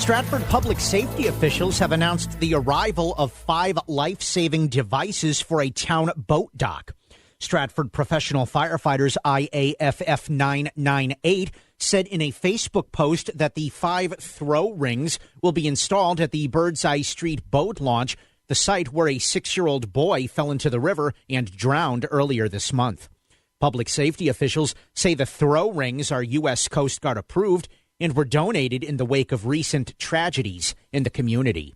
S11: Stratford public safety officials have announced the arrival of 5 life-saving devices for a town boat dock. Stratford Professional Firefighters IAFF 998 said in a Facebook post that the 5 throw rings will be installed at the Birdseye Street boat launch, the site where a 6-year-old boy fell into the river and drowned earlier this month. Public safety officials say the throw rings are U.S. Coast Guard approved and were donated in the wake of recent tragedies in the community.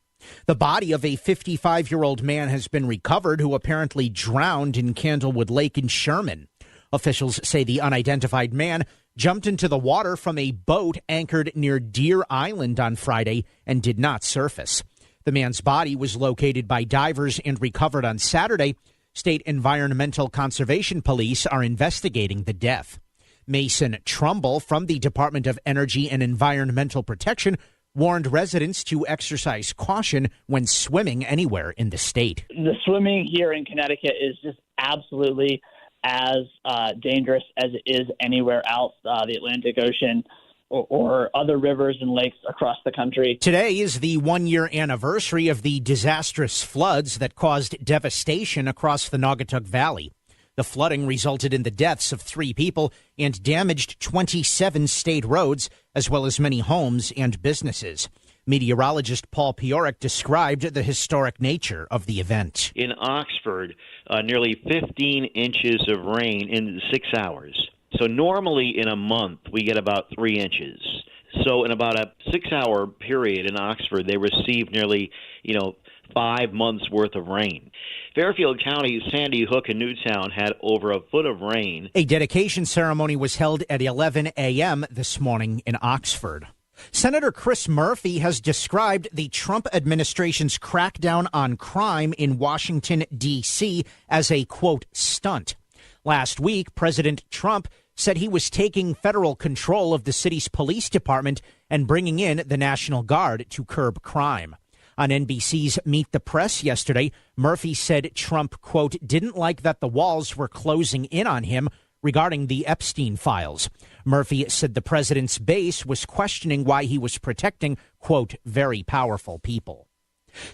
S11: The body of a 55-year-old man has been recovered who apparently drowned in Candlewood Lake in Sherman. Officials say the unidentified man jumped into the water from a boat anchored near Deer Island on Friday and did not surface. The man's body was located by divers and recovered on Saturday. State Environmental Conservation Police are investigating the death. Mason Trumbull from the Department of Energy and Environmental Protection warned residents to exercise caution when swimming anywhere in the state.
S25: The swimming here in Connecticut is just absolutely as dangerous as it is anywhere else, the Atlantic Ocean or other rivers and lakes across the country.
S11: Today is the 1-year anniversary of the disastrous floods that caused devastation across the Naugatuck Valley. The flooding resulted in the deaths of 3 people and damaged 27 state roads, as well as many homes and businesses. Meteorologist Paul Piorek described the historic nature of the event.
S26: In Oxford, nearly 15 inches of rain in 6 hours. So normally in a month, we get about 3 inches. So in about a 6-hour period in Oxford, they received nearly, 5 months worth of rain. Fairfield County, Sandy Hook, and Newtown had over a foot of rain.
S11: A dedication ceremony was held at 11 a.m. this morning in Oxford. Senator Chris Murphy has described the Trump administration's crackdown on crime in Washington, D.C. as a, quote, stunt. Last week, President Trump said he was taking federal control of the city's police department and bringing in the National Guard to curb crime. On NBC's Meet the Press yesterday, Murphy said Trump, quote, didn't like that the walls were closing in on him regarding the Epstein files. Murphy said the president's base was questioning why he was protecting, quote, very powerful people.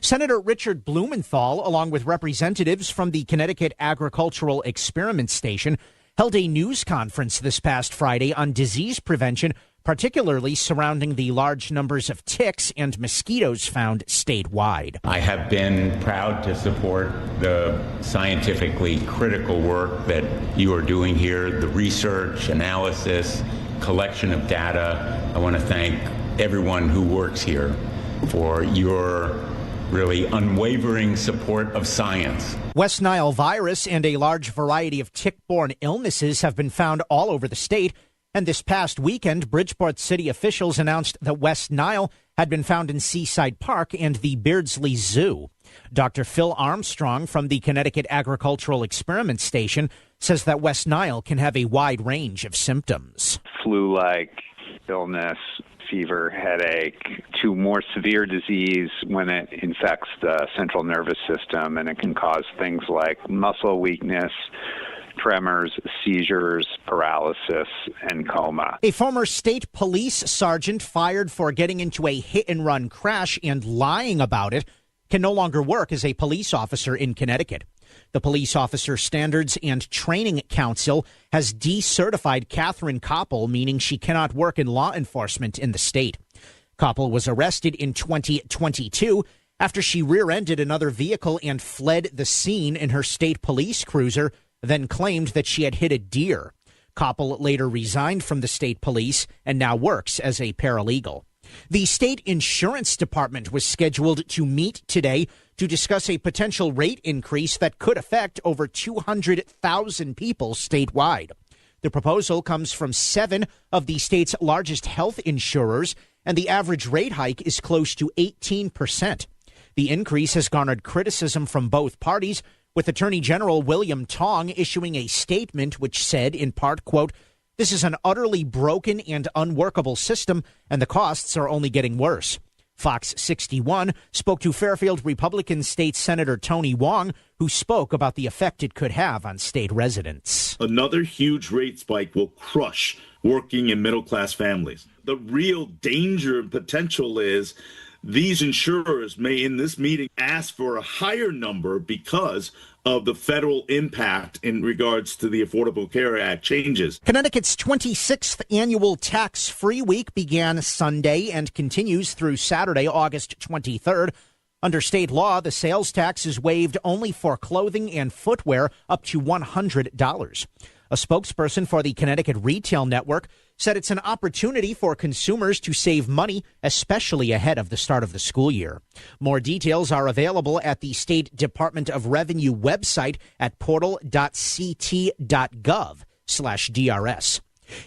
S11: Senator Richard Blumenthal, along with representatives from the Connecticut Agricultural Experiment Station, held a news conference this past Friday on disease prevention, particularly surrounding the large numbers of ticks and mosquitoes found statewide.
S27: I have been proud to support the scientifically critical work that you are doing here, the research, analysis, collection of data. I want to thank everyone who works here for your really unwavering support of science.
S11: West Nile virus and a large variety of tick-borne illnesses have been found all over the state. And this past weekend, Bridgeport city officials announced that West Nile had been found in Seaside Park and the Beardsley Zoo. Dr. Phil Armstrong from the Connecticut Agricultural Experiment Station says that West Nile can have a wide range of symptoms.
S28: Flu-like illness, fever, headache, to more severe disease when it infects the central nervous system, and it can cause things like muscle weakness, tremors, seizures, paralysis, and coma.
S11: A former state police sergeant fired for getting into a hit-and-run crash and lying about it can no longer work as a police officer in Connecticut. The Police Officer Standards and Training Council has decertified Catherine Koppel, meaning she cannot work in law enforcement in the state. Koppel was arrested in 2022 after she rear-ended another vehicle and fled the scene in her state police cruiser, then claimed that she had hit a deer. Koppel later resigned from the state police and now works as a paralegal. The state insurance department was scheduled to meet today to discuss a potential rate increase that could affect over 200,000 people statewide. The proposal comes from 7 of the state's largest health insurers, and the average rate hike is close to 18%. The increase has garnered criticism from both parties, with Attorney General William Tong issuing a statement which said, in part, quote, "This is an utterly broken and unworkable system, and the costs are only getting worse." Fox 61 spoke to Fairfield Republican State Senator Tony Wong, who spoke about the effect it could have on state residents.
S2: Another huge rate spike will crush working and middle-class families. The real danger and potential is these insurers may, in this meeting, ask for a higher number because of the federal impact in regards to the Affordable Care Act changes.
S11: Connecticut's 26th annual tax-free week began Sunday and continues through Saturday, August 23rd. Under state law, the sales tax is waived only for clothing and footwear up to $100. A spokesperson for the Connecticut Retail Network said it's an opportunity for consumers to save money, especially ahead of the start of the school year. More details are available at the State Department of Revenue website at portal.ct.gov/DRS.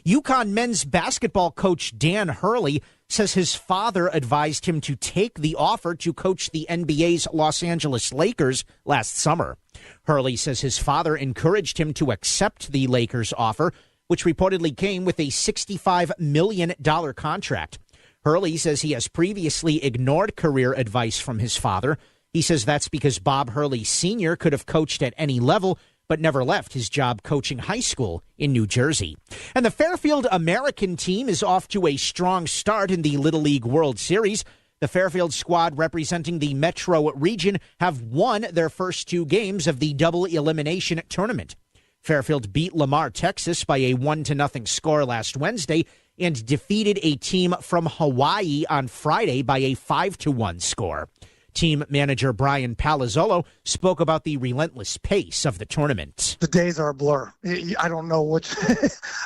S11: UConn men's basketball coach Dan Hurley says his father advised him to take the offer to coach the NBA's Los Angeles Lakers last summer. Hurley says his father encouraged him to accept the Lakers offer, which reportedly came with a $65 million contract. Hurley says he has previously ignored career advice from his father. He says that's because Bob Hurley Sr. could have coached at any level, but never left his job coaching high school in New Jersey. And the Fairfield American team is off to a strong start in the Little League World Series. The Fairfield squad representing the Metro region have won their first 2 games of the double elimination tournament. Fairfield beat Lamar, Texas by a 1-0 score last Wednesday and defeated a team from Hawaii on Friday by a 5-1 score. Team manager Brian Palazzolo spoke about the relentless pace of the tournament.
S5: The days are a blur. I don't know which.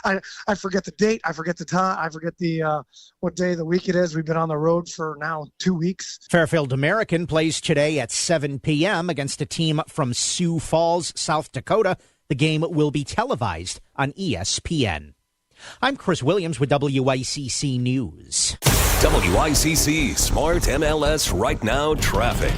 S5: I forget the date. I forget the time. I forget the what day of the week it is. We've been on the road for now 2 weeks.
S11: Fairfield American plays today at 7 p.m. against a team from Sioux Falls, South Dakota. The game will be televised on ESPN. I'm Chris Williams with WICC News.
S1: WICC Smart MLS Right Now traffic.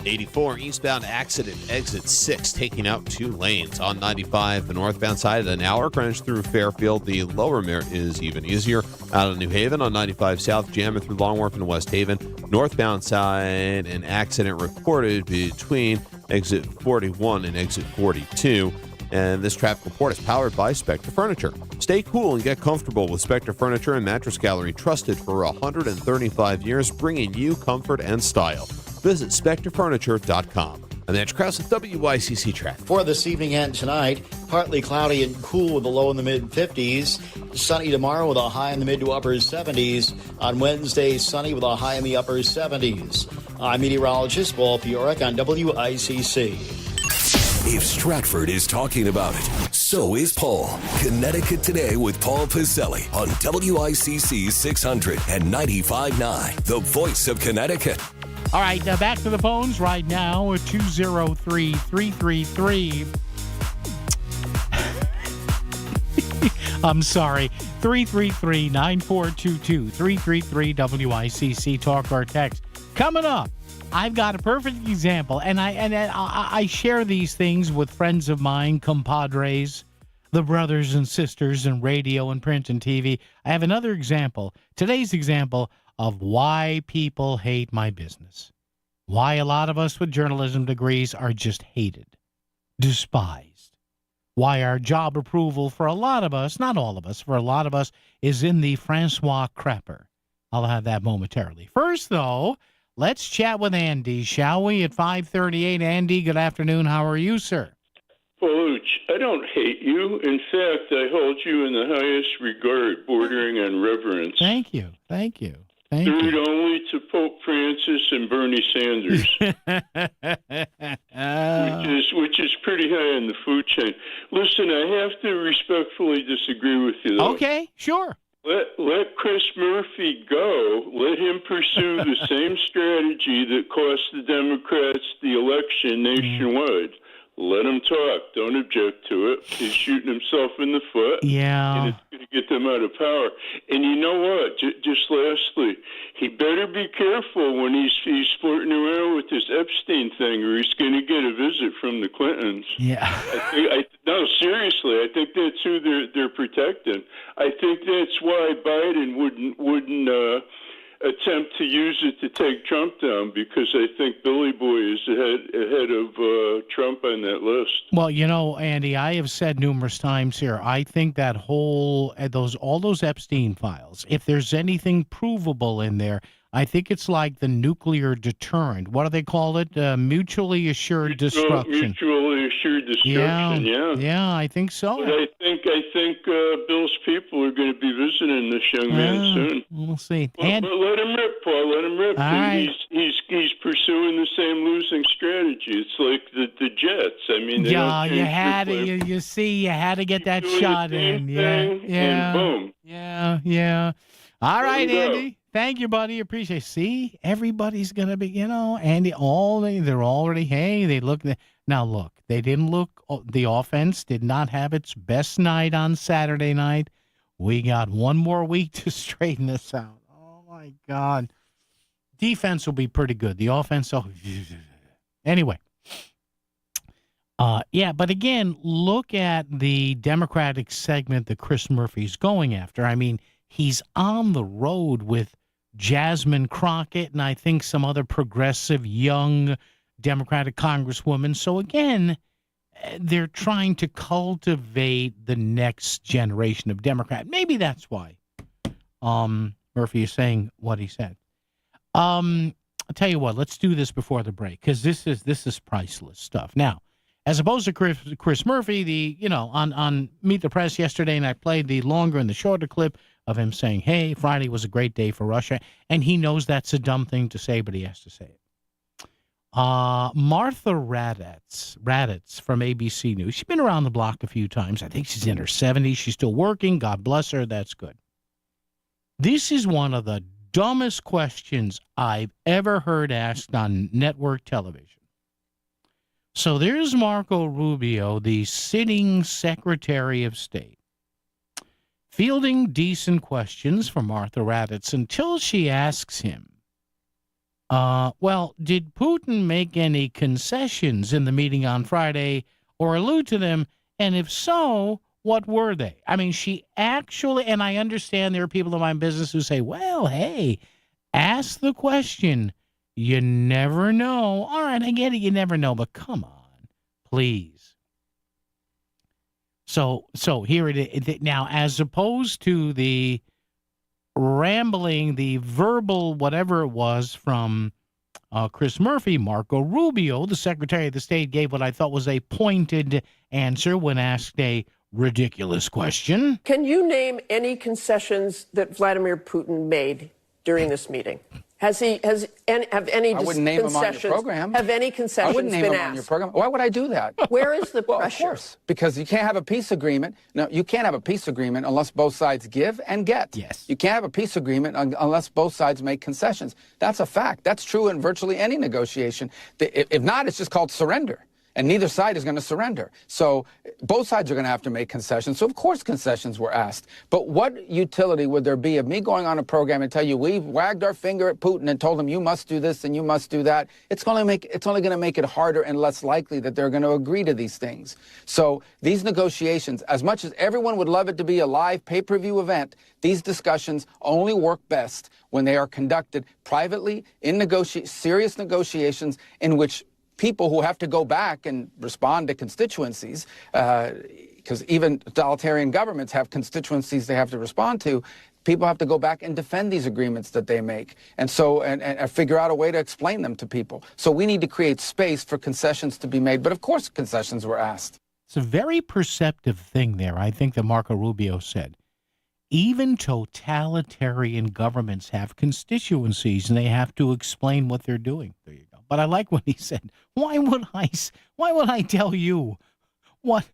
S3: 84 eastbound accident, exit 6, taking out 2 lanes. On 95, the northbound side, an hour crunch through Fairfield. The lower Merritt is even easier. Out of New Haven on 95 south, jamming through Long Wharf and West Haven. Northbound side, an accident reported between exit 41 and exit 42. And this traffic report is powered by Spectre Furniture. Stay cool and get comfortable with Spectre Furniture and Mattress Gallery, trusted for 135 years, bringing you comfort and style. Visit SpectreFurniture.com. I'm Andrew Krause with WICC Traffic.
S9: For this evening and tonight, partly cloudy and cool with a low in the mid-50s. Sunny tomorrow with a high in the mid to upper 70s. On Wednesday, sunny with a high in the upper 70s. I'm meteorologist Paul Piorek on WICC.
S1: If Stratford is talking about it, so is Paul. Connecticut Today with Paul Piselli on WICC 600 and 95.9, the voice of Connecticut.
S10: All right, back to the phones right now at 203-333. I'm sorry, 333-9422, 333-WICC, talk or text. Coming up, I've got a perfect example, and I share these things with friends of mine, compadres, the brothers and sisters in radio and print and TV. I have another example, today's example of why people hate my business. Why a lot of us with journalism degrees are just hated, despised. Why our job approval for a lot of us, not all of us, for a lot of us, is in the Francois crapper. I'll have that momentarily. First, though, Let's chat with Andy, shall we, at 5:38. Andy, good afternoon. How are you, sir?
S7: Paluch, I don't hate you. In fact, I hold you in the highest regard, bordering on reverence.
S10: Thank you.
S7: Third only to Pope Francis and Bernie Sanders, which is pretty high on the food chain. Listen, I have to respectfully disagree with you, though.
S10: Okay, sure.
S7: Let Chris Murphy go. Let him pursue the same strategy that cost the Democrats the election nationwide. Let him talk. Don't object to it. He's shooting himself in the foot.
S10: Yeah.
S7: And it's going to get them out of power. And you know what? Just lastly, he better be careful when he's flirting around with this Epstein thing, or he's going to get a visit from the Clintons.
S10: Yeah.
S7: No, seriously, I think that's who they're protecting. I think that's why Biden wouldn't attempt to use it to take Trump down, because I think Billy Boy is ahead of Trump on that list.
S10: Well, Andy, I have said numerous times here, I think that all those Epstein files, if there's anything provable in there, I think it's like the nuclear deterrent. What do they call it? Mutually assured destruction.
S7: Mutually assured destruction.
S10: Yeah, I think so.
S7: But I think Bill's people are going to be visiting this young man soon.
S10: We'll see.
S7: But let him rip, Paul. Let him rip.
S10: All right.
S7: He's pursuing the same losing strategy. It's like the Jets. I mean, they don't change
S10: you had
S7: their
S10: to.
S7: play.
S10: You see, you had to get that
S7: Doing
S10: shot
S7: the same
S10: in.
S7: thing, and boom.
S10: Yeah. All right, Andy. Thank you, buddy. Appreciate it. See, everybody's going to be, Andy, they're already, they look. Now, look, they didn't look, the offense did not have its best night on Saturday night. We got one more week to straighten this out. Oh, my God. Defense will be pretty good. The offense, anyway. But again, look at the Democratic segment that Chris Murphy's going after. I mean, he's on the road with Jasmine Crockett and I think some other progressive young Democratic congresswoman. So again, they're trying to cultivate the next generation of Democrat. Maybe that's why Murphy is saying what he said. I'll tell you what, let's do this before the break, because this is priceless stuff. Now, as opposed to Chris Murphy, on Meet the Press yesterday, and I played the longer and the shorter clip of him saying, hey, Friday was a great day for Russia. And he knows that's a dumb thing to say, but he has to say it. Martha Raddatz from ABC News. She's been around the block a few times. I think she's in her 70s. She's still working. God bless her. That's good. This is one of the dumbest questions I've ever heard asked on network television. So there's Marco Rubio, the sitting Secretary of State, fielding decent questions from Martha Raddatz until she asks him, did Putin make any concessions in the meeting on Friday or allude to them? And if so, what were they? I mean, she actually, and I understand there are people in my business who say, well, hey, ask the question. You never know. All right, I get it. You never know, but come on, please. So here it is. Now, as opposed to the rambling, the verbal, whatever it was from Chris Murphy, Marco Rubio, the Secretary of the State, gave what I thought was a pointed answer when asked a ridiculous question.
S8: Can you name any concessions that Vladimir Putin made during this meeting? Have any
S12: I wouldn't name him on your program.
S8: Have any concessions
S12: I wouldn't name
S8: been
S12: him
S8: asked?
S12: on your program. Why would I do that?
S8: Where is the pressure?
S12: Of course, because you can't have a peace agreement. No, you can't have a peace agreement unless both sides give and get.
S10: Yes.
S12: You can't have a peace agreement unless both sides make concessions. That's a fact. That's true in virtually any negotiation. If not, it's just called surrender. And neither side is going to surrender. So both sides are going to have to make concessions. So, of course, concessions were asked. But what utility would there be of me going on a program and tell you we've wagged our finger at Putin and told him you must do this and you must do that? It's only going to make it harder and less likely that they're going to agree to these things. So these negotiations, as much as everyone would love it to be a live pay-per-view event, these discussions only work best when they are conducted privately in serious negotiations in which people who have to go back and respond to constituencies, because even totalitarian governments have constituencies they have to respond to, people have to go back and defend these agreements that they make, and so and figure out a way to explain them to people. So we need to create space for concessions to be made. But of course, concessions were asked.
S10: It's a very perceptive thing there, I think, that Marco Rubio said. Even totalitarian governments have constituencies, and they have to explain what they're doing. There you go. But I like what he said. Why would I tell you what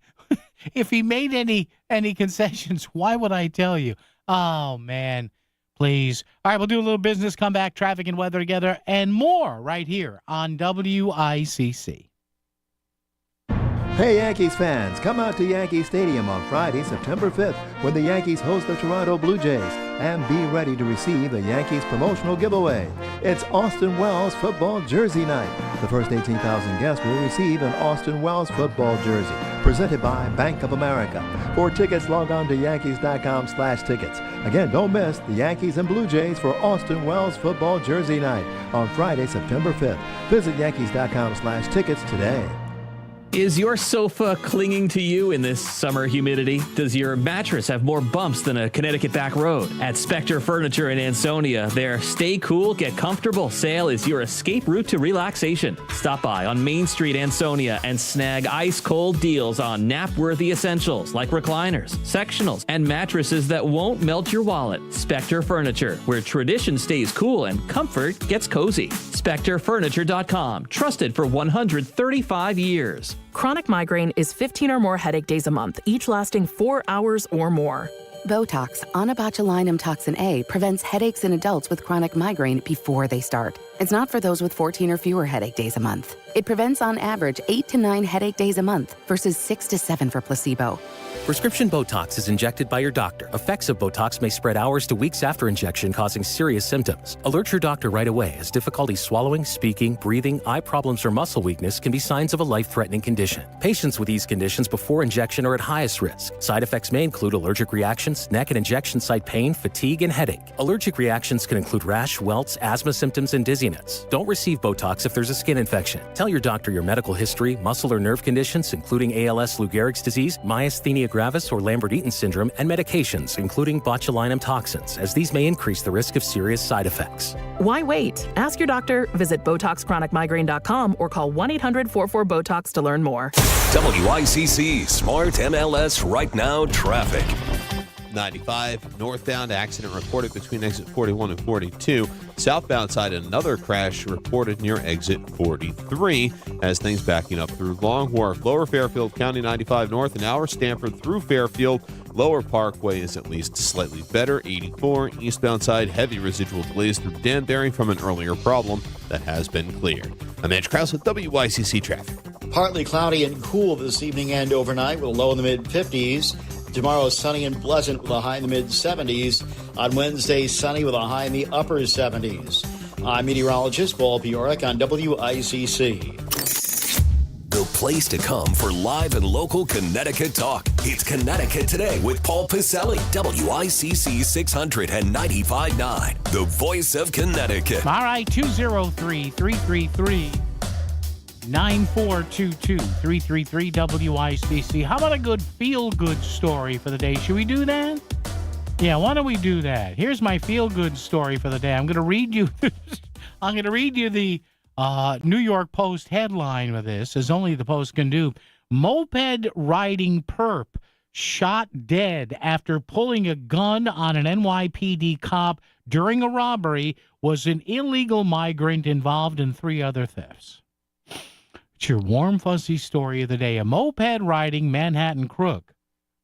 S10: if he made any concessions? Why would I tell you? Oh man, please. All right, we'll do a little business, come back, traffic and weather together, and more right here on WICC.
S6: Hey Yankees fans, come out to Yankee Stadium on Friday, September 5th, when the Yankees host the Toronto Blue Jays, and be ready to receive the Yankees promotional giveaway. It's Austin Wells football jersey night. The first 18,000 guests will receive an Austin Wells football jersey, presented by Bank of America. For tickets, log on to Yankees.com/tickets. Again, don't miss the Yankees and Blue Jays for Austin Wells football jersey night on Friday, September 5th. Visit Yankees.com/tickets today.
S13: Is your sofa clinging to you in this summer humidity? Does your mattress have more bumps than a Connecticut back road? At Spectre Furniture in Ansonia, their Stay Cool, Get Comfortable sale is your escape route to relaxation. Stop by on Main Street, Ansonia, and snag ice-cold deals on nap-worthy essentials like recliners, sectionals, and mattresses that won't melt your wallet. Spectre Furniture, where tradition stays cool and comfort gets cozy. SpectreFurniture.com, trusted for 135 years.
S14: Chronic migraine is 15 or more headache days a month, each lasting 4 hours or more.
S20: Botox, onabotulinum toxin A, prevents headaches in adults with chronic migraine before they start. It's not for those with 14 or fewer headache days a month. It prevents on average 8 to 9 headache days a month versus 6 to 7 for placebo.
S21: Prescription Botox is injected by your doctor. Effects of Botox may spread hours to weeks after injection, causing serious symptoms. Alert your doctor right away, as difficulty swallowing, speaking, breathing, eye problems, or muscle weakness can be signs of a life-threatening condition. Patients with these conditions before injection are at highest risk. Side effects may include allergic reactions, neck and injection site pain, fatigue, and headache. Allergic reactions can include rash, welts, asthma symptoms, and dizziness. Don't receive Botox if there's a skin infection. Tell your doctor your medical history, muscle or nerve conditions, including ALS, Lou Gehrig's disease, myasthenia gravis, or Lambert-Eaton syndrome, and medications, including botulinum toxins, as these may increase the risk of serious side effects.
S14: Why wait? Ask your doctor, visit BotoxChronicMigraine.com, or call 1-800-44-BOTOX to learn more.
S1: WICC Smart MLS Right Now traffic.
S3: 95 northbound accident reported between exit 41 and 42. Southbound side, another crash reported near exit 43 as things backing up through Long Wharf. Lower Fairfield County 95 north and Hour Stanford through Fairfield. Lower Parkway is at least slightly better. 84 eastbound side, heavy residual delays through Danbury from an earlier problem that has been cleared. I'm Edge Krause with WICC traffic.
S9: Partly cloudy and cool this evening and overnight with a low in the mid-50s. Tomorrow, sunny and pleasant with a high in the mid-70s. On Wednesday, sunny with a high in the upper 70s. I'm meteorologist Paul Bjork on WICC.
S1: The place to come for live and local Connecticut talk. It's Connecticut Today with Paul Piselli, WICC 695.9, the voice of Connecticut.
S10: All right, 203-333. 9422-333 WICC. How about a good feel-good story for the day? Should we do that? Yeah, why don't we do that? Here's my feel-good story for the day. I'm going to read you the New York Post headline with this, as only the Post can do. Moped riding perp shot dead after pulling a gun on an NYPD cop during a robbery was an illegal migrant involved in 3 other thefts. It's your warm, fuzzy story of the day. A moped-riding Manhattan crook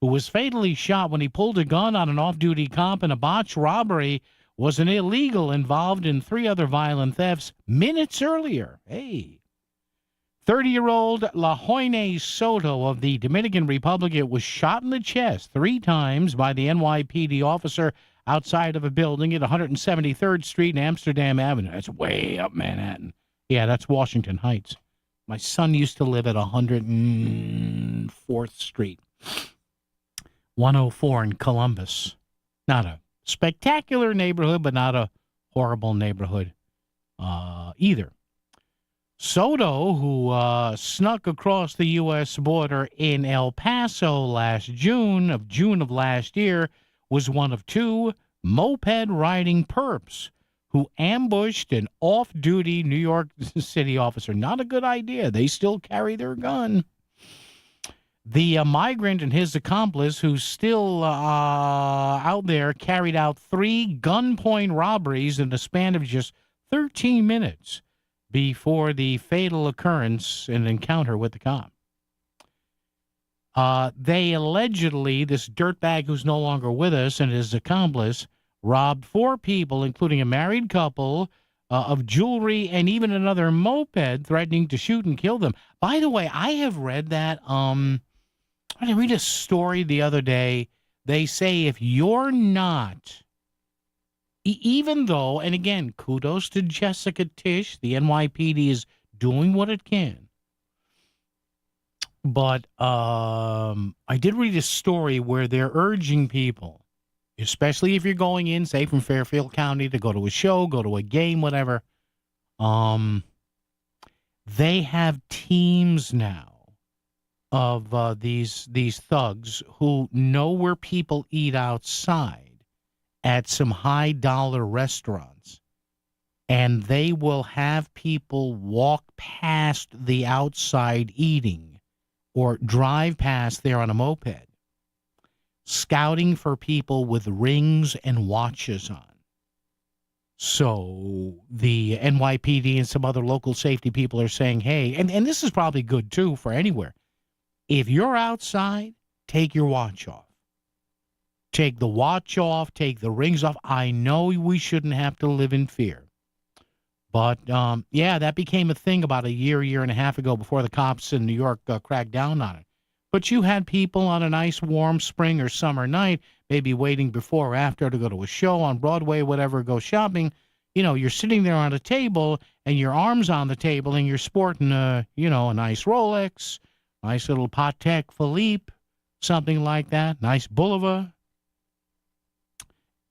S10: who was fatally shot when he pulled a gun on an off-duty cop in a botched robbery was an illegal involved in 3 other violent thefts minutes earlier. Hey. 30-year-old La Joine Soto of the Dominican Republic was shot in the chest 3 times by the NYPD officer outside of a building at 173rd Street and Amsterdam Avenue. That's way up Manhattan. Yeah, that's Washington Heights. My son used to live at 104th Street, 104 in Columbus. Not a spectacular neighborhood, but not a horrible neighborhood either. Soto, who snuck across the U.S. border in El Paso June of last year, was one of 2 moped-riding perps who ambushed an off-duty New York City officer. Not a good idea. They still carry their gun. The migrant and his accomplice, who's still out there, carried out 3 gunpoint robberies in the span of just 13 minutes before the fatal occurrence and encounter with the cop. They allegedly, this dirtbag who's no longer with us and his accomplice, robbed 4 people, including a married couple, of jewelry and even another moped, threatening to shoot and kill them. By the way, I have read that, I read a story the other day. They say if you're not, even though, and again, kudos to Jessica Tisch, the NYPD is doing what it can. But I did read a story where they're urging people, especially if you're going in, say, from Fairfield County to go to a show, go to a game, whatever. They have teams now of these thugs who know where people eat outside at some high-dollar restaurants, and they will have people walk past the outside eating or drive past there on a moped, scouting for people with rings and watches on. So the NYPD and some other local safety people are saying, hey, and this is probably good, too, for anywhere. If you're outside, take your watch off. Take the watch off, take the rings off. I know we shouldn't have to live in fear. But, yeah, that became a thing about a year and a half ago before the cops in New York cracked down on it. But you had people on a nice warm spring or summer night, maybe waiting before or after to go to a show on Broadway, whatever, go shopping. You know, you're sitting there on a table and your arm's on the table and you're sporting, a nice Rolex, nice little Patek Philippe, something like that, nice Boulevard.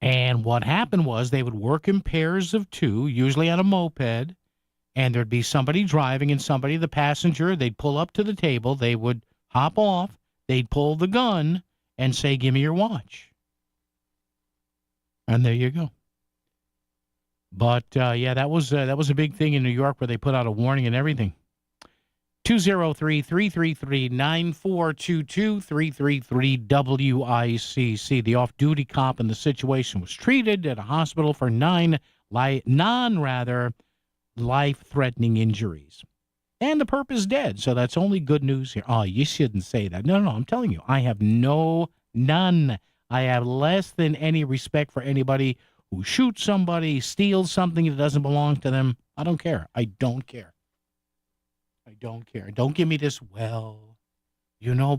S10: And what happened was they would work in pairs of 2, usually on a moped, and there'd be somebody driving and somebody, the passenger. They'd pull up to the table. They would hop off. They'd pull the gun and say, give me your watch. And there you go. But, yeah, that was a big thing in New York where they put out a warning and everything. 203-333-9422, 333-WICC. The off-duty cop in the situation was treated at a hospital for 9 life-threatening injuries. And the perp is dead, so that's only good news here. Oh, you shouldn't say that. No, I'm telling you, I have none. I have less than any respect for anybody who shoots somebody, steals something that doesn't belong to them. I don't care. I don't care. Don't give me this,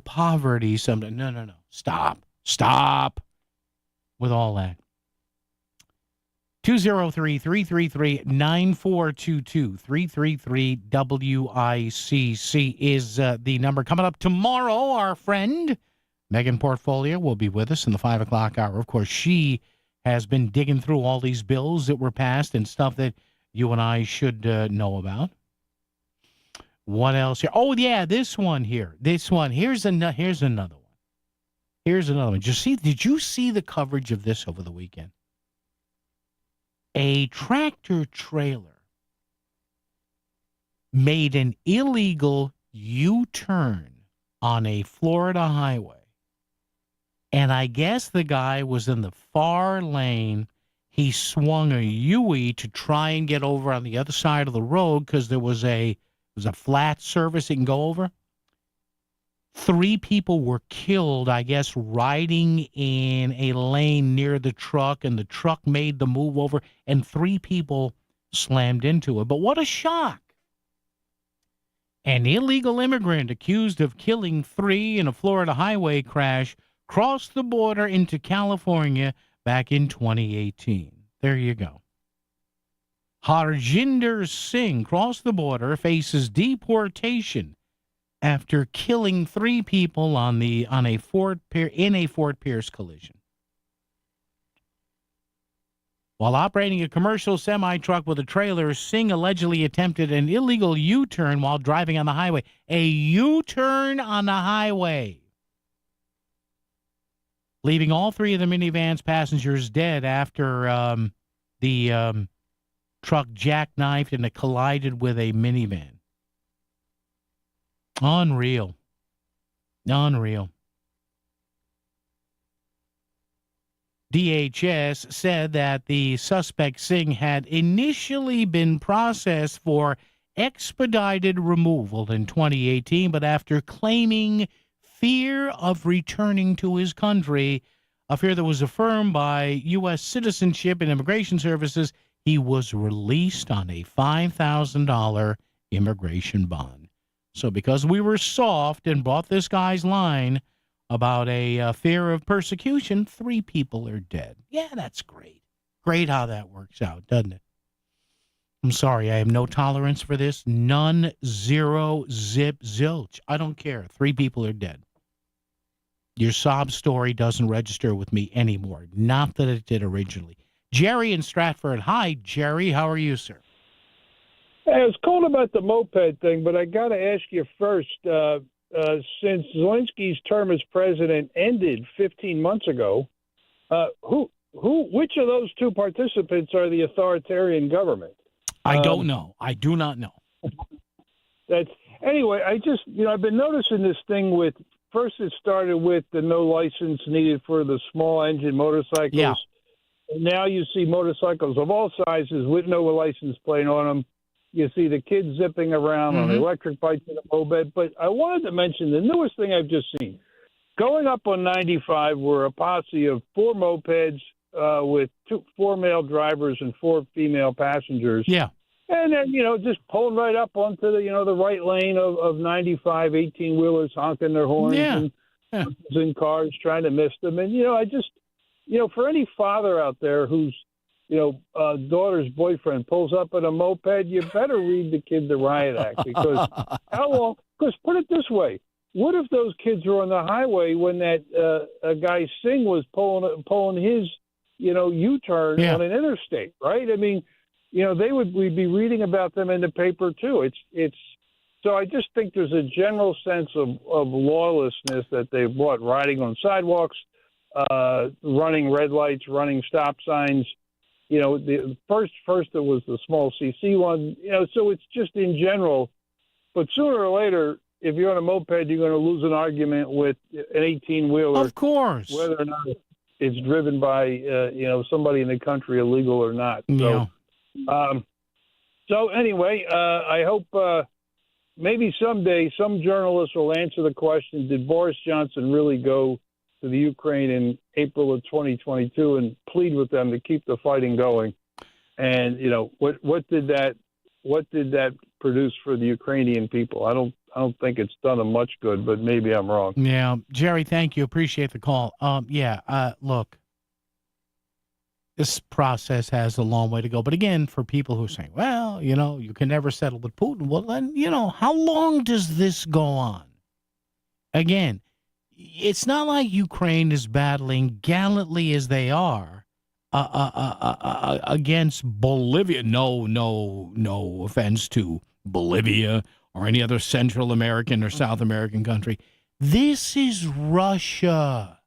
S10: poverty, something. No. Stop with all that. 203-333-9422, 333-WICC is the number. Coming up tomorrow, our friend Megan Portfolio will be with us in the 5 o'clock hour. Of course, she has been digging through all these bills that were passed and stuff that you and I should know about. What else here? Oh, yeah, this one here. Here's another one. Did you see the coverage of this over the weekend? A tractor trailer made an illegal U-turn on a Florida highway. And I guess the guy was in the far lane. He swung a U-turn to try and get over on the other side of the road because there was a flat surface he can go over. 3 people were killed, I guess, riding in a lane near the truck, and the truck made the move over, and 3 people slammed into it. But what a shock. An illegal immigrant accused of killing 3 in a Florida highway crash crossed the border into California back in 2018. There you go. Harjinder Singh crossed the border, faces deportation after killing 3 people in a Fort Pierce collision. While operating a commercial semi-truck with a trailer, Singh allegedly attempted an illegal U-turn while driving on the highway. A U-turn on the highway. leaving all three of the minivan's passengers dead after the truck jackknifed and it collided with a minivan. Unreal. DHS said that the suspect Singh had initially been processed for expedited removal in 2018, but after claiming fear of returning to his country, a fear that was affirmed by U.S. Citizenship and Immigration Services, he was released on a $5,000 immigration bond. So because we were soft and bought this guy's line about a fear of persecution, 3 people are dead. Yeah, that's great. Great how that works out, doesn't it? I'm sorry, I have no tolerance for this. None, zero, zip, zilch. I don't care. 3 people are dead. Your sob story doesn't register with me anymore. Not that it did originally. Jerry in Stratford. Hi, Jerry. How are you, sir?
S15: I was calling about the moped thing, but I got to ask you first. Since Zelensky's term as president ended 15 months ago, which of those 2 participants are the authoritarian government?
S10: I don't know. I do not know.
S15: Anyway. I just I've been noticing this thing with. First, it started with the no license needed for the small engine motorcycles.
S10: Yeah.
S15: And now you see motorcycles of all sizes with no license plate on them. You see the kids zipping around on electric bikes and a moped. But I wanted to mention the newest thing I've just seen. Going up on 95 were a posse of 4 mopeds with 4 male drivers and 4 female passengers.
S10: Yeah.
S15: And then, just pulling right up onto the right lane of 95, 18-wheelers honking their horns and cars trying to miss them. And, I just, for any father out there whose, daughter's boyfriend pulls up in a moped, you better read the kid the riot act because how long? Because put it this way, what if those kids were on the highway when that guy Singh was pulling his, U-turn on an interstate, right? I mean, we'd be reading about them in the paper too. So I just think there's a general sense of lawlessness that they've brought, riding on sidewalks, running red lights, running stop signs. The first it was the small CC one. So it's just in general. But sooner or later, if you're on a moped, you're going to lose an argument with an 18-wheeler.
S10: Of course.
S15: Whether or not it's driven by somebody in the country, illegal or not.
S10: Yeah.
S15: So anyway, I hope maybe someday some journalist will answer the question, did Boris Johnson really go to the Ukraine in April of 2022 and plead with them to keep the fighting going? And, what did that produce for the Ukrainian people? I don't think it's done them much good, but maybe I'm wrong.
S10: Yeah. Jerry, thank you. Appreciate the call. Look. This process has a long way to go. But again, for people who are saying, well, you can never settle with Putin. Well, then, how long does this go on? Again, it's not like Ukraine is battling gallantly as they are against Bolivia. No offense to Bolivia or any other Central American or South American country. This is Russia.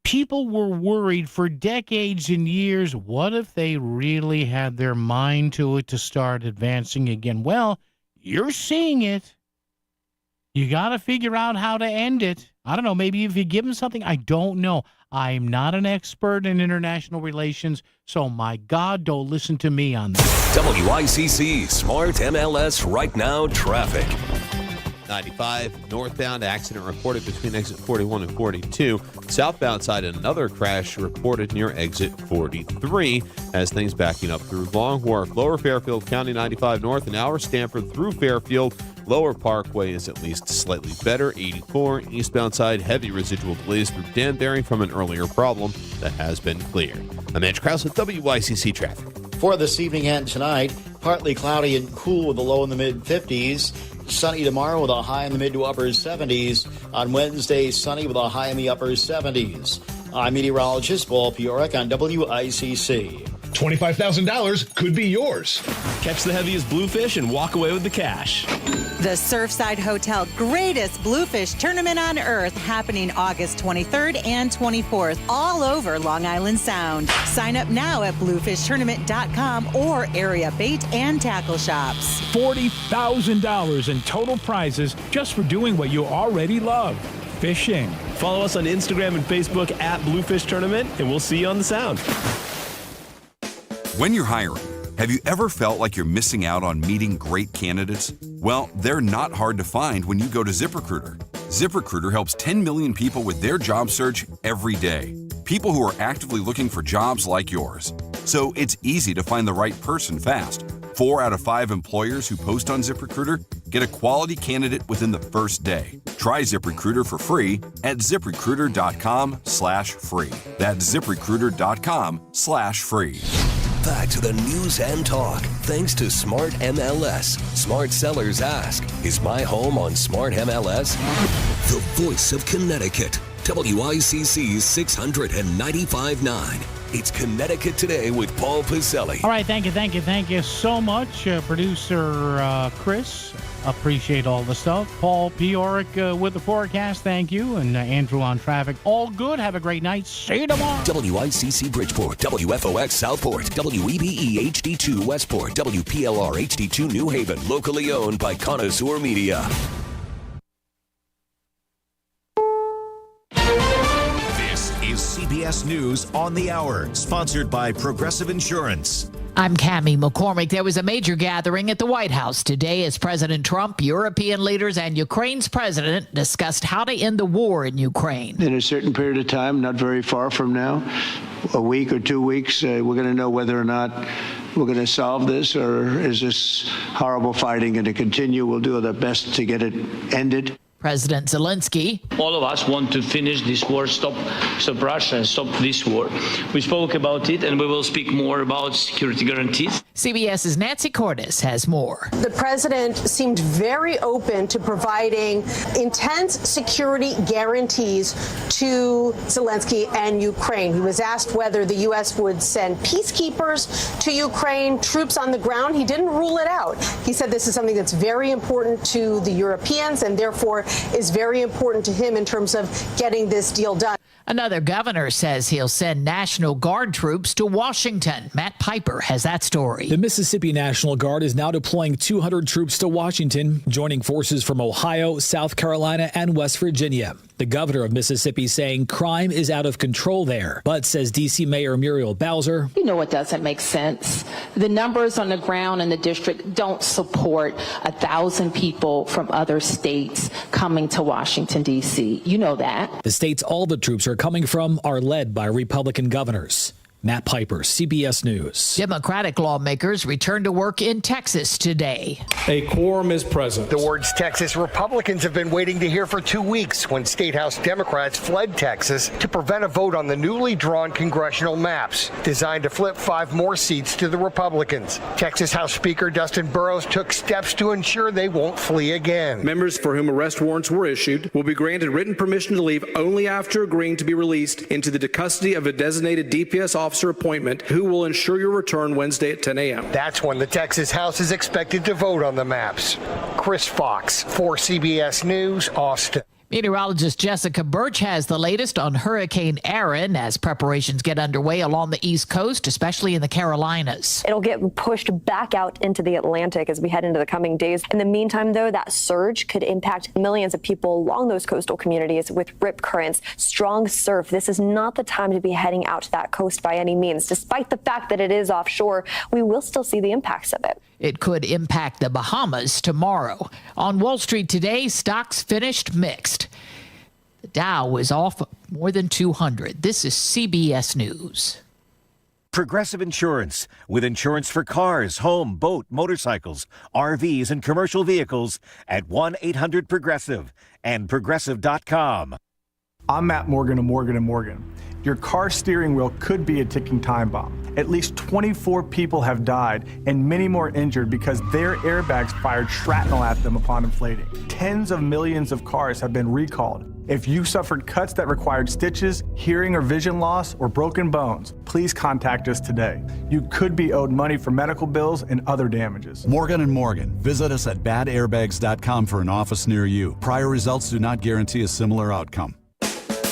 S10: People were worried for decades and years, what if they really had their mind to it to start advancing again? Well, you're seeing it. You got to figure out how to end it. I don't know, maybe if you give them something, I don't know. I'm not an expert in international relations, so my God, don't listen to me on this.
S1: WICC Smart MLS Right Now Traffic.
S3: 95 northbound accident reported between exit 41 and 42. Southbound side, another crash reported near exit 43 as things backing up through Long Wharf. Lower Fairfield County 95 north and Hour Stanford through Fairfield. Lower Parkway is at least slightly better. 84 eastbound side, heavy residual delays through Danbury from an earlier problem that has been cleared. I'm Andrew Krause with WICC Traffic.
S9: For this evening and tonight, partly cloudy and cool with a low in the mid-50s. Sunny tomorrow with a high in the mid to upper 70s. On Wednesday, sunny with a high in the upper 70s. I'm meteorologist Paul Piorek on WICC.
S4: $25,000 could be yours.
S13: Catch the heaviest bluefish and walk away with the cash.
S16: The Surfside Hotel Greatest Bluefish Tournament on Earth happening August 23rd and 24th all over Long Island Sound. Sign up now at bluefishtournament.com or area bait and tackle shops.
S17: $40,000 in total prizes just for doing what you already love, fishing.
S13: Follow us on Instagram and Facebook at Bluefish Tournament, and we'll see you on the Sound.
S18: When you're hiring, have you ever felt like you're missing out on meeting great candidates? Well, they're not hard to find when you go to ZipRecruiter. ZipRecruiter helps 10 million people with their job search every day. People who are actively looking for jobs like yours. So it's easy to find the right person fast. 4 out of 5 employers who post on ZipRecruiter get a quality candidate within the first day. Try ZipRecruiter for free at ZipRecruiter.com/free. That's ZipRecruiter.com/free.
S1: Back to the news and talk, thanks to Smart MLS. Smart sellers ask, is my home on Smart MLS? The voice of Connecticut, WICC's 695.9. It's Connecticut Today with Paul Pacelli.
S10: All right, thank you so much, producer Chris. Appreciate all the stuff. Paul Piorek with the forecast, thank you. And Andrew on traffic. All good. Have a great night. See you tomorrow.
S1: WICC Bridgeport, WFOX Southport, WEBE HD2 Westport, WPLR HD2 New Haven. Locally owned by Connoisseur Media.
S19: This is CBS News on the Hour, sponsored by Progressive Insurance.
S22: I'm Cammie McCormick. There was a major gathering at the White House today as President Trump, European leaders, and Ukraine's president discussed how to end the war in Ukraine.
S23: In a certain period of time, not very far from now, a week or 2 weeks, we're going to know whether or not we're going to solve this, or is this horrible fighting going to continue? We'll do our best to get it ended.
S22: President Zelensky.
S24: All of us want to finish this war, stop Russia and stop this war. We spoke about it, and we will speak more about security guarantees.
S22: CBS's Nancy Cordes has more.
S8: The president seemed very open to providing intense security guarantees to Zelensky and Ukraine. He was asked whether the U.S. would send peacekeepers to Ukraine, troops on the ground. He didn't rule it out. He said this is something that's very important to the Europeans and therefore is very important to him in terms of getting this deal done.
S22: Another governor says he'll send National Guard troops to Washington. Matt Piper has that story.
S29: The Mississippi National Guard is now deploying 200 troops to Washington, joining forces from Ohio, South Carolina, and West Virginia. The governor of Mississippi saying crime is out of control there, but says D.C. Mayor Muriel Bowser.
S30: You know what doesn't make sense? The numbers on the ground in the district don't support 1,000 people from other states coming to Washington, D.C. You know that.
S29: The states all the troops are coming from are led by Republican governors. Matt Piper, CBS News.
S22: Democratic lawmakers return to work in Texas today.
S31: A quorum is present.
S32: The words Texas Republicans have been waiting to hear for 2 weeks when State House Democrats fled Texas to prevent a vote on the newly drawn congressional maps designed to flip 5 more seats to the Republicans. Texas House Speaker Dustin Burrows took steps to ensure they won't flee again.
S31: Members for whom arrest warrants were issued will be granted written permission to leave only after agreeing to be released into the custody of a designated DPS officer appointment who will ensure your return Wednesday at 10 a.m.
S32: That's when the Texas House is expected to vote on the maps. Chris Fox for CBS News, Austin.
S22: Meteorologist Jessica Birch has the latest on Hurricane Aaron as preparations get underway along the East Coast, especially in the Carolinas.
S33: It'll get pushed back out into the Atlantic as we head into the coming days. In the meantime, though, that surge could impact millions of people along those coastal communities with rip currents, strong surf. This is not the time to be heading out to that coast by any means. Despite the fact that it is offshore, we will still see the impacts of it.
S22: It could impact the Bahamas tomorrow. On Wall Street today, stocks finished mixed. The Dow was off more than 200. This is CBS News.
S19: Progressive Insurance, with insurance for cars, home, boat, motorcycles, RVs, and commercial vehicles at 1-800-PROGRESSIVE and Progressive.com.
S34: I'm Matt Morgan of Morgan & Morgan. Your car steering wheel could be a ticking time bomb. At least 24 people have died and many more injured because their airbags fired shrapnel at them upon inflating. Tens of millions of cars have been recalled. If you suffered cuts that required stitches, hearing or vision loss, or broken bones, please contact us today. You could be owed money for medical bills and other damages.
S2: Morgan & Morgan. Visit us at badairbags.com for an office near you. Prior results do not guarantee a similar outcome.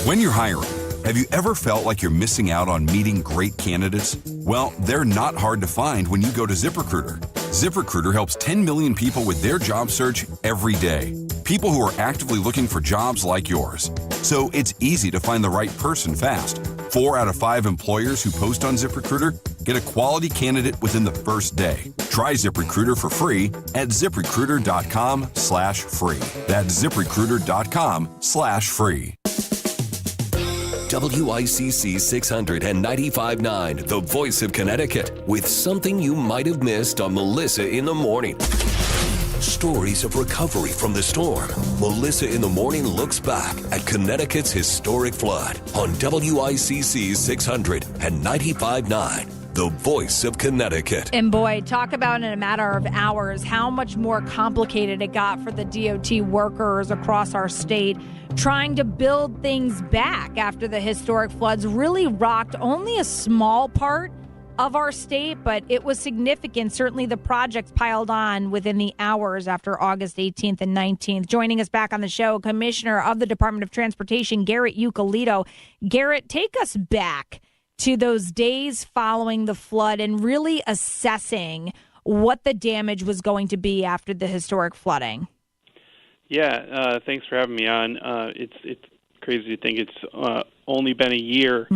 S18: When you're hiring, have you ever felt like you're missing out on meeting great candidates? Well, they're not hard to find when you go to ZipRecruiter. ZipRecruiter helps 10 million people with their job search every day. People who are actively looking for jobs like yours. So it's easy to find the right person fast. 4 out of 5 employers who post on ZipRecruiter get a quality candidate within the first day. Try ZipRecruiter for free at ZipRecruiter.com/free. That's ZipRecruiter.com/free.
S1: WICC 695.9, the voice of Connecticut, with something you might have missed on Melissa in the Morning. Stories of recovery from the storm. Melissa in the Morning looks back at Connecticut's historic flood on WICC 695.9, the voice of Connecticut.
S5: And boy, talk about in a matter of hours how much more complicated it got for the DOT workers across our state. Trying to build things back after the historic floods really rocked only a small part of our state, but it was significant. Certainly the projects piled on within the hours after August 18th and 19th. Joining us back on the show, Commissioner of the Department of Transportation, Garrett Eucalito. Garrett, take us back to those days following the flood and really assessing what the damage was going to be after the historic flooding.
S6: Yeah, thanks for having me on. It's crazy to think it's only been a year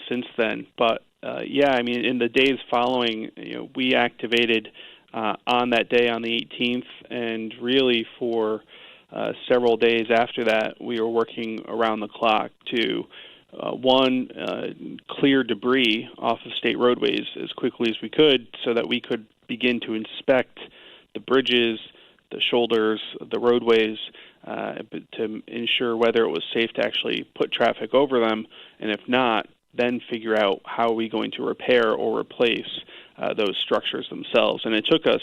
S6: since then, but yeah, I mean, in the days following, we activated on that day on the 18th, and really for several days after that, we were working around the clock to clear debris off of state roadways as quickly as we could, so that we could begin to inspect the bridges, the shoulders, the roadways, to ensure whether it was safe to actually put traffic over them, and if not, then figure out how are we going to repair or replace those structures themselves. And it took us,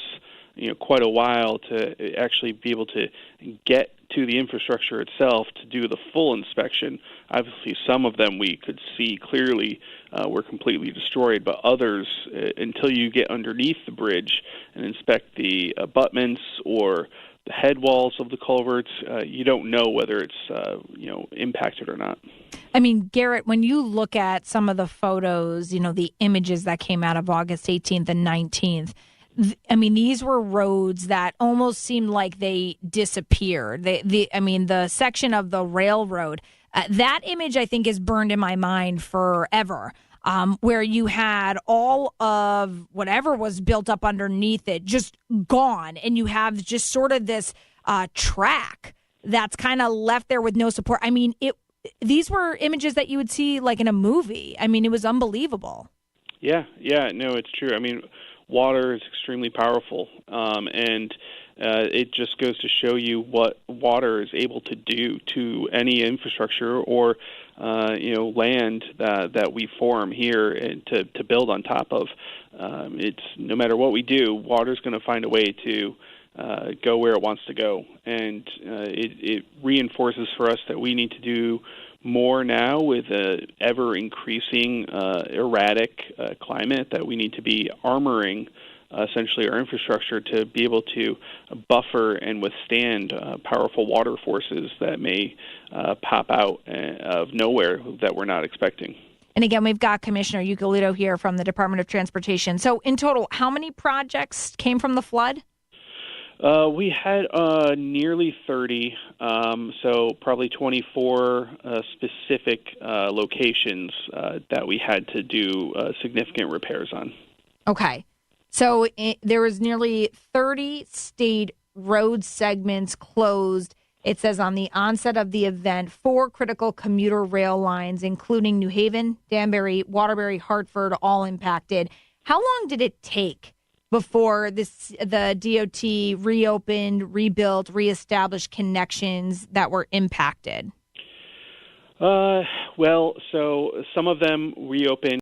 S6: quite a while to actually be able to get to the infrastructure itself to do the full inspection. Obviously, some of them we could see clearly were completely destroyed, but others, until you get underneath the bridge and inspect the abutments or the head walls of the culverts, you don't know whether it's impacted or not.
S5: I mean, Garrett, when you look at some of the photos, the images that came out of August 18th and 19th, I mean, these were roads that almost seemed like they disappeared. The section of the railroad, that image, I think, is burned in my mind forever, where you had all of whatever was built up underneath it just gone, and you have just sort of this track that's kind of left there with no support. I mean, these were images that you would see like in a movie. I mean, it was unbelievable. Yeah, no, it's true. I mean, water is extremely powerful, and it just goes to show you what water is able to do to any infrastructure or land that we form here and to build on top of. It's no matter what we do, water's going to find a way to go where it wants to go, and it reinforces for us that we need to do more now with an ever-increasing erratic climate, that we need to be armoring essentially our infrastructure to be able to buffer and withstand powerful water forces that may pop out of nowhere that we're not expecting. And again, we've got Commissioner Eucalito here from the Department of Transportation. So in total, how many projects came from the flood? We had nearly 30, so probably 24 specific locations that we had to do significant repairs on. Okay. So there was nearly 30 state road segments closed. It says on the onset of the event, 4 critical commuter rail lines, including New Haven, Danbury, Waterbury, Hartford, all impacted. How long did it take before the DOT reopened, rebuilt, reestablished connections that were impacted? Well, so some of them reopened